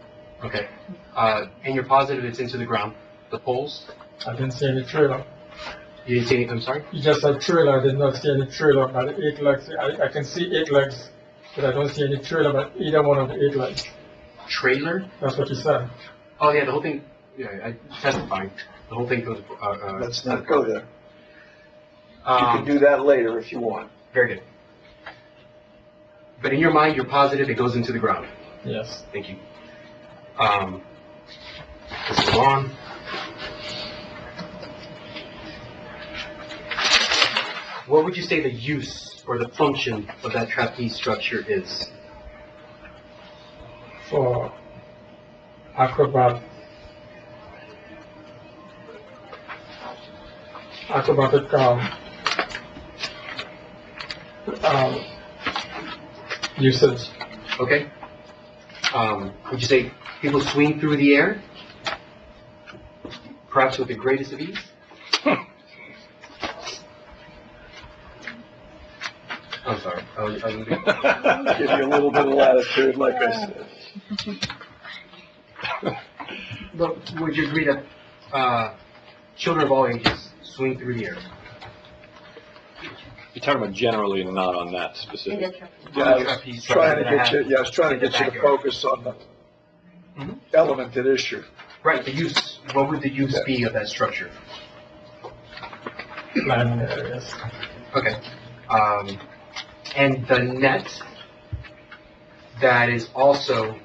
Okay. And you're positive it's into the ground, the poles? I didn't see any trailer. You didn't see any, I'm sorry? You just said trailer, I did not see any trailer by the 8 legs. I can see 8 legs, but I don't see any trailer by either one of the 8 legs. Trailer? That's what you said. Oh, yeah, the whole thing, yeah, I testified. The whole thing goes, Let's not go there. You can do that later if you want. Very good. But in your mind, you're positive it goes into the ground? Yes. Thank you. Let's go on. What would you say the use or the function of that trapeze structure is? For acrobatic usage. Okay. Would you say people swing through the air? Perhaps with the greatest of ease? I'm sorry. Give you a little bit of latitude, like I said. But would you agree that children of all ages swing through the air? You're talking about generally and not on that specific. Yeah, I was trying to get you to focus on the element at issue. Right, the use. What would the use be of that structure? Landing areas. Okay. And the net that is also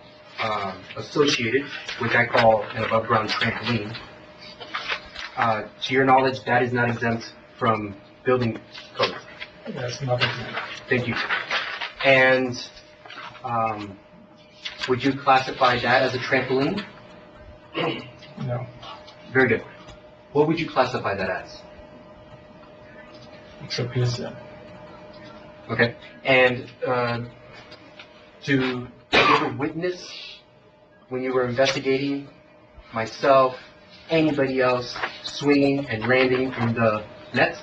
associated, which I call an above-ground trampoline, to your knowledge, that is not exempt from building code. Yes, nothing. Thank you. And would you classify that as a trampoline? No. Very good. What would you classify that as? Trapeze, yeah. Okay. And have you ever witnessed, when you were investigating, myself, anybody else, swinging and landing in the net?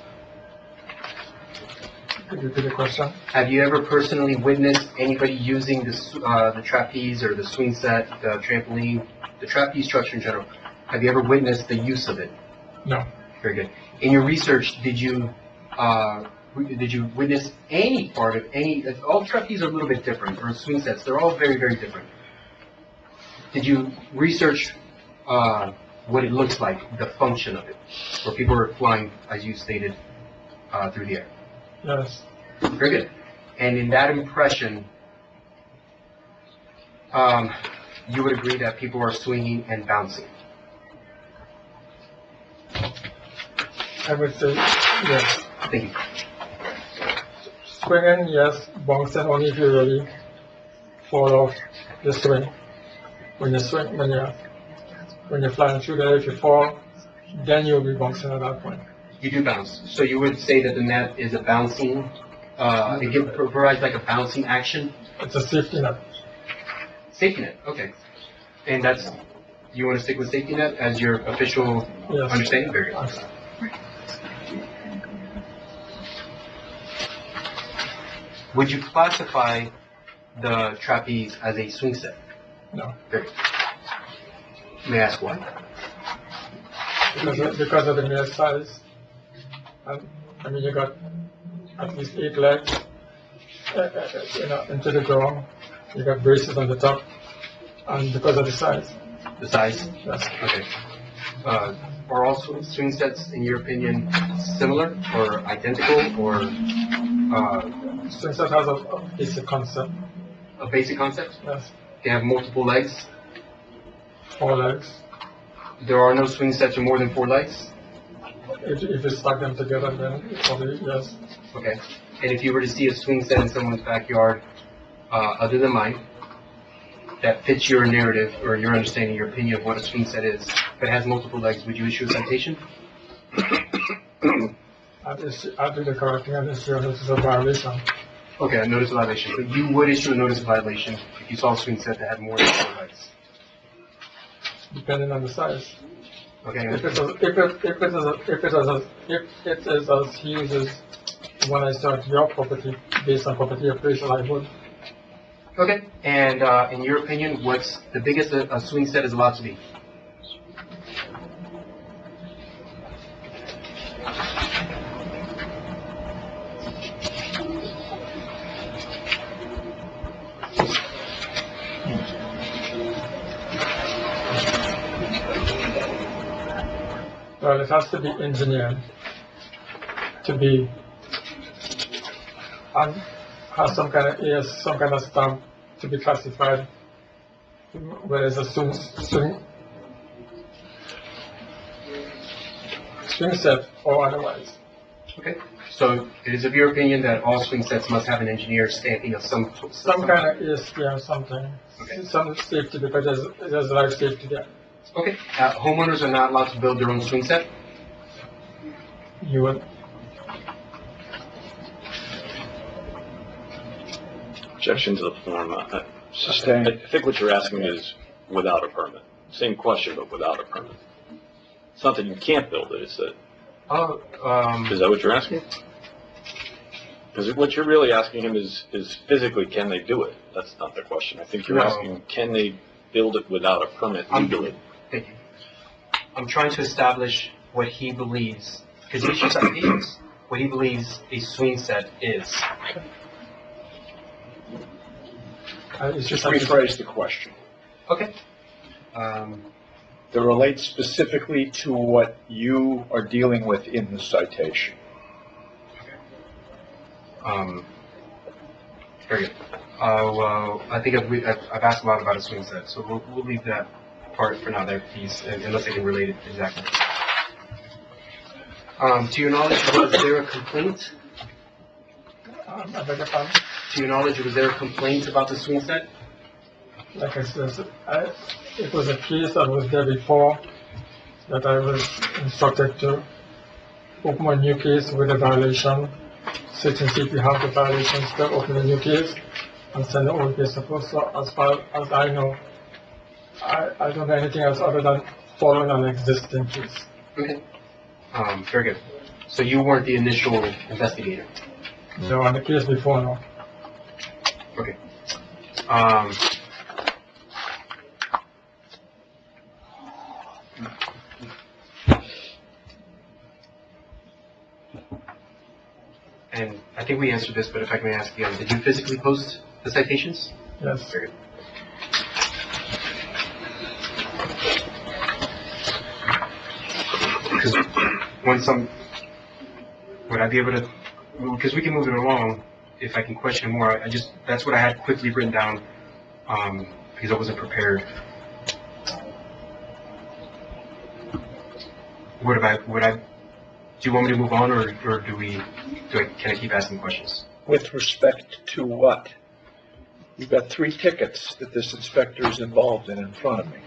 Could you repeat the question? Have you ever personally witnessed anybody using the trapeze or the swing set, the trampoline, the trapeze structure in general? Have you ever witnessed the use of it? No. Very good. In your research, did you witness any part of any? All trapeze are a little bit different, or swing sets. They're all very, very different. Did you research what it looks like, the function of it, where people are flying, as you stated, through the air. Yes. Very good. And in that impression, you would agree that people are swinging and bouncing. I would say yes. Thank you. Swinging, yes. Bouncing only if you really fall off the swing. When you're flying through the air, if you fall, then you'll be bouncing at that point. You do bounce. So you would say that the net is a bouncing, it provides like a bouncing action? It's a safety net. Safety net, okay. And that's, you want to stick with safety net as your official understanding? Very good. Would you classify the trapeze as a swing set? No. Very good. May I ask why? Because of the mere size. And, I mean, you got at least 8 legs, into the ground. You got braces on the top, and because of the size. The size? Yes. Okay. Are all swing sets, in your opinion, similar or identical, or? Swing set has a basic concept. A basic concept? Yes. They have multiple legs? 4 legs. There are no swing sets with more than 4 legs? If you stack them together, then probably yes. Okay. And if you were to see a swing set in someone's backyard, other than mine, that fits your narrative or your understanding, your opinion of what a swing set is, but has multiple legs, would you issue a citation? I'd do the correcting and issue a notice of violation. Okay, a notice of violation. But you would issue a notice of violation if you saw a swing set that had more than 4 legs? Depending on the size. Okay. If it is as huge as when I start your property, based on property appraisal, I would. Okay, and in your opinion, what's the biggest a swing set is allowed to be? Well, it has to be engineered to be, has some kind of stamp to be classified, whether it's a swing set or otherwise. Okay, so it is of your opinion that all swing sets must have an engineer stamping of some kind of ESP or something. Okay. Some safety, because there's life safety there. Okay, homeowners are not allowed to build their own swing set? You would. Objection to the form. Sustained. I think what you're asking is without a permit. Same question, but without a permit. It's not that you can't build it, it's that, is that what you're asking? Because what you're really asking him is physically, can they do it? That's not the question. I think you're asking, can they build it without a permit legally? Thank you. I'm trying to establish what he believes, because he issues citations, what he believes a swing set is. Just rephrase the question. Okay. That relates specifically to what you are dealing with in the citation. Very good. I think I've asked a lot about a swing set, so we'll leave that part for now there, please, unless I can relate it exactly. To your knowledge, was there a complaint? I beg your pardon? To your knowledge, was there a complaint about the swing set? Like I said, it was a case that was there before that I was instructed to open a new case with a violation. Sit and see if you have the violations, to open a new case and send the old case to. So as far as I know, I don't know anything else other than following an existing case. Okay. Very good. So you weren't the initial investigator? No, on the case before, no. Okay. And I think we answered this, but if I may ask again, did you physically post the citations? Yes. Very good. would I be able to, because we can move it along if I can question more. That's what I had quickly written down, because I wasn't prepared. Do you want me to move on, or can I keep asking questions? With respect to what? You've got 3 tickets that this inspector is involved in front of me.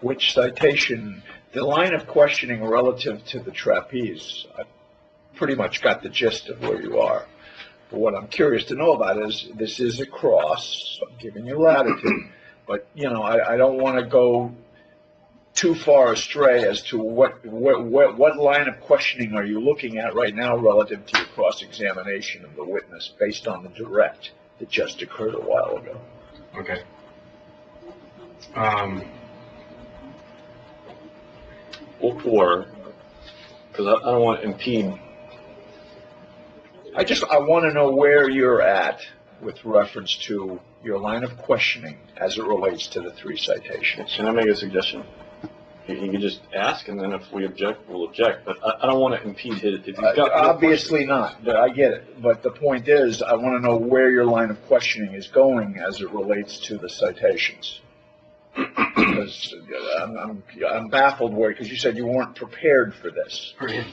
Which citation, the line of questioning relative to the trapeze, I pretty much got the gist of where you are. But what I'm curious to know about is, this is a cross, I'm giving you latitude, but, I don't want to go too far astray as to what line of questioning are you looking at right now relative to your cross-examination of the witness based on the direct that just occurred a while ago. Okay. Or, because I don't want to impede. I want to know where you're at with reference to your line of questioning as it relates to the 3 citations. Can I make a suggestion? You can just ask, and then if we object, we'll object. But I don't want to impede his. If he's got obviously not, but I get it. But the point is, I want to know where your line of questioning is going as it relates to the citations. Because I'm baffled because you said you weren't prepared for this. Right.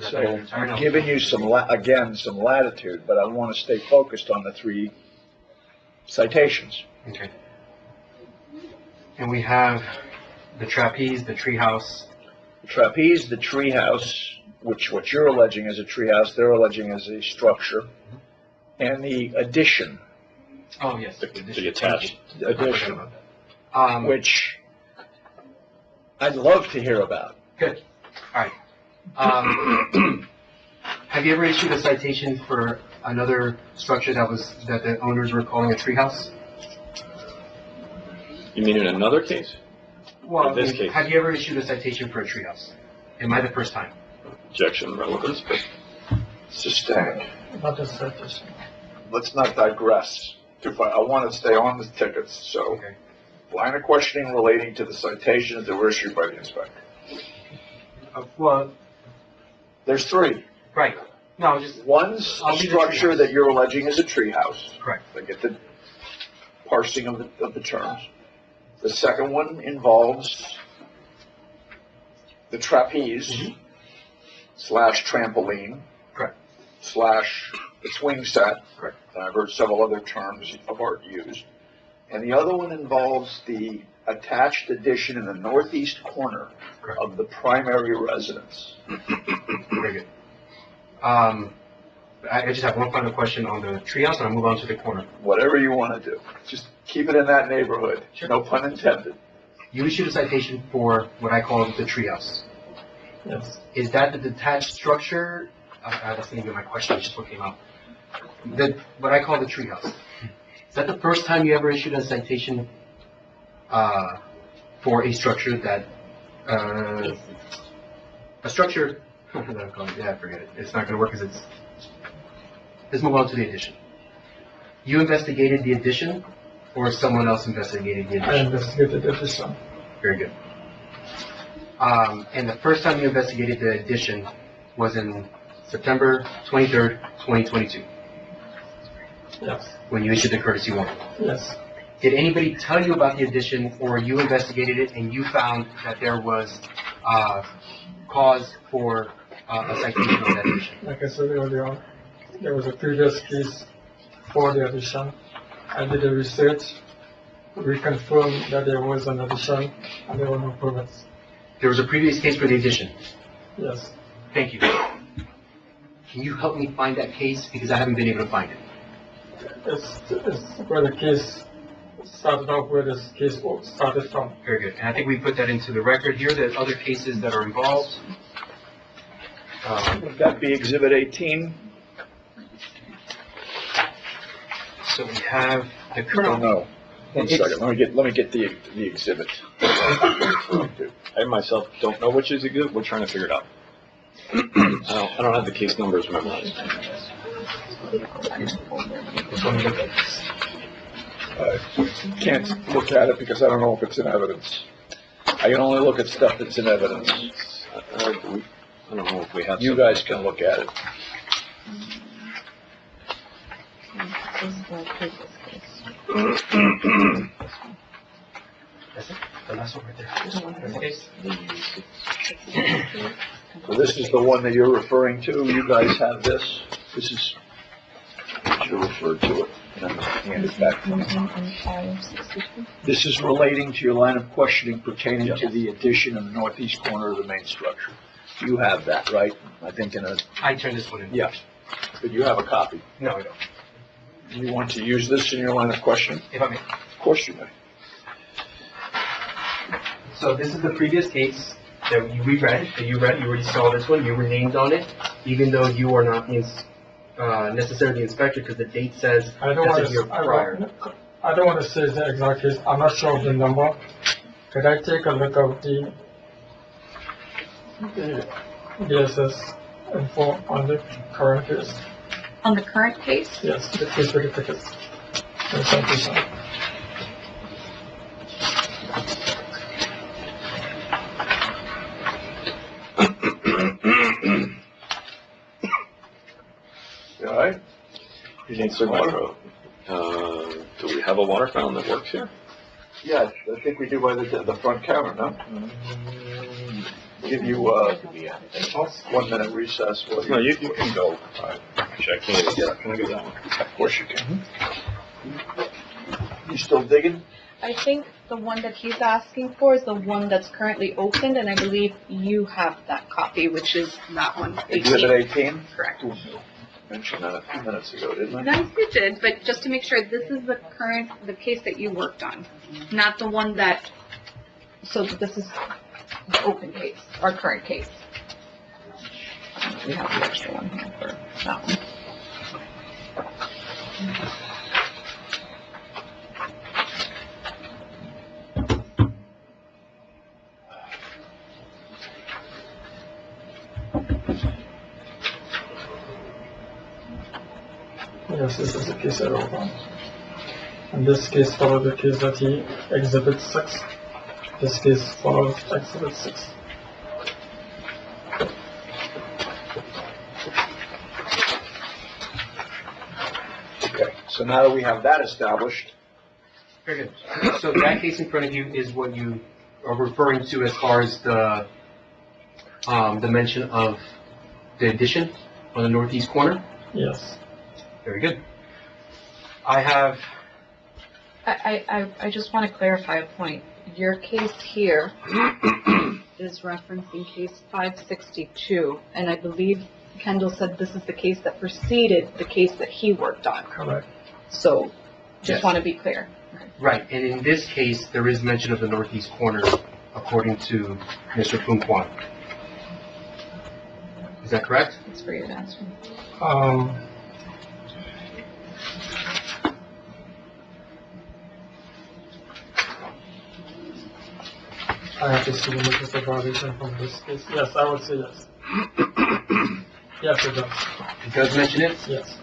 So I'm giving you some latitude, but I want to stay focused on the 3 citations. Okay. And we have the trapeze, the treehouse. The trapeze, the treehouse, which what you're alleging is a treehouse, they're alleging is a structure, and the addition. Oh, yes. The attached addition, which I'd love to hear about. Good. All right. Have you ever issued a citation for another structure that the owners were calling a treehouse? You mean in another case? Well, in this case. Have you ever issued a citation for a treehouse? Am I the first time? Objection, relevance, but Sustained. Not a citation. Let's not digress too far. I want to stay on the tickets, so. Okay. Line of questioning relating to the citations that were issued by the inspector. Well, There's 3. right. No, just One's a structure that you're alleging is a treehouse. correct. I get the parsing of the terms. The second one involves the trapeze / trampoline Correct. / the swing set. Correct. And I've heard several other terms of art used. And the other one involves the attached addition in the northeast corner Correct. of the primary residence. Very good. I just have one final question on the treehouse, and I'll move on to the corner. Whatever you want to do. Just keep it in that neighborhood. Sure. No pun intended. You issued a citation for what I call the treehouse. Yes. Is that the detached structure? That's not even my question, it's just what came out. What I call the treehouse. Is that the first time you ever issued a citation for a structure that, yeah, forget it. It's not going to work because let's move on to the addition. You investigated the addition, or someone else investigated the I addition? investigated the addition. Very good. And the first time you investigated the addition was in September 23rd, 2022, Yes. when you issued the courtesy warning. Yes. Did anybody tell you about the addition, or you investigated it and you found that there was cause for a citation on that addition? Like I said earlier, there was a previous case for the addition. I did a research. We confirmed that there was an addition and there were no permits. There was a previous case for the addition. Yes. Thank you. Can you help me find that case? Because I haven't been able to find it. It's where the case started off, where this case started from. Very good. And I think we put that into the record here, that other cases that are involved. Would that be Exhibit 18? So we have the Oh, current. no. One second. Let me get the exhibit. I myself don't know which is a good. We're trying to figure it out. I don't have the case numbers memorized. I can't look at it because I don't know if it's in evidence. I can only look at stuff that's in evidence. I don't know if we have. You guys can look at it. This is the previous case. That's it? The last one right there. That's the case? So this is the one that you're referring to. You guys have this. This is, you referred to it. And I'm going to hand it back to you. This is relating to your line of questioning pertaining to the addition in the northeast corner of the main structure. You have that, right? I think in a, I turned this one in. yes. But you have a copy. No, I don't. You want to use this in your line of questioning? If I may. Of course you may. So this is the previous case that you reread, that you read. You already saw this one. You were named on it, even though you are not the necessarily the inspector, because the date says I don't that's a year want prior. to, I don't want to say the exact case. I'm not sure of the number. Could I take a look of the DSS info on the current case? On the current case? Yes, the case with the tickets. And something. You all right? You need some water. Do we have a water fountain that works here? Yeah, I think we do by the front counter, no? Give you 1 minute recess. No, you can go. Actually, I can't even get up. Can I get that one? Of course you can. You still digging? I think the one that he's asking for is the one that's currently opened, and I believe you have that copy, which is that one. Exhibit 18? Correct. Mentioned that a few minutes ago, didn't I? Nice, you did, but just to make sure, this is the case that you worked on, not the one that, so this is the open case, our current case. We have the extra one here for that one. Yes, this is the case I wrote on. And this case follows the case that he exhibit 6. This case follows exhibit 6. Okay, so now that we have that established, Very good. So that case in front of you is what you are referring to as far as the mention of the addition on the northeast corner? Yes. Very good. I have, I just want to clarify a point. Your case here is referencing case 562, and I believe Kendall said this is the case that preceded the case that he worked on. Correct. So, just Yes. want to be clear. right, and in this case, there is mention of the northeast corner according to Mr. Poon Kwan. Is that correct? It's for you to answer. I have to see the notice of violation from this case. Yes, I would say yes. Yes, it does. It does mention it? Yes.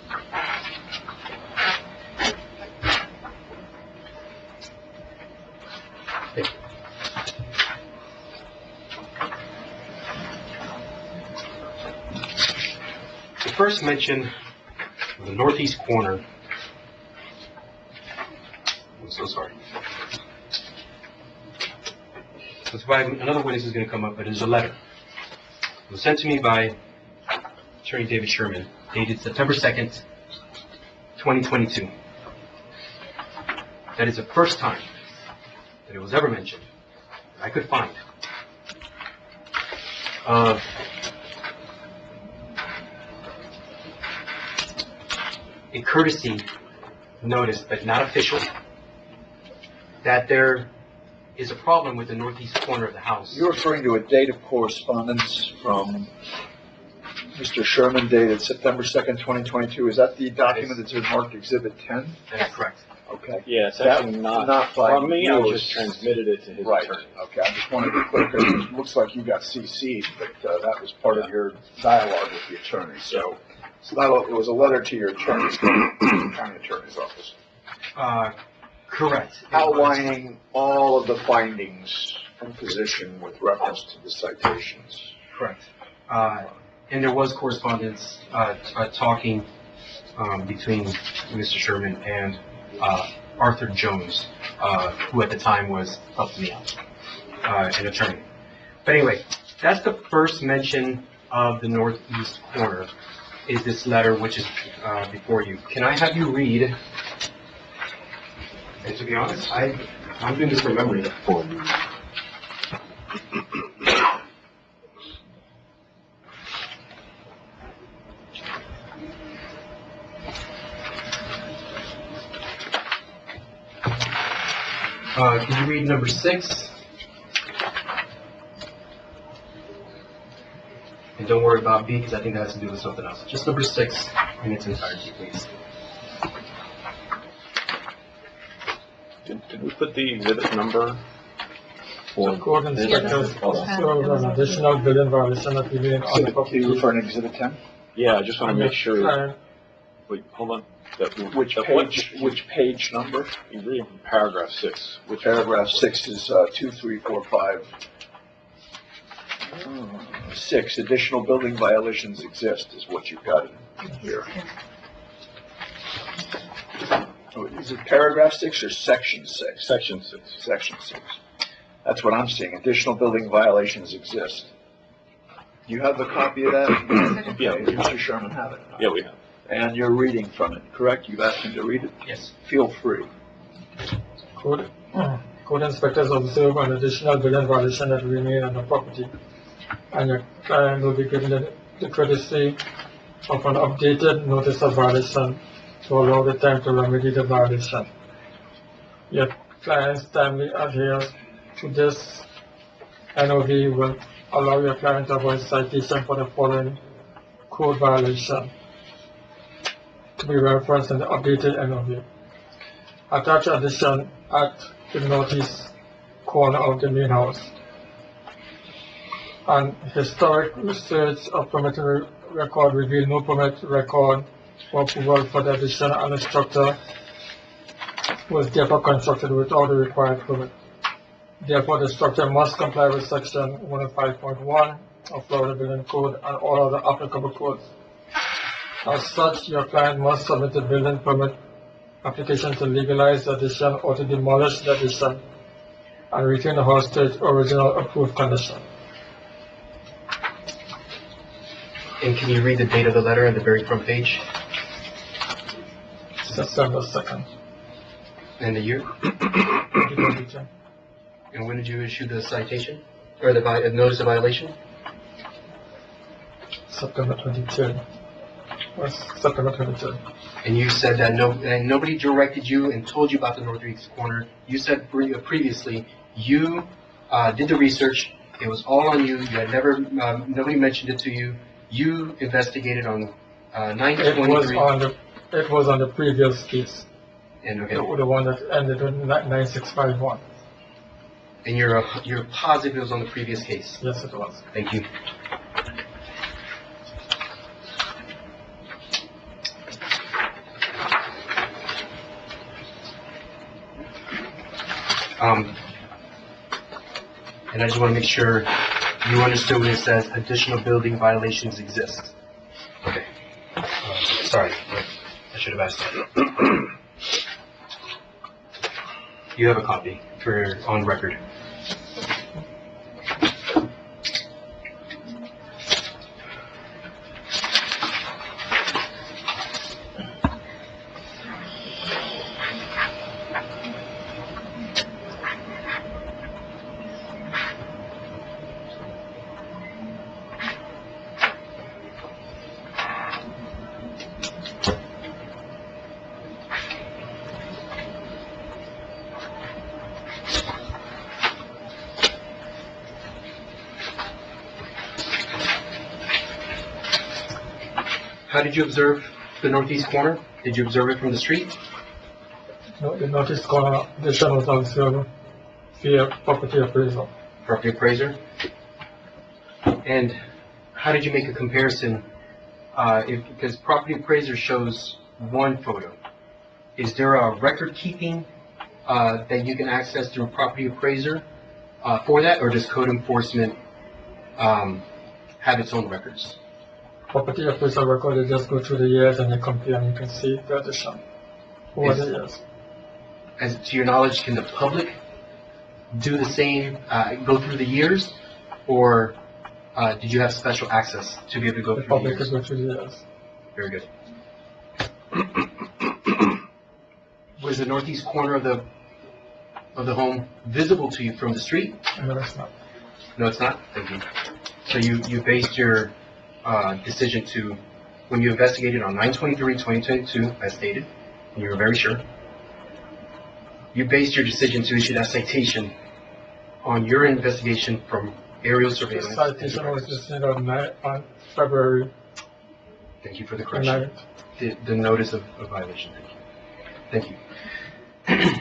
The first mention of the northeast corner, I'm so sorry. That's why another witness is going to come up, but there's a letter. It was sent to me by Attorney David Sherman, dated September 2nd, 2022. That is the first time that it was ever mentioned, that I could find, of a courtesy notice, but not official, that there is a problem with the northeast corner of the house. you're referring to a date of correspondence from Mr. Sherman dated September 2nd, 2022. Is that the document that's marked Exhibit 10? That is correct. Okay. Yeah, it's That- actually not by from me. I you, just it's- transmitted it to his Right, attorney. okay, I just wanted to be clear, because it looks like you got CC'd, but that was part of your dialogue with the attorney, so it's not, it was a letter to your attorney, county attorney's office, Correct. outlining all of the findings imposition with reference to the citations. Correct. And there was correspondence, talking, between Mr. Sherman and, Arthur Jones, who at the time was helping me out, an attorney. But anyway, that's the first mention of the northeast corner, is this letter which is, before you. Can I have you read? And to be honest, I'm doing this from memory. Can you read number 6? And don't worry about B, because I think that has to do with something else. Just number 6 in its entirety, please. Did we put the exhibit number? The code inspectors observed an additional building violation that remained on the Are property. you referring to Exhibit 10? Yeah, I just want to make sure. Client Wait, hold on. Which page number? You read paragraph 6. Which Paragraph 6 is 2, 3, 4, 5. 6, additional building violations exist is what you've got in here. Oh, is it paragraph 6 or section 6? Section 6. Section 6. That's what I'm seeing. Additional building violations exist. Do you have the copy of that? Yeah. Okay, Mr. Sherman have it. Yeah, we have. And you're reading from it, correct? You've asked him to read it? Yes. Feel free. code inspectors observed an additional building violation that remained on the property. And your client will be given the courtesy of an updated notice of violation to allow the time to remedy the violation. Your client's timely adherence to this NOV will allow your client to avoid citation for the following code violation to be referenced in the updated NOV. Attached addition at the northeast corner of the main house. An historic research of permit record revealed no permit record or approval for the addition, and the structure was therefore constructed without the required permit. Therefore, the structure must comply with section 105.1 of Florida Building Code and all other applicable codes. As such, your client must submit a building permit application to legalize the addition or to demolish the addition and retain the house to its original approved condition. And can you read the date of the letter on the very front page? September 2nd. And the year? 2022. And when did you issue the citation? Or the notice of violation? September 23rd. Or September 23rd. And you said that nobody directed you and told you about the northeast corner. You said previously you did the research. It was all on you. You had never, nobody mentioned it to you. You investigated on 9/23. It was on the previous case. And okay. The one that ended with 9651. And you're positive it was on the previous case? Yes, it was. Thank you. And I just want to make sure you understood when it says additional building violations exist. Okay. Sorry, I should have asked that. You have a copy for on record. How did you observe the northeast corner? Did you observe it from the street? No, the notice corner addition was observed via property appraisal. Property appraiser? And how did you make a comparison? Because property appraiser shows one photo. Is there a record keeping that you can access through property appraiser for that, or does code enforcement have its own records? Property appraisal record, you just go through the years and you compare and you can see the addition over the years. As to your knowledge, can the public do the same, go through the years, or did you have special access to be able to go The through the public years? can go through the years. Very good. Was the northeast corner of the home visible to you from the street? No, it's not. No, it's not? Thank you. So you based your decision to, when you investigated on 9/23/2022, as stated, and you were very sure, you based your decision to issue that citation on your investigation from aerial The surveillance. citation was issued on February Thank you for the the correction. 9th. The notice of violation. Thank you. Thank you.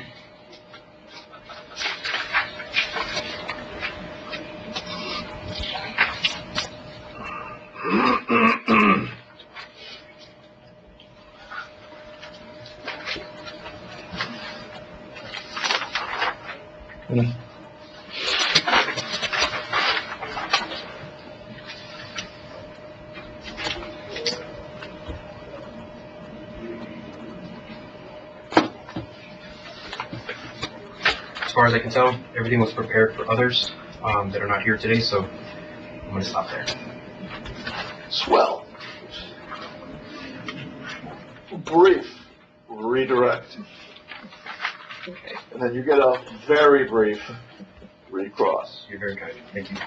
As far as I can tell, everything was prepared for others that are not here today, so I'm going to stop there. Swell. Brief redirect. Okay. And then you get a very brief recross. You're very kind. Thank you.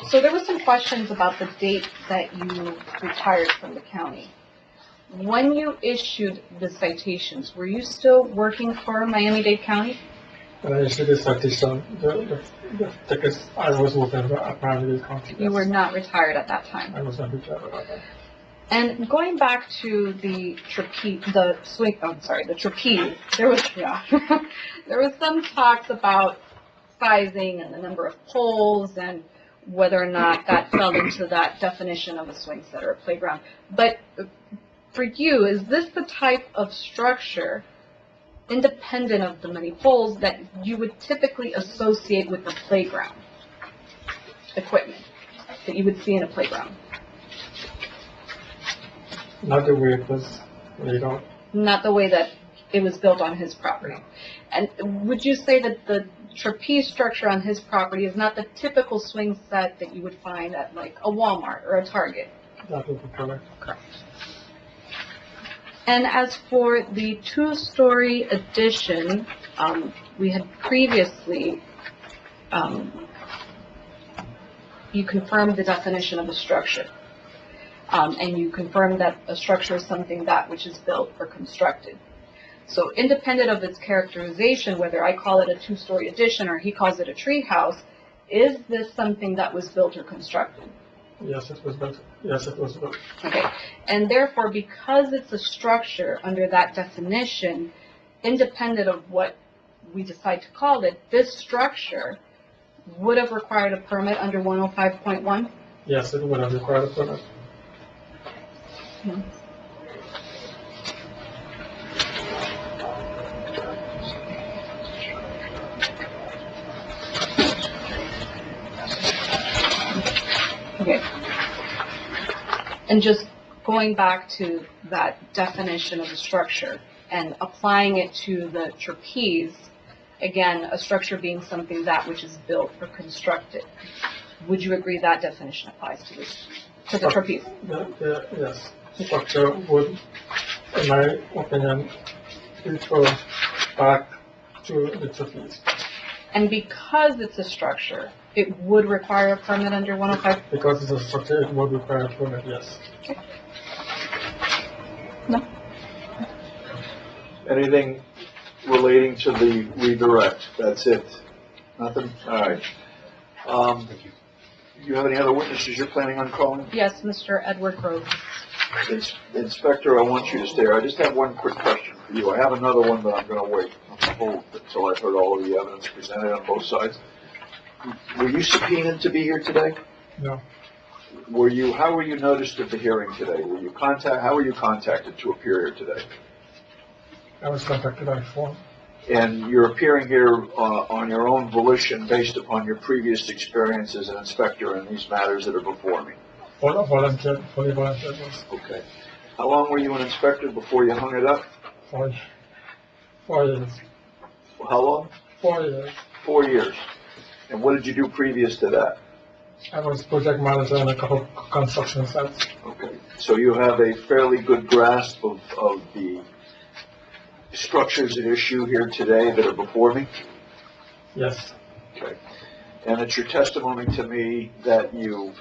So there were some questions about the date that you retired from the county. When you issued the citations, were you still working for Miami-Dade County? And I issued the citation, the tickets, I was working at Miami-Dade County. You were not retired at that time. I was not retired at that. And going back to the trapeze, the trapeze, there was, there was some talks about sizing and the number of poles and whether or not that fell into that definition of a swing set or a playground. But for you, is this the type of structure, independent of the many poles, that you would typically associate with the playground equipment that you would see in a playground? Not the way it was laid out. Not the way that it was built on his property. And would you say that the trapeze structure on his property is not the typical swing set that you would find at like a Walmart or a Target? That would be correct. Correct. And as for the two-story addition, we had previously, you confirmed the definition of a structure. And you confirmed that a structure is something that which is built or constructed. So independent of its characterization, whether I call it a two-story addition or he calls it a tree house, is this something that was built or constructed? Yes, it was built. Yes, it was built. Okay. And therefore, because it's a structure under that definition, independent of what we decide to call it, this structure would have required a permit under 105.1? Yes, it would have required a permit. Okay. And just going back to that definition of a structure and applying it to the trapeze, again, a structure being something that which is built or constructed, would you agree that definition applies to this, to the trapeze? Yes. structure would, in my opinion, refer back to the trustees. And because it's a structure, it would require a permit under 105? Because it's a structure, it would require a permit, yes. No? Anything relating to the redirect? That's it? Nothing? All right. You have any other witnesses you're planning on calling? Yes, Mr. Edward Groves. Inspector, I want you to stay here. I just have one quick question for you. I have another one, but I'm gonna wait. I'm gonna hold until I've heard all of the evidence presented on both sides. Were you subpoenaed to be here today? No. How were you noticed at the hearing today? How were you contacted to appear here today? I was contacted by phone. And you're appearing here on your own volition based upon your previous experience as an inspector in these matters that are before me? Fully volunteered, yes. Okay. How long were you an inspector before you hung it up? 4 years. How long? 4 years. 4 years. And what did you do previous to that? I was project manager on a couple of construction sites. Okay. So you have a fairly good grasp of the structures at issue here today that are before me? Yes. Okay. And it's your testimony to me that you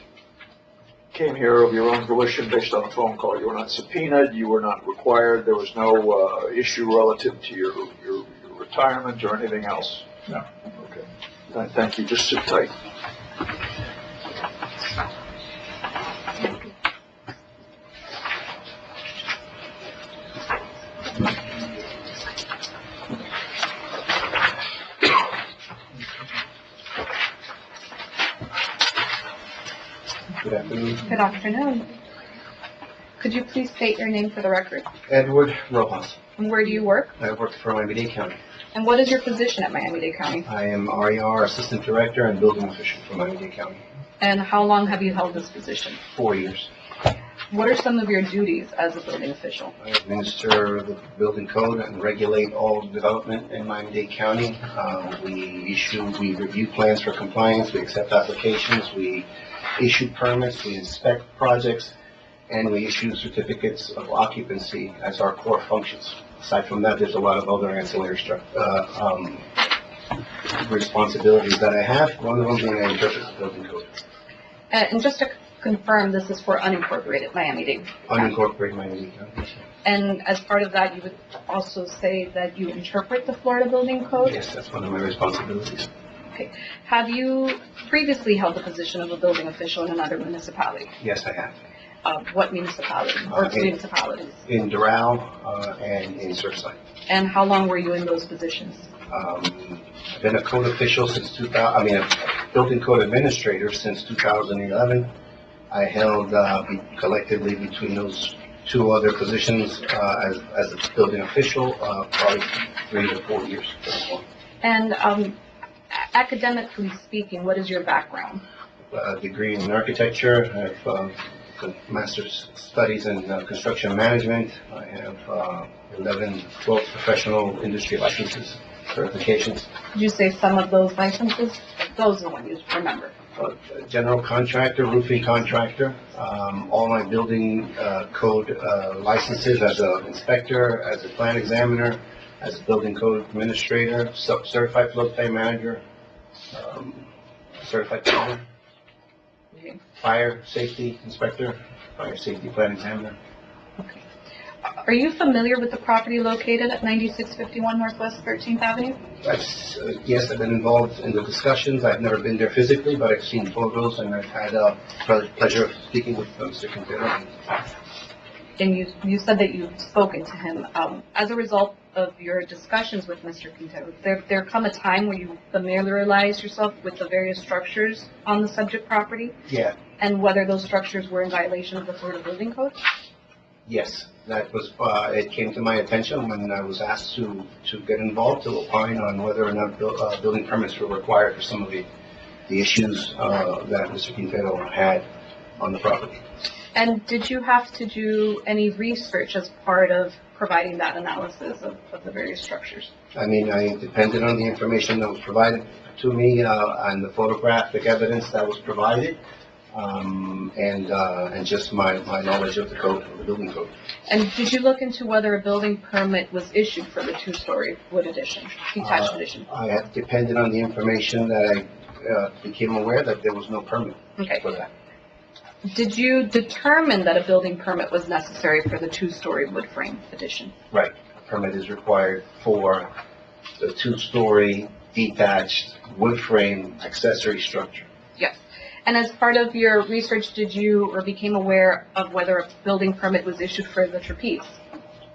came here of your own volition based on a phone call. You were not subpoenaed, you were not required, there was no issue relative to your retirement or anything else? No. Okay. Thank you. Just sit tight. Good afternoon. Good afternoon. Could you please state your name for the record? Edward Rojas. And where do you work? I work for Miami-Dade County. And what is your position at Miami-Dade County? I am RER Assistant Director and Building Official for Miami-Dade County. And how long have you held this position? 4 years. What are some of your duties as a building official? I administer the building code and regulate all development in Miami-Dade County. We review plans for compliance, we accept applications, we issue permits, we inspect projects, and we issue certificates of occupancy as our core functions. Aside from that, there's a lot of other ancillary responsibilities that I have, one of them being I interpret the building code. And just to confirm, this is for unincorporated Miami-Dade. Unincorporated Miami-Dade County. And as part of that, you would also say that you interpret the Florida Building Code? Yes, that's one of my responsibilities. Okay. Have you previously held the position of a building official in another municipality? Yes, I have. What municipality or municipalities? In Doral and in Surfside. And how long were you in those positions? I've been a code official since a building code administrator since 2011. I held collectively between those two other positions as a building official, probably 3 to 4 years. And academically speaking, what is your background? A degree in architecture. I have master's studies in construction management. I have 12 professional industry licenses, certifications. Did you say some of those licenses? Those are the ones you remember. General contractor, roofing contractor, all my building code licenses as an inspector, as a plan examiner, as a building code administrator, certified floodplain manager, certified planner, fire safety inspector, fire safety plan examiner. Okay. Are you familiar with the property located at 9651 Northwest 13th Avenue? Yes, I've been involved in the discussions. I've never been there physically, but I've seen photos, and I've had pleasure of speaking with Mr. Quintero. And you said that you've spoken to him. As a result of your discussions with Mr. Quintero, there come a time where you familiarize yourself with the various structures on the subject property? Yeah. And whether those structures were in violation of the Florida Building Code? Yes, that was, it came to my attention when I was asked to get involved, to opine on whether or not building permits were required for some of the issues that Mr. Quintero had on the property. And did you have to do any research as part of providing that analysis of the various structures? I mean, I depended on the information that was provided to me and the photographic evidence that was provided. and just my knowledge of the code, of the building code. And did you look into whether a building permit was issued for the two-story wood addition, detached addition? I had depended on the information that I became aware that there was no permit Okay. for that. Did you determine that a building permit was necessary for the two-story wood frame addition? Right. A permit is required for the two-story detached wood frame accessory structure. Yes. And as part of your research, did you or became aware of whether a building permit was issued for the trapeze?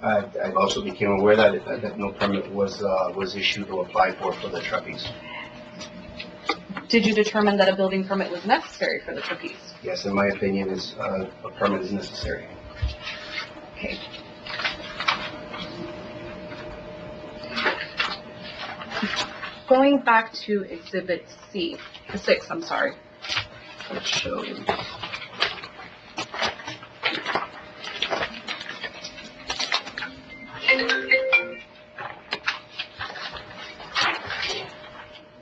I also became aware that no permit was issued or applied for the trapeze. Did you determine that a building permit was necessary for the trapeze? Yes, in my opinion, a permit is necessary. Okay. Going back to Exhibit 6, I'm sorry. Which shows.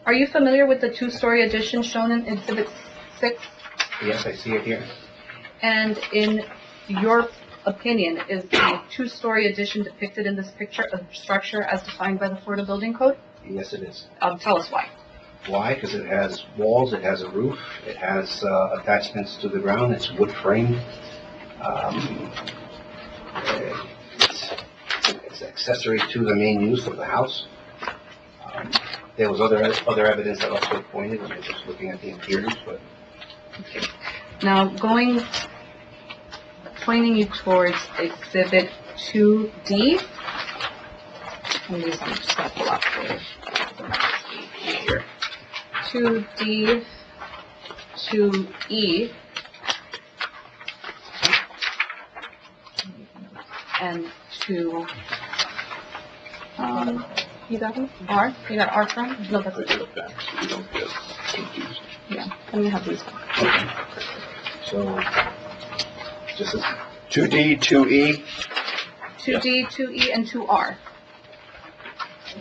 Are you familiar with the two-story addition shown in Exhibit 6? Yes, I see it here. And in your opinion, is the two-story addition depicted in this picture a structure as defined by the Florida Building Code? Yes, it is. Tell us why. Why? Because it has walls, it has a roof, it has attachments to the ground, it's wood frame. It's accessory to the main use of the house. There was other evidence that also pointed, when I was just looking at the interiors, but. Okay. Now, pointing you towards Exhibit 2D. I'm just going to pull up for you. Here. 2D, 2E, and 2, you got them? R? You got R from? No, that's Put it back so you don't get confused. Yeah, let me have these. So, just as 2D, 2E, 2D, 2E, and 2R.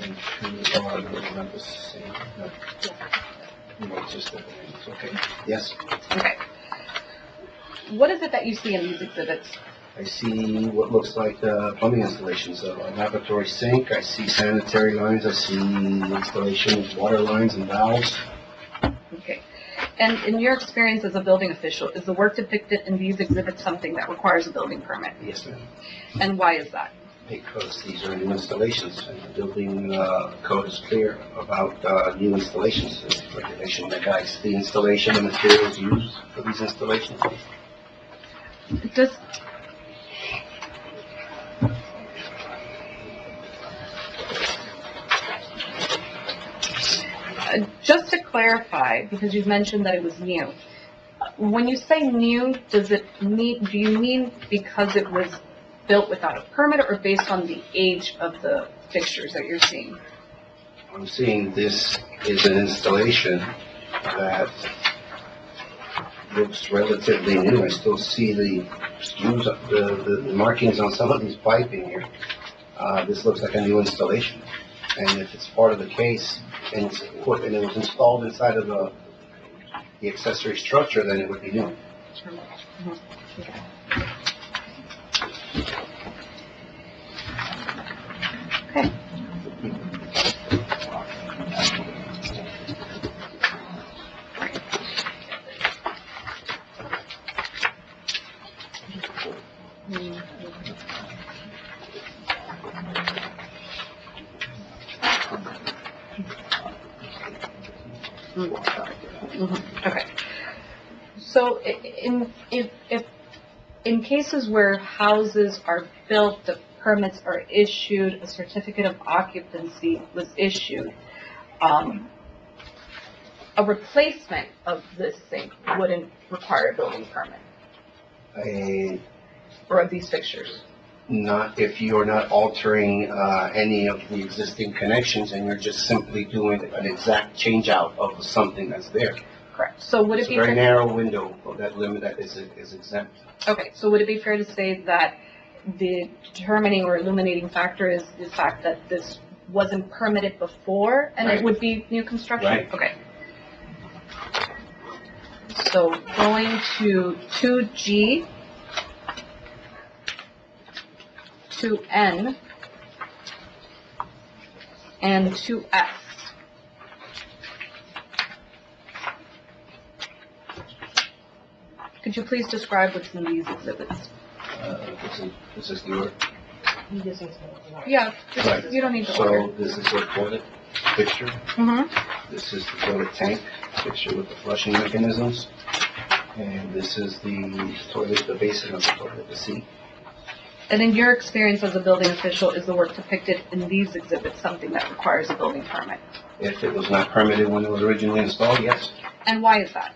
and two are not the same. No, it's just it's okay. Yes, Okay. What is it that you see in these exhibits? I see what looks like plumbing installations, a lavatory sink. I see sanitary lines. I see installation of water lines and valves. Okay. And in your experience as a building official, is the work depicted in these exhibits something that requires a building permit? Yes, ma'am. And why is that? Because these are new installations, and the building code is clear about new installations. There's regulation that guides the installation and materials used for these installations. Does just to clarify, because you've mentioned that it was new, when you say new, do you mean because it was built without a permit or based on the age of the fixtures that you're seeing? I'm seeing this is an installation that looks relatively new. I still see the markings on some of these piping here. This looks like a new installation. And if it's part of the case and it's put and it was installed inside of the accessory structure, then it would be new. Okay. Okay. So in cases where houses are built, the permits are issued, a certificate of occupancy was issued, a replacement of this sink wouldn't require a building permit, or of these fixtures? Not if you're not altering any of the existing connections and you're just simply doing an exact change out of something that's there. Correct. So would it It's a be very fair? narrow window of that limit that is exempt. Okay, so would it be fair to say that the determining or illuminating factor is the fact that this wasn't permitted before and Right. it would be new construction? Right. Okay. So going to 2G, 2N, and 2F. Could you please describe what's in these exhibits? This is the order. Yeah, Right. you don't need to So order. this is the toilet fixture. Mm-hmm. This is the toilet tank fixture with the flushing mechanisms. And this is the toilet, the basin of the toilet, the seat. And in your experience as a building official, is the work depicted in these exhibits something that requires a building permit? If it was not permitted when it was originally installed, yes. And why is that?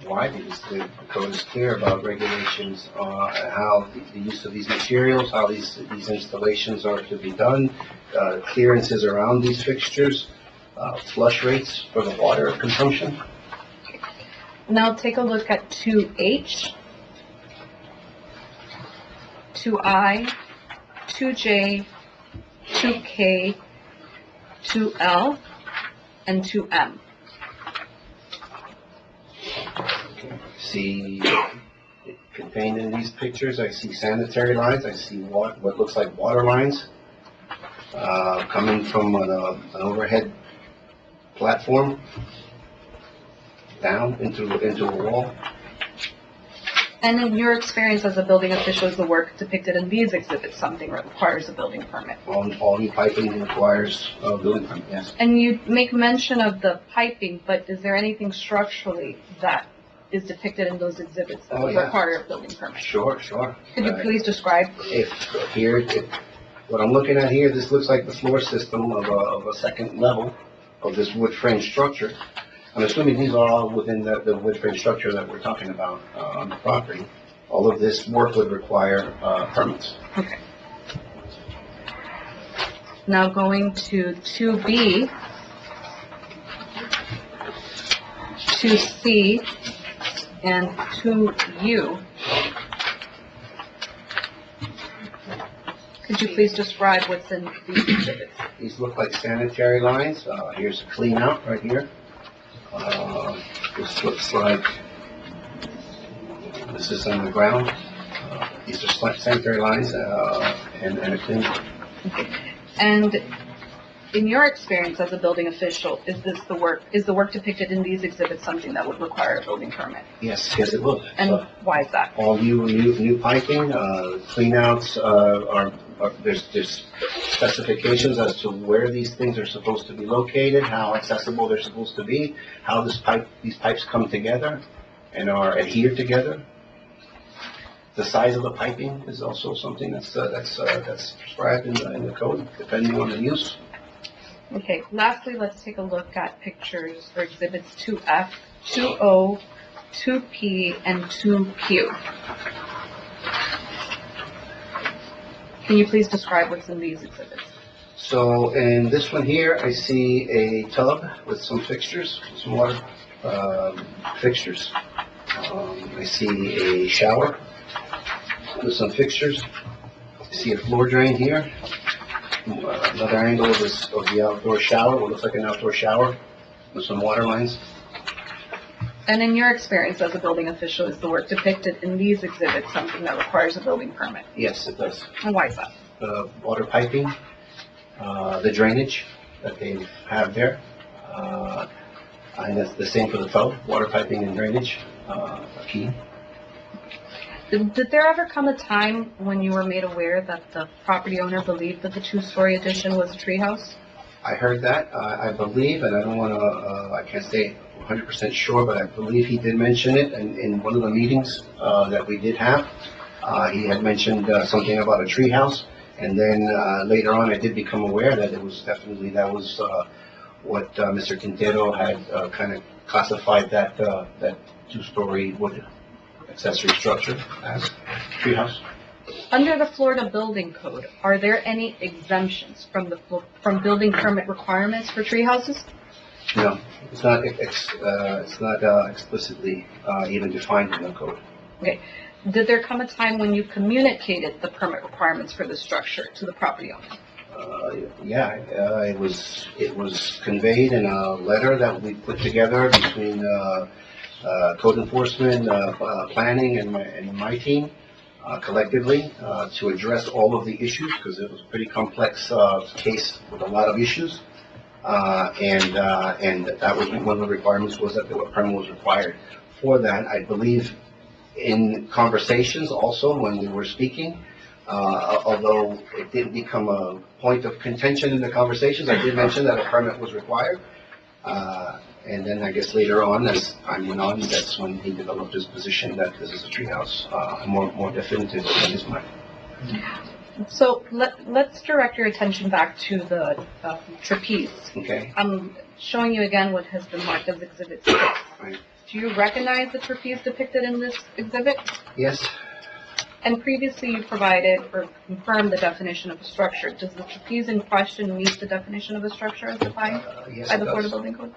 Why? Because the code is clear about regulations, how the use of these materials, how these installations are to be done, clearances around these fixtures, flush rates for the water consumption. Now take a look at 2H, 2I, 2J, 2K, 2L, and 2M. See contained in these pictures, I see sanitary lines, I see what looks like water lines coming from an overhead platform down into a wall. And in your experience as a building official, is the work depicted in these exhibits something that requires a building permit? All new piping requires a building permit, yes. And you make mention of the piping, but is there anything structurally that is depicted in those exhibits that Oh, would yeah. require a building permit? Sure. Could you please describe? What I'm looking at here, this looks like the floor system of a second level of this wood frame structure. I'm assuming these are all within the wood frame structure that we're talking about on the property. All of this work would require permits. Okay. Now going to 2B, 2C, and 2U. Could you please describe what's in these exhibits? These look like sanitary lines. Here's a clean out right here. This looks like this is on the ground. These are sanitary lines and a clean out. Okay. And in your experience as a building official, is the work depicted in these exhibits something that would require a building permit? Yes, it will. And why is that? All new piping, clean outs there's specifications as to where these things are supposed to be located, how accessible they're supposed to be, how these pipes come together and are adhered together. The size of the piping is also something that's prescribed in the code, depending on the use. Okay, lastly, let's take a look at pictures or exhibits 2F, 2O, 2P, and 2Q. Can you please describe what's in these exhibits? So in this one here, I see a tub with some fixtures, some water fixtures. I see a shower with some fixtures. I see a floor drain here. Another angle of the outdoor shower, what looks like an outdoor shower with some water lines. And in your experience as a building official, is the work depicted in these exhibits something that requires a building permit? Yes, it does. And why is that? The water piping, the drainage that they have there. And that's the same for the tub, water piping and drainage, are key. Did there ever come a time when you were made aware that the property owner believed that the two-story addition was a treehouse? I heard that, I believe, and I don't want to, I can't say 100% sure, but I believe he did mention it in one of the meetings that we did have. He had mentioned something about a treehouse, and then later on I did become aware that it was definitely, that was what Mr. Quintero had kind of classified that two-story wood accessory structure as treehouse. Under the Florida Building Code, are there any exemptions from building permit requirements for tree houses? No, it's not explicitly even defined in the code. Okay. Did there come a time when you communicated the permit requirements for the structure to the property owner? It was conveyed in a letter that we put together between code enforcement, planning, and my team collectively to address all of the issues, because it was a pretty complex case with a lot of issues. And that was one of the requirements, was that the permit was required. For that, I believe in conversations also when we were speaking, although it didn't become a point of contention in the conversations, I did mention that a permit was required. And then I guess later on, as time went on, that's when he developed his position that this is a treehouse, more definitive in his mind. So let's direct your attention back to the trapeze. Okay. I'm showing you again what has been marked as Exhibit 6. Right. Do you recognize the trapeze depicted in this exhibit? Yes. And previously you provided or confirmed the definition of a structure. Does the trapeze in question meet the definition of a structure as defined Yes, by it the Florida does. Building Code?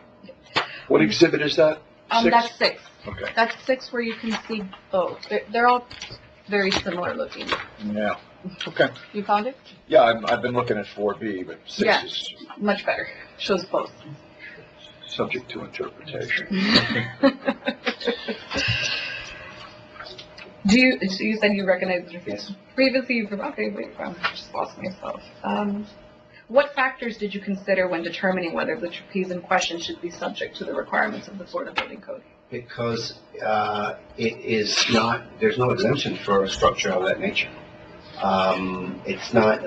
What exhibit is that? Six? That's 6. Okay. That's 6 where you can see both. They're all very similar looking. Yeah. Okay. You found it? Yeah, I've been looking at 4B, but 6 Yeah. is Much better. Shows both. subject to interpretation. So you said you recognize the trapeze? Yes. Previously you provided, I just lost myself. What factors did you consider when determining whether the trapeze in question should be subject to the requirements of the Florida Building Code? Because it is not, there's no exemption for a structure of that nature. It's not,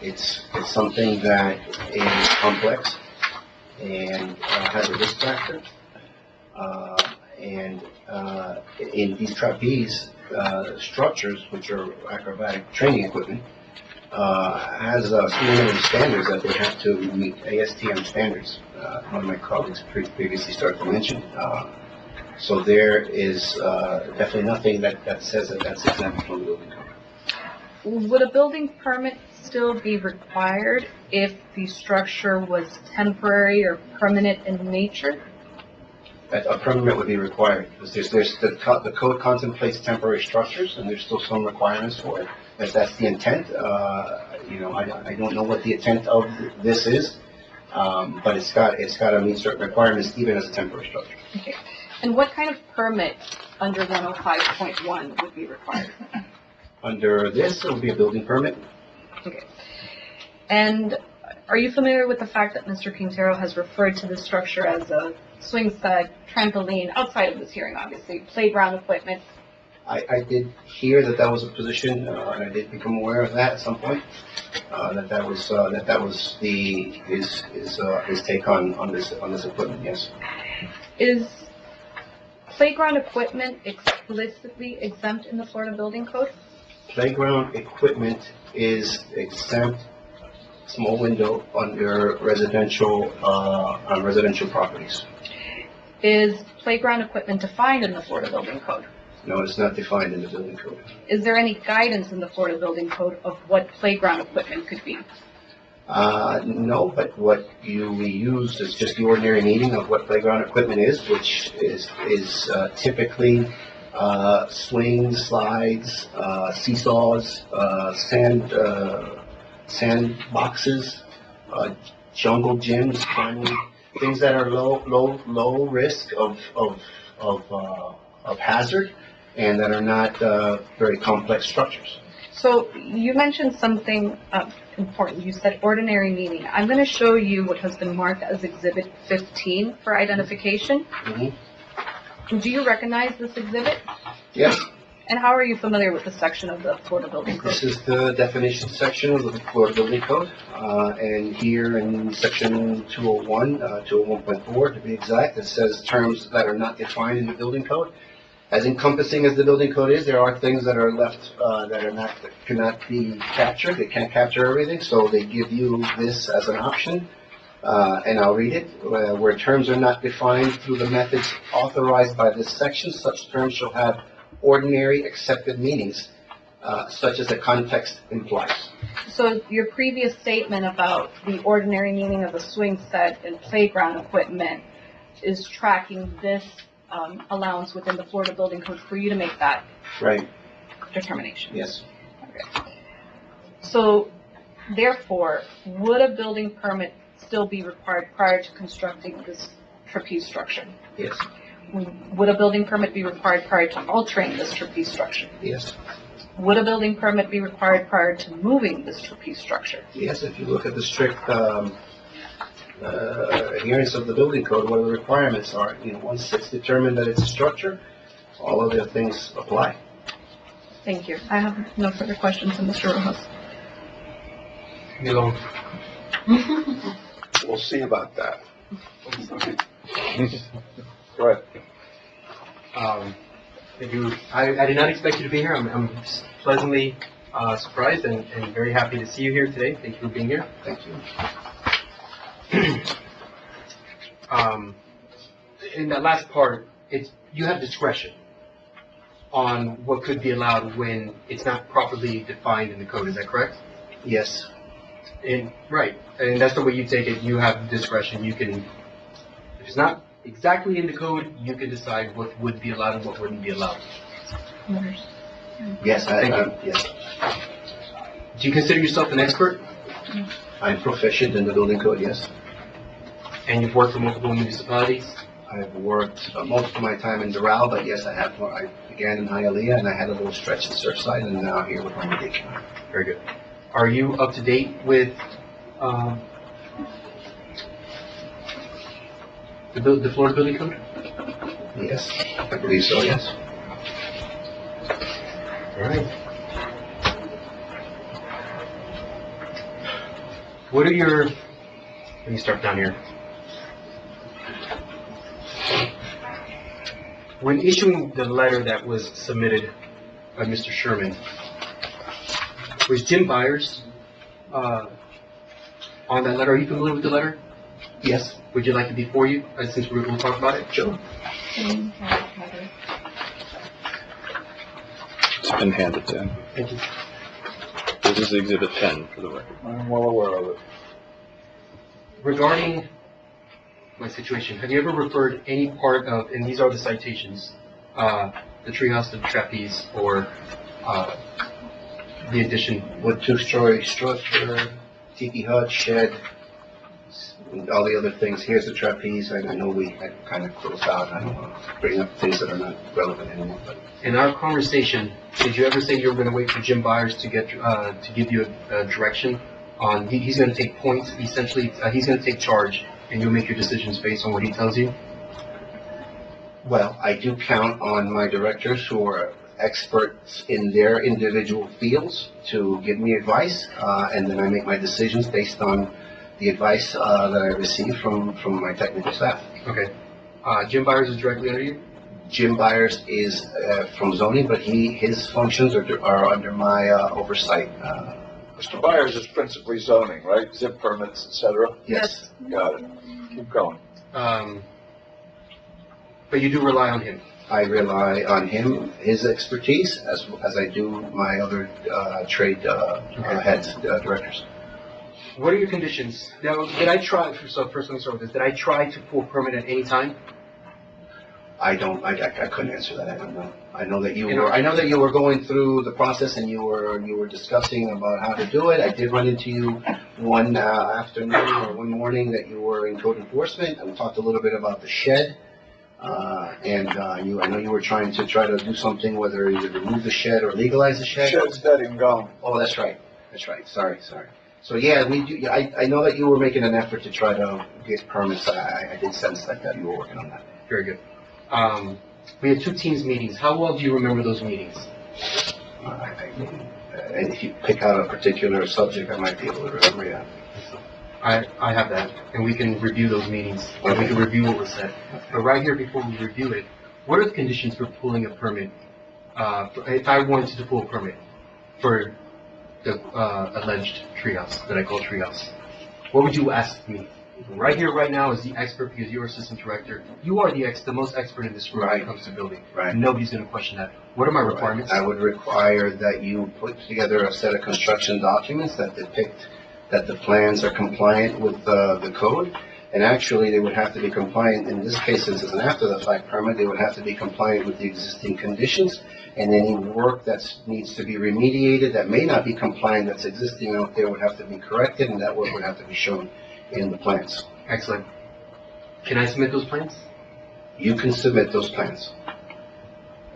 it's something that is complex and has a risk factor. And in these trapeze structures, which are acrobatic training equipment, has minimum standards that they have to meet, ASTM standards. One of my colleagues previously started to mention. So there is definitely nothing that says that that's exempt from the building code. Would a building permit still be required if the structure was temporary or permanent in nature? A permit would be required, because the code contemplates temporary structures, and there's still some requirements for it. If that's the intent, I don't know what the intent of this is, but it's got to meet certain requirements even as a temporary structure. Okay. And what kind of permit under 105.1 would be required? Under this, it would be a building permit. Okay. And are you familiar with the fact that Mr. Quintero has referred to this structure as a swing set, trampoline, outside of this hearing, obviously, playground equipment? I did hear that was a position, and I did become aware of that at some point. That was his take on this equipment. Yes. Is playground equipment explicitly exempt in the Florida Building Code? Playground equipment is exempt, small window, under residential on residential properties. Is playground equipment defined in the Florida Building Code? No, it's not defined in the building code. Is there any guidance in the Florida Building Code of what playground equipment could be? No, but what we use is just the ordinary meaning of what playground equipment is, which is typically swings, slides, seesaws, sand boxes, jungle gyms, climbing, things that are low risk of hazard, and that are not very complex structures. So you mentioned something important. You said ordinary meaning. I'm going to show you what has been marked as Exhibit 15 for identification. Mm-hmm. Do you recognize this exhibit? Yes. And how are you familiar with the section of the Florida Building Code? This is the definition section of the Florida Building Code, and here in section 201, 201.4 to be exact, it says terms that are not defined in the building code. As encompassing as the building code is, there are things that are left that cannot be captured. They can't capture everything, so they give you this as an option. And I'll read it. Where terms are not defined through the methods authorized by this section, such terms shall have ordinary accepted meanings, such as the context implies. So your previous statement about the ordinary meaning of a swing set and playground equipment is tracking this allowance within the Florida Building Code for you to make that Right. determination? Yes. Okay. So therefore, would a building permit still be required prior to constructing this trapeze structure? Yes. Would a building permit be required prior to altering this trapeze structure? Yes. Would a building permit be required prior to moving this trapeze structure? Yes, if you look at the strict adherence of the building code, what the requirements are, once it's determined that it's a structure, all other things apply. Thank you. I have no further questions of Mr. Rojas. Milon. We'll see about that. Go ahead. Thank you. I did not expect you to be here. I'm pleasantly surprised and very happy to see you here today. Thank you for being here. Thank you. In that last part, you have discretion on what could be allowed when it's not properly defined in the code. Is that correct? Yes. Right. And that's the way you take it. You have discretion. You can, if it's not exactly in the code, you can decide what would be allowed and what wouldn't be allowed. Yes, yes. Do you consider yourself an expert? I'm proficient in the building code, yes. And you've worked for multiple municipalities? I've worked most of my time in Doral, but yes, I began in Hialeah, and I had a little stretch in Surfside, and now here with Unedited. Very good. Are you up to date with the Florida Building Code? Yes, I believe so, yes. All right. What are your, let me start down here. When issuing the letter that was submitted by Mr. Sherman, was Jim Byers on that letter? Are you familiar with the letter? Yes. Would you like it before you, since we're going to talk about it? Sure. It's been handed to him. Thank you. This is Exhibit 10 for the record. I'm well aware of it. Regarding my situation, have you ever referred any part of, and these are the citations, the treehouse, the trapeze, or the addition? With two-story structure, tiki hut, shed, and all the other things. Here's the trapeze. I know we had kind of closed out. I don't want to bring up things that are not relevant anymore. But In our conversation, did you ever say you were going to wait for Jim Byers to get to give you a direction on? He's going to take points. Essentially, he's going to take charge, and you'll make your decisions based on what he tells you. Well, I do count on my directors who are experts in their individual fields to give me advice, and then I make my decisions based on the advice that I receive from my technical staff. Okay. Jim Byers is directly under you? Jim Byers is from zoning, but his functions are under my oversight. Mr. Byers is principally zoning, right? Zip permits, et cetera? Yes. Got it. Keep going. But you do rely on him? I rely on him, his expertise, as I do my other trade heads, directors. What are your conditions? Now, did I try, so first let me start with this, did I try to pull a permit at any time? I couldn't answer that, I don't know. I know that you were going through the process and you were discussing about how to do it. I did run into you one afternoon or one morning that you were in code enforcement, and we talked a little bit about the shed. I know you were trying to do something, whether you remove the shed or legalize the shed. Shed's dead and gone. Oh, that's right. Sorry. So yeah, I know that you were making an effort to try to get permits. I did sense that you were working on that. Very good. We had 2 teams meetings. How well do you remember those meetings? And if you pick out a particular subject, I might be able to remember, yeah. I have that, and we can review those meetings, and we can review what was said. But right here, before we review it, what are the conditions for pulling a permit? If I wanted to pull a permit for the alleged treehouse that I call treehouse, what would you ask me? Right here, right now, as the expert, because you're assistant director, you are the most expert in this room when it comes to building. Right. Nobody's going to question that. What are my requirements? I would require that you put together a set of construction documents that depict that the plans are compliant with the code. And actually, they would have to be compliant, in this case, since it's an after-the-fact permit, they would have to be compliant with the existing conditions. And any work that needs to be remediated that may not be compliant, that's existing out there, would have to be corrected, and that work would have to be shown in the plans. Excellent. Can I submit those plans? You can submit those plans.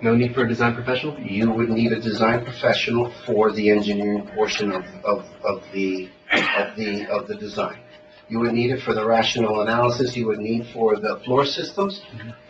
No need for a design professional? You would need a design professional for the engineering portion of the design. You would need it for the rational analysis, you would need for the floor systems,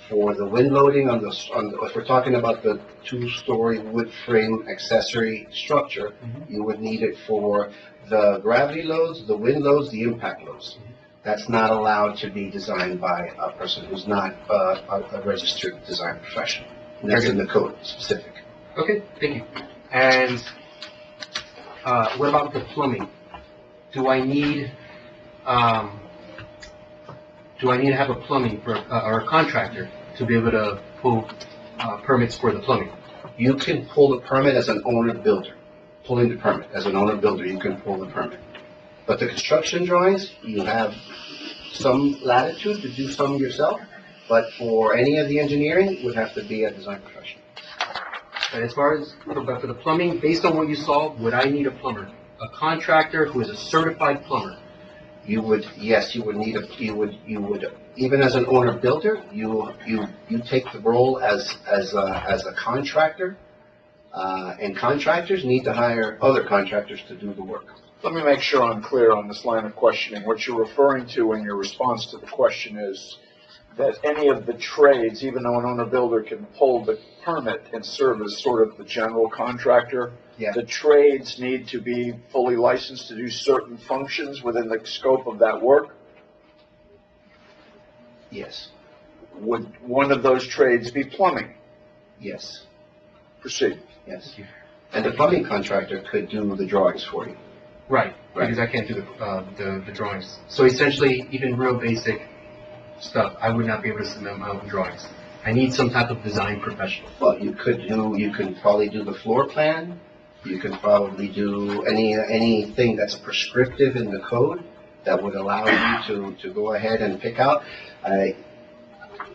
for the wind loading if we're talking about the two-story wood frame accessory structure, you would need it for the gravity loads, the wind loads, the impact loads. That's not allowed to be designed by a person who's not a registered design professional. And that's in the code specific. Okay, thank you. And what about the plumbing? Do I need to have a plumbing or a contractor to be able to pull permits for the plumbing? You can pull the permit as an owner builder. Pulling the permit as an owner builder, you can pull the permit. But the construction drawings, you have some latitude to do some yourself. But for any of the engineering, it would have to be a design professional. And as far as for the plumbing, based on what you saw, would I need a plumber? A contractor who is a certified plumber? You would need you would, even as an owner builder, you take the role as a contractor, and contractors need to hire other contractors to do the work. Let me make sure I'm clear on this line of questioning. What you're referring to in your response to the question is that any of the trades, even though an owner builder can pull the permit and serve as sort of the general contractor, the trades need to be fully licensed to do certain functions within the scope of that work? Yes. Would one of those trades be plumbing? Yes. Proceed. Yes. And the plumbing contractor could do the drawings for you. Right, because I can't do the drawings. So essentially, even real basic stuff, I would not be able to submit my own drawings. I need some type of design professional. Well, you can probably do the floor plan. You can probably do anything that's prescriptive in the code that would allow you to go ahead and pick out. I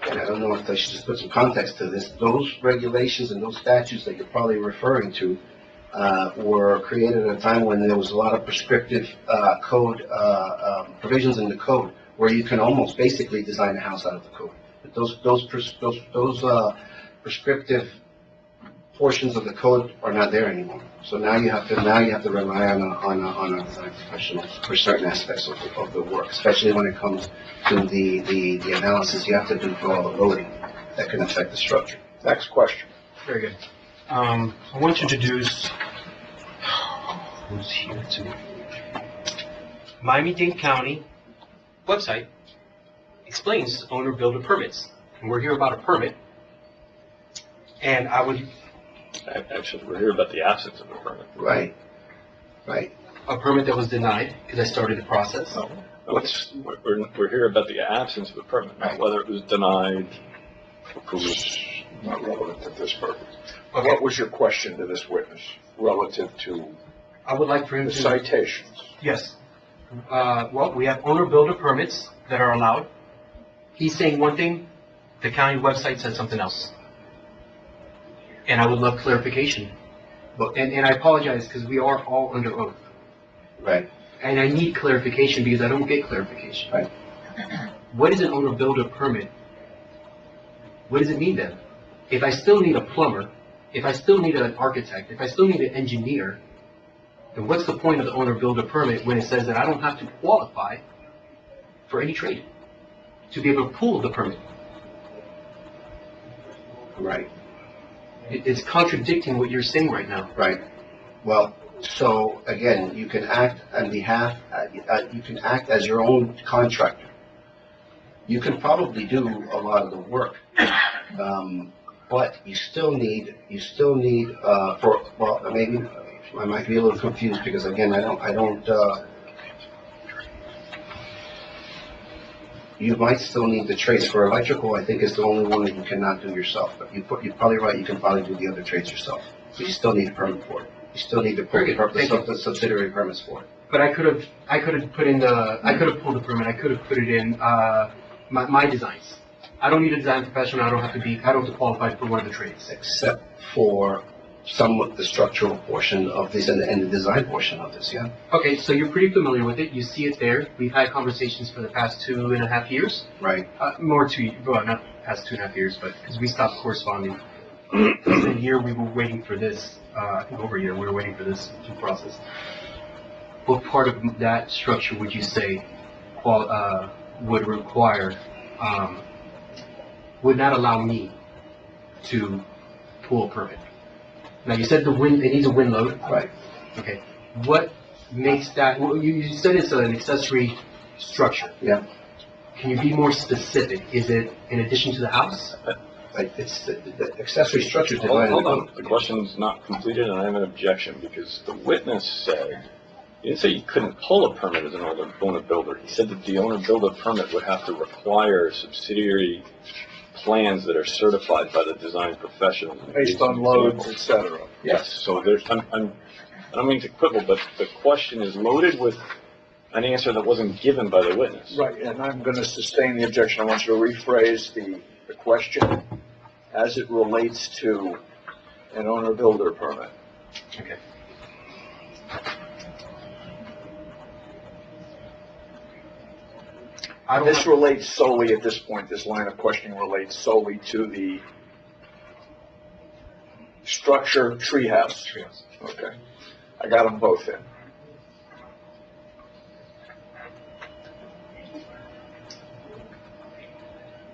don't know if I should just put some context to this. Those regulations and those statutes that you're probably referring to were created at a time when there was a lot of prescriptive code provisions in the code, where you can almost basically design a house out of the code. But those prescriptive portions of the code are not there anymore. So now you have to rely on a design professional for certain aspects of the work, especially when it comes to the analysis you have to do for all the loading that can affect the structure. Next question. Very good. I want to introduce who's here too. Miami-Dade County website explains owner-builder permits, and we're here about a permit. And Actually, we're here about the absence of a permit. Right. A permit that was denied because I started the process. We're here about the absence of a permit, not whether it was denied, approved. Not relevant to this purpose. Okay. What was your question to this witness relative to I would like for him the to... citations? Yes. Well, we have owner-builder permits that are allowed. He's saying one thing, the county website says something else. And I would love clarification. And I apologize because we are all under oath. Right. And I need clarification because I don't get clarification. Right. What is an owner-builder permit? What does it mean then? If I still need a plumber, if I still need an architect, if I still need an engineer, then what's the point of the owner-builder permit when it says that I don't have to qualify for any trade to be able to pull the permit? Right. It's contradicting what you're saying right now. Right. Well, so again, you can act on behalf, you can act as your own contractor. You can probably do a lot of the work, but you still need maybe I might be a little confused because again, you might still need the trades for electrical. I think is the only one that you cannot do yourself. But you're probably right. You can probably do the other trades yourself. So you still need a permit for it. You still need to pull the subsidiary permits for it. But I could have pulled the permit. I could have put it in my designs. I don't need a design professional. I don't have to qualify for one of the trades. Except for somewhat the structural portion of this and the design portion of this, yeah. Okay, so you're pretty familiar with it. You see it there. We've had conversations for the past 2.5 years. Right. Well, not past 2.5 years, but because we stopped corresponding. A year we were waiting for this, I think over a year, we were waiting for this to process. What part of that structure would you say would require, would not allow me to pull a permit? Now, you said it needs a wind load. Right. Okay. What makes that, well, you said it's an accessory structure. Yeah. Can you be more specific? Is it in addition to the house? Like, it's the accessory structure Hold divided. on, the question's not completed, and I have an objection, because the witness said, he didn't say you couldn't pull a permit as an owner builder. He said that the owner builder permit would have to require subsidiary plans that are certified by the design professional. Based on loads, et cetera. Yes, so there's, I don't mean to quibble, but the question is loaded with an answer that wasn't given by the witness. Right, and I'm going to sustain the objection. I want you to rephrase the question as it relates to an owner-builder permit. Okay. This relates solely, at this point, this line of questioning relates solely to the structure treehouse. Treehouse. Okay. I got them both in.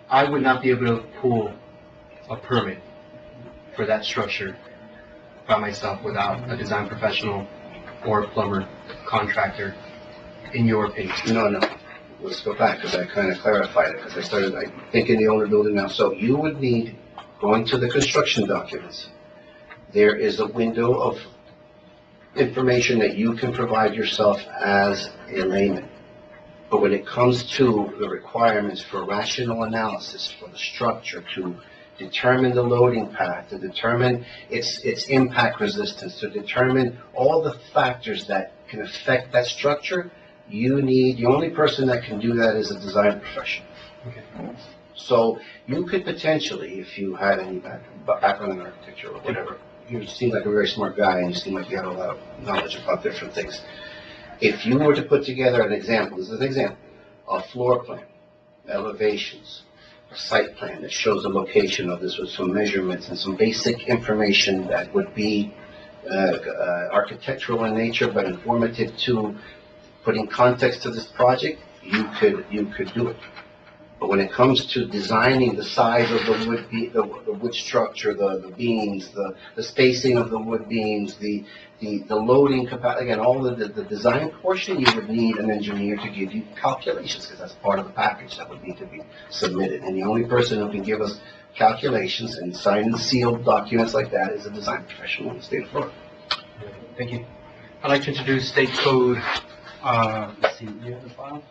I would not be able to pull a permit for that structure by myself without a design professional or a plumber contractor, in your opinion. No. Let's go back, because I kind of clarified it, because I started thinking the owner builder now. So you would need, going to the construction documents, there is a window of information that you can provide yourself as a layman. But when it comes to the requirements for rational analysis for the structure, to determine the loading path, to determine its impact resistance, to determine all the factors that can affect that structure, the only person that can do that is a design professional. Okay. So you could potentially, if you had any background in architecture or whatever, you seem like a very smart guy and you seem like you have a lot of knowledge about different things. If you were to put together an example, this is an example, a floor plan, elevations, a site plan that shows the location of this with some measurements and some basic information that would be architectural in nature but informative to putting context to this project, you could do it. But when it comes to designing the size of the wood structure, the beams, the spacing of the wood beams, the loading capacity, again, all the design portion, you would need an engineer to give you calculations, because that's part of the package that would need to be submitted. And the only person who can give us calculations and sign and seal documents like that is a design professional in the state of Florida. Thank you. I'd like to introduce State Code, let's see, do you have the file?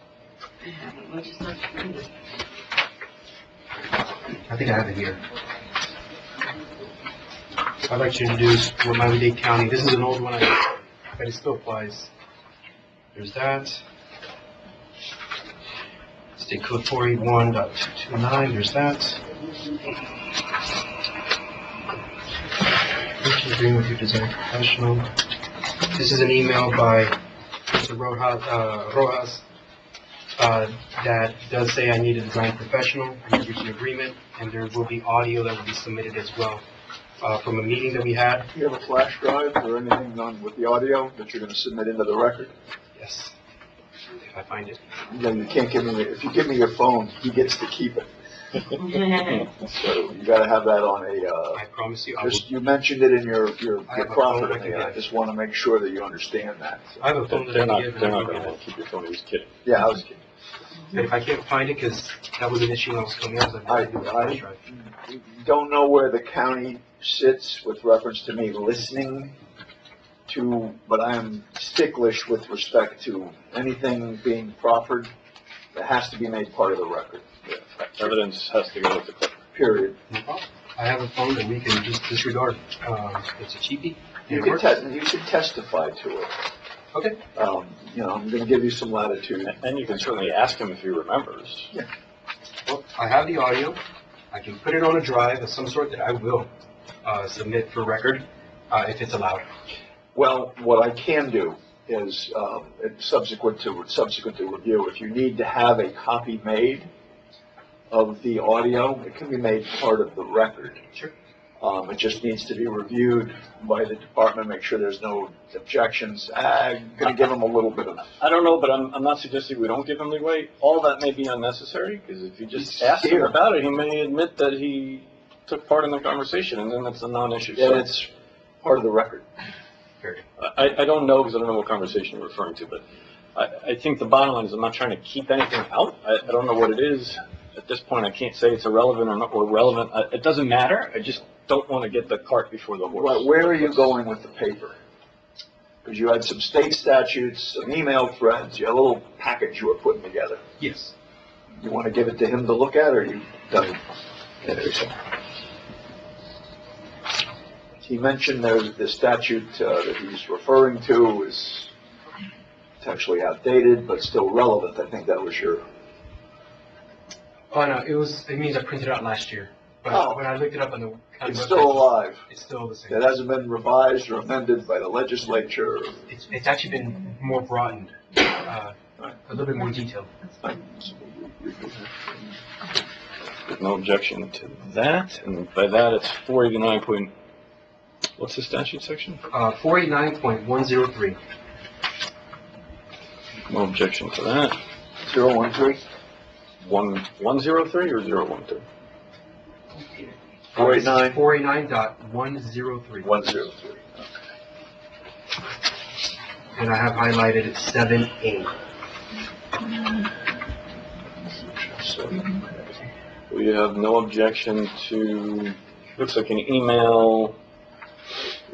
I think I have it here. I'd like to introduce Miami-Dade County. This is an old one, but it still applies. There's that. State Code 481.229, there's that. Agreeing with your design professional. This is an email by Mr. Rojas that does say I need a design professional. I reached an agreement, and there will be audio that will be submitted as well from a meeting that we had. Do you have a flash drive or anything on with the audio that you're going to submit into the record? Yes, if I find it. Then you can't give me, if you give me your phone, he gets to keep it. So you got to have that on I promise you, I will. you mentioned it in your I have a proffer phone, to I me. can I get it. just want to make sure that you understand that. So. I have a phone that They're I not, can give. they're and I not will going to get want to keep your phone, he was kidding. Yeah, I was kidding. it. And if I can't find it, because that was an issue when I was coming out, I had to do a flash drive. Don't know where the county sits with reference to me listening to, but I am sticklish with respect to anything being proffered that has to be made part of the record. Evidence has to go with the clip. Period. No problem. I have a phone that we can just disregard. It's a cheapie. You It works. should testify to it. Okay. I'm going to give you some latitude. And you can certainly ask him if he remembers. Yeah. Well, I have the audio. I can put it on a drive of some sort that I will submit for record. if it's allowed. Well, what I can do is, subsequent to review, if you need to have a copy made of the audio, it can be made part of the record. Sure. It just needs to be reviewed by the department, make sure there's no objections. I'm gonna give them a little bit of. I don't know, but I'm not suggesting we don't give him leeway. All that may be unnecessary, because if you just ask him about it, he may admit that he took part in the conversation, and then that's a non-issue. Yeah, So it's part of the record. I don't know, because I don't know what conversation you're referring to, but I think the bottom line is I'm not trying to keep anything out. I don't know what it is. At this point, I can't say it's irrelevant or not, or relevant. It doesn't matter. I just don't want to get the cart before the horse. Well, where are you going with the paper? Because you had some state statutes, some email threads, you had a little package you were putting together. Yes. You want to give it to him to look at, or you done? He mentioned there's the statute that he's referring to is potentially outdated, but still relevant. I think that was your. Oh, no, it means I printed it out last year. But Oh. when I looked it up on the county It's website, still alive. It's still the same. It hasn't been revised or amended by the legislature. It's actually been more broadened, a little bit more detailed. There's no objection to that, and by that, it's 489 point, what's the statute section? 489.103. No objection to that. 013? 103 or 013? 489? 489.103. 103. And I have highlighted 7A. We have no objection to, looks like an email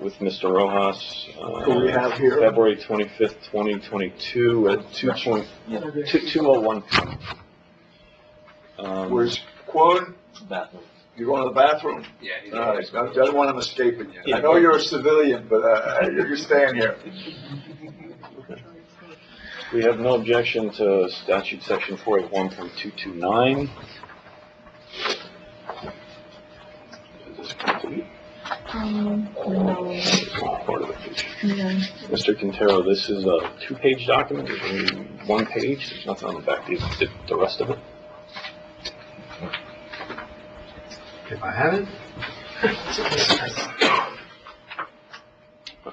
with Mr. Rojas. Who we have here? February 25th, 2022 at 2012. Where's quoted? Bathroom. You going to the bathroom? Yeah. All right, I don't want him escaping. I know you're a civilian, but you're staying here. We have no objection to statute section 481.229. Is this complete? No. Part of the page. Yeah. Mr. Quintero, this is a two-page document, there's only one page, there's nothing on the back, the rest of it. If I haven't,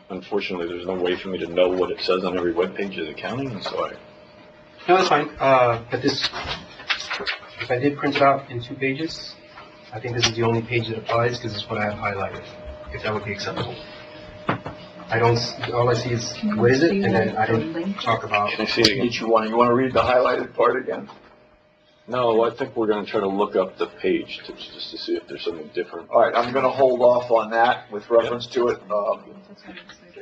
Unfortunately, there's no way for me to know what it says on every web page of the county, and so no, that's fine. But this, if I did print it out in 2 pages, I think this is the only page that applies because it's what I have highlighted, if that would be acceptable. All I see is, what is it? And then I don't talk about. Can I see it again? You want to read the highlighted part again? No, I think we're gonna try to look up the page just to see if there's something different. All right, I'm going to hold off on that with reference to it. Are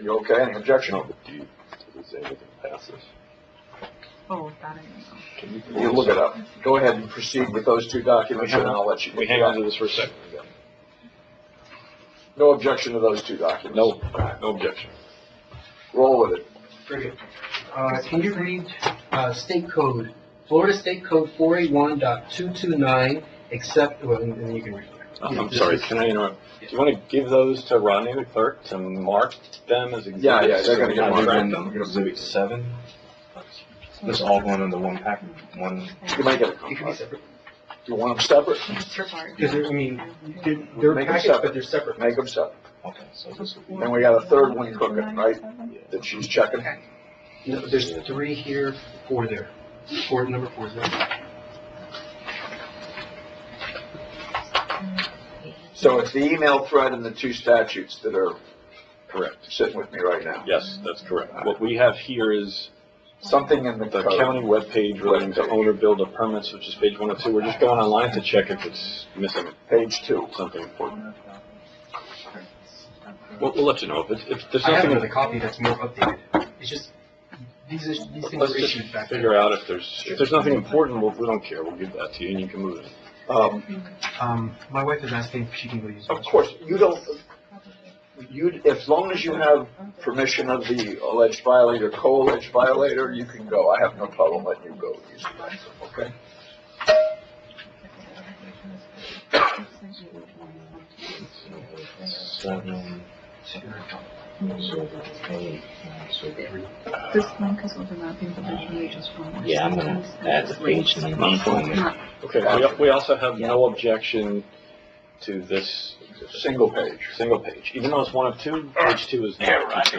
you okay? Any objection? No, but do you say anything past this? Oh, that I know. You look it up. Go ahead and proceed with those 2 documents, and then I'll let you. We hang on to this for a second. No objection to those 2 documents? No objection. Roll with it. Very good. Can you read state code, Florida State Code 481.229, except, well, and then you can read it. I'm sorry, can I interrupt? Do you want to give those to Rodney, the clerk, to mark them as exhibits? Yeah, they're gonna get marked. Exhibit 7. This all going into one pack, one. You might get a You can be separate. Do you want them separate? Because I mean, they're Make 'em packaged, separate. but they're separate. Make them separate. Okay, so this will be. Then we got a third one cooking, right? That she's checking. No, there's 3 here, 4 there. Number 4 is there. So it's the email thread and the 2 statutes that are Correct. sitting with me right now. Yes, that's correct. What we have here is Something in the the code. county webpage relating to owner builder permits, which is page 102. We're just going online to check if it's missing Page 2. something important. We'll let you know if there's I have nothing. another copy that's more updated. It's just, these things Let's were just issued back figure then. out if there's nothing important. We don't care. We'll give that to you and you can move it. My wife is asking if she can go use it. Of course, you don't, as long as you have permission of the alleged violator, co-alleged violator, you can go. I have no problem letting you go use the bathroom, okay? This link is overlapping the pages from. Yeah, I'm gonna add the page number. Okay, we also have no objection to this Single page. single page, even though it's one of two, page two is not.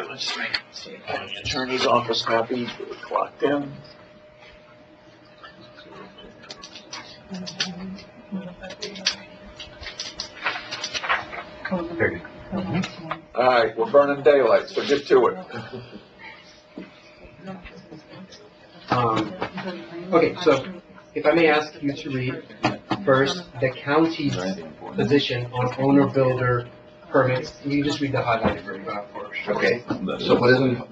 Attorney's office happy, clocked in. Very good. All right, we're burning daylight, so get to it. Okay, so if I may ask you to read first the county's position on owner-builder permits. You just read the highlighted portion. Okay, so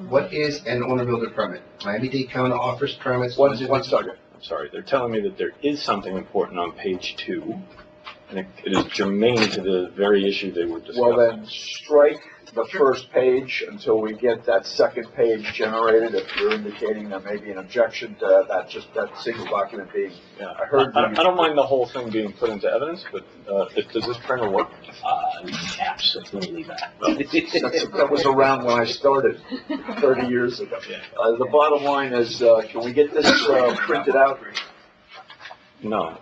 what is an owner-builder permit? Miami-Dade County offers permits. One second. I'm sorry, they're telling me that there is something important on page two, and it is germane to the very issue they were discussing. Well, then strike the first page until we get that second page generated. If you're indicating there may be an objection to that, just that single document being, Yeah, I heard. I don't mind the whole thing being put into evidence, but does this printer work? Absolutely not. That was around when I started 30 years ago. The bottom line is, can we get this printed out? No.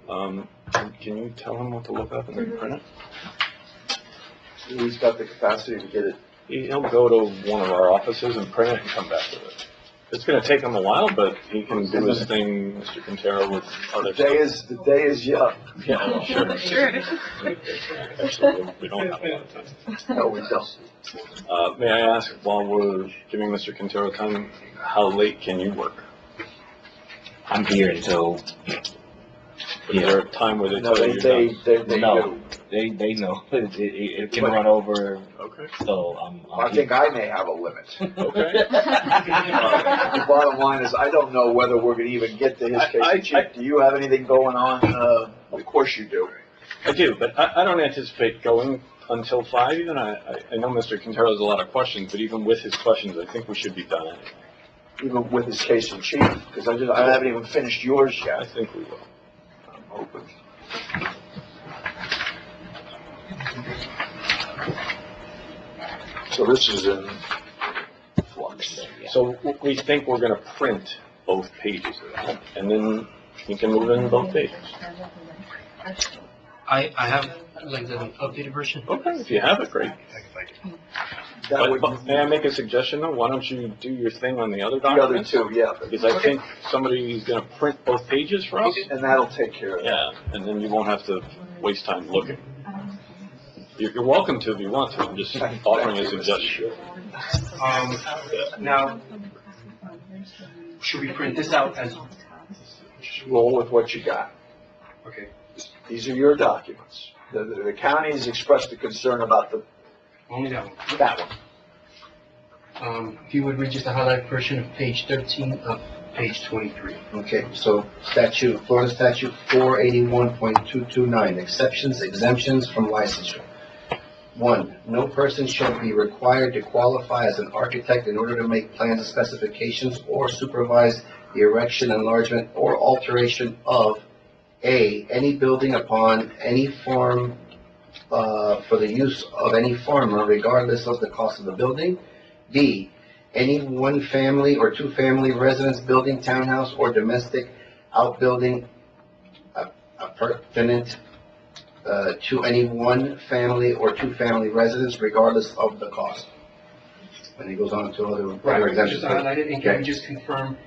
Can you tell him what to look up and then print it? He's got the capacity to get it. He'll go to one of our offices and print it and come back with it. It's gonna take him a while, but he can do his thing, Mr. Quintero, with other stuff. The day is young. Yeah, sure. Sure it is. Actually, we don't have a lot of time. No, we don't. May I ask, while we're giving Mr. Quintero time, how late can you work? I'm here until, Is there a time where they No, tell you you're done? they no, do. they know. It can run over, Okay. so I think I may have a limit. Okay. The bottom line is, I don't know whether we're gonna even get to his case in chief. Do you have anything going on? Of course you do. I do, but I don't anticipate going until 5 even. I know Mr. Quintero has a lot of questions, but even with his questions, I think we should be done anyway. Even with his case in chief, because I haven't even finished yours I yet. think we will. I'm hoping. So this is in flux. So we think we're gonna print both pages of that, and then you can move in both pages. I have like the updated version. Okay, if you have it, great. That would, But may I make a suggestion though? Why don't you do your thing on the other the other documents? two, yeah. Because I think somebody's gonna print both pages for us. And that'll take care of it. Yeah, and then you won't have to waste time looking. You're welcome to if you want to, I'm just offering a suggestion. Now, should we print this out as, Just roll with what you got. okay, These are your documents. The county has expressed a concern about only that one. that one. If you would read just the highlighted version of page 13 of page 23. Okay, so Florida statute 481.229, exceptions, exemptions from licensure. 1, no person shall be required to qualify as an architect in order to make plans and specifications or supervise the erection, enlargement, or alteration of A, any building upon any farm, for the use of any farmer regardless of the cost of the building. B, any one family or two family residence building, townhouse, or domestic outbuilding appurtenant to any one family or two family residence regardless of the cost. And he goes on to other Right, exemptions. just highlighted, and can you just confirm,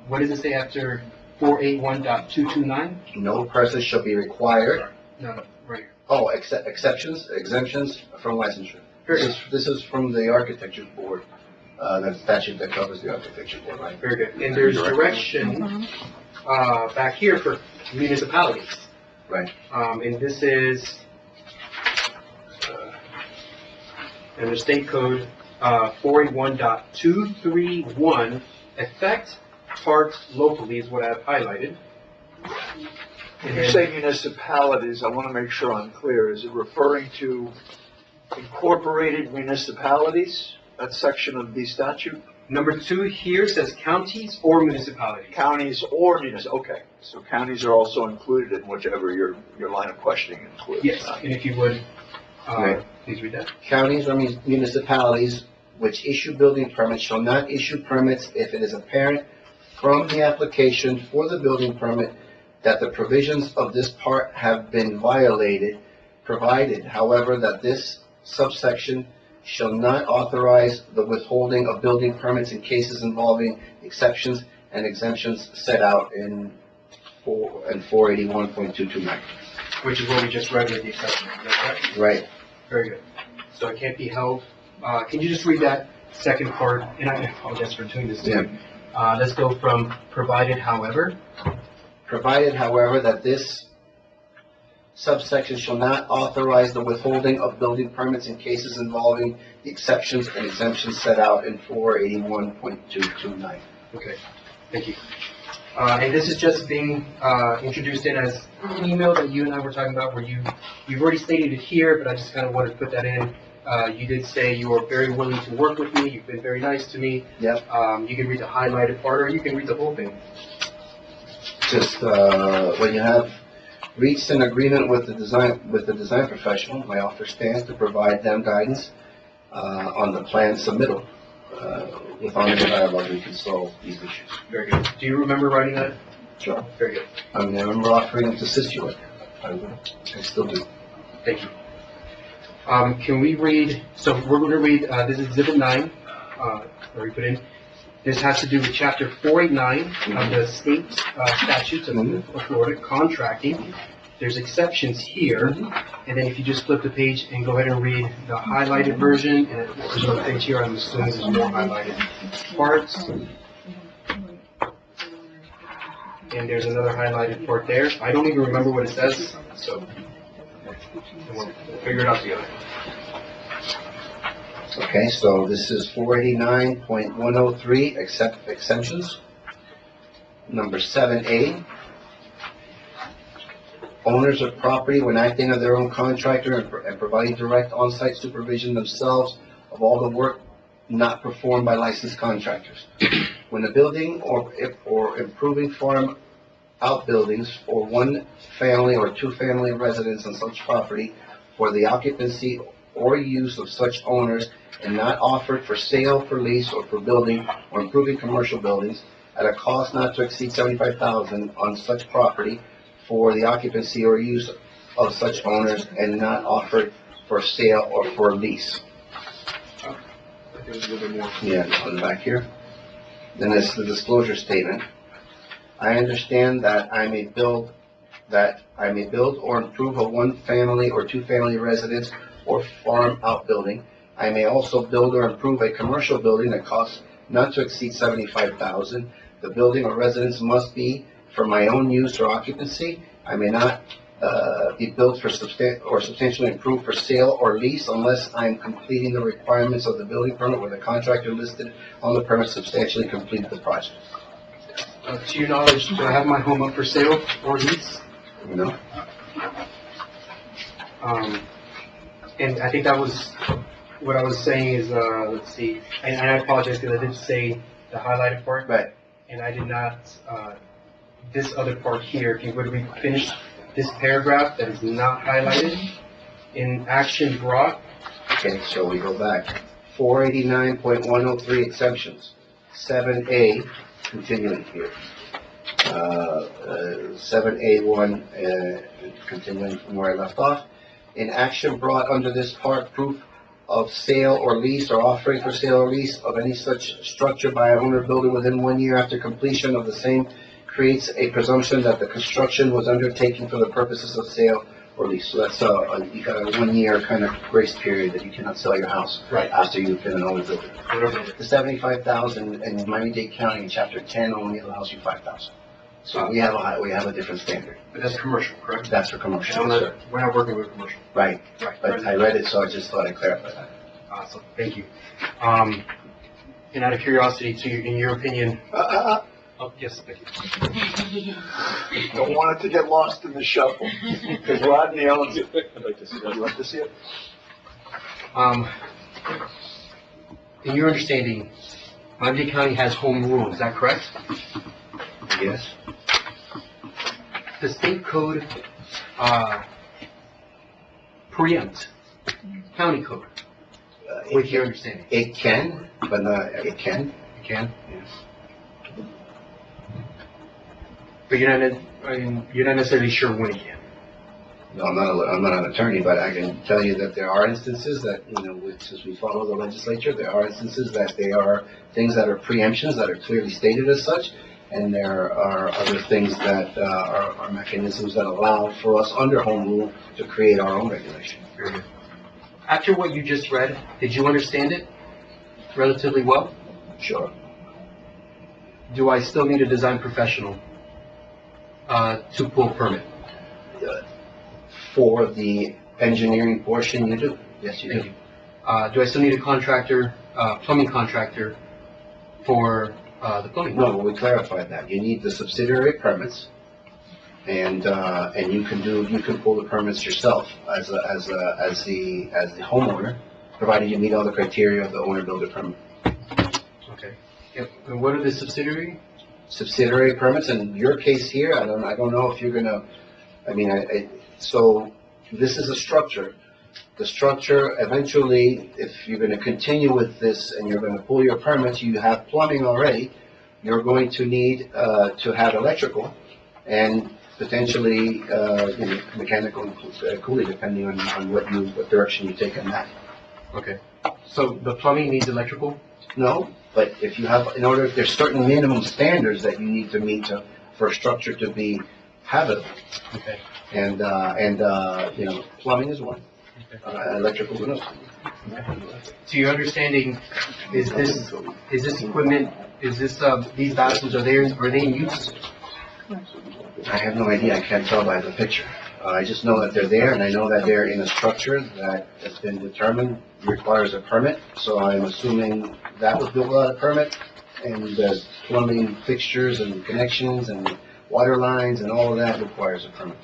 what does it say after 481.229? No person shall be required, No, right here. exceptions, exemptions from licensure. Very good. This is from the architecture board, that statute that covers the architecture board, right? Very good. And there's direction, back here for municipalities. Right. And this is, under state code, 481.231, effect parks locally is what I've highlighted. When you say municipalities, I want to make sure I'm clear. Is it referring to incorporated municipalities, that section of the statute? Number 2 here says counties or municipalities. Counties or municipalities, okay. So counties are also included in whichever your line of questioning includes. Yes, and if you would Right. Please read that. Counties or municipalities which issue building permits shall not issue permits if it is apparent from the application for the building permit that the provisions of this part have been violated, provided, however, that this subsection shall not authorize the withholding of building permits in cases involving exceptions and exemptions set out in 481.229. Which is what we just read with the exception. Is that correct? Right. Very good. So it can't be held. Can you just read that second part? And I apologize for doing this to you. Let's go from provided, however. Provided, however, that this subsection shall not authorize the withholding of building permits in cases involving the exceptions and exemptions set out in 481.229. Okay, thank you. And this is just being introduced in as an email that you and I were talking about, where you've already stated it here, but I just kind of wanted to put that in. You did say you are very willing to work with me. You've been very nice to me. Yep. You can read the highlighted part, or you can read the whole thing. Just when you have reached an agreement with the design professional, my offer stands to provide them guidance on the plan submittal. With honest dialogue, we can solve these issues. Very good. Do you remember writing that? Sure. Very good. I remember offering to assist you with it. I still do. Thank you. Can we read, so we're going to read, this is Exhibit 9, where we put in. This has to do with Chapter 489 of the state statutes of Florida, contracting. There's exceptions here, and then if you just flip the page and go ahead and read the highlighted version, and there's another page here, I'm assuming there's more highlighted parts. And there's another highlighted part there. I don't even remember what it says, so we'll figure it out together. Okay, so this is 489.103, exemptions. Number 7A. Owners of property, when acting as their own contractor and providing direct on-site supervision themselves of all the work not performed by licensed contractors. When a building or improving farm outbuildings or one family or two family residents on such property for the occupancy or use of such owners and not offered for sale, for lease, or for building or improving commercial buildings at a cost not to exceed $75,000 on such property for the occupancy or use of such owners and not offered for sale or for lease. Yeah, on the back here. Then there's the disclosure statement. I understand that I may build or improve a one-family or two-family residence or farm outbuilding. I may also build or improve a commercial building that costs not to exceed $75,000. The building or residence must be for my own use or occupancy. I may not be built for substantially improved for sale or lease unless I am completing the requirements of the building permit where the contractor listed on the permit substantially completed the project. To your knowledge, do I have my home up for sale or lease? No. And I think that was, what I was saying is, let's see, and I apologize because I did say the highlighted part. Right. And I did not, this other part here, if you would finish this paragraph that is not highlighted, in action brought. Okay, so we go back. 489.103 exemptions. 7A, continuing here. 7A1, continuing from where I left off. In action brought under this part, proof of sale or lease or offering for sale or lease of any such structure by a owner builder within 1 year after completion of the same creates a presumption that the construction was undertaken for the purposes of sale or lease. So that's you got a 1 year kind of grace period that you cannot sell your house after you've been an owner builder. The $75,000 in Miami-Dade County in Chapter 10 only allows you $5,000. So we have a different standard. But that's commercial, correct? That's for commercial, sir. We're not working with commercial. Right. Right. But I read it, so I just thought I'd clarify that. Awesome, thank you. And out of curiosity, in your opinion, oh, yes, thank you. Don't want it to get lost in the shuffle, because Rodney owns it. I'd like to see that. You like to see it? In your understanding, Miami-Dade County has home rule, is that correct? Yes. The state code preempt county code, with your understanding? It can, but not, it can. You can? Yes. But you're not necessarily sure when it can. No, I'm not an attorney, but I can tell you that there are instances that, since we follow the legislature, there are instances that they are things that are preemptions that are clearly stated as such, and there are other things that are mechanisms that allow for us under home rule to create our own regulation. Very good. After what you just read, did you understand it relatively well? Sure. Do I still need a design professional to pull permit? For the engineering portion, you do. Yes, you do. Thank you. Do I still need a contractor, plumbing contractor for the plumbing? No, we clarified that. You need the subsidiary permits, and you can pull the permits yourself as the homeowner, provided you meet all the criteria of the owner builder permit. Okay. Yep. And what are the Subsidiary permits? In your case here, I don't know if you're gonna. So this is a structure. The structure, eventually, if you're going to continue with this and you're going to pull your permits, you have plumbing already, you're going to need to have electrical and potentially mechanical and cooling, depending on what direction you take on that. Okay. So the plumbing needs electrical? No, but if you have, there's certain minimum standards that you need to meet for a structure to be habitable. Okay. And plumbing is one. Electrical is another. To your understanding, is this equipment, these bathrooms, are they in use? I have no idea. I can't tell by the picture. I just know that they're there, and I know that they're in a structure that has been determined requires a permit. So I'm assuming that was built without a permit, and the plumbing fixtures and connections and water lines and all of that requires a permit.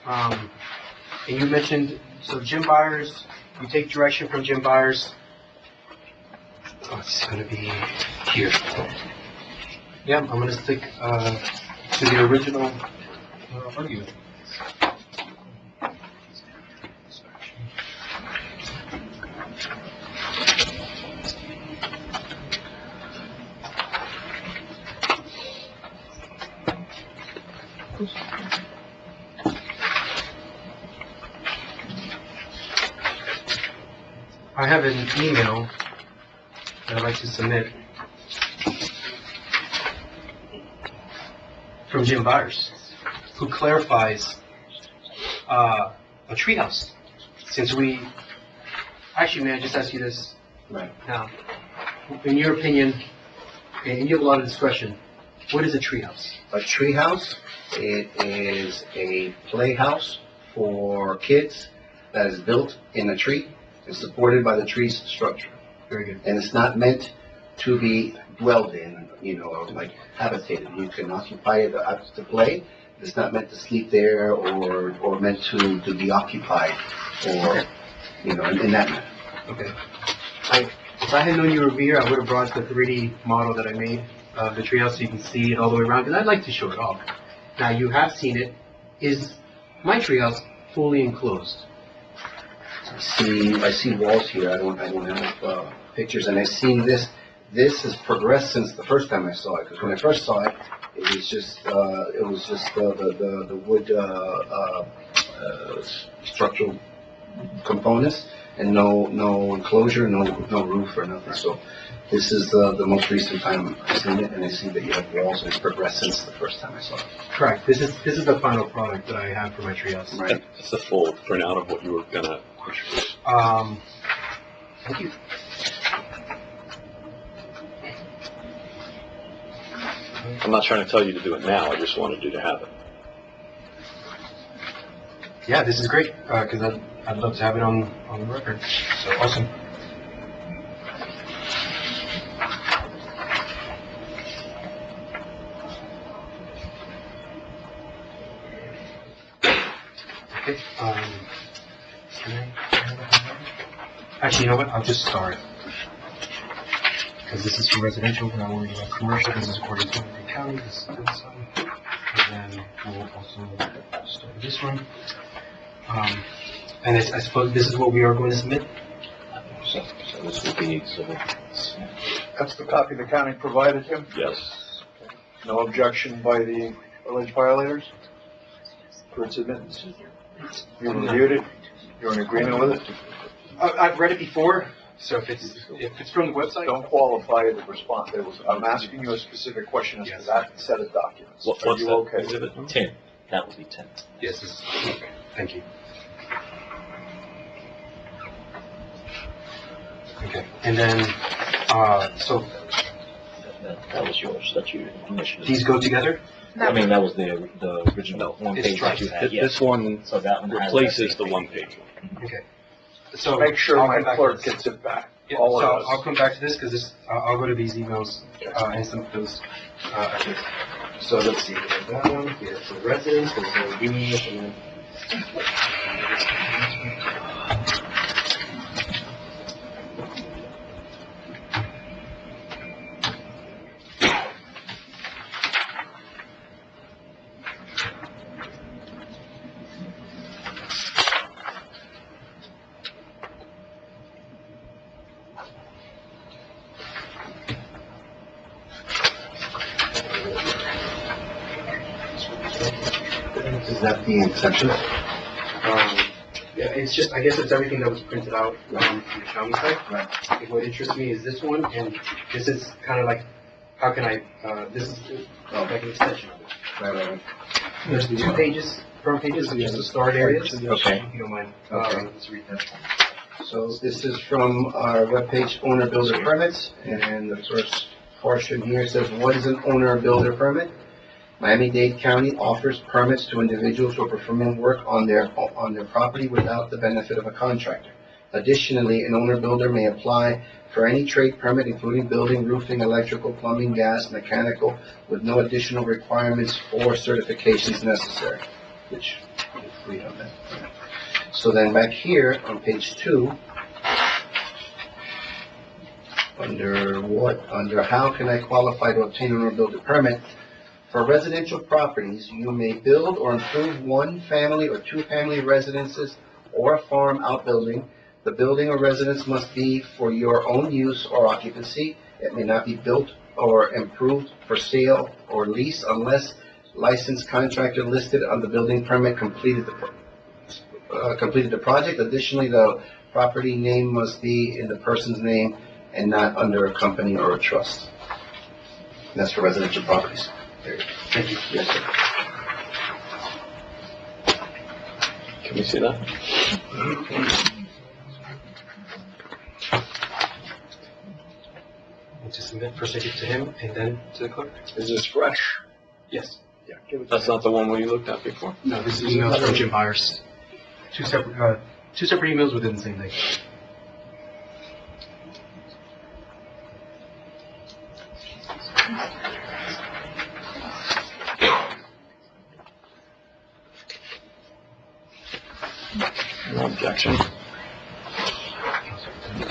And you mentioned, so Jim Byers, you take direction from Jim Byers. Oh, it's gonna be here. Yeah, I'm gonna stick to the original argument. I have an email that I'd like to submit from Jim Byers, who clarifies a treehouse. Actually, may I just ask you this? Right. Now, in your opinion, and you have a lot of discretion, what is a treehouse? A treehouse, it is a playhouse for kids that is built in a tree and supported by the tree's structure. Very good. And it's not meant to be dwelled in, or like habitated. You can occupy it to play. It's not meant to sleep there or meant to be occupied or, in that manner. Okay. If I had known you were here, I would have brought the 3D model that I made of the treehouse so you can see it all the way around, because I'd like to show it off. Now, you have seen it. Is my treehouse fully enclosed? I see walls here. I don't have pictures, and I've seen this. This has progressed since the first time I saw it. Because when I first saw it, it was just the wood structural components, and no enclosure, no roof or nothing. So this is the most recent time I've seen it, and I see that you have walls, and it's progressed since the first time I saw it. Correct. This is the final product that I have for my treehouse. Right. It's a full printout of what you were gonna introduce. Thank you. I'm not trying to tell you to do it now, I just wanted you to have it. Yeah, this is great, because I'd love to have it on the record. So awesome. Okay. Actually, you know what? I'll just start. Because this is for residential, we're not worried about commercial. This is according to the county. This one. And then we'll also start with this one. And I suppose this is what we are going to submit? So this would be exhibit. That's the copy the county provided him? Yes. No objection by the alleged violators for its admittance? You reviewed it? You're in agreement with it? I've read it before, so if it's from the website. Don't qualify the response. I'm asking you a specific question as to that set of documents. What's Are you that? okay with Exhibit it? 10. That would be 10. Yes, okay, thank you. Okay, and then, so That was yours, that's your initiative. these go together? I mean, that was the original one It's page that you had, This one So that one has replaces that the same one page. page. Okay. So. Make sure I'll my come back to clerk this. gets it back. Yeah, All so of us. I'll come back to this, because this, I'll go to these emails, and some of those, okay. So let's see, we have that one here for residents, there's no union, and then. Is that the exception? Yeah, it's just, I guess it's everything that was printed out, from the county side. Right. What interests me is this one, and this is kind of like, how can I, this is like an extension of it. Right. There's 2 pages, front pages, and just the starred areas. Okay. If you don't mind, Okay. let's read that. So this is from our webpage, owner builder permits, and the first portion here says, what is an owner builder permit? Miami-Dade County offers permits to individuals who are performing work on their property without the benefit of a contractor. Additionally, an owner builder may apply for any trade permit, including building, roofing, electrical, plumbing, gas, mechanical, with no additional requirements or certifications necessary, which we have that. So then back here on page 2, under how can I qualify to obtain an owner builder permit? For residential properties, you may build or improve 1-family or 2-family residences or a farm outbuilding. The building or residence must be for your own use or occupancy. It may not be built or improved for sale or lease unless licensed contractor listed on the building permit completed the project. Additionally, the property name must be in the person's name and not under a company or a trust. And that's for residential properties. Thank you. Yes, sir. Can we see that? And to submit, first I give to him, and then to the clerk? Is this fresh? Yes. Yeah, give it to That's me. not the one we looked at before? No, this is emails from Jim Byers. Two separate emails within the same day. No objection.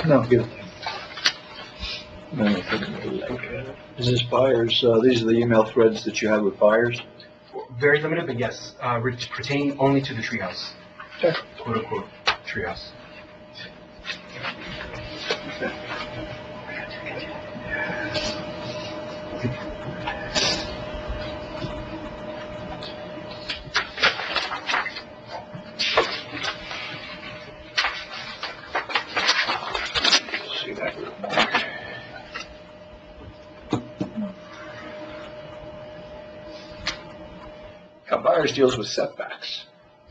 No, give it. Is this buyers, these are the email threads that you had with buyers? Very limited, but yes, pertaining only to the treehouse. Okay. Quote unquote, treehouse. See that? Now, Byers deals with setbacks.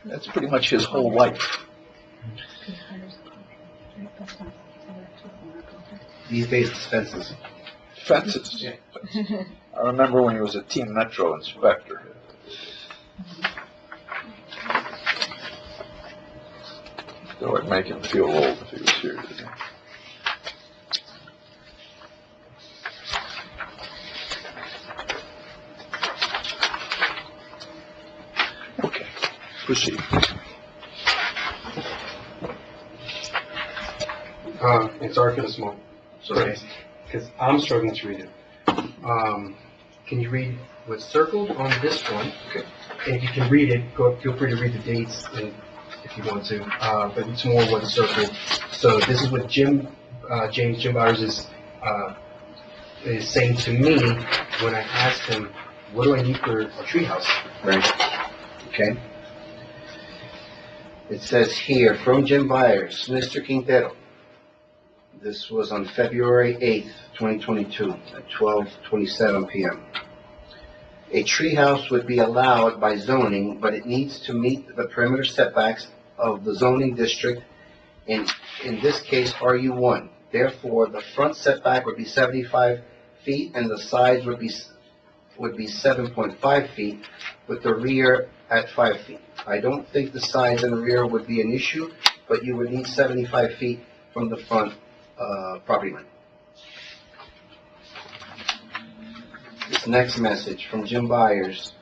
That's pretty much his whole life. These days, it's fences. Fences. I remember when he was a Team Metro inspector. That would make him feel old if he was here today. Okay, proceed. And sorry for the smoke. Sorry, because I'm struggling to read it. Can you read what's circled on this one? Okay. And if you can read it, feel free to read the dates and if you want to, but it's more one circle. So this is what Jim Byers is saying to me when I asked him, what do I need for a treehouse? Right. Okay. It says here, from Jim Byers, Mr. Quintero. This was on February 8th, 2022, at 12:27 p.m. A treehouse would be allowed by zoning, but it needs to meet the perimeter setbacks of the zoning district, in this case, RU1. Therefore, the front setback would be 75 feet, and the sides would be 7.5 feet, with the rear at 5 feet. I don't think the sides and rear would be an issue, but you would need 75 feet from the front property line. This next message from Jim Byers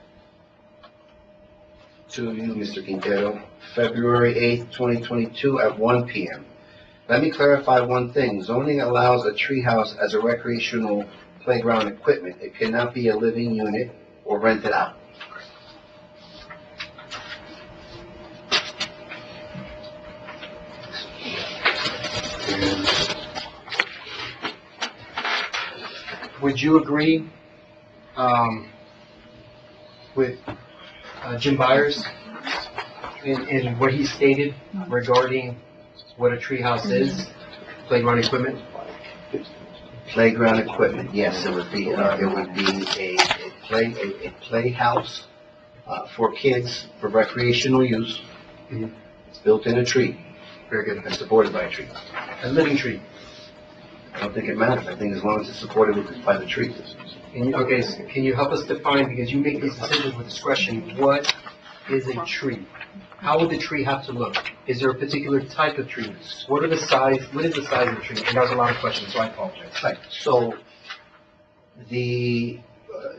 to you, Mr. Quintero, February 8th, 2022 at 1 p.m. Let me clarify one thing. Zoning allows a treehouse as a recreational playground equipment. It cannot be a living unit or rented out. Would you agree with Jim Byers in what he stated regarding what a treehouse is, playground equipment? Playground equipment, yes, it would be a playhouse for kids for recreational use. Mhm. It's built in a tree. Very good. And supported by a tree. A living tree. I don't think it matters. I think as long as it's supported by the tree. Okay, so can you help us define, because you make these decisions with discretion, what is a tree? How would the tree have to look? Is there a particular type of tree? What is the size of the tree? And that was a lot of questions, so I apologize. Right, so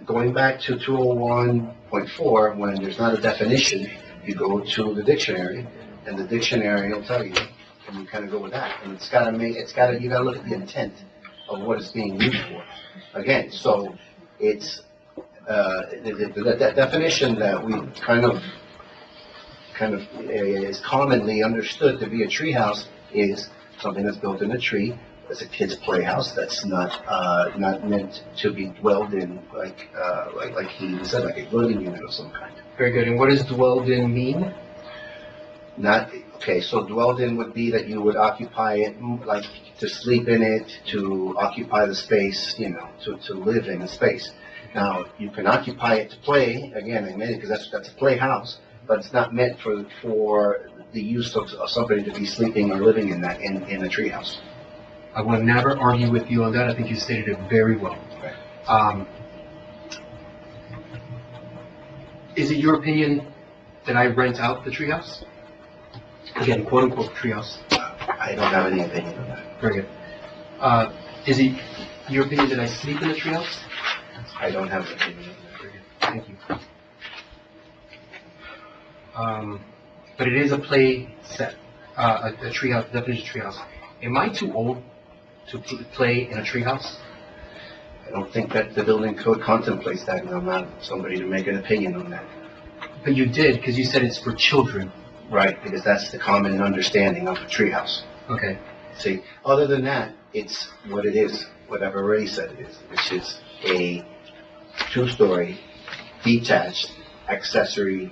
going back to 201.4, when there's not a definition, you go to the dictionary, and the dictionary will tell you, and you kind of go with that. And you gotta look at the intent of what it's being used for. Again, so it's, the definition that we kind of is commonly understood to be a treehouse is something that's built in a tree. It's a kid's playhouse that's not meant to be dwelled in like he said, like a living unit of some kind. Very good. And what does dwelled in mean? So dwelled in would be that you would occupy it, like to sleep in it, to occupy the space, to live in the space. Now, you can occupy it to play, again, I made it because that's a playhouse, but it's not meant for the use of somebody to be sleeping or living in that, in a treehouse. I will never argue with you on that. I think you stated it very well. Right. Is it your opinion that I rent out the treehouse? Again, quote unquote treehouse. I don't have any opinion on that. Very good. Is it your opinion that I sleep in the treehouse? I don't have an opinion on that. Very good. Thank you. But it is a play set, a treehouse, definition of treehouse. Am I too old to play in a treehouse? I don't think that the building code contemplates that, and I'm not somebody to make an opinion on that. But you did, because you said it's for children. Right, because that's the common understanding of a treehouse. Okay. See, other than that, it's what it is, what I've already said it is, which is a two-story, detached, accessory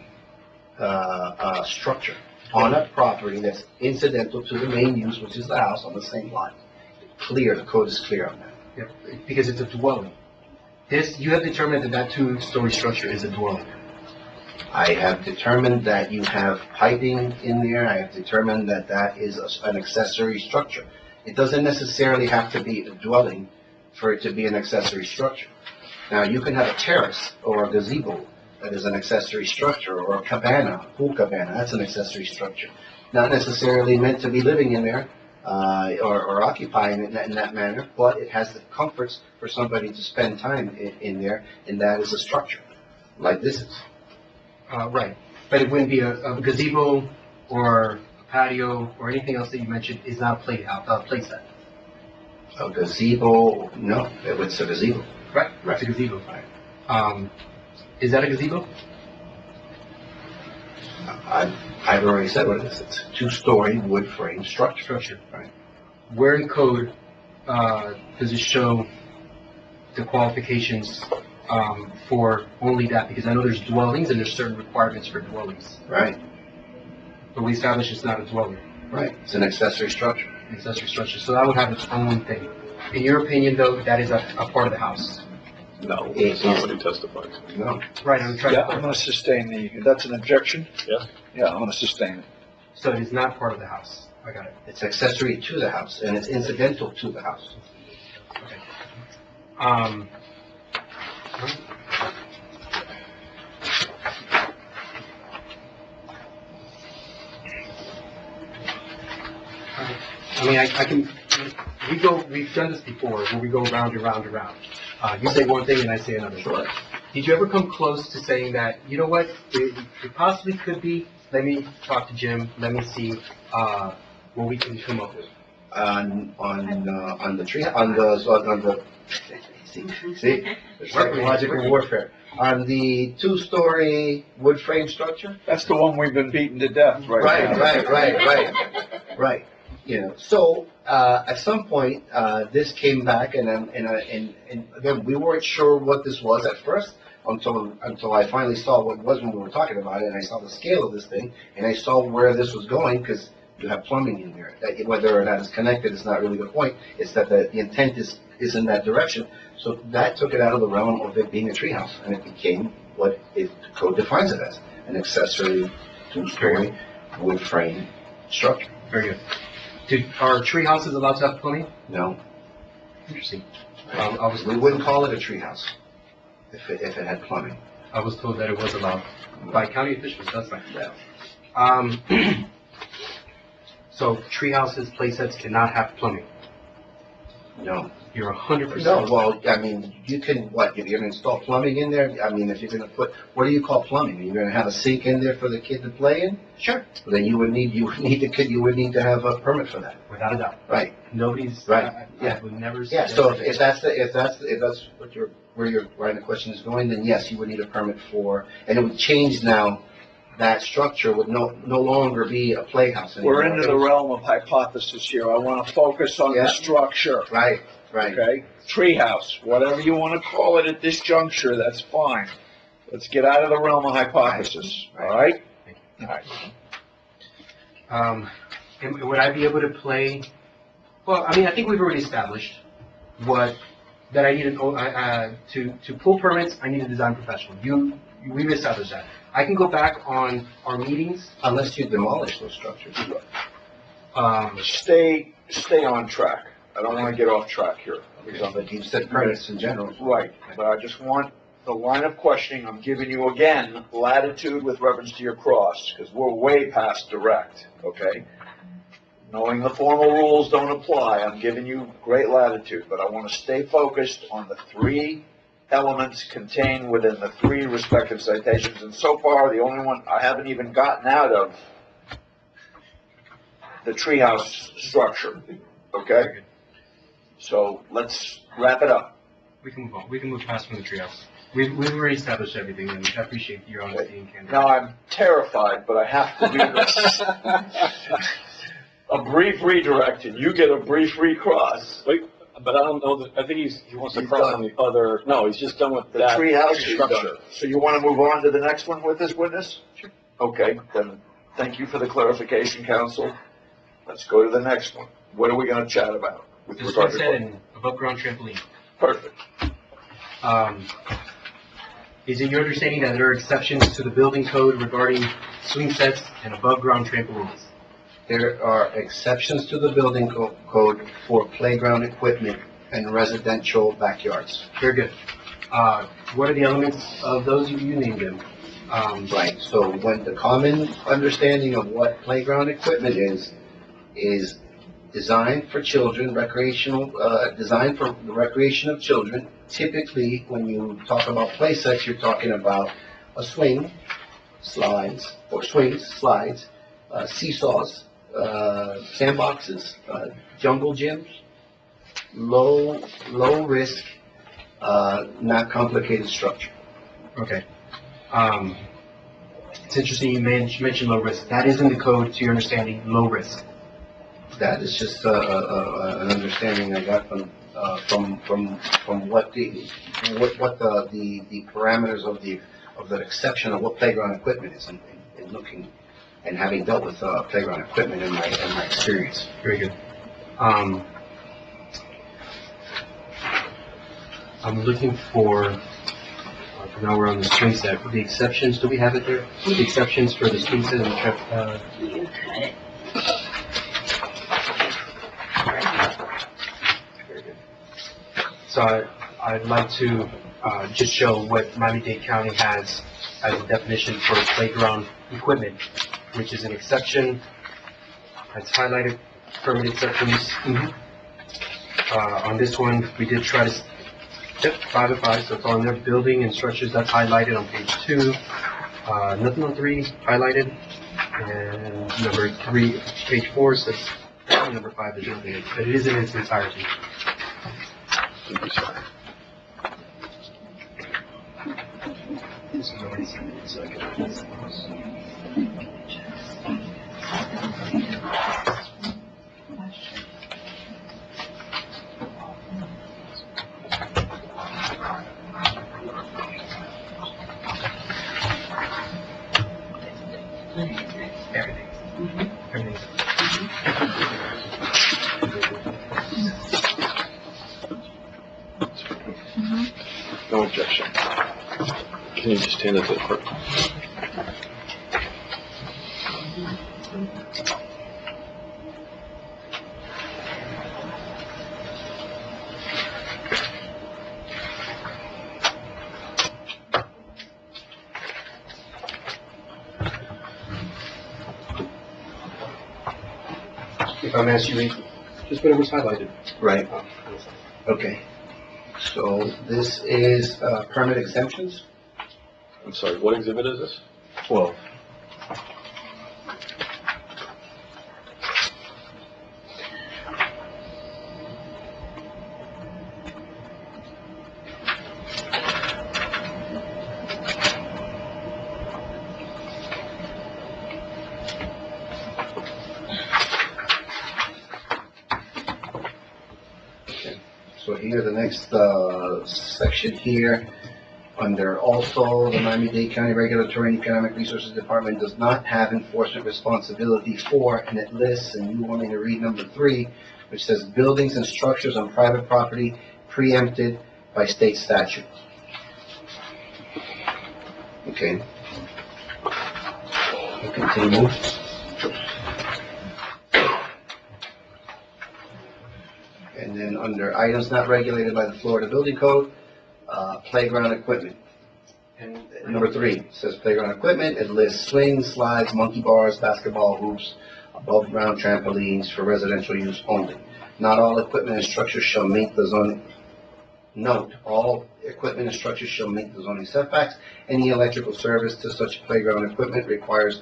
structure on a property that's incidental to the main use, which is the house on the same lot. Clear, the code is clear on that. Yep, because it's a dwelling. You have determined that two-story structure is a dwelling. I have determined that you have piping in there. I have determined that that is an accessory structure. It doesn't necessarily have to be a dwelling for it to be an accessory structure. Now, you can have a terrace or a gazebo that is an accessory structure, or a cabana, pool cabana, that's an accessory structure. Not necessarily meant to be living in there or occupying it in that manner, but it has the comforts for somebody to spend time in there, and that is a structure, like this is. Right, but it wouldn't be a gazebo or a patio or anything else that you mentioned is not a play set. A gazebo, no, it's a gazebo. Right, Right. it's a gazebo. Is that a gazebo? I've already said what it is. It's a two-story wood frame structure. Right. Where in code, does it show the qualifications, for only that? Because I know there's dwellings and there's certain requirements for dwellings. Right, But we established it's not a dwelling, right. It's an accessory structure. accessory structure, so that would have its own thing. In your opinion, though, that is a part of the house? No, that's not what he testified. No. Right, I'm trying Yeah, to I'm gonna sustain that's an objection? Yeah. Yeah, I'm gonna sustain it. So it is not part of the house. I got it. It's accessory to the house, and it's incidental to the house. Um, I mean, I can, we've done this before, where we go round and round and round. You say one thing and I say another. Sure. Did you ever come close to saying that, you know what, it possibly could be, let me talk to Jim, let me see, what we can come up with? On the tree, on the, see, psychological warfare. On the two-story wood frame structure? That's the one we've been beaten to death right now. Right. You know, so, at some point, this came back and again, we weren't sure what this was at first until I finally saw what it was when we were talking about it, and I saw the scale of this thing, and I saw where this was going, because you have plumbing in there. That whether or not it's connected is not really the point. It's that the intent is in that direction. So that took it out of the realm of it being a treehouse, and it became what the code defines it as, an accessory two-story wood frame structure. Very good. Are tree houses allowed to have plumbing? No. Interesting. We wouldn't call it a treehouse if it had plumbing. I was told that it was allowed by county officials, that's not bad. So tree houses, play sets cannot have plumbing? No. You're 100%? No, well, I mean, you can, what, if you're gonna install plumbing in there, I mean, if you're gonna put, what do you call plumbing? You're gonna have a sink in there for the kid to play in? Sure. Then you would need to have a permit for that. Without a doubt. Right. Nobody's, Right. I would never. Yeah, so if that's what where your line of question is going, then yes, you would need a permit for, and it would change now, that structure would no longer be a playhouse anymore. We're into the realm of hypothesis here. I wanna focus on Yeah. the structure. Right. Okay, treehouse, whatever you want to call it at this juncture, that's fine. Let's get out of the realm of hypothesis, all right? All right. And would I be able to play, well, I mean, I think we've already established that I need to pull permits, I need a design professional. We've established that. I can go back on our meetings. Unless you demolish those structures. Stay on track. I don't want to get off track here. But you said permits in general. Right, but I just want the line of questioning, I'm giving you again, latitude with reference to your cross, because we're way past direct, okay? Knowing the formal rules don't apply, I'm giving you great latitude, but I want to stay focused on the three elements contained within the three respective citations, and so far, the only one I haven't even gotten out of the treehouse structure, okay? So let's wrap it up. We can move on. We can move past from the treehouse. We've already established everything, and I appreciate your honesty and candor. Now, I'm terrified, but I have to do this. A brief redirect, and you get a brief recross. Wait, but I don't know, I think he wants to cross on the other, no, he's just done with The that treehouse is structure. done. So you want to move on to the next one with this witness? Sure. Okay, then, thank you for the clarification, counsel. Let's go to the next one. What are we going to chat about with This regard one to? said an above-ground trampoline. Perfect. Is it your understanding that there are exceptions to the building code regarding swing sets and above-ground trampolines? There are exceptions to the building code for playground equipment and residential backyards. Very good. What are the elements of those? You named them. Right, so when the common understanding of what playground equipment is designed for children, designed for the recreation of children. Typically, when you talk about play sets, you're talking about a swing, slides, seesaws, sandboxes, jungle gyms, low risk, not complicated structure. Okay. It's interesting you mentioned low risk. That is in the code, to your understanding, low risk. That is just an understanding I got from what the parameters of the exception of what playground equipment is, and looking and having dealt with playground equipment in my experience. Very good. I'm looking for, now we're on the swing set, the exceptions, do we have it there? The exceptions for the swing set and the Very good. So I'd like to just show what Miami-Dade County has as a definition for playground equipment, which is an exception. It's highlighted, permit exceptions. On this one, we did try to, 5 of 5, so it's on there. Building and structures, that's highlighted on page 2. Nothing on 3 highlighted. And number 3, page 4 says, number 5 is nothing, but it is in its entirety. No objection. Can you just hand it to the clerk? If I'm asked you to read, just whatever's highlighted. Right. Okay. So this is permit exemptions? I'm sorry, what exhibit is this? 12. So here, the next section here, under also the Miami-Dade County Regulatory and Economic Resources Department does not have enforcement responsibility for, and it lists, and you want me to read number 3, which says buildings and structures on private property preempted by state statute. Okay. We'll continue. And then under items not regulated by the Florida Building Code, playground equipment. And number 3 says playground equipment. It lists swings, slides, monkey bars, basketball hoops, above ground trampolines for residential use only. Not all equipment and structures shall meet the zoning. Note, all equipment and structures shall meet the zoning setbacks. Any electrical service to such playground equipment requires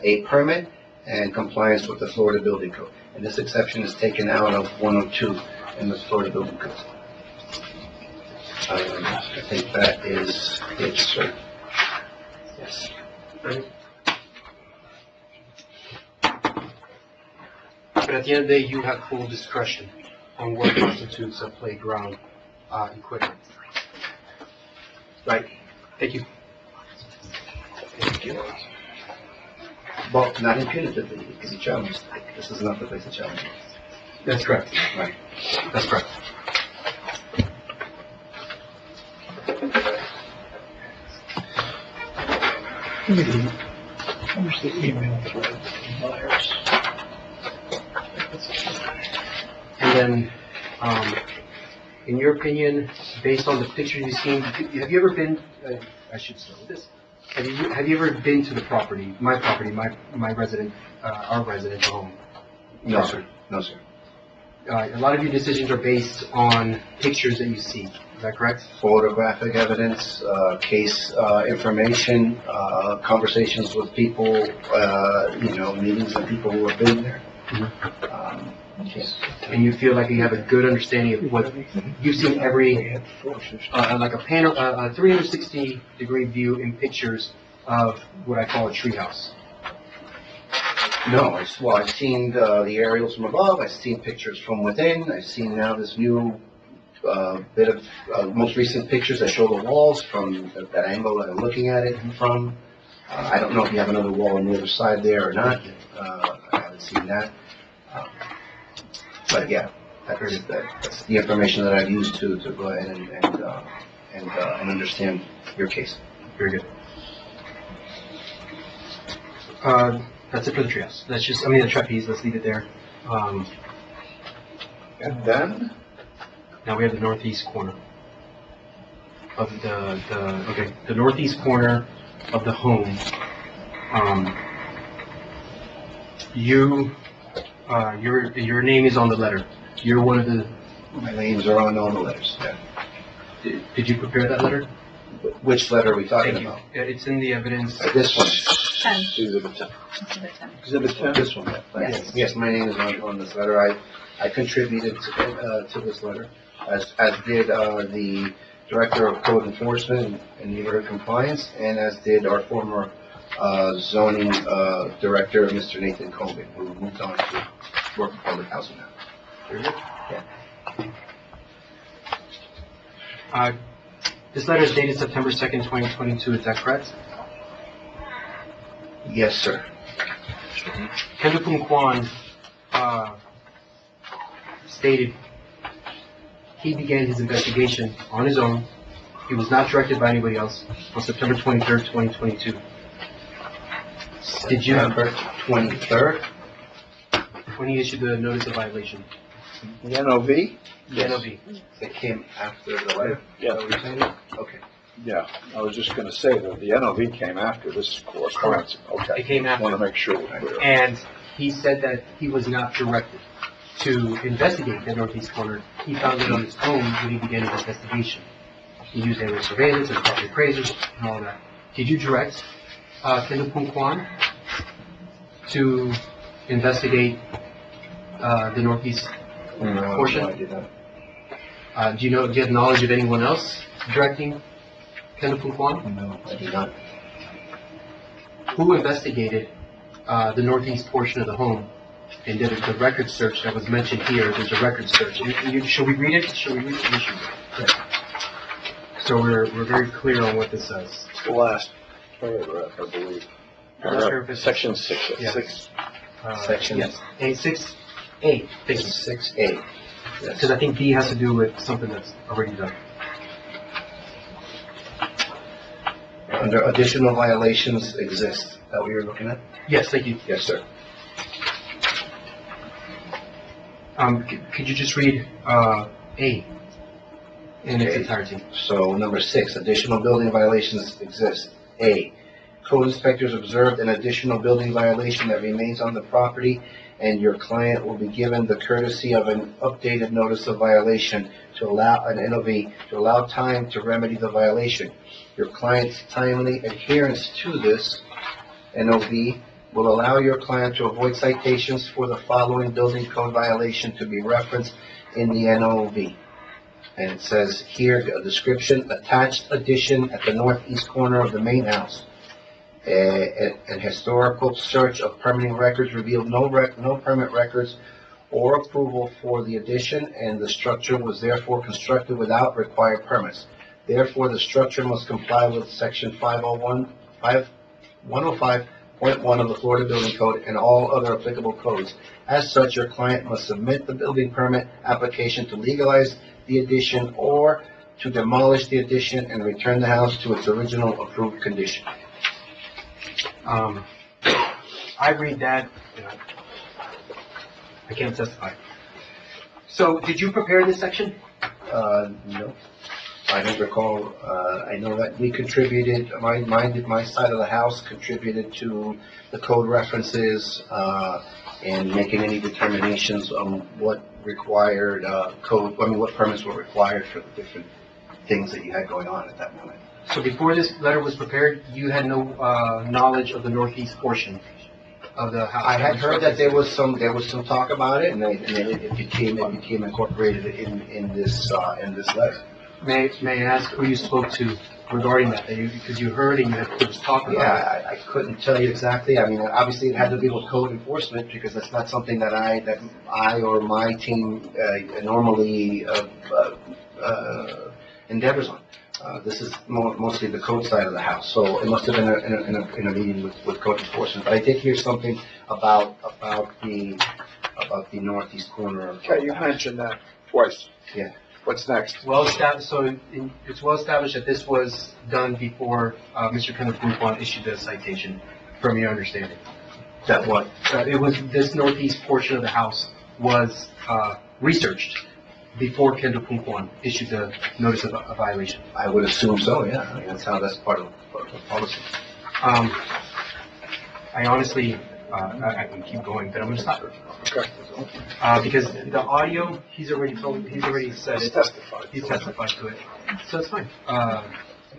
a permit and compliance with the Florida Building Code. And this exception is taken out of 102 in the Florida Building Code. I think that is it, sir. Yes. But at the end of the day, you have full discretion on what constitutes a playground equipment. Right. Thank you. Thank you. Well, not impunitively, because he challenged. This is not the place to challenge. That's correct. Right. That's correct. Where's the email thread from Myers? And then, in your opinion, based on the pictures you've seen, have you ever been, I should start with this. Have you ever been to the property, my resident, our residential home? No, sir. No, sir. A lot of your decisions are based on pictures that you see. Is that correct? Photographic evidence, case information, conversations with people, meetings with people who have been there. Yes. And you feel like you have a good understanding of what you've seen every, like a panel, a 360-degree view in pictures of what I call a treehouse? No, I've seen the aerials from above, I've seen pictures from within, I've seen now this new bit of, most recent pictures that show the walls from that angle that I'm looking at it from. I don't know if you have another wall on the other side there or not. I haven't seen that. But yeah, that's the information that I've used to go ahead and understand your case. Very good. That's it for the treehouse. That's just, the trapeze, let's leave it there. And then, Now we have the northeast corner of the northeast corner of the home. Your name is on the letter. You're one of the. My names are on all the letters, yeah. Did you prepare that letter? Which letter are we talking Thank you. about? Yeah, it's in the evidence. This one. 10. Exhibit 10. Exhibit 10. Exhibit 10? This one, yeah. Yes. Yes, my name is on this letter. I contributed to this letter, as did the Director of Code Enforcement and Neighborhood Compliance, and as did our former zoning director, Mr. Nathan Colgan, who moved on to work for public housing now. Very good. This letter is dated September 2nd, 2022. Is that correct? Yes, sir. Kendall Kwan stated he began his investigation on his own. He was not directed by anybody else on September 23rd, 2022. Did you? September 23rd? When he issued the notice of violation. The NOV? The NOV. It came after the letter? Yeah. Are we saying? Okay. Yeah, I was just gonna say that the NOV came after this correspondence. Okay. It came after. Want to make sure we're clear. And he said that he was not directed to investigate the northeast corner. He found it on his own when he began his investigation. He used aerial surveillance and property appraisers and all that. Did you direct Kendall Kwan to investigate the northeast portion? No, I did not. Do you have knowledge of anyone else directing Kendall Kwan? No, I did not. Who investigated the northeast portion of the home and did the record search that was mentioned here? There's a record search. Shall we read it? Shall we read it? Yeah. So we're very clear on what this says. It's the last paragraph, I believe. Paragraph, section 6. Yeah. 6. Section. Yes. A6A. Thank you. 6A. Because I think B has to do with something that's already done. Under additional violations exist, is that what you're looking at? Yes, thank you. Yes, sir. Could you just read A in its Okay. entirety? So number 6, additional building violations exist. A, code inspectors observed an additional building violation that remains on the property, and your client will be given the courtesy of an updated notice of violation to allow an NOV to allow time to remedy the violation. Your client's timely adherence to this NOV will allow your client to avoid citations for the following building code violation to be referenced in the NOV. And it says here, a description, attached addition at the northeast corner of the main house. An historical search of permitting records revealed no permit records or approval for the addition, and the structure was therefore constructed without required permits. Therefore, the structure must comply with section 105.1 of the Florida Building Code and all other applicable codes. As such, your client must submit the building permit application to legalize the addition or to demolish the addition and return the house to its original approved condition. I read that, I can't testify. So, did you prepare this section? No. I don't recall, I know that we contributed, my side of the house contributed to the code references, and making any determinations on what required, what permits were required for the different things that you had going on at that moment. So before this letter was prepared, you had no knowledge of the northeast portion of the house? I had heard that there was some talk about it, and then it became incorporated in this letter. May I ask who you spoke to regarding that? Because you heard and you had was talking about it. Yeah, I couldn't tell you exactly. I mean, obviously it had to do with code enforcement because that's not something that I or my team normally endeavors on. This is mostly the code side of the house, so it must have been in a meeting with code enforcement. But I did hear something about the northeast corner of Okay, the you house. mentioned that twice. Yeah. What's next? Well established, so it's well established that this was done before Mr. Kenneth Buffon issued the citation, from your understanding. That what? It was, this northeast portion of the house was researched before Kendall Punquan issued the notice of a violation. I would assume so, yeah. I mean, that's part of the policy. I honestly, I can keep going, but I'm gonna stop. Okay. Because the audio, he's already said He's it. testified. He's testified to it. So it's fine.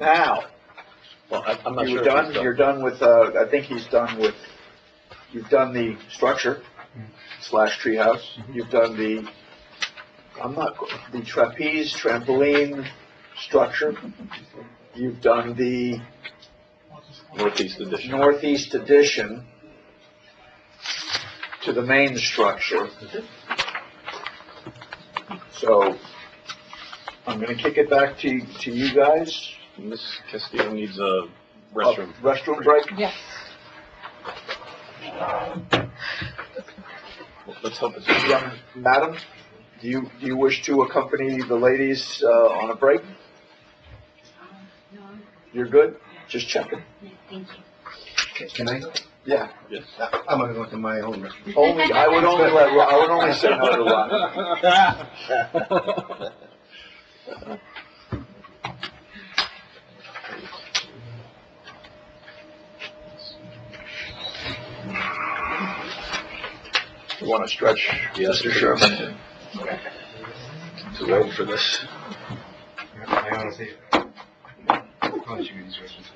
Now, Well, I'm not you're sure. if done, he's you're done with, I think he's done with, you've done the structure / treehouse. You've done the trapeze, trampoline structure. You've done the Northeast addition. northeast addition to the main structure. So, I'm gonna kick it back to you guys. Ms. Castillo needs a restroom. Restroom break? Yes. Let's hope it's. Young madam, do you wish to accompany the ladies on a break? No, You're good? Just checking. thank you. Can I? Yeah. Yes. I'm gonna go to my own restroom. I would only say no to Ron. You want to stretch, Mr. Sherman? Too old for this. I honestly, probably should use these restrooms.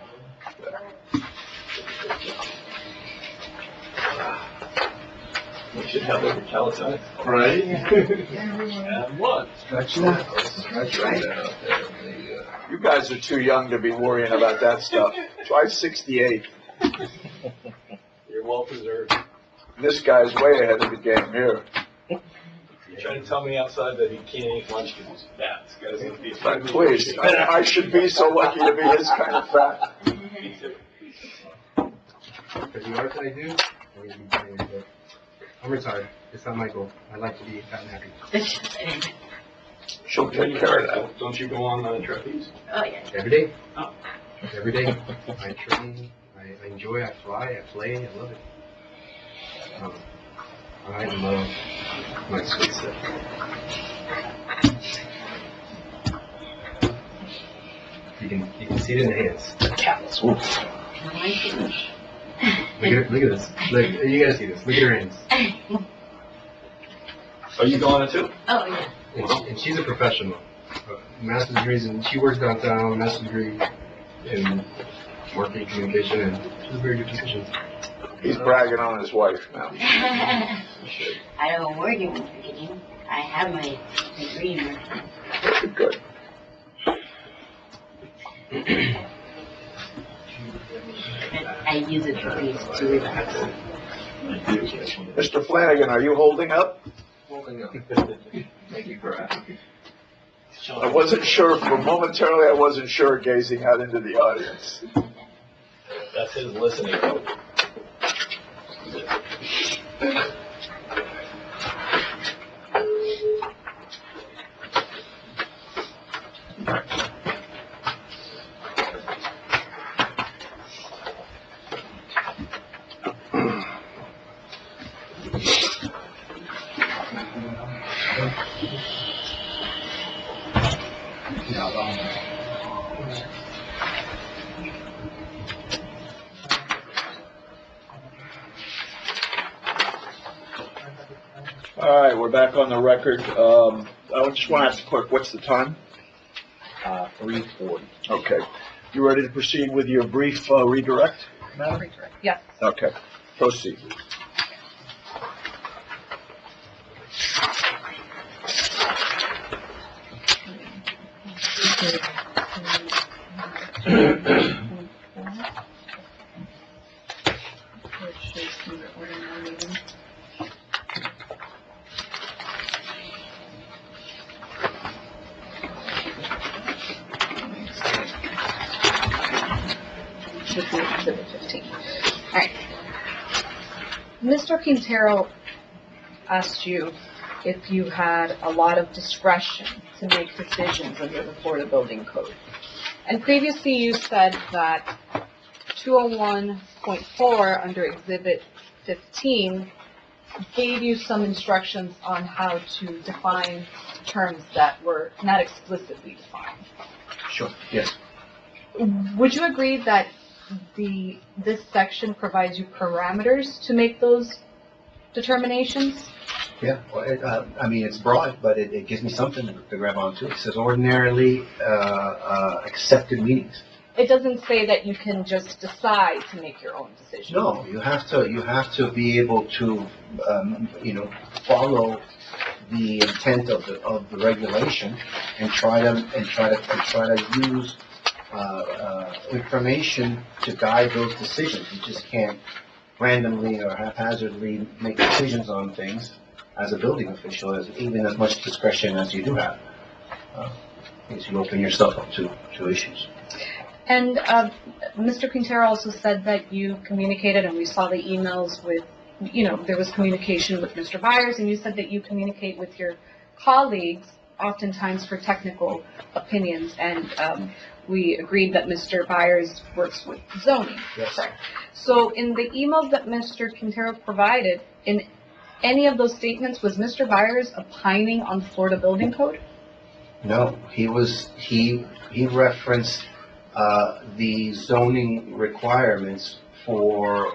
We should have like a calisthenics. Right? And what? Stretch that. Stretch right out there. You guys are too young to be worrying about that stuff. Try 68. You're well preserved. This guy's way ahead of the game here. You're trying to tell me outside that he can't eat lunch because he's fat. This guy's gonna be But please, I should be so lucky to be his kind of fat. Me too. Because you know what I do? I'm retired. It's not my goal. I like to be fat and happy. She'll take care of that. Don't you go on trapeze? Oh, yeah. Every day. Oh. Every day. I train. I enjoy. I fly. I play. I love it. I love my sweet stuff. You can see it in the hands. Cats. Look at this. Look, you gotta see this. Look at her hands. Are you going it too? Oh, yeah. And she's a professional. Master's degrees, and she works downtown. Master's degree in marketing communication, and she's a very good musician. He's bragging on his wife now. I don't work in marketing. I have my degree in marketing. Good. I use it to relax. Mr. Flanagan, are you holding up? Holding up. Thank you for asking. I wasn't sure, momentarily I wasn't sure gazing out into the audience. That's his listening mode. All right, we're back on the record. I just want to ask the clerk, what's the time? 3:40. Okay. You ready to proceed with your brief redirect, madam? Yes. Okay, proceed. Exhibit 15. All right. Mr. Quintero asked you if you had a lot of discretion to make decisions under the Florida Building Code. And previously you said that 201.4 under Exhibit 15 gave you some instructions on how to define terms that were not explicitly defined. Sure, yes. Would you agree that this section provides you parameters to make those determinations? Yeah, well, it's broad, but it gives me something to grab onto. It says ordinarily accepted meanings. It doesn't say that you can just decide to make your own decision. No, you have to be able to, follow the intent of the regulation and try to use information to guide those decisions. You just can't randomly or haphazardly make decisions on things as a building official, even as much discretion as you do have. Because you open yourself up to issues. And Mr. Quintero also said that you communicated, and we saw the emails with, there was communication with Mr. Byers, and you said that you communicate with your colleagues oftentimes for technical opinions, and we agreed that Mr. Byers works with zoning. Yes. Correct. So in the emails that Mr. Quintero provided, in any of those statements, was Mr. Byers opining on the Florida Building Code? No, he referenced the zoning requirements for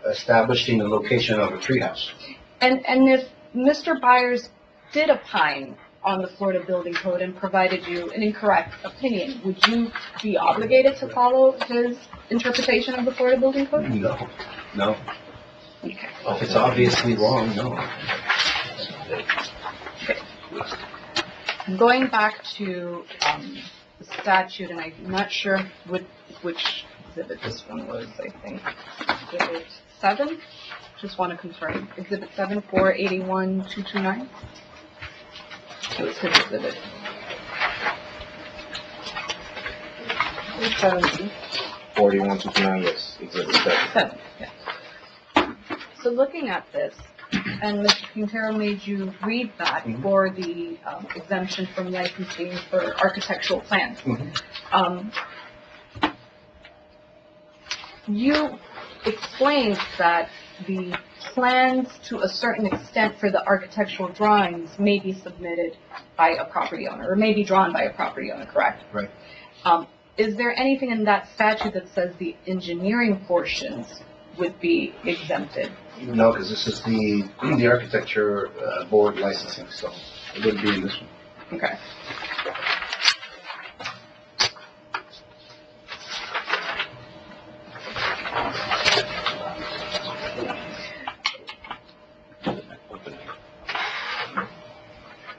establishing the location of a treehouse. And if Mr. Byers did opine on the Florida Building Code and provided you an incorrect opinion, would you be obligated to follow his interpretation of the Florida Building Code? No. Okay. If it's obviously wrong, no. Okay. Going back to the statute, and I'm not sure which exhibit this one was, I think. Exhibit 7? Just want to confirm. Exhibit 7, 481, 229? So it's his exhibit. 7. 41 to 9, yes, exhibit 7, yeah. So looking at this, and Mr. Quintero made you read that for the exemption from licensing for architectural plans. You explained that the plans to a certain extent for the architectural drawings may be submitted by a property owner, or may be drawn by a property owner, correct? Right. Is there anything in that statute that says the engineering portions would be exempted? No, because this is the architecture board licensing, so it wouldn't be in this one. Okay.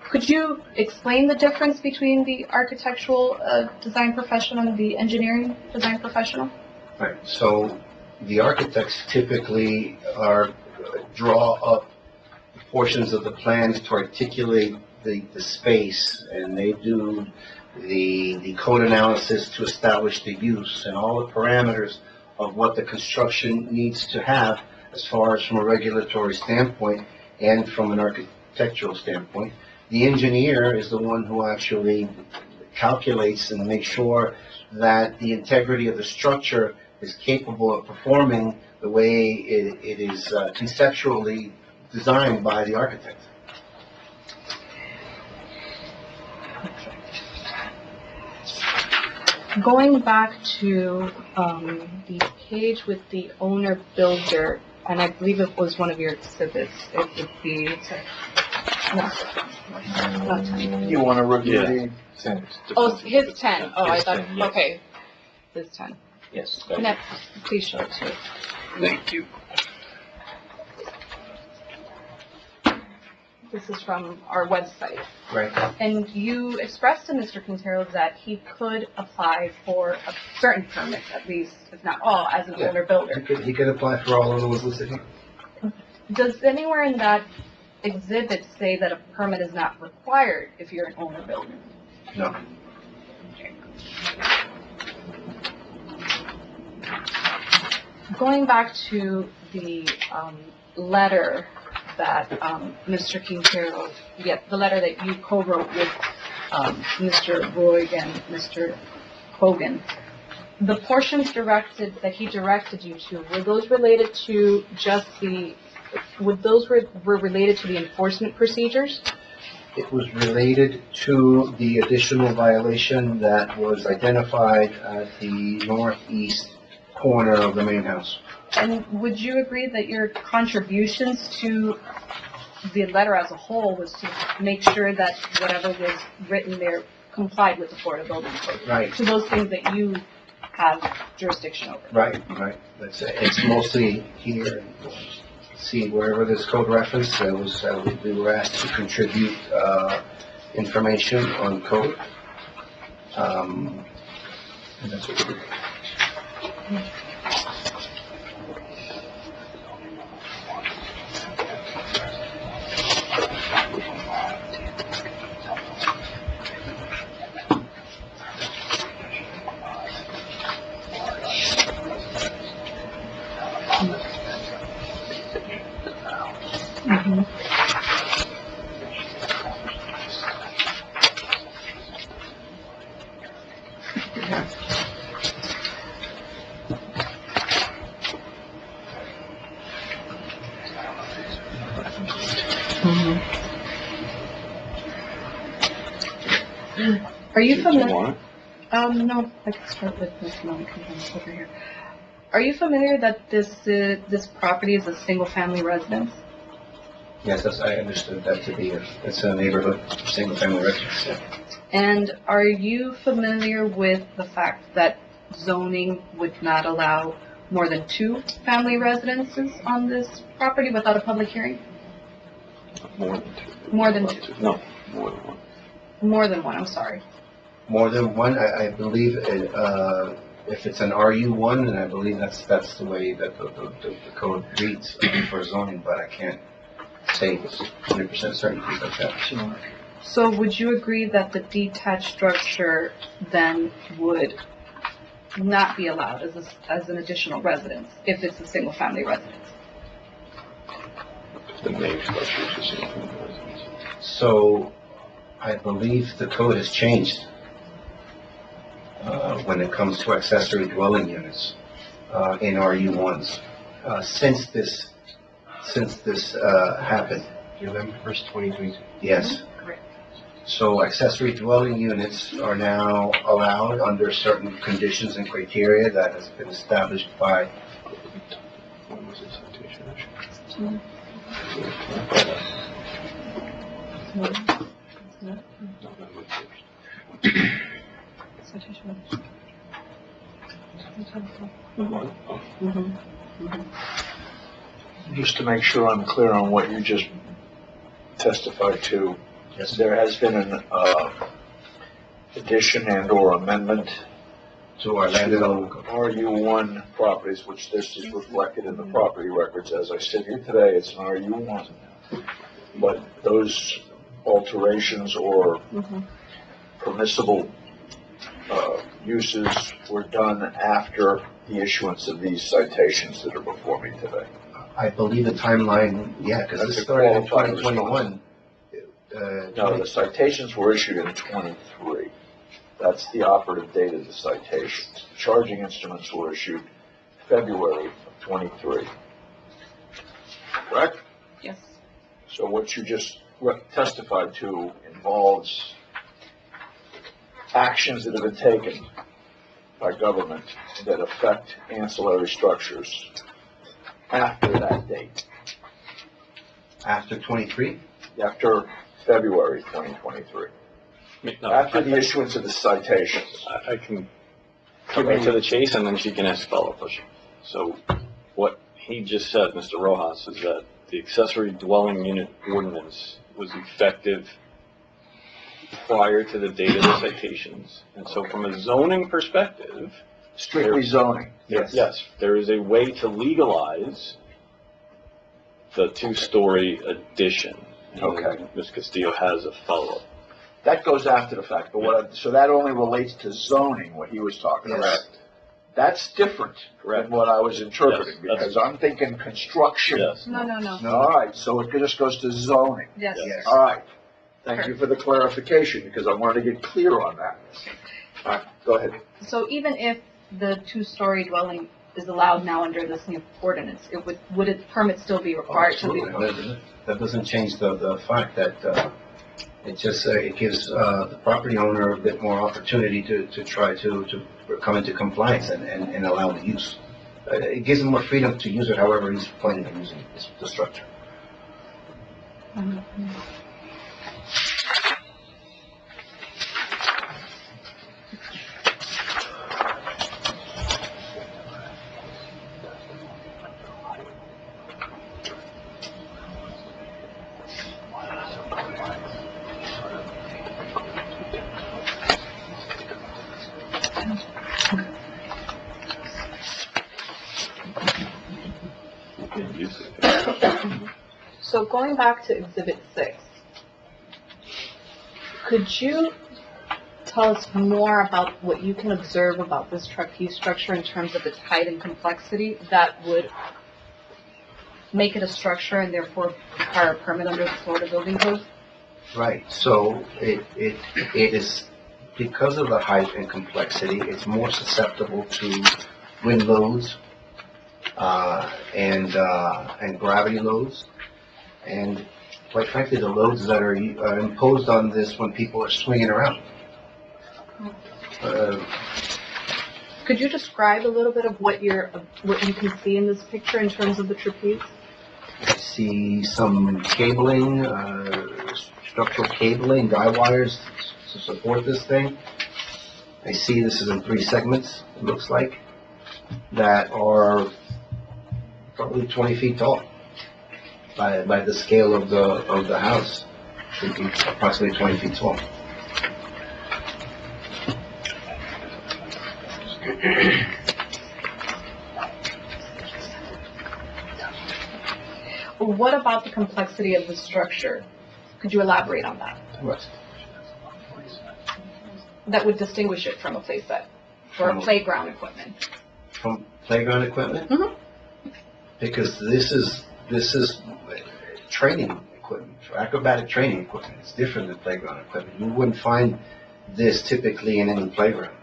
Could you explain the difference between the architectural design professional and the engineering design professional? Right, so the architects typically draw up portions of the plans to articulate the space, and they do the code analysis to establish the use and all the parameters of what the construction needs to have as far as from a regulatory standpoint and from an architectural standpoint. The engineer is the one who actually calculates and makes sure that the integrity of the structure is capable of performing the way it is conceptually designed by the architect. Going back to the page with the owner builder, and I believe it was one of your exhibits, it would be, not 10. You want to review Yeah. the 10? Oh, his 10. Oh, I His thought, 10, yes. okay. His 10. Yes. Next, please show it to us. Thank you. This is from our website. Right. And you expressed to Mr. Quintero that he could apply for a certain permit, at least, if not all, as an Yeah. owner builder. He could apply for all of the ones listed here. Does anywhere in that exhibit say that a permit is not required if you're an owner builder? No. Going back to the letter that Mr. Quintero, the letter that you co-wrote with Mr. Roy and Mr. Hogan, the portions that he directed you to, were those related to were related to the enforcement procedures? It was related to the additional violation that was identified at the northeast corner of the main house. And would you agree that your contributions to the letter as a whole was to make sure that whatever was written there complied with the Florida Building Code? Right. To those things that you have jurisdiction over? Right. It's mostly here. See, wherever there's code reference, we were asked to contribute information on code. And that's what we did. Are you Do you familiar? want it? No, I can start with this one over here. Are you familiar that this property is a single-family residence? Yes, I understood that to be it's a neighborhood, single-family residence. Yeah. And are you familiar with the fact that zoning would not allow more than 2 family residences on this property without a public hearing? More than 2. More than 2. No, more than 1. More than 1, I'm sorry. More than one, I believe, if it's an RU1, and I believe that's the way that the code reads for zoning, but I can't say with 100% certainty like that. So would you agree that the detached structure then would not be allowed as an additional residence if it's a single-family residence? The main structure is a single-family residence. So I believe the code has changed when it comes to accessory dwelling units in RU1s since this happened. November 1st, 2022. Yes. Correct. So accessory dwelling units are now allowed under certain conditions and criteria that has been established by. When was the citation issued? November 1st. Just to make sure I'm clear on what you just testified to, Yes. there has been an addition and/or amendment To our land development code. RU1 properties, which this is reflected in the property records. As I sit here today, it's an RU1. But those alterations or permissible uses were done after the issuance of these citations that are before me today. I believe the timeline, yeah, because That's this a started in qualified 2021. No, the citations were issued in '23. That's the operative date of the citations. Charging instruments were issued February of '23. Correct? Yes. So what you just testified to involves actions that have been taken by government that affect ancillary structures after that date, After 23? after February 2023, No, after the issuance of the citations. I can come right to the chase, and then she can ask follow-up questions. So what he just said, Mr. Rojas, is that the accessory dwelling unit ordinance was effective prior to the date of the citations. And so from a zoning perspective, Strictly zoning. yes, there is a way to legalize the two-story addition. Okay. And Ms. Castillo has a follow-up. That goes after the fact, but so that only relates to zoning, what he was talking about. Correct. That's different than what I was interpreting, Yes, that's- because I'm thinking construction. Yes. No. All right, so it just goes to zoning. Yes. Yes. All right. Thank you for the clarification, because I wanted to get clear on that. All right, go ahead. So even if the two-story dwelling is allowed now under this new ordinance, would its permit still be required to be? Absolutely. That doesn't change the fact that, it just, it gives, the property owner a bit more opportunity to try to come into compliance and allow the use. It gives him more freedom to use it however he's planning on using the structure. So going back to Exhibit 6, could you tell us more about what you can observe about this trapeze structure in terms of its height and complexity that would make it a structure and therefore require a permit under the Florida Building Code? Right, so it is, because of the height and complexity, it's more susceptible to wind loads, and gravity loads, and quite frankly, the loads that are imposed on this when people are swinging around. Could you describe a little bit of what you can see in this picture in terms of the trapeze? I see some cabling, structural cabling, guy wires to support this thing. I see this is in 3 segments, it looks like, that are probably 20 feet tall by the scale of the house. Should be approximately 20 feet tall. What about the complexity of the structure? Could you elaborate on that? What? That would distinguish it from a playset or a playground equipment. From playground equipment? Mhm. Because this is training equipment, acrobatic training equipment. It's different than playground equipment. You wouldn't find this typically in any playground.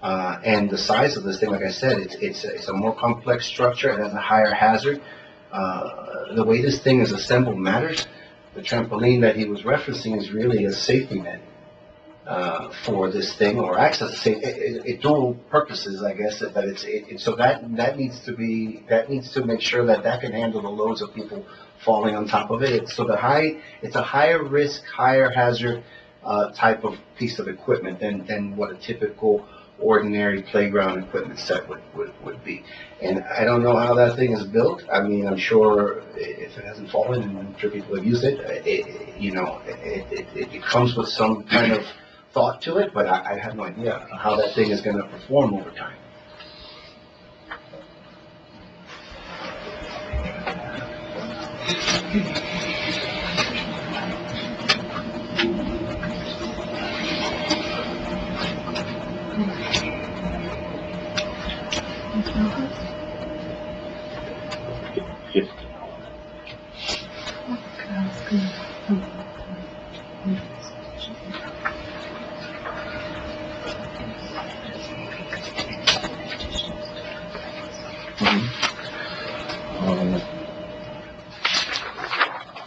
And the size of this thing, like I said, it's a more complex structure. It has a higher hazard. The way this thing is assembled matters. The trampoline that he was referencing is really a safety net for this thing, or access. It dual purposes, I guess. But so that needs to make sure that can handle the loads of people falling on top of it. It's a higher risk, higher hazard type of piece of equipment than what a typical ordinary playground equipment set would be. And I don't know how that thing is built. I mean, I'm sure if it hasn't fallen and I'm sure people have used it, it comes with some kind of thought to it, but I have no idea how that thing is going to perform over time.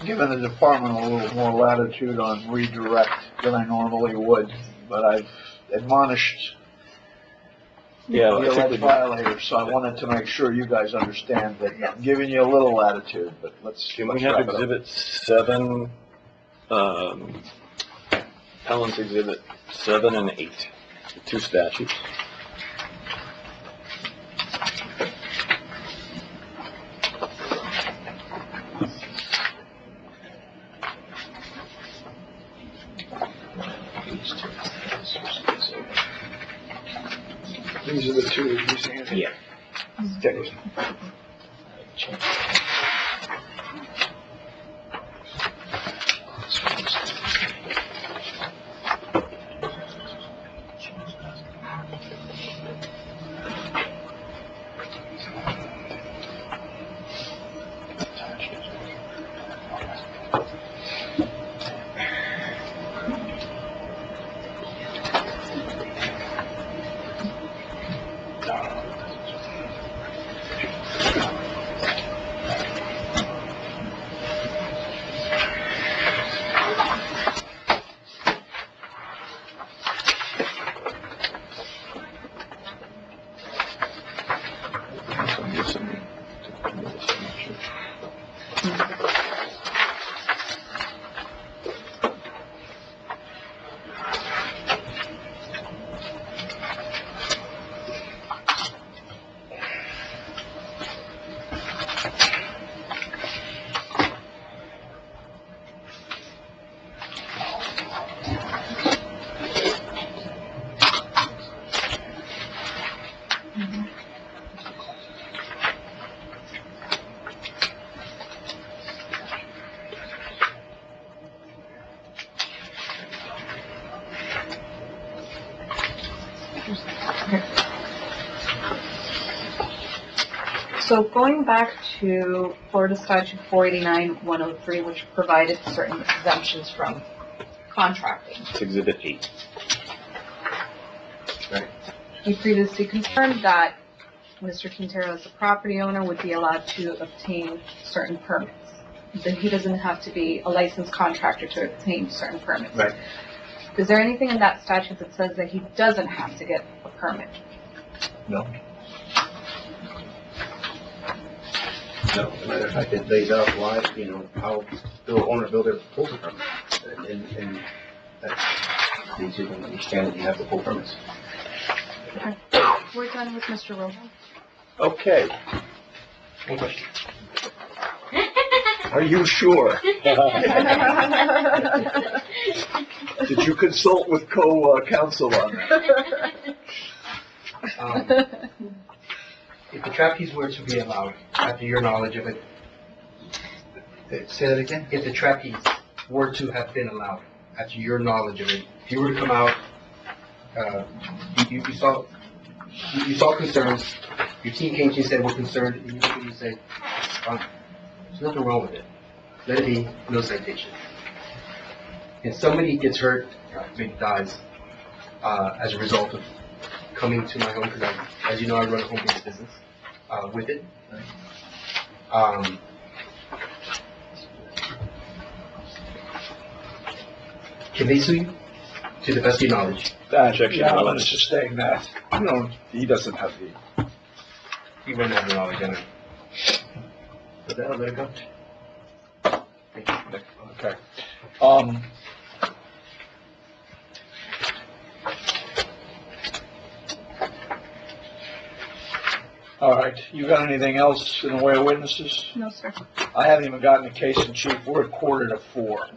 Given the department a little more latitude on redirect than I normally would, but I've admonished the alleged violators, so I wanted to make sure you guys understand that I'm giving you a little latitude, but let's We have Exhibit 7, Helen's Exhibit 7 and 8, the 2 statutes. These are the two we're using. Yeah. Okay. So going back to Florida Statute 489-103, which provided certain exemptions from contracting. It's Exhibit 8. You previously confirmed that Mr. Quintero, as a property owner, would be allowed to obtain certain permits. That he doesn't have to be a licensed contractor to obtain certain permits. Right. Is there anything in that statute that says that he doesn't have to get a permit? No. No, as a matter of fact, it lays out why, how the owner build their pool permit. And that leads you to understand that you have the pool permits. Okay. We're done with Mr. Rojo. Okay. One question. Are you sure? Did you consult with co-counsel on that? If the trapeze were to be allowed, after your knowledge of it, Say that again? if the trapeze were to have been allowed, after your knowledge of it, if you were to come out, you saw concerns, your team came to you and said, we're concerned, and you say, it's fine. There's nothing wrong with it. Let it be, no citation. And somebody gets hurt, maybe dies, as a result of coming to my home, because as you know, I run a home-based business, with it. Can they sue you? To the best of your knowledge. Yeah, I'm gonna sustain that. He doesn't have the. You wouldn't have the knowledge anyway. But that'll let it go. Okay. All right, you got anything else in the way of witnesses? No, sir. I haven't even gotten a case in chief. We're at 3:45.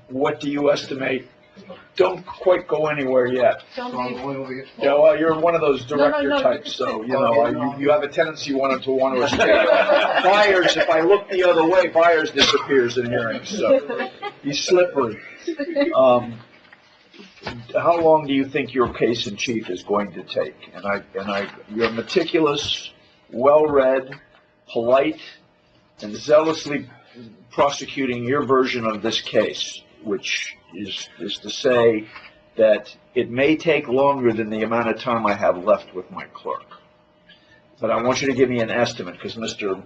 What do you estimate? Don't quite go anywhere yet. Yeah, well, you're one of those director types, so, you have a tendency to want to escape. Byers, if I look the other way, Byers disappears in hearings, so he's slippery. How long do you think your case in chief is going to take? You're meticulous, well-read, polite, and zealously prosecuting your version of this case, which is to say that it may take longer than the amount of time I have left with my clerk. But I want you to give me an estimate, because Mr.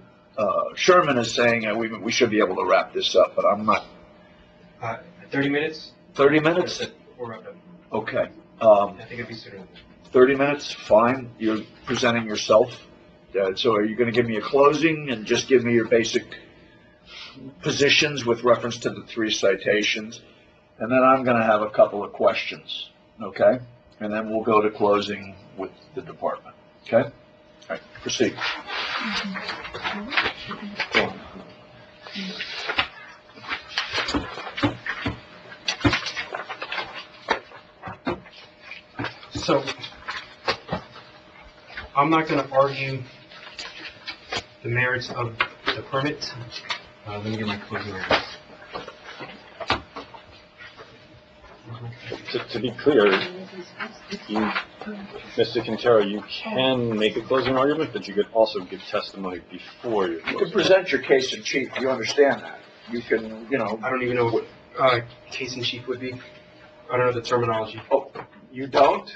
Sherman is saying we should be able to wrap this up, but I'm not. 30 minutes? 30 minutes? We're up. Okay. I think it'd be sooner. 30 minutes, fine. You're presenting yourself. So are you going to give me a closing and just give me your basic positions with reference to the 3 citations? And then I'm going to have a couple of questions, okay? And then we'll go to closing with the department, okay? All right, proceed. Go on. So, I'm not gonna argue the merits of the permit. Let me get my closing arguments. To be clear, Mr. Quintero, you can make a closing argument, but you could also give testimony before your You can closing. present your case in chief, you understand that. You can, I don't even know what, case in chief would be. I don't know the terminology. Oh, you don't?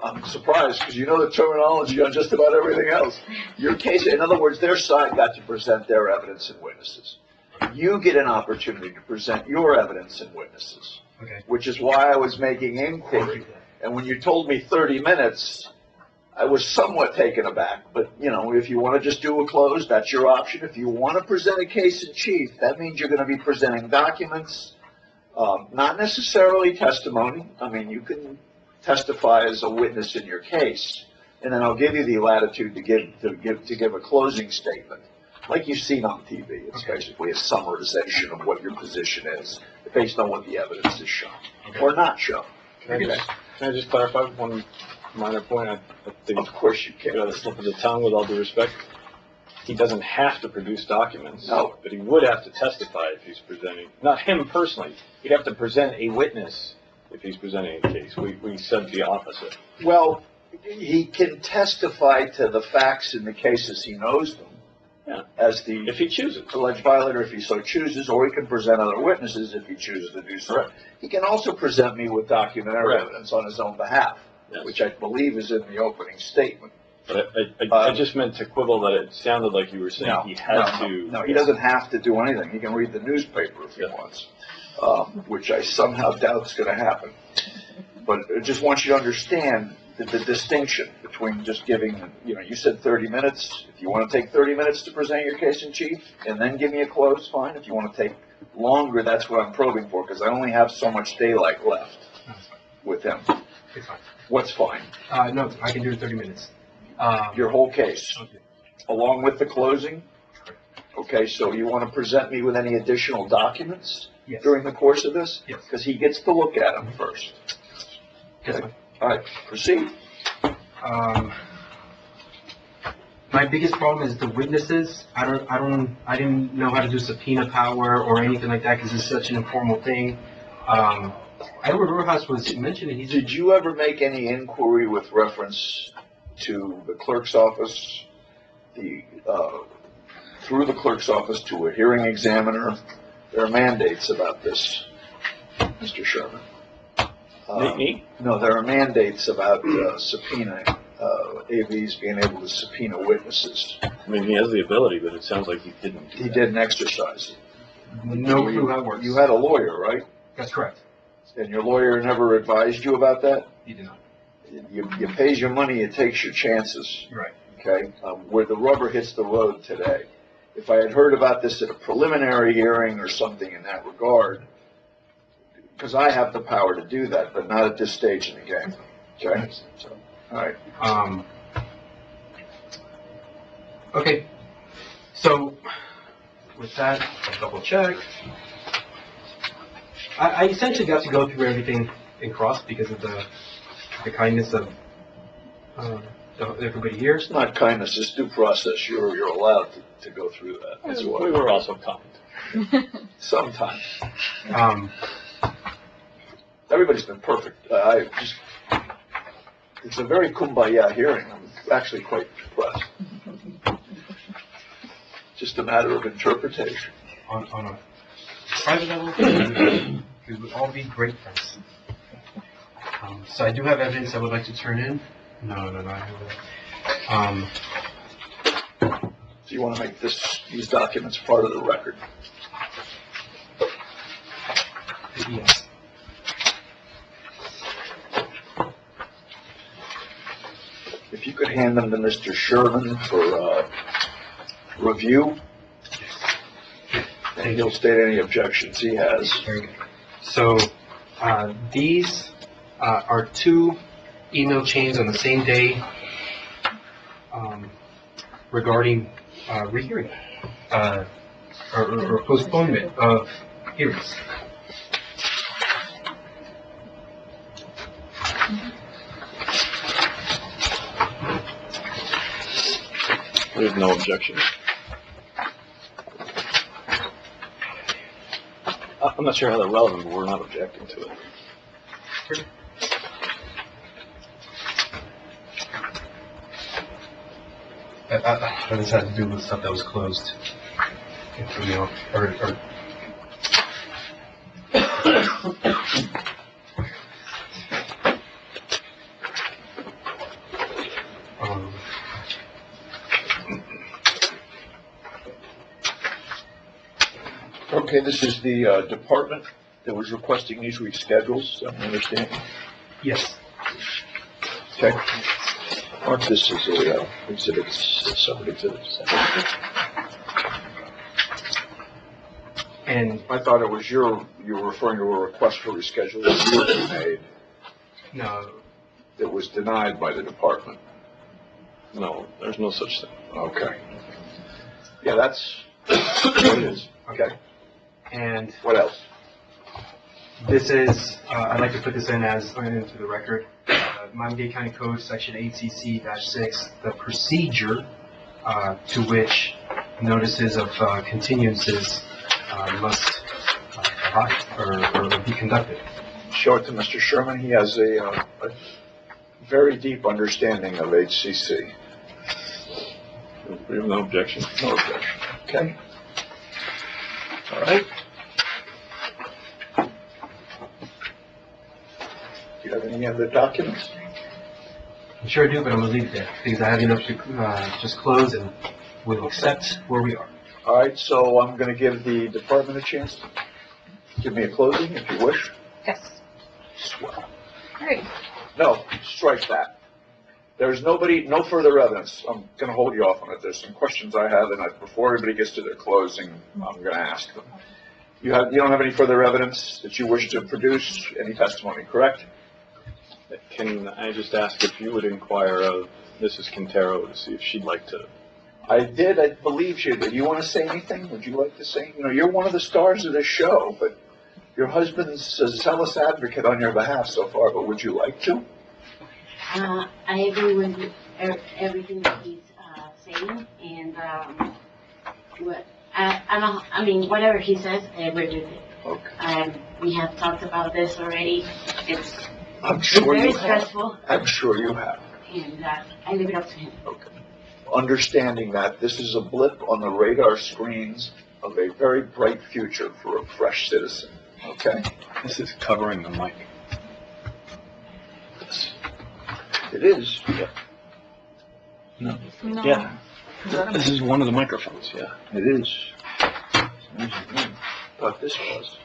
I'm surprised, because you know the terminology on just about everything else. Your case, in other words, their side got to present their evidence and witnesses. You get an opportunity to present your evidence and witnesses, Okay. which is why I was making inquiry. And when you told me 30 minutes, I was somewhat taken aback. But, if you want to just do a close, that's your option. If you want to present a case in chief, that means you're going to be presenting documents, not necessarily testimony. I mean, you can testify as a witness in your case, and then I'll give you the latitude to give a closing statement, like you've seen on TV. It's basically a summarization of what your position is, based on what the evidence is shown or not shown. Can I just clarify one minor point? I think, Of course you can. a slip of the tongue, with all due respect. He doesn't have to produce documents. No. But he would have to testify if he's presenting, not him personally. He'd have to present a witness if he's presenting a case. We said the opposite. Well, he can testify to the facts in the cases he knows them. Yeah. As the If he chooses. alleged violator, if he so chooses, or he can present other witnesses if he chooses to do so. Correct. He can also present me with documentary Correct. evidence on his own behalf, Yes. which I believe is in the opening statement. But I just meant to quibble that it sounded like you were saying he has to. No, he doesn't have to do anything. He can read the newspaper if he wants, which I somehow doubt is going to happen. But I just want you to understand the distinction between just giving, you said 30 minutes. If you want to take 30 minutes to present your case in chief and then give me a close, fine. If you want to take longer, that's what I'm probing for, because I only have so much daylight left with him. It's fine. What's fine? No, I can do it 30 minutes. Your whole case, Okay. along with the closing? Okay, so you want to present me with any additional documents Yes. during the course of this? Yes. Because he gets to look at them first. Yes, fine. All right, proceed. My biggest problem is the witnesses. I didn't know how to do subpoena power or anything like that because it's such an informal thing. Edward Rojas was mentioning, Did you ever make any inquiry with reference to the clerk's office, through the clerk's office to a hearing examiner? There are mandates about this, Mr. Sherman. Me? No, there are mandates about subpoena, AVs being able to subpoena witnesses. I mean, he has the ability, but it sounds like he didn't. He didn't exercise it. no clue how it works. You had a lawyer, right? That's correct. And your lawyer never advised you about that? He did not. You pays your money, it takes your chances. Right. Okay, where the rubber hits the road today. If I had heard about this at a preliminary hearing or something in that regard, because I have the power to do that, but not at this stage in the game. Okay? So, all right. Okay. So, with that, I'll double check. I essentially got to go through everything in cross because of the kindness of everybody here. It's not kindness, it's due process. You're allowed to go through that as well. We were also kind. Sometimes. Everybody's been perfect. It's a very kumbaya hearing. I'm actually quite impressed. Just a matter of interpretation. On a private level, we would all be great friends. So I do have evidence I would like to turn in. No, I have So you want to make these documents part of the record? Yes. If you could hand them to Mr. Sherman for review, and he'll state any objections he has. Very good. So these are two email chains on the same day regarding rehearing or postponement of hearings. We have no objection. I'm not sure how they're relevant, but we're not objecting to it. This had to do with stuff that was closed. You know, or Okay, this is the department that was requesting these reschedules, I understand. yes. Okay. Mark this is a separate exhibit. And I thought it was you were referring to a request for rescheduling that you made no, that was denied by the department. No, there's no such thing. Okay. Yeah, that's what it is. Okay. and What else? this is, I'd like to put this in as, into the record, Miami-Dade County Code, Section 8CC-6, the procedure to which notices of continuances must abide or be conducted. Show it to Mr. Sherman. He has a very deep understanding of HCC. We have no objection. No objection. Okay. All right. Do you have any other documents? I sure do, but I'm gonna leave it there, because I have enough to just close and we'll accept where we are. All right, so I'm going to give the department a chance to give me a closing if you wish. Yes. Swell. Great. No, strike that. There's no further evidence. I'm going to hold you off on it. There's some questions I have, and before everybody gets to their closing, I'm going to ask them. You don't have any further evidence that you wish to produce, any testimony, correct? Can I just ask if you would inquire of Mrs. Quintero to see if she'd like to? I did. I believe you did. You want to say anything? Would you like to say? You know, you're one of the stars of this show, but your husband's a zealous advocate on your behalf so far, but would you like to? I agree with everything that he's saying, and I mean, whatever he says, I agree with it. Okay. We have talked about this already. It's I'm sure very you have. stressful, I'm sure you have. and I leave it up to him. Okay. Understanding that this is a blip on the radar screens of a very bright future for a fresh citizen. Okay? This is covering the mic. It is. Yeah. No. No. Yeah. This is one of the microphones, yeah. It is. Thought this was.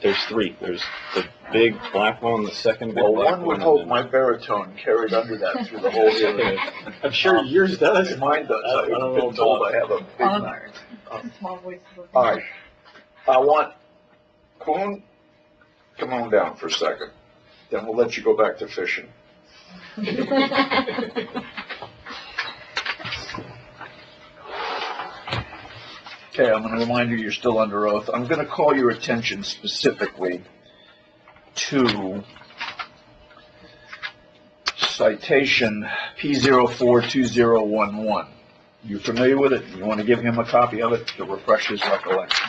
There's three. There's the big black one, the second big Well, black one would and hope then- my baritone carried under that through the whole hearing. I'm sure yours does. Mine does. I don't I've know been told about- I have a big Oliver. mouth. Small voice. All right. I want Kuhn, come on down for a second. Then we'll let you go back to fishing. Okay, I'm going to remind you, you're still under oath. I'm going to call your attention specifically to citation P042011. You familiar with it? You want to give him a copy of it to refresh his recollection?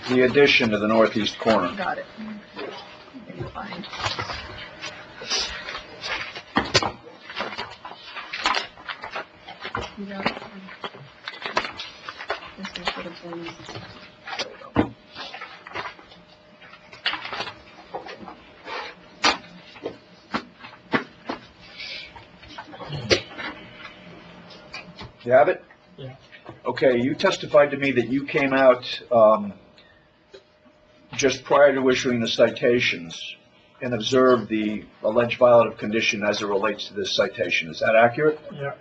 The addition to the northeast corner. Got it. Fine. You got it? This is what it's in. You have it? Yeah. Okay, you testified to me that you came out just prior to issuing the citations and observed the alleged violative condition as it relates to this citation. Is that accurate? Yeah,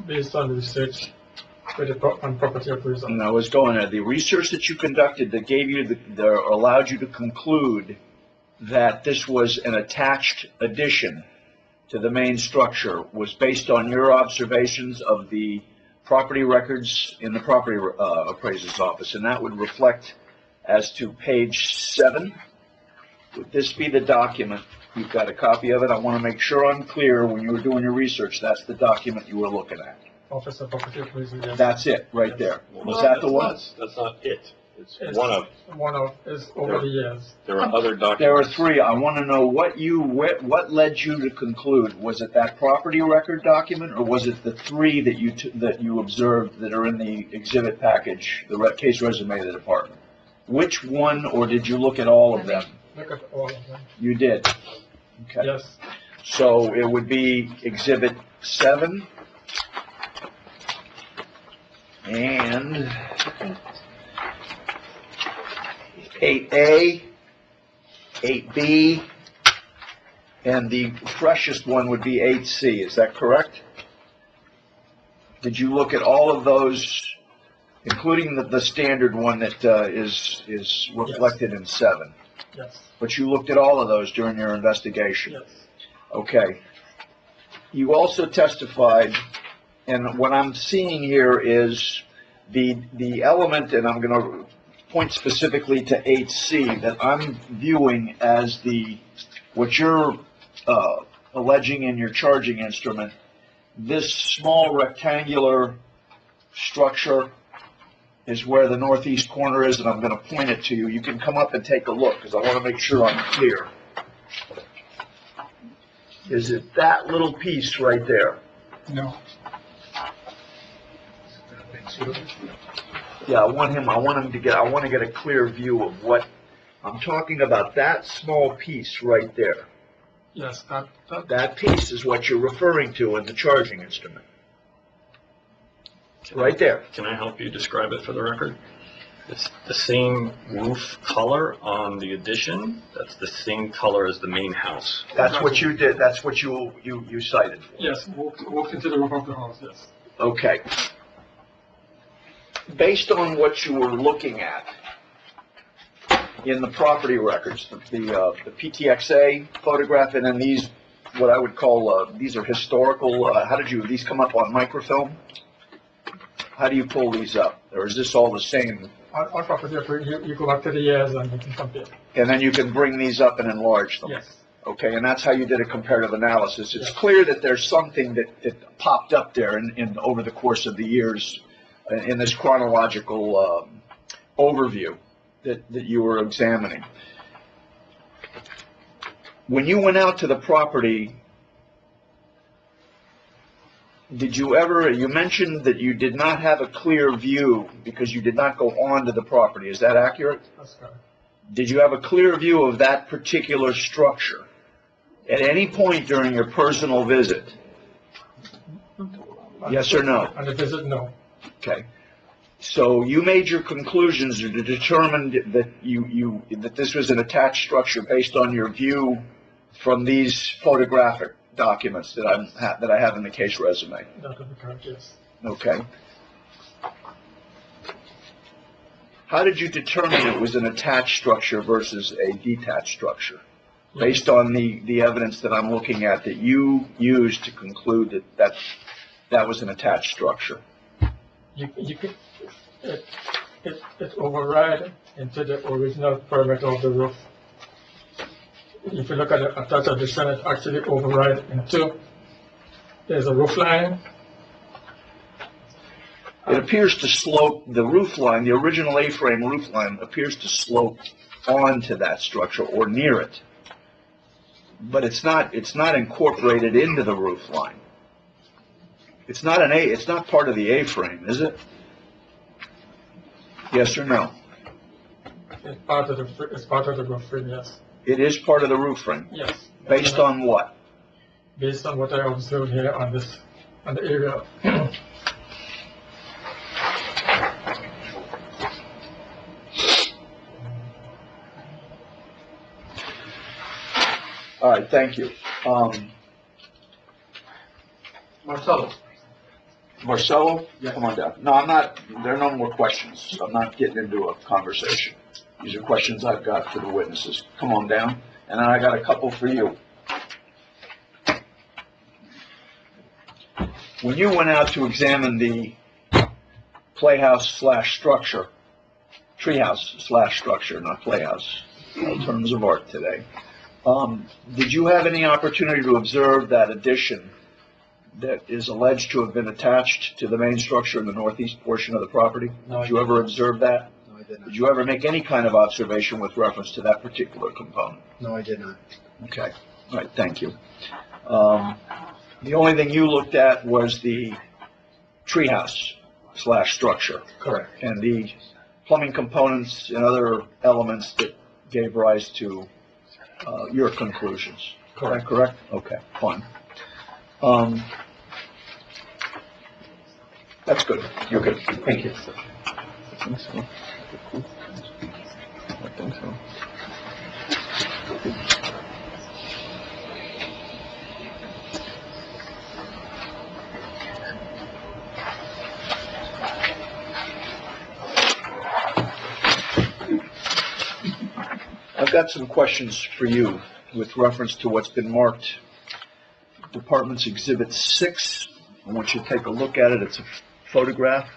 based on research with on property appraisal. And I was going there. The research that you conducted that gave you allowed you to conclude that this was an attached addition to the main structure was based on your observations of the property records in the property appraiser's office, and that would reflect as to page 7. Would this be the document? You've got a copy of it. I want to make sure I'm clear when you were doing your research, that's the document you were looking at. Office of Property Appraiser, yes. That's it, right there. Was that the one? That's not it. It's It's one of, One of, is over the years. there are other documents. There are 3. I want to know what led you to conclude. Was it that property record document, or was it the 3 that you observed that are in the exhibit package, the case resume of the department? Which one, or did you look at all of them? Look at all of them. You did? Okay. Yes. So it would be exhibit 7 and 8A, 8B, and the freshest one would be 8C. Is that correct? Did you look at all of those, including the standard one that is reflected in 7? Yes. But you looked at all of those during your investigation? Yes. Okay. You also testified, and what I'm seeing here is the element, and I'm going to point specifically to 8C, that I'm viewing as what you're alleging in your charging instrument, this small rectangular structure is where the northeast corner is, and I'm going to point it to you. You can come up and take a look, because I want to make sure I'm clear. Is it that little piece right there? No. Yeah, I want to get a clear view of what I'm talking about. That small piece right there. Yes, That piece is what you're referring to in the charging instrument. Right there. Can I help you describe it for the record? It's the same roof color on the addition. That's the same color as the main house. That's what you did. That's what you cited. Yes, walk into the roof of the house, yes. Okay. Based on what you were looking at in the property records, the PTXA photograph, and then these, what I would call, these are historical, these come up on microfilm? How do you pull these up? Or is this all the same? On property, you go back to the years and you can compare. And then you can bring these up and enlarge them? Yes. Okay, and that's how you did a comparative analysis. It's clear that there's something that popped up there in over the course of the years in this chronological overview that you were examining. When you went out to the property, you mentioned that you did not have a clear view because you did not go onto the property. Is that accurate? That's correct. Did you have a clear view of that particular structure at any point during your personal visit? Yes or no? On the visit, no. Okay. So you made your conclusions to determine that that this was an attached structure based on your view from these photographic documents that I have in the case resume. That would be correct, yes. Okay. How did you determine it was an attached structure versus a detached structure? Based on the evidence that I'm looking at that you used to conclude that was an attached structure. It override into the original perimeter of the roof. If you look at the attached addition, it actually override into, there's a roof line. It appears to slope, the roof line, the original A-frame roof line appears to slope onto that structure or near it. But it's not incorporated into the roof line. It's not part of the A-frame, is it? Yes or no? It's part of the roof frame, yes. It is part of the roof frame? Yes. Based on what? Based on what I observed here on the area. All right, thank you. Marcelo. Marcelo, come on down. No, I'm not, there are no more questions. I'm not getting into a conversation. These are questions I've got for the witnesses. Come on down. And then I got a couple for you. When you went out to examine the playhouse/structure, treehouse/structure, not playhouse, terms of art today. Did you have any opportunity to observe that addition that is alleged to have been attached to the main structure in the northeast portion of the property? No, I Did you ever observe that? No, I did not. Did you ever make any kind of observation with reference to that particular component? No, I did not. Okay, all right, thank you. The only thing you looked at was the treehouse/structure. Correct. And the plumbing components and other elements that gave rise to your conclusions. Correct. Correct? Okay, fine. That's good. You're good. Thank you. I think so. I think so. I've got some questions for you with reference to what's been marked Department's Exhibit 6. I want you to take a look at it. It's a photograph,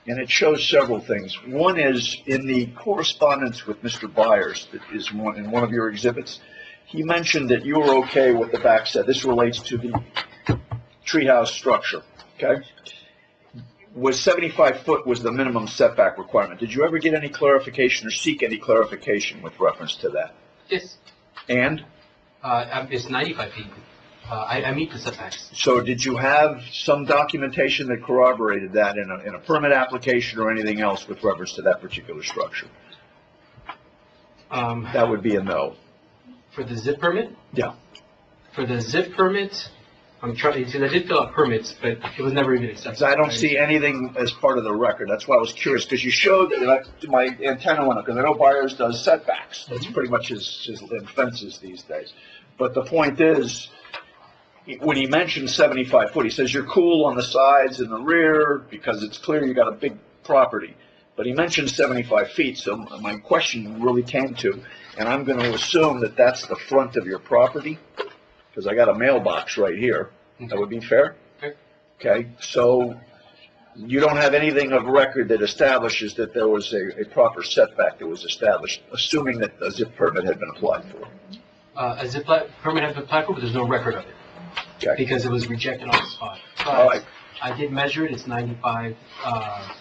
and it shows several things. One is in the correspondence with Mr. Byers that is in one of your exhibits, he mentioned that you were okay with the backside. This relates to the treehouse structure, okay? Was 75 foot was the minimum setback requirement. Did you ever get any clarification or seek any clarification with reference to that? Yes, And it's 95 feet. I meet the setbacks. so did you have some documentation that corroborated that in a permit application or anything else with reference to that particular structure? That would be a no. For the zip permit? Yeah. For the zip permit, I'm trying, because I did fill out permits, but it was never even accepted. I don't see anything as part of the record. That's why I was curious, because you showed that my antenna went up, because I know Byers does setbacks. That's pretty much his fences these days. But the point is, when he mentioned 75 foot, he says you're cool on the sides and the rear because it's clear you got a big property. But he mentioned 75 feet, so my question really came to, and I'm going to assume that that's the front of your property, because I got a mailbox right here. That would be fair? Okay, so you don't have anything of record that establishes that there was a proper setback that was established, assuming that a zip permit had been applied for? A zip permit has been applied for, but there's no record of it. Okay. Because it was rejected on the spot. But All right. I did measure it, it's 95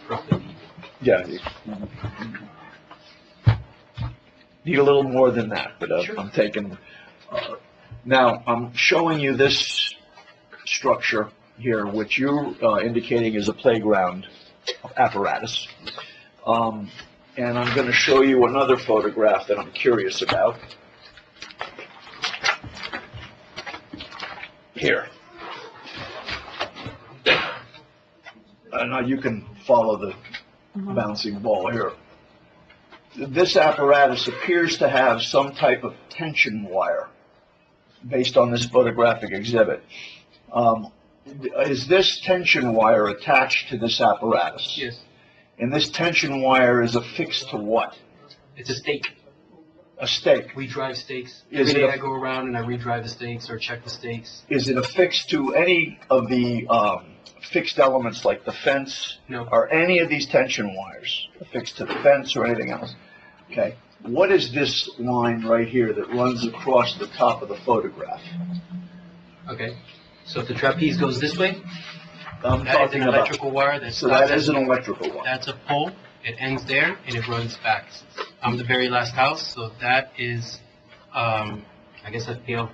roughly feet. Yeah. Need a little more than that, but Sure. I'm taking, now, I'm showing you this structure here, which you're indicating is a playground apparatus. And I'm going to show you another photograph that I'm curious about. Here. Now you can follow the bouncing ball here. This apparatus appears to have some type of tension wire based on this photographic exhibit. Is this tension wire attached to this apparatus? Yes. And this tension wire is affixed to what? It's a stake. A stake. We drive stakes. Is Every it day a- I go around and I redrive the stakes or check the stakes. Is it affixed to any of the fixed elements like the fence? No. Are any of these tension wires affixed to the fence or anything else? Okay. What is this line right here that runs across the top of the photograph? Okay. So if the trapeze goes this way, I'm that is talking an about. electrical wire that So stops that is at- an electrical one. That's a pole. It ends there and it runs back. I'm the very last house, so that is, I guess a PO.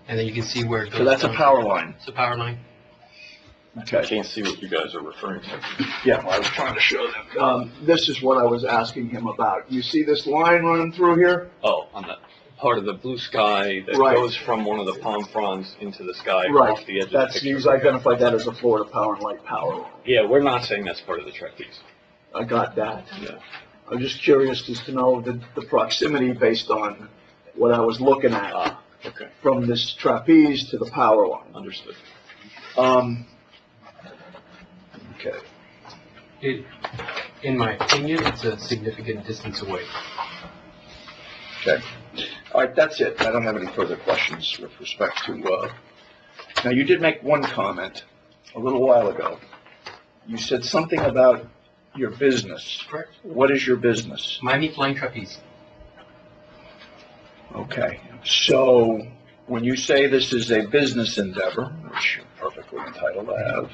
And then you can see where it goes. So that's a down. power line. It's a power line. I Okay. can't see what you guys are referring to. Yeah, I was trying to show them. This is what I was asking him about. You see this line running through here? Oh, on the part of the blue sky that Right. goes from one of the palm fronds into the sky Right. off the edge of That's, the picture. he's identified that as a Florida Power and Light power line. Yeah, we're not saying that's part of the trapeze. I got that. Yeah. I'm just curious as to know the proximity based on what I was looking at Okay, from this trapeze to the power line. understood. Okay. In my opinion, it's a significant distance away. Okay. All right, that's it. I don't have any further questions with respect to, now you did make one comment a little while ago. You said something about your business. Correct. What is your business? Miami Flying Trapeze. Okay, so when you say this is a business endeavor, which you're perfectly entitled to have,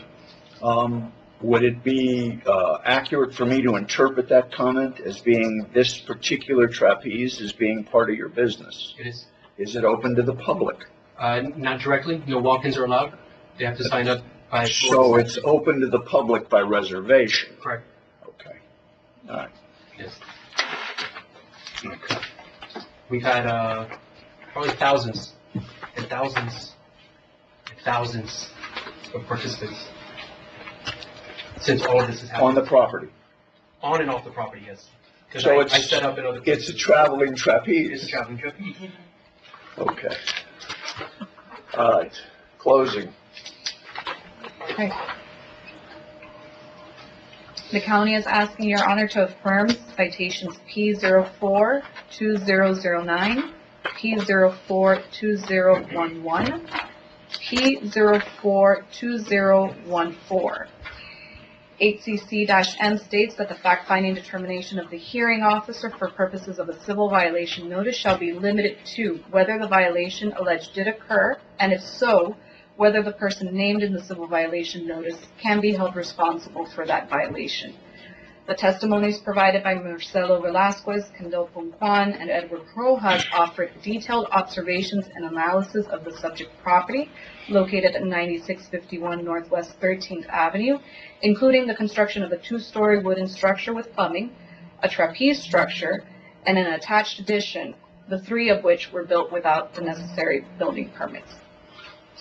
would it be accurate for me to interpret that comment as being this particular trapeze as being part of your business? It is. Is it open to the public? Not directly. No walk-ins are allowed. They have to sign up by. So it's open to the public by reservation? Correct. Okay, all right. Yes. We've had probably thousands and thousands and thousands of participants since all of this has happened. On the property? On and off the property, yes. Because So I set up in other places. It's a traveling trapeze? It's a traveling trapeze. Okay. All right, closing. Okay. The county is asking Your Honor to affirm citations P042009, P042011, P042014. 8cc-M states that the fact-finding determination of the hearing officer for purposes of a civil violation notice shall be limited to whether the violation alleged did occur, and if so, whether the person named in the civil violation notice can be held responsible for that violation. The testimonies provided by Marcelo Velasquez, Kendall Ponquan, and Edward Rojas offered detailed observations and analysis of the subject property located at 9651 Northwest 13th Avenue, including the construction of a two-story wooden structure with plumbing, a trapeze structure, and an attached addition, the three of which were built without the necessary building permits.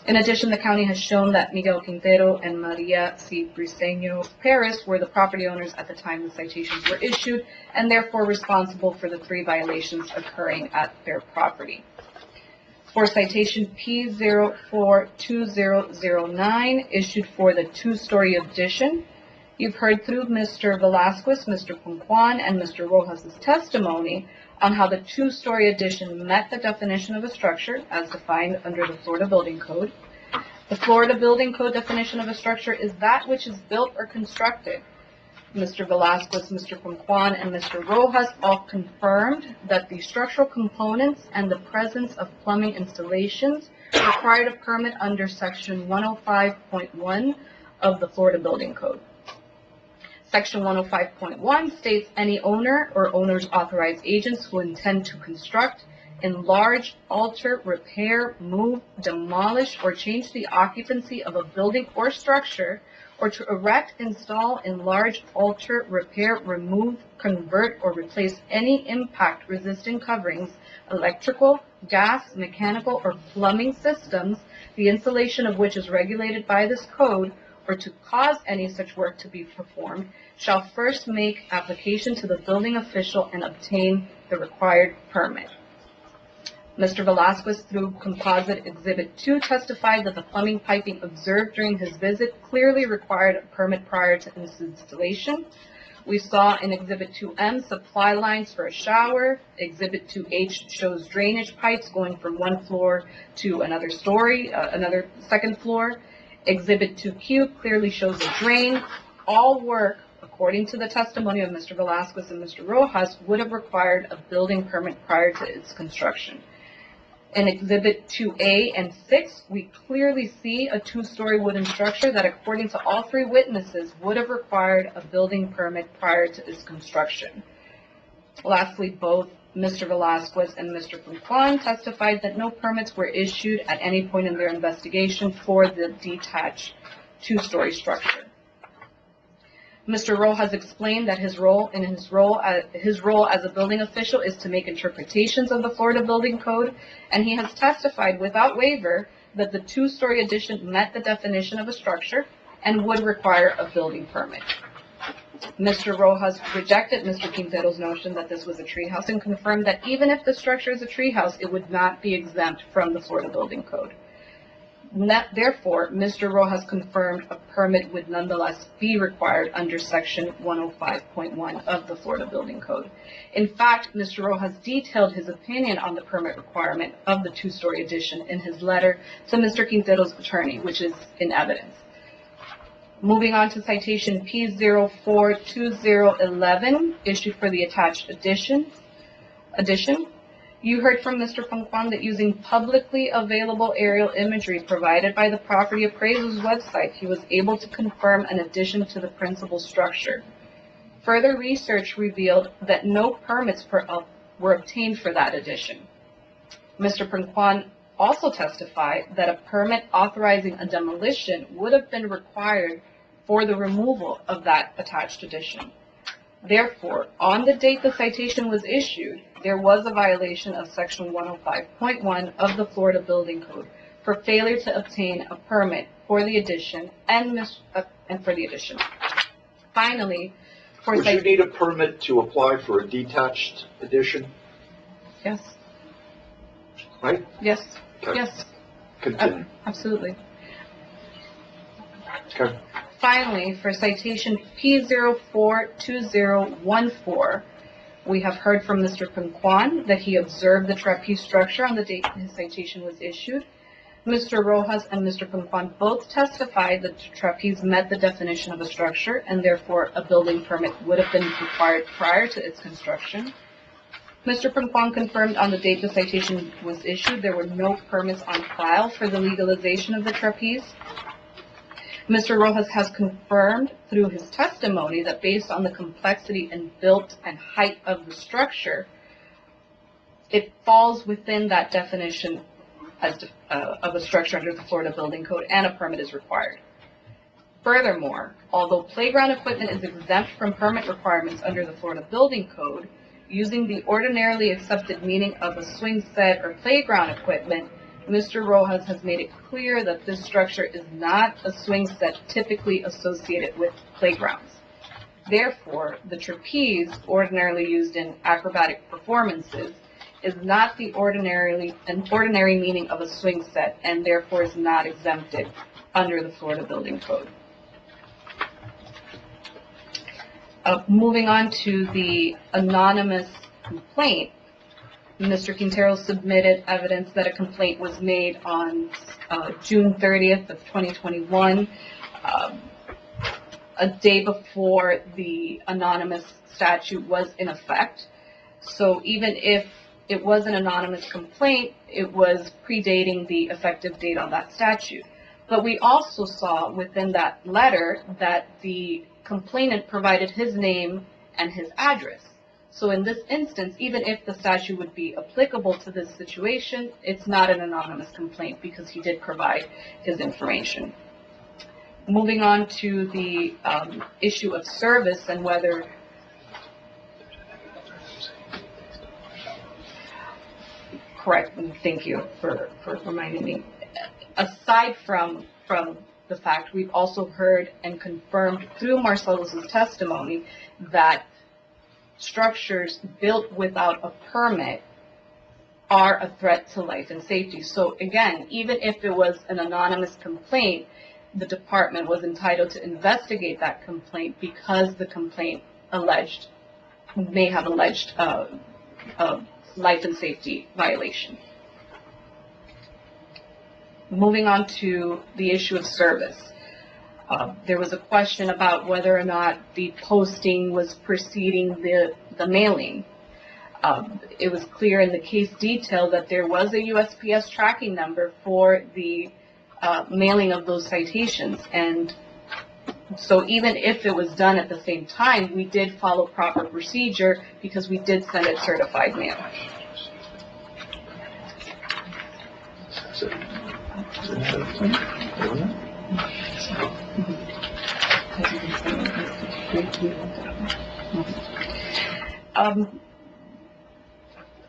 In addition, the county has shown that Miguel Quintero and Maria C. Briseño Perez were the property owners at the time the citations were issued, and therefore responsible for the three violations occurring at their property. For citation P042009, issued for the two-story addition, you've heard through Mr. Velasquez, Mr. Ponquan, and Mr. Rojas' testimony on how the two-story addition met the definition of a structure as defined under the Florida Building Code. The Florida Building Code definition of a structure is that which is built or constructed. Mr. Velasquez, Mr. Ponquan, and Mr. Rojas all confirmed that the structural components and the presence of plumbing installations required a permit under Section 105.1 of the Florida Building Code. Section 105.1 states any owner or owner's authorized agents who intend to construct, enlarge, alter, repair, move, demolish, or change the occupancy of a building or structure, or to erect, install, enlarge, alter, repair, remove, convert, or replace any impact-resisting coverings, electrical, gas, mechanical, or plumbing systems, the installation of which is regulated by this code, or to cause any such work to be performed, shall first make application to the building official and obtain the required permit. Mr. Velasquez, through Composite Exhibit 2, testified that the plumbing piping observed during his visit clearly required a permit prior to its installation. We saw in Exhibit 2M supply lines for a shower. Exhibit 2H shows drainage pipes going from one floor to another story, another second floor. Exhibit 2Q clearly shows a drain. All work, according to the testimony of Mr. Velasquez and Mr. Rojas, would have required a building permit prior to its construction. In Exhibit 2A and 6, we clearly see a two-story wooden structure that, according to all three witnesses, would have required a building permit prior to its construction. Lastly, both Mr. Velasquez and Mr. Ponquan testified that no permits were issued at any point in their investigation for the detached two-story structure. Mr. Rojas explained that his role as a building official is to make interpretations of the Florida Building Code, and he has testified without waiver that the two-story addition met the definition of a structure and would require a building permit. Mr. Rojas rejected Mr. Quintero's notion that this was a treehouse and confirmed that even if the structure is a treehouse, it would not be exempt from the Florida Building Code. Therefore, Mr. Rojas confirmed a permit would nonetheless be required under Section 105.1 of the Florida Building Code. In fact, Mr. Rojas detailed his opinion on the permit requirement of the two-story addition in his letter to Mr. Quintero's attorney, which is in evidence. Moving on to citation P042011, issued for the attached addition. You heard from Mr. Pongkwan that using publicly available aerial imagery provided by the property appraiser's website, he was able to confirm an addition to the principal structure. Further research revealed that no permits were obtained for that addition. Mr. Pongkwan also testified that a permit authorizing a demolition would have been required for the removal of that attached addition. Therefore, on the date the citation was issued, there was a violation of Section 105.1 of the Florida Building Code for failure to obtain a permit for the addition and for the addition. Finally, Would you need a permit to apply for a detached addition? Yes. Right? Yes. Okay. Yes. Continue. Absolutely. Okay. Finally, for citation P042014, we have heard from Mr. Pongkwan that he observed the trapeze structure on the date his citation was issued. Mr. Rojas and Mr. Pongkwan both testified that the trapeze met the definition of a structure and therefore a building permit would have been required prior to its construction. Mr. Pongkwan confirmed on the date the citation was issued there were no permits on file for the legalization of the trapeze. Mr. Rojas has confirmed through his testimony that based on the complexity and built and height of the structure, it falls within that definition of a structure under the Florida Building Code and a permit is required. Furthermore, although playground equipment is exempt from permit requirements under the Florida Building Code, using the ordinarily accepted meaning of a swing set or playground equipment, Mr. Rojas has made it clear that this structure is not a swing set typically associated with playgrounds. Therefore, the trapeze, ordinarily used in acrobatic performances, is not an ordinary meaning of a swing set and therefore is not exempted under the Florida Building Code. Moving on to the anonymous complaint, Mr. Quintero submitted evidence that a complaint was made on June 30th of 2021, a day before the anonymous statute was in effect. So even if it was an anonymous complaint, it was predating the effective date on that statute. But we also saw within that letter that the complainant provided his name and his address. So in this instance, even if the statute would be applicable to this situation, it's not an anonymous complaint because he did provide his information. Moving on to the issue of service and whether correct, and thank you for reminding me. Aside from the fact, we've also heard and confirmed through Marcello's testimony that structures built without a permit are a threat to life and safety. So again, even if it was an anonymous complaint, the department was entitled to investigate that complaint because the complaint may have alleged life and safety violation. Moving on to the issue of service. There was a question about whether or not the posting was preceding the mailing. It was clear in the case detail that there was a USPS tracking number for the mailing of those citations. And so even if it was done at the same time, we did follow proper procedure because we did send it certified mail.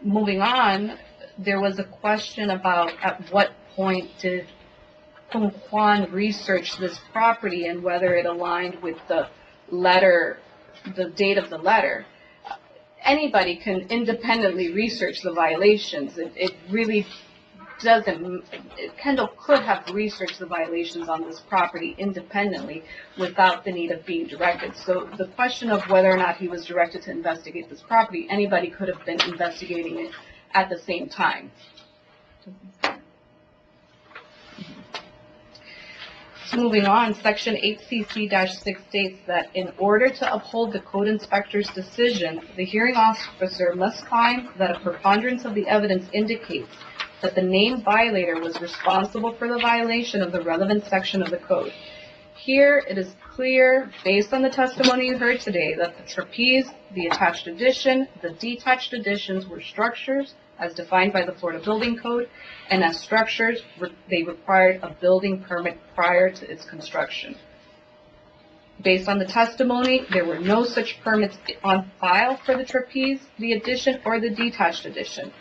Moving on, there was a question about at what point did Pongkwan research this property and whether it aligned with the letter, the date of the letter. Anybody can independently research the violations. It really doesn't. Kendall could have researched the violations on this property independently without the need of being directed. So the question of whether or not he was directed to investigate this property, anybody could have been investigating it at the same time. So moving on, section 8CC-6 states that in order to uphold the code inspector's decision, the hearing officer must find that a preponderance of the evidence indicates that the named violator was responsible for the violation of the relevant section of the code. Here, it is clear, based on the testimony you heard today, that the trapeze, the attached addition, the detached additions were structures as defined by the Florida Building Code, and as structures, they required a building permit prior to its construction. Based on the testimony, there were no such permits on file for the trapeze, the addition, or the detached addition.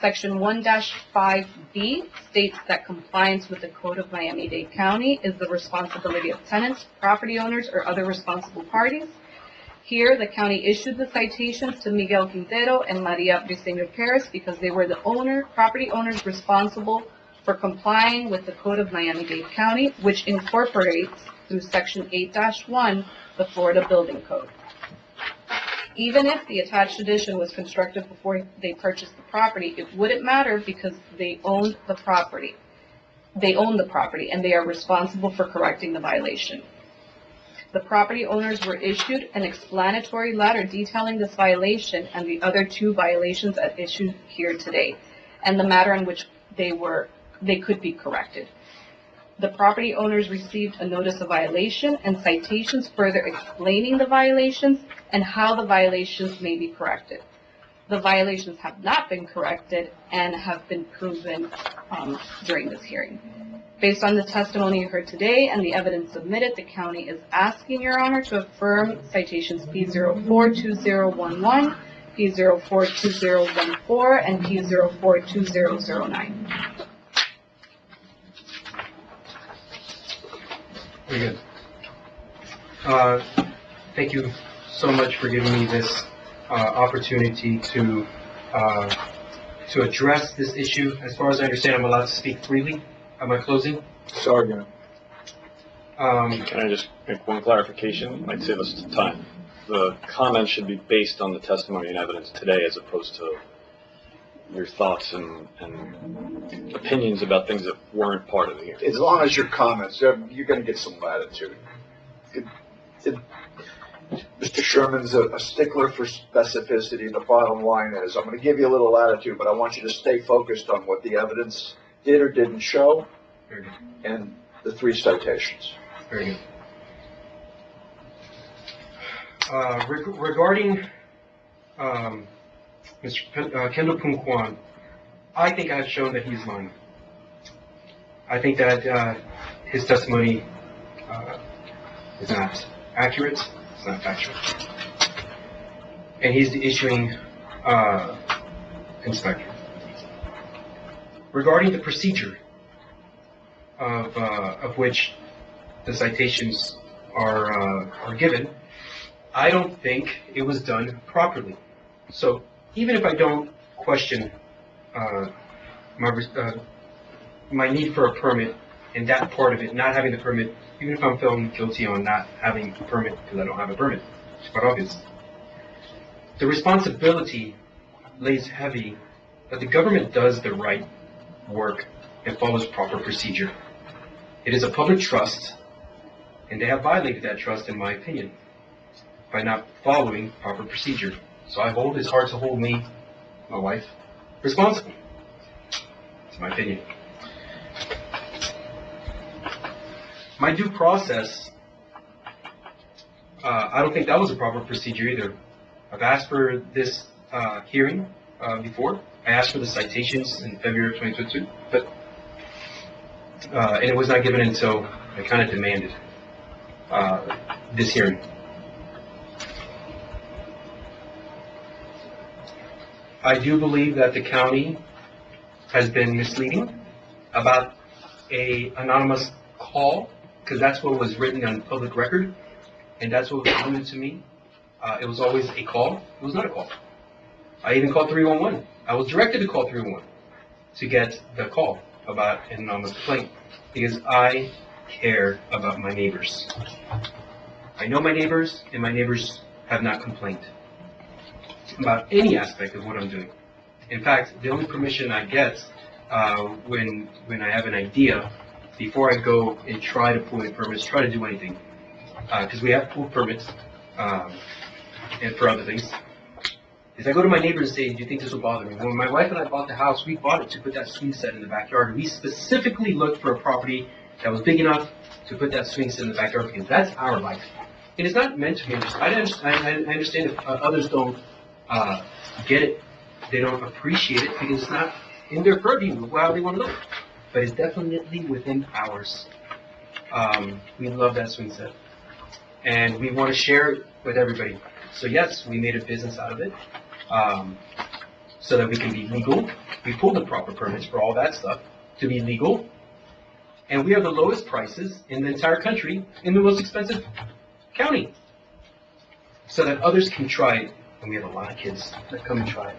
Section 1-5B states that compliance with the Code of Miami-Dade County is the responsibility of tenants, property owners, or other responsible parties. Here, the county issued the citations to Miguel Quintero and Maria Briceño Perez because they were the property owners responsible for complying with the Code of Miami-Dade County, which incorporates through Section 8-1 the Florida Building Code. Even if the attached addition was constructed before they purchased the property, it wouldn't matter because they owned the property. They own the property and they are responsible for correcting the violation. The property owners were issued an explanatory letter detailing this violation and the other two violations at issue here today, and the matter in which they could be corrected. The property owners received a notice of violation and citations further explaining the violations and how the violations may be corrected. The violations have not been corrected and have been proven during this hearing. Based on the testimony you heard today and the evidence submitted, the county is asking Your Honor to affirm citations P042011, P042014, and P042009. Very good. Thank you so much for giving me this opportunity to address this issue. As far as I understand, I'm allowed to speak freely. Am I closing? Sorry, again. Can I just make one clarification? Might save us time. The comments should be based on the testimony and evidence today as opposed to your thoughts and opinions about things that weren't part of the hearing. As long as your comments, you're going to get some latitude. Mr. Sherman's a stickler for specificity, and the bottom line is, I'm going to give you a little latitude, but I want you to stay focused on what the evidence did or didn't show, and the three citations. Very good. Regarding Mr. Kendall Poon Kwan, I think I've shown that he's lying. I think that his testimony is not accurate. It's not factual. And he's the issuing inspector. Regarding the procedure of which the citations are given, I don't think it was done properly. So even if I don't question my need for a permit and that part of it, not having the permit, even if I'm found guilty on not having a permit because I don't have a permit, it's quite obvious. The responsibility lays heavy that the government does the right work and follows proper procedure. It is a public trust, and they have violated that trust, in my opinion, by not following proper procedure. So it's hard to hold me, my wife, responsible. It's my opinion. My due process, I don't think that was a proper procedure either. I've asked for this hearing before. I asked for the citations in February of 2022, but and it was not given until I kind of demanded this hearing. I do believe that the county has been misleading about an anonymous call, because that's what was written on public record, and that's what was alluded to me. It was always a call. It was not a call. I even called 311. I was directed to call 311 to get the call about an anonymous complaint, because I care about my neighbors. I know my neighbors, and my neighbors have not complained about any aspect of what I'm doing. In fact, the only permission I get when I have an idea before I go and try to pull in permits, try to do anything, because we have pulled permits, and for other things, is I go to my neighbors and say, do you think this will bother me? When my wife and I bought the house, we bought it to put that swing set in the backyard. We specifically looked for a property that was big enough to put that swing set in the backyard, because that's our life. It is not meant to be understood. I understand if others don't get it, they don't appreciate it, because it's not in their purview how they want to look. But it's definitely within ours. We love that swing set. And we want to share it with everybody. So yes, we made a business out of it, so that we can be legal. We pulled the proper permits for all that stuff to be legal. And we are the lowest prices in the entire country in the most expensive county. So that others can try it. And we have a lot of kids that come and try it.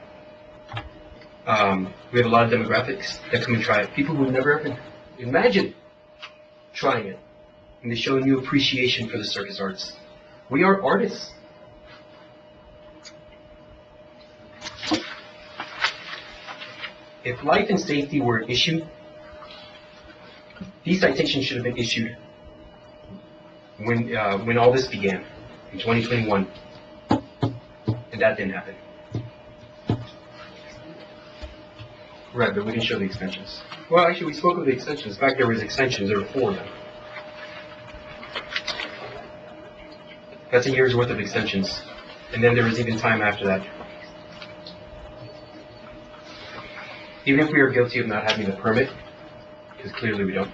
We have a lot of demographics that come and try it. People who never ever imagine trying it. And they show a new appreciation for the circus arts. We are artists. If life and safety were an issue, these citations should have been issued when all this began, in 2021. And that didn't happen. Right, but we didn't show the extensions. Well, actually, we spoke of the extensions. In fact, there was extensions. There were 4 of them. That's a year's worth of extensions. And then there was even time after that. Even if we are guilty of not having the permit, because clearly we don't,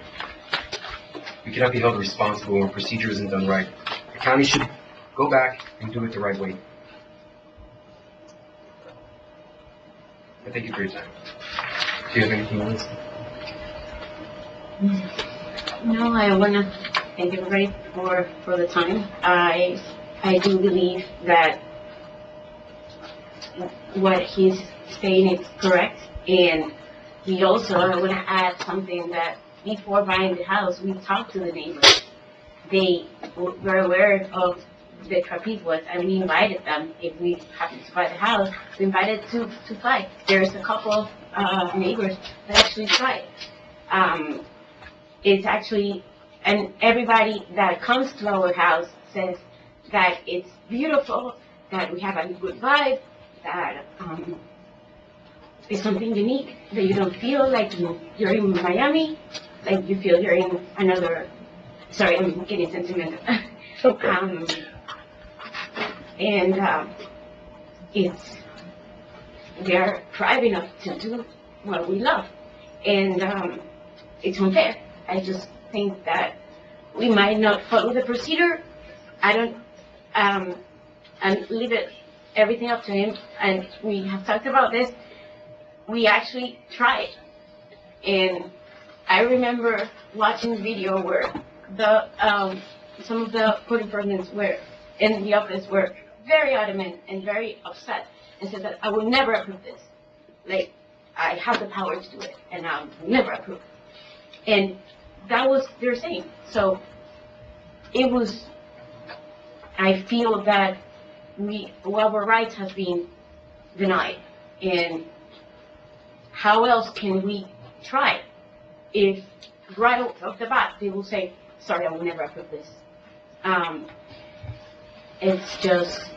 we cannot be held responsible when procedure isn't done right. The county should go back and do it the right way. I thank you for your time. Do you have anything else? No, I want to thank everybody for the time. I do believe that what he's saying is correct. And we also, I want to add something that before buying the house, we talked to the neighbors. They were aware of the trapeze was, and we invited them. If we happened to buy the house, we invited to fly. There's a couple of neighbors that actually tried. It's actually, and everybody that comes to our house says that it's beautiful, that we have a good vibe, that it's something unique, that you don't feel like you're in Miami, like you feel you're in another, sorry, I'm getting sentimental. Okay. They're private enough to do what we love. And it's unfair. I just think that we might not follow the procedure. I don't, and leave everything up to him. And we have talked about this. We actually tried. And I remember watching the video where some of the code enforcement were in the office were very adamant and very upset and said that I will never approve this. Like, I have the power to do it, and I will never approve. And that was their saying. So it was, I feel that our rights have been denied. And how else can we try if right off the bat they will say, sorry, I will never approve this. It's just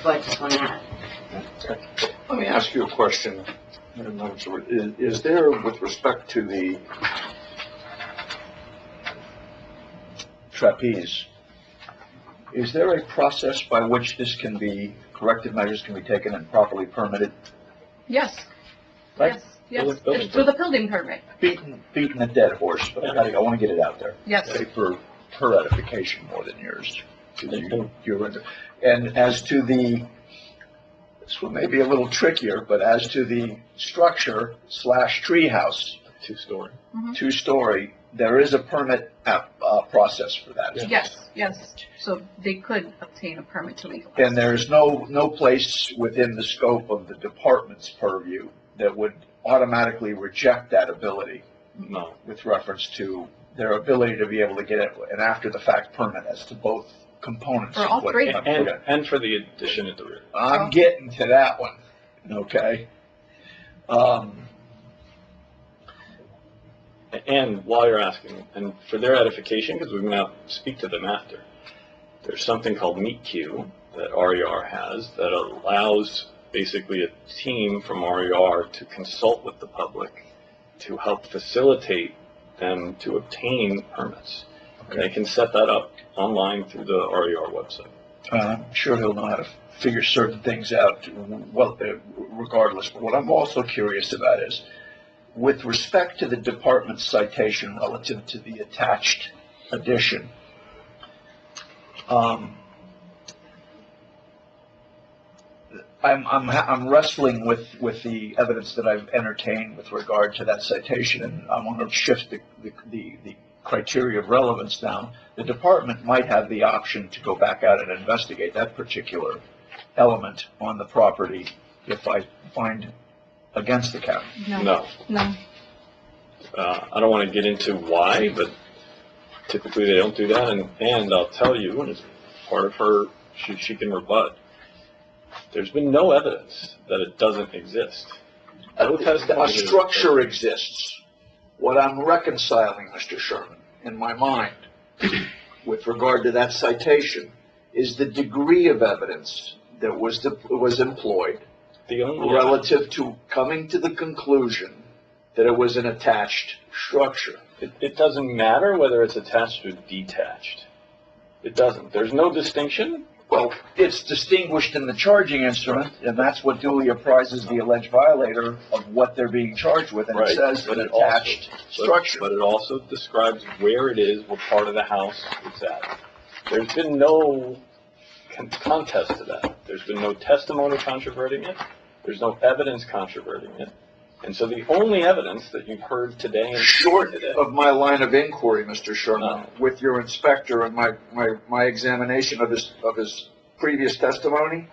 what I just want to add. Let me ask you a question. Is there, with respect to the trapeze, is there a process by which this can be, corrective measures can be taken and properly permitted? Yes. Right? Yes. It's through the building permit. Beating a dead horse, but I want to get it out there. Yes. For her edification more than yours. And as to the, this one may be a little trickier, but as to the structure / treehouse, two-story, there is a permit process for that. Yes. So they could obtain a permit to legalize. And there's no place within the scope of the department's purview that would automatically reject that ability. No. With reference to their ability to be able to get an after-the-fact permit as to both components. For all three. And for the addition at the rear. I'm getting to that one, And while you're asking, and for their edification, because we can now speak to them after, there's something called Meet Queue that RER has that allows basically a team from RER to consult with the public to help facilitate them to obtain permits. And they can set that up online through the RER website. I'm sure he'll know how to figure certain things out, well, regardless. But what I'm also curious about is, with respect to the department's citation relative to the attached addition, I'm wrestling with the evidence that I've entertained with regard to that citation, and I want to shift the criteria of relevance down. The department might have the option to go back out and investigate that particular element on the property if I find against the county. No. I don't want to get into why, but typically they don't do that. And I'll tell you, and as part of her, she can rebut, there's been no evidence that it doesn't exist. A structure exists. What I'm reconciling, Mr. Sherman, in my mind, with regard to that citation, is the degree of evidence that was employed relative to coming to the conclusion that it was an attached structure. It doesn't matter whether it's attached or detached. It doesn't. There's no distinction. Well, it's distinguished in the charging instrument, and that's what duly apprises the alleged violator of what they're being charged with, and it says an attached structure. But it also describes where it is, what part of the house it's at. There's been no contest to that. There's been no testimony controverting it. There's no evidence controverting it. And so the only evidence that you've heard today, short of my line of inquiry, Mr. Sherman, with your inspector and my examination of his previous testimony,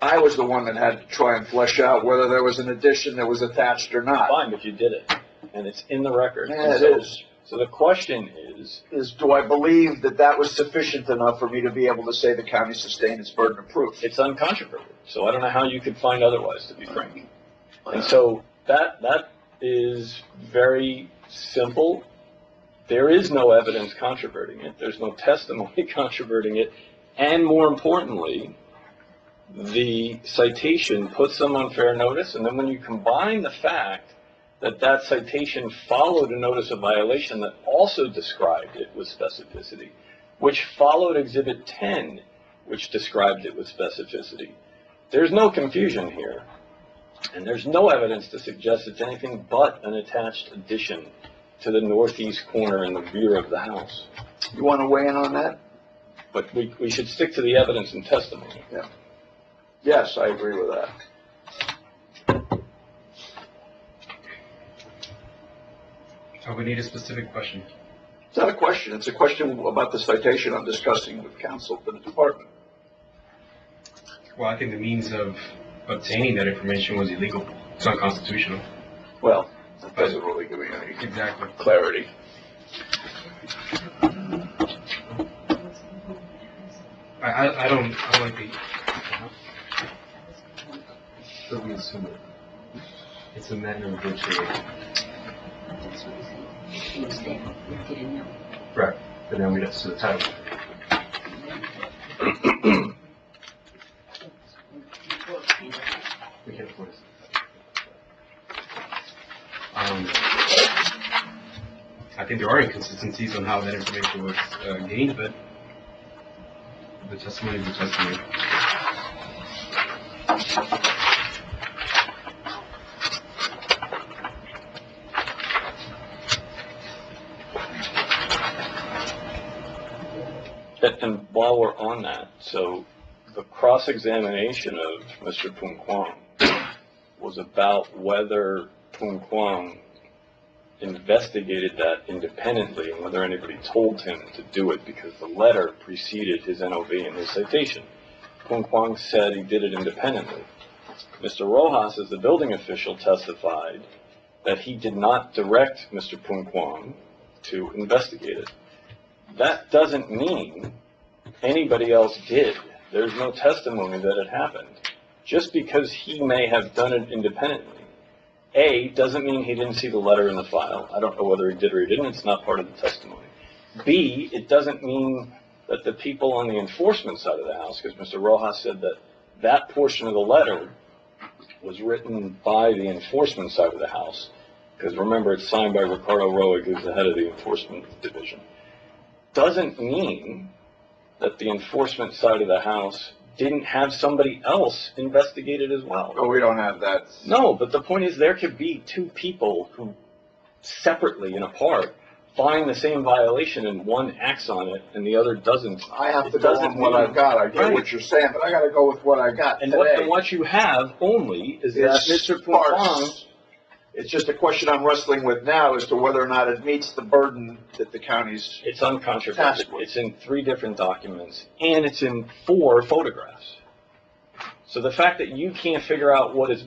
I was the one that had to try and flesh out whether there was an addition that was attached or not. Fine, but you did it, and it's in the record. Yeah, it is. So the question is do I believe that that was sufficient enough for me to be able to say the county sustained its burden of proof? It's uncontroverted. So I don't know how you could find otherwise, to be frank. And so that is very simple. There is no evidence controverting it. There's no testimony controverting it. And more importantly, the citation puts them on fair notice. And then when you combine the fact that that citation followed a notice of violation that also described it with specificity, which followed Exhibit 10, which described it with specificity, there's no confusion here. And there's no evidence to suggest it's anything but an attached addition to the northeast corner in the rear of the house. You want to weigh in on that? But we should stick to the evidence and testimony. Yeah. Yes, I agree with that. We need a specific question. It's not a question. It's a question about the citation I'm discussing with counsel for the department. Well, I think the means of obtaining that information was illegal. It's unconstitutional. Well, it doesn't really give me any clarity. I don't like the. So we assume it. It's a matter of which. Right. But then we get to the title. We can't afford it. I think there are inconsistencies on how that information was gained, but the testimony is the testimony. And while we're on that, so the cross-examination of Mr. Poon Kwang was about whether Poon Kwang investigated that independently and whether anybody told him to do it, because the letter preceded his NOV and his citation. Poon Kwang said he did it independently. Mr. Rojas, as the building official, testified that he did not direct Mr. Poon Kwang to investigate it. That doesn't mean anybody else did. There's no testimony that it happened. Just because he may have done it independently A, doesn't mean he didn't see the letter in the file. I don't know whether he did or he didn't. It's not part of the testimony. B, it doesn't mean that the people on the enforcement side of the house, because Mr. Rojas said that that portion of the letter was written by the enforcement side of the house, because remember, it's signed by Ricardo Roig, who's the head of the enforcement division. Doesn't mean that the enforcement side of the house didn't have somebody else investigate it as well. Oh, we don't have that. No, but the point is there could be two people who separately and apart find the same violation and one acts on it and the other doesn't. I have to go on what I've got. I get what you're saying, but I got to go with what I got And today. what you have only is that Mr. Sparks. It's just a question I'm wrestling with now as to whether or not it meets the burden that the county's. It's uncontroverted. It's in 3 different documents, and it's in 4 photographs. So the fact that you can't figure out what it's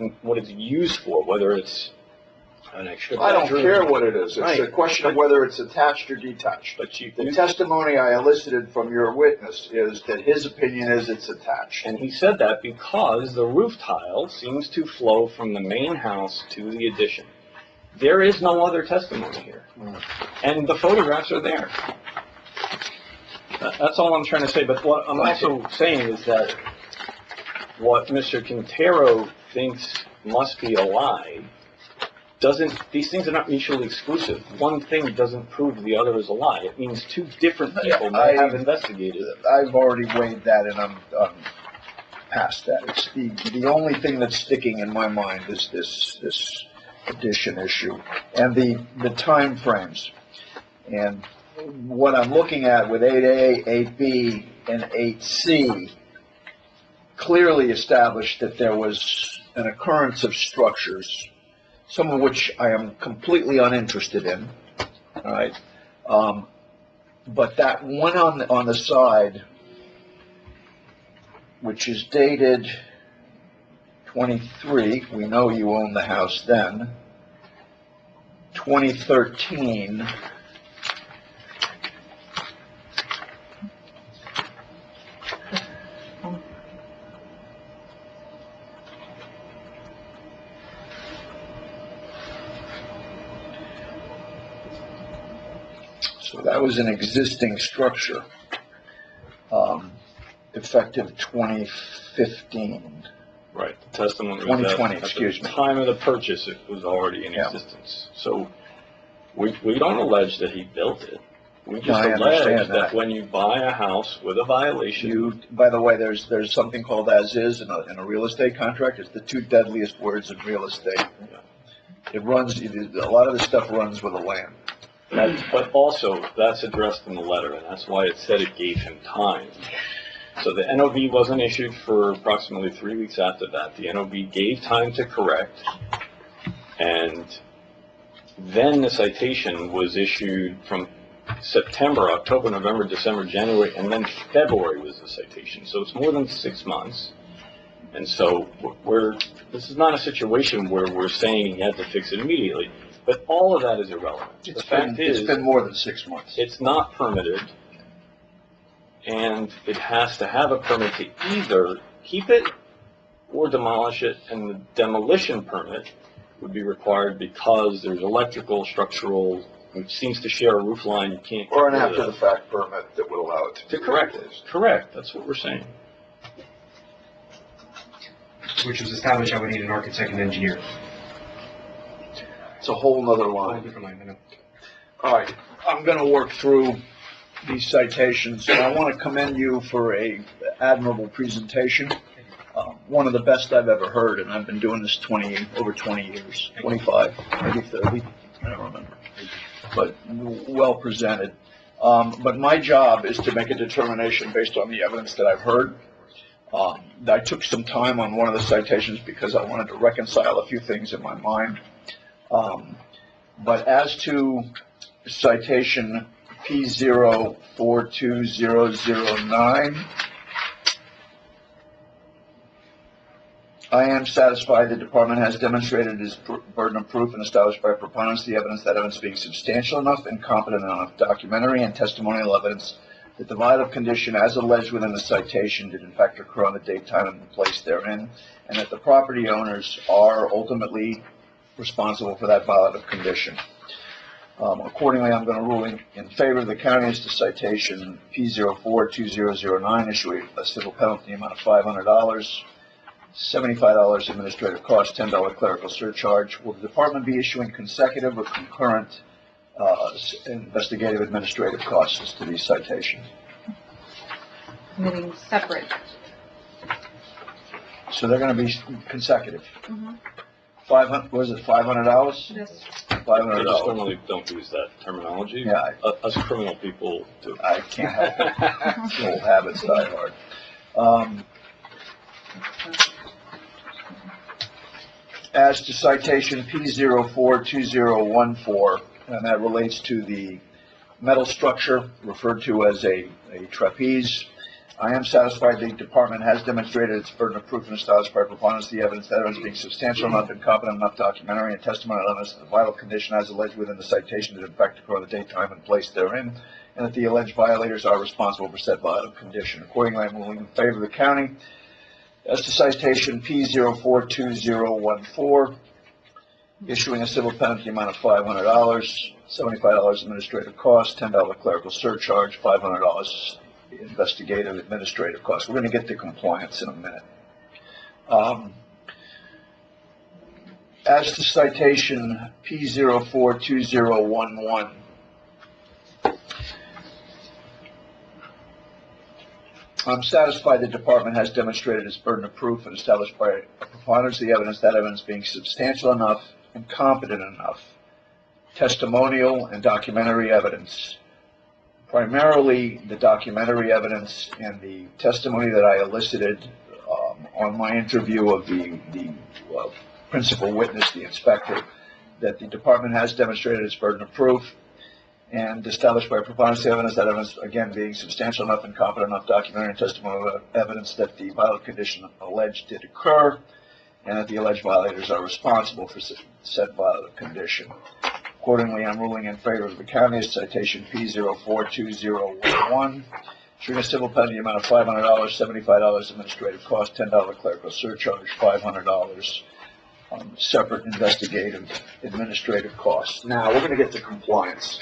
used for, whether it's an extra I don't bedroom, care what it is. It's right, a question of whether it's attached or detached. But The testimony I elicited from your witness is that his opinion is it's attached. And he said that because the roof tile seems to flow from the main house to the addition. There is no other testimony here. And the photographs are there. That's all I'm trying to say. But what I'm also saying is that what Mr. Quintero thinks must be a lie these things are not mutually exclusive. One thing doesn't prove the other is a lie. It means 2 different people may have investigated it. I've already weighed that, and I'm past that. It's the only thing that's sticking in my mind is this addition issue and the time frames. And what I'm looking at with 8A, 8B, and 8C clearly established that there was an occurrence of structures, some of which I am completely uninterested in, all right? But that one on the side, which is dated 23, we know you owned the house then, 2013, so that was an existing structure, effective 2015. Right, the testimony was 2020, that excuse at the me. time of the purchase, it was already in existence. So we don't allege that he built it. We just I allege understand that when you buy a house with a violation. By the way, there's something called as is in a real estate contract. It's the 2 deadliest words in real estate. It runs, a lot of this stuff runs with the land. But also, that's addressed in the letter, and that's why it said it gave him time. So the NOV wasn't issued for approximately 3 weeks after that. The NOV gave time to correct, and then the citation was issued from September, October, November, December, January, and then February was the citation. So it's more than 6 months. And so this is not a situation where we're saying he had to fix it immediately. But all of that is irrelevant. It's been more than 6 months. It's not permitted, and it has to have a permit to either keep it or demolish it, and the demolition permit would be required because there's electrical, structural, it seems to share a roof line, you can't. Or an after-the-fact permit that would allow it to correct it. Correct, that's what we're saying. Which was established, I would need an architect and engineer. It's a whole nother line. All right, I'm going to work through these citations. I want to commend you for a admirable presentation. One of the best I've ever heard, and I've been doing this over 20 years, 25, maybe 30, I don't remember. But well presented. But my job is to make a determination based on the evidence that I've heard. I took some time on one of the citations because I wanted to reconcile a few things in my mind. But as to citation P042009, I am satisfied the department has demonstrated its burden of proof and established by proponents the evidence, that evidence being substantial enough and competent enough, documentary and testimonial evidence, that the violative condition as alleged within the citation did in fact occur on the date, time, and place therein, and that the property owners are ultimately responsible for that violative condition. Accordingly, I'm going to rule in favor of the county as to citation P042009, issuing a civil penalty amount of $500, $75 administrative cost, $10 clerical surcharge. Will the department be issuing consecutive or concurrent investigative administrative costs to these citations? Meaning separate. So they're going to be consecutive. Mm-hmm. 500, was it $500? Yes. I just $500. normally don't use that terminology. Yeah, Us criminal people do. I can't help it. Old habits die hard. As to citation P042014, and that relates to the metal structure referred to as a trapeze, I am satisfied the department has demonstrated its burden of proof and established by preponderance of the evidence that evidence being substantial enough and competent enough documentary and testimony evidence that the vital condition as alleged within the citation did in fact occur on the date, time, and place therein, and that the alleged violators are responsible for said vital condition. Accordingly, I'm ruling in favor of the county. As to citation P042014, issuing a civil penalty amount of $500, $75 administrative cost, $10 clerical surcharge, $500 investigative administrative costs. We're going to get to compliance in a minute. As to citation P042011, I'm satisfied the department has demonstrated its burden of proof and established by a preponderance of the evidence, that evidence being substantial enough and competent enough, testimonial and documentary evidence, primarily the documentary evidence and the testimony that I elicited on my interview of the principal witness, the inspector, that the department has demonstrated its burden of proof and established by preponderance of the evidence, that evidence, again, being substantial enough and competent enough documentary and testimonial evidence that the violent condition alleged did occur, and that the alleged violators are responsible for said violent condition. Accordingly, I'm ruling in favor of the county as citation P042011, issuing a civil penalty amount of $500, $75 administrative cost, $10 clerical surcharge, $500 separate investigative administrative costs. Now, we're going to get to compliance.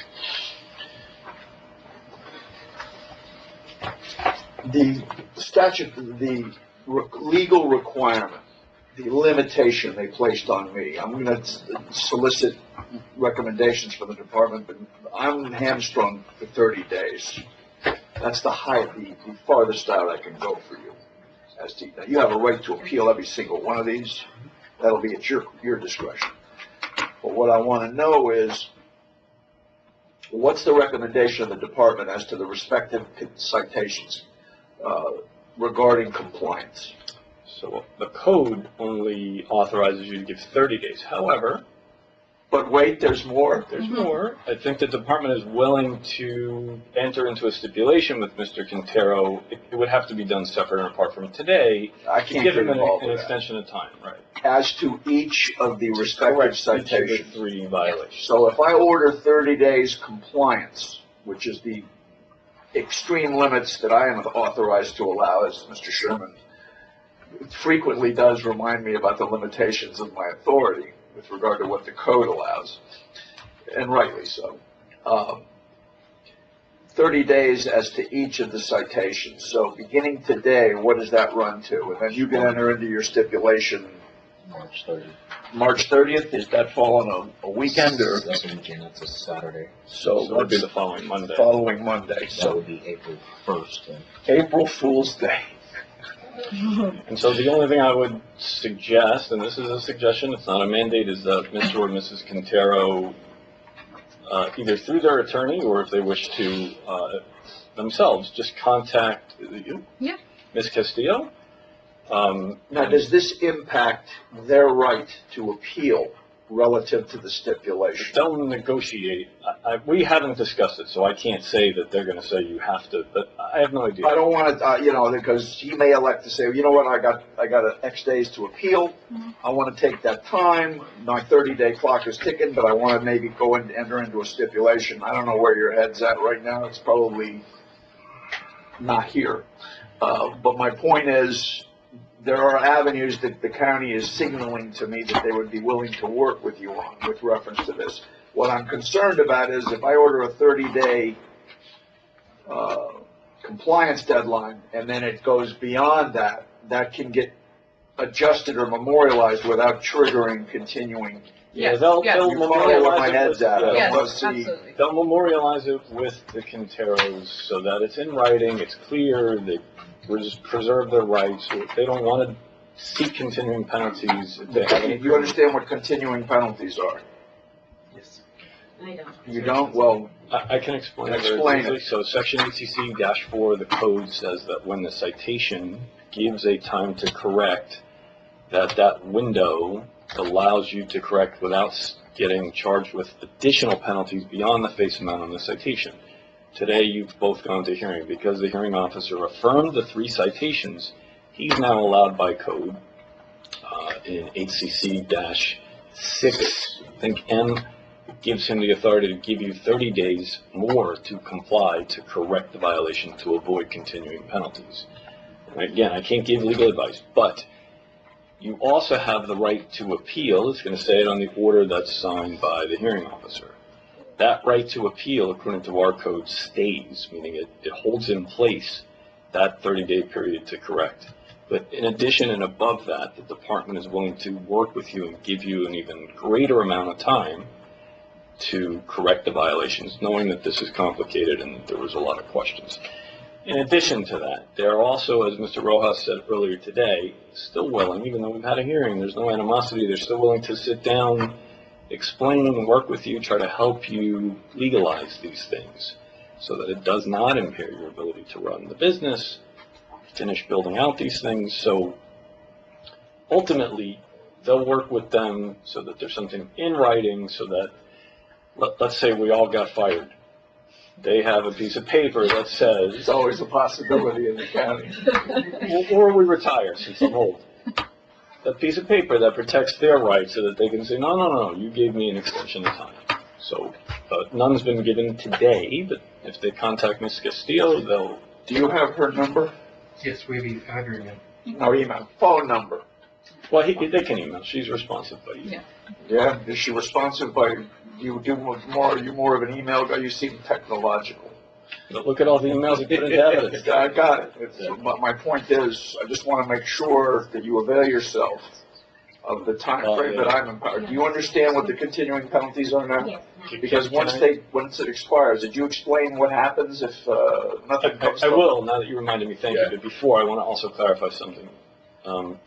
The statute, the legal requirement, the limitation they placed on me, I'm going to solicit recommendations from the department, but I'm hamstrung for 30 days. That's the farthest out I can go for you. You have a right to appeal every single one of these. That'll be at your discretion. But what I want to know is, what's the recommendation of the department as to the respective citations regarding compliance? So the code only authorizes you to give 30 days. However, but wait, there's more. There's more. I think the department is willing to enter into a stipulation with Mr. Quintero. It would have to be done separate and apart from today. I can't give get him involved an with extension of time, right? As to each of the respective citations. 3 violations. So if I order 30 days compliance, which is the extreme limits that I am authorized to allow, as Mr. Sherman frequently does remind me about the limitations of my authority with regard to what the code allows, and rightly so. 30 days as to each of the citations. So beginning today, what does that run to? And then you can enter into your stipulation. March 30th. March 30th, is that fall on a weekend or? That's a weekend, that's a Saturday. So it would be the following Monday. Following Monday. That would be April 1st. April Fool's Day. And so the only thing I would suggest, and this is a suggestion, it's not a mandate, is that Mr. or Mrs. Quintero, either through their attorney or if they wish to themselves, just contact you, Ms. Castillo. Now, does this impact their right to appeal relative to the stipulation? They'll negotiate. We haven't discussed it, so I can't say that they're going to say you have to, but I have no idea. I don't want to, because he may elect to say, you know what, I got X days to appeal. I want to take that time. My 30-day clock is ticking, but I want to maybe go and enter into a stipulation. I don't know where your head's at right now. It's probably not here. But my point is, there are avenues that the county is signaling to me that they would be willing to work with you on with reference to this. What I'm concerned about is if I order a 30-day compliance deadline and then it goes beyond that, that can get adjusted or memorialized without triggering continuing. Yeah, they'll You follow where memorialize my it head's with, at. I yeah, don't want to see. they'll memorialize it with the Quinteros so that it's in writing, it's clear, they preserve their rights. If they don't want to seek continuing penalties, if they have any. Do you understand what continuing penalties are? Yes. I don't. You don't? Well, I can explain it very Explain easily. it. So section ECC-4 of the code says that when the citation gives a time to correct, that window allows you to correct without getting charged with additional penalties beyond the face amount on the citation. Today, you've both gone to hearing. Because the hearing officer affirmed the 3 citations, he's now allowed by code in HCC-6, I think M gives him the authority to give you 30 days more to comply to correct the violation to avoid continuing penalties. And again, I can't give legal advice, but you also have the right to appeal. It's going to say it on the order that's signed by the hearing officer. That right to appeal, according to our code, stays, meaning it holds in place that 30-day period to correct. But in addition and above that, the department is willing to work with you and give you an even greater amount of time to correct the violations, knowing that this is complicated and that there was a lot of questions. In addition to that, they're also, as Mr. Rojas said earlier today, still willing, even though we've had a hearing, there's no animosity, they're still willing to sit down, explain and work with you, try to help you legalize these things so that it does not impair your ability to run the business, finish building out these things. So ultimately, they'll work with them so that there's something in writing so that, let's say we all got fired. They have a piece of paper that says... It's always a possibility in the county. Or we retire, since I'm old. That piece of paper that protects their rights so that they can say, no, you gave me an extension of time. So none's been given today, but if they contact Ms. Castillo, they'll... Do you have her number? Yes, we have your email. No, email. Phone number. Well, they can email. She's responsive by email. Yeah? Is she responsive by... You do more, are you more of an email guy? You seem technological. But look at all the emails that put into evidence. I got it. My point is, I just want to make sure that you avail yourself of the time frame that I'm empowered. Do you understand what the continuing penalties are now? Yes. Because once it expires, did you explain what happens if nothing comes I from it? will, now that you reminded me, thank you. But before, I want to also clarify something.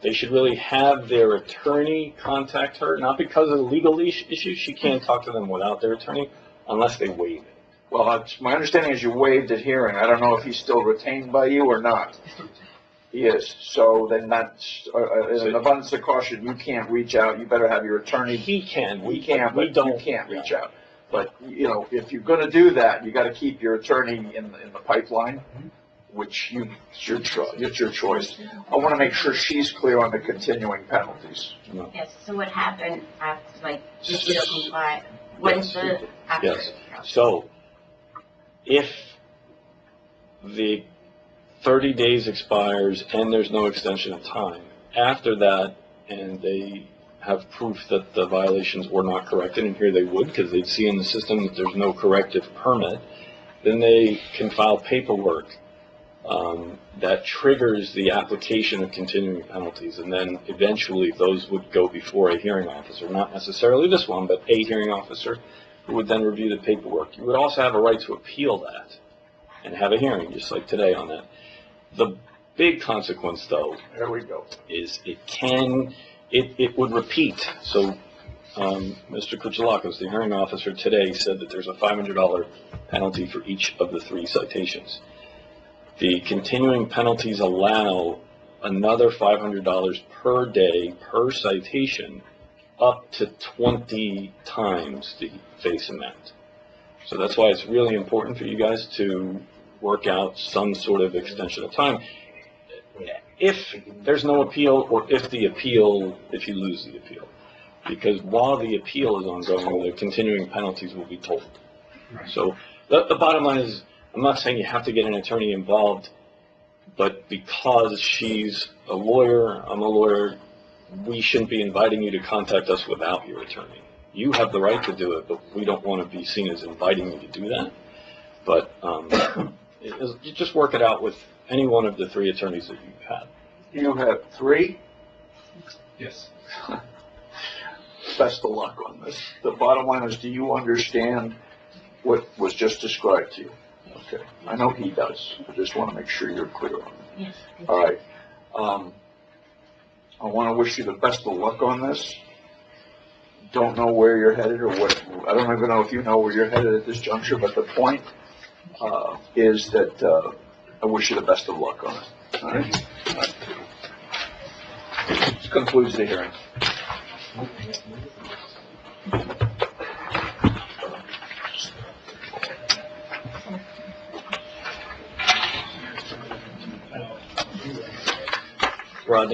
They should really have their attorney contact her, not because of the legal issues. She can't talk to them without their attorney unless they waive it. Well, my understanding is you waived at hearing. I don't know if he's still retained by you or not. He is. So then that's, in an abundance of caution, you can't reach out. You better have your attorney. He can. We can, we but don't. you can't reach out. But, you know, if you're going to do that, you got to keep your attorney in the pipeline, which it's your choice. I want to make sure she's clear on the continuing penalties. Yes, so what happened after, like, if you don't comply? When's the after? Yes. So, if the 30 days expires and there's no extension of time, after that, and they have proof that the violations were not corrected, and here they would, because they'd see in the system that there's no corrective permit, then they can file paperwork that triggers the application of continuing penalties, and then eventually those would go before a hearing officer, not necessarily this one, but a hearing officer who would then review the paperwork. You would also have a right to appeal that and have a hearing, just like today on that. The big consequence, though, There we go. is it would repeat. So Mr. Kuchalakos, the hearing officer today, said that there's a $500 penalty for each of the 3 citations. The continuing penalties allow another $500 per day per citation, up to 20 times the face amount. So that's why it's really important for you guys to work out some sort of extension of time. If there's no appeal, or if you lose the appeal. Because while the appeal is ongoing, the continuing penalties will be told. So the bottom line is, I'm not saying you have to get an attorney involved, but because she's a lawyer, I'm a lawyer, we shouldn't be inviting you to contact us without your attorney. You have the right to do it, but we don't want to be seen as inviting you to do that. But you just work it out with any one of the 3 attorneys that you've had. You have 3? Yes. Best of luck on this. The bottom line is, do you understand what was just described to you? Okay. I know he does. I just want to make sure you're clear on it. Yes. All right. I want to wish you the best of luck on this. Don't know where you're headed or what. I don't even know if you know where you're headed at this juncture, but the point is that I wish you the best of luck on it. All right? This concludes the hearing. Rodney?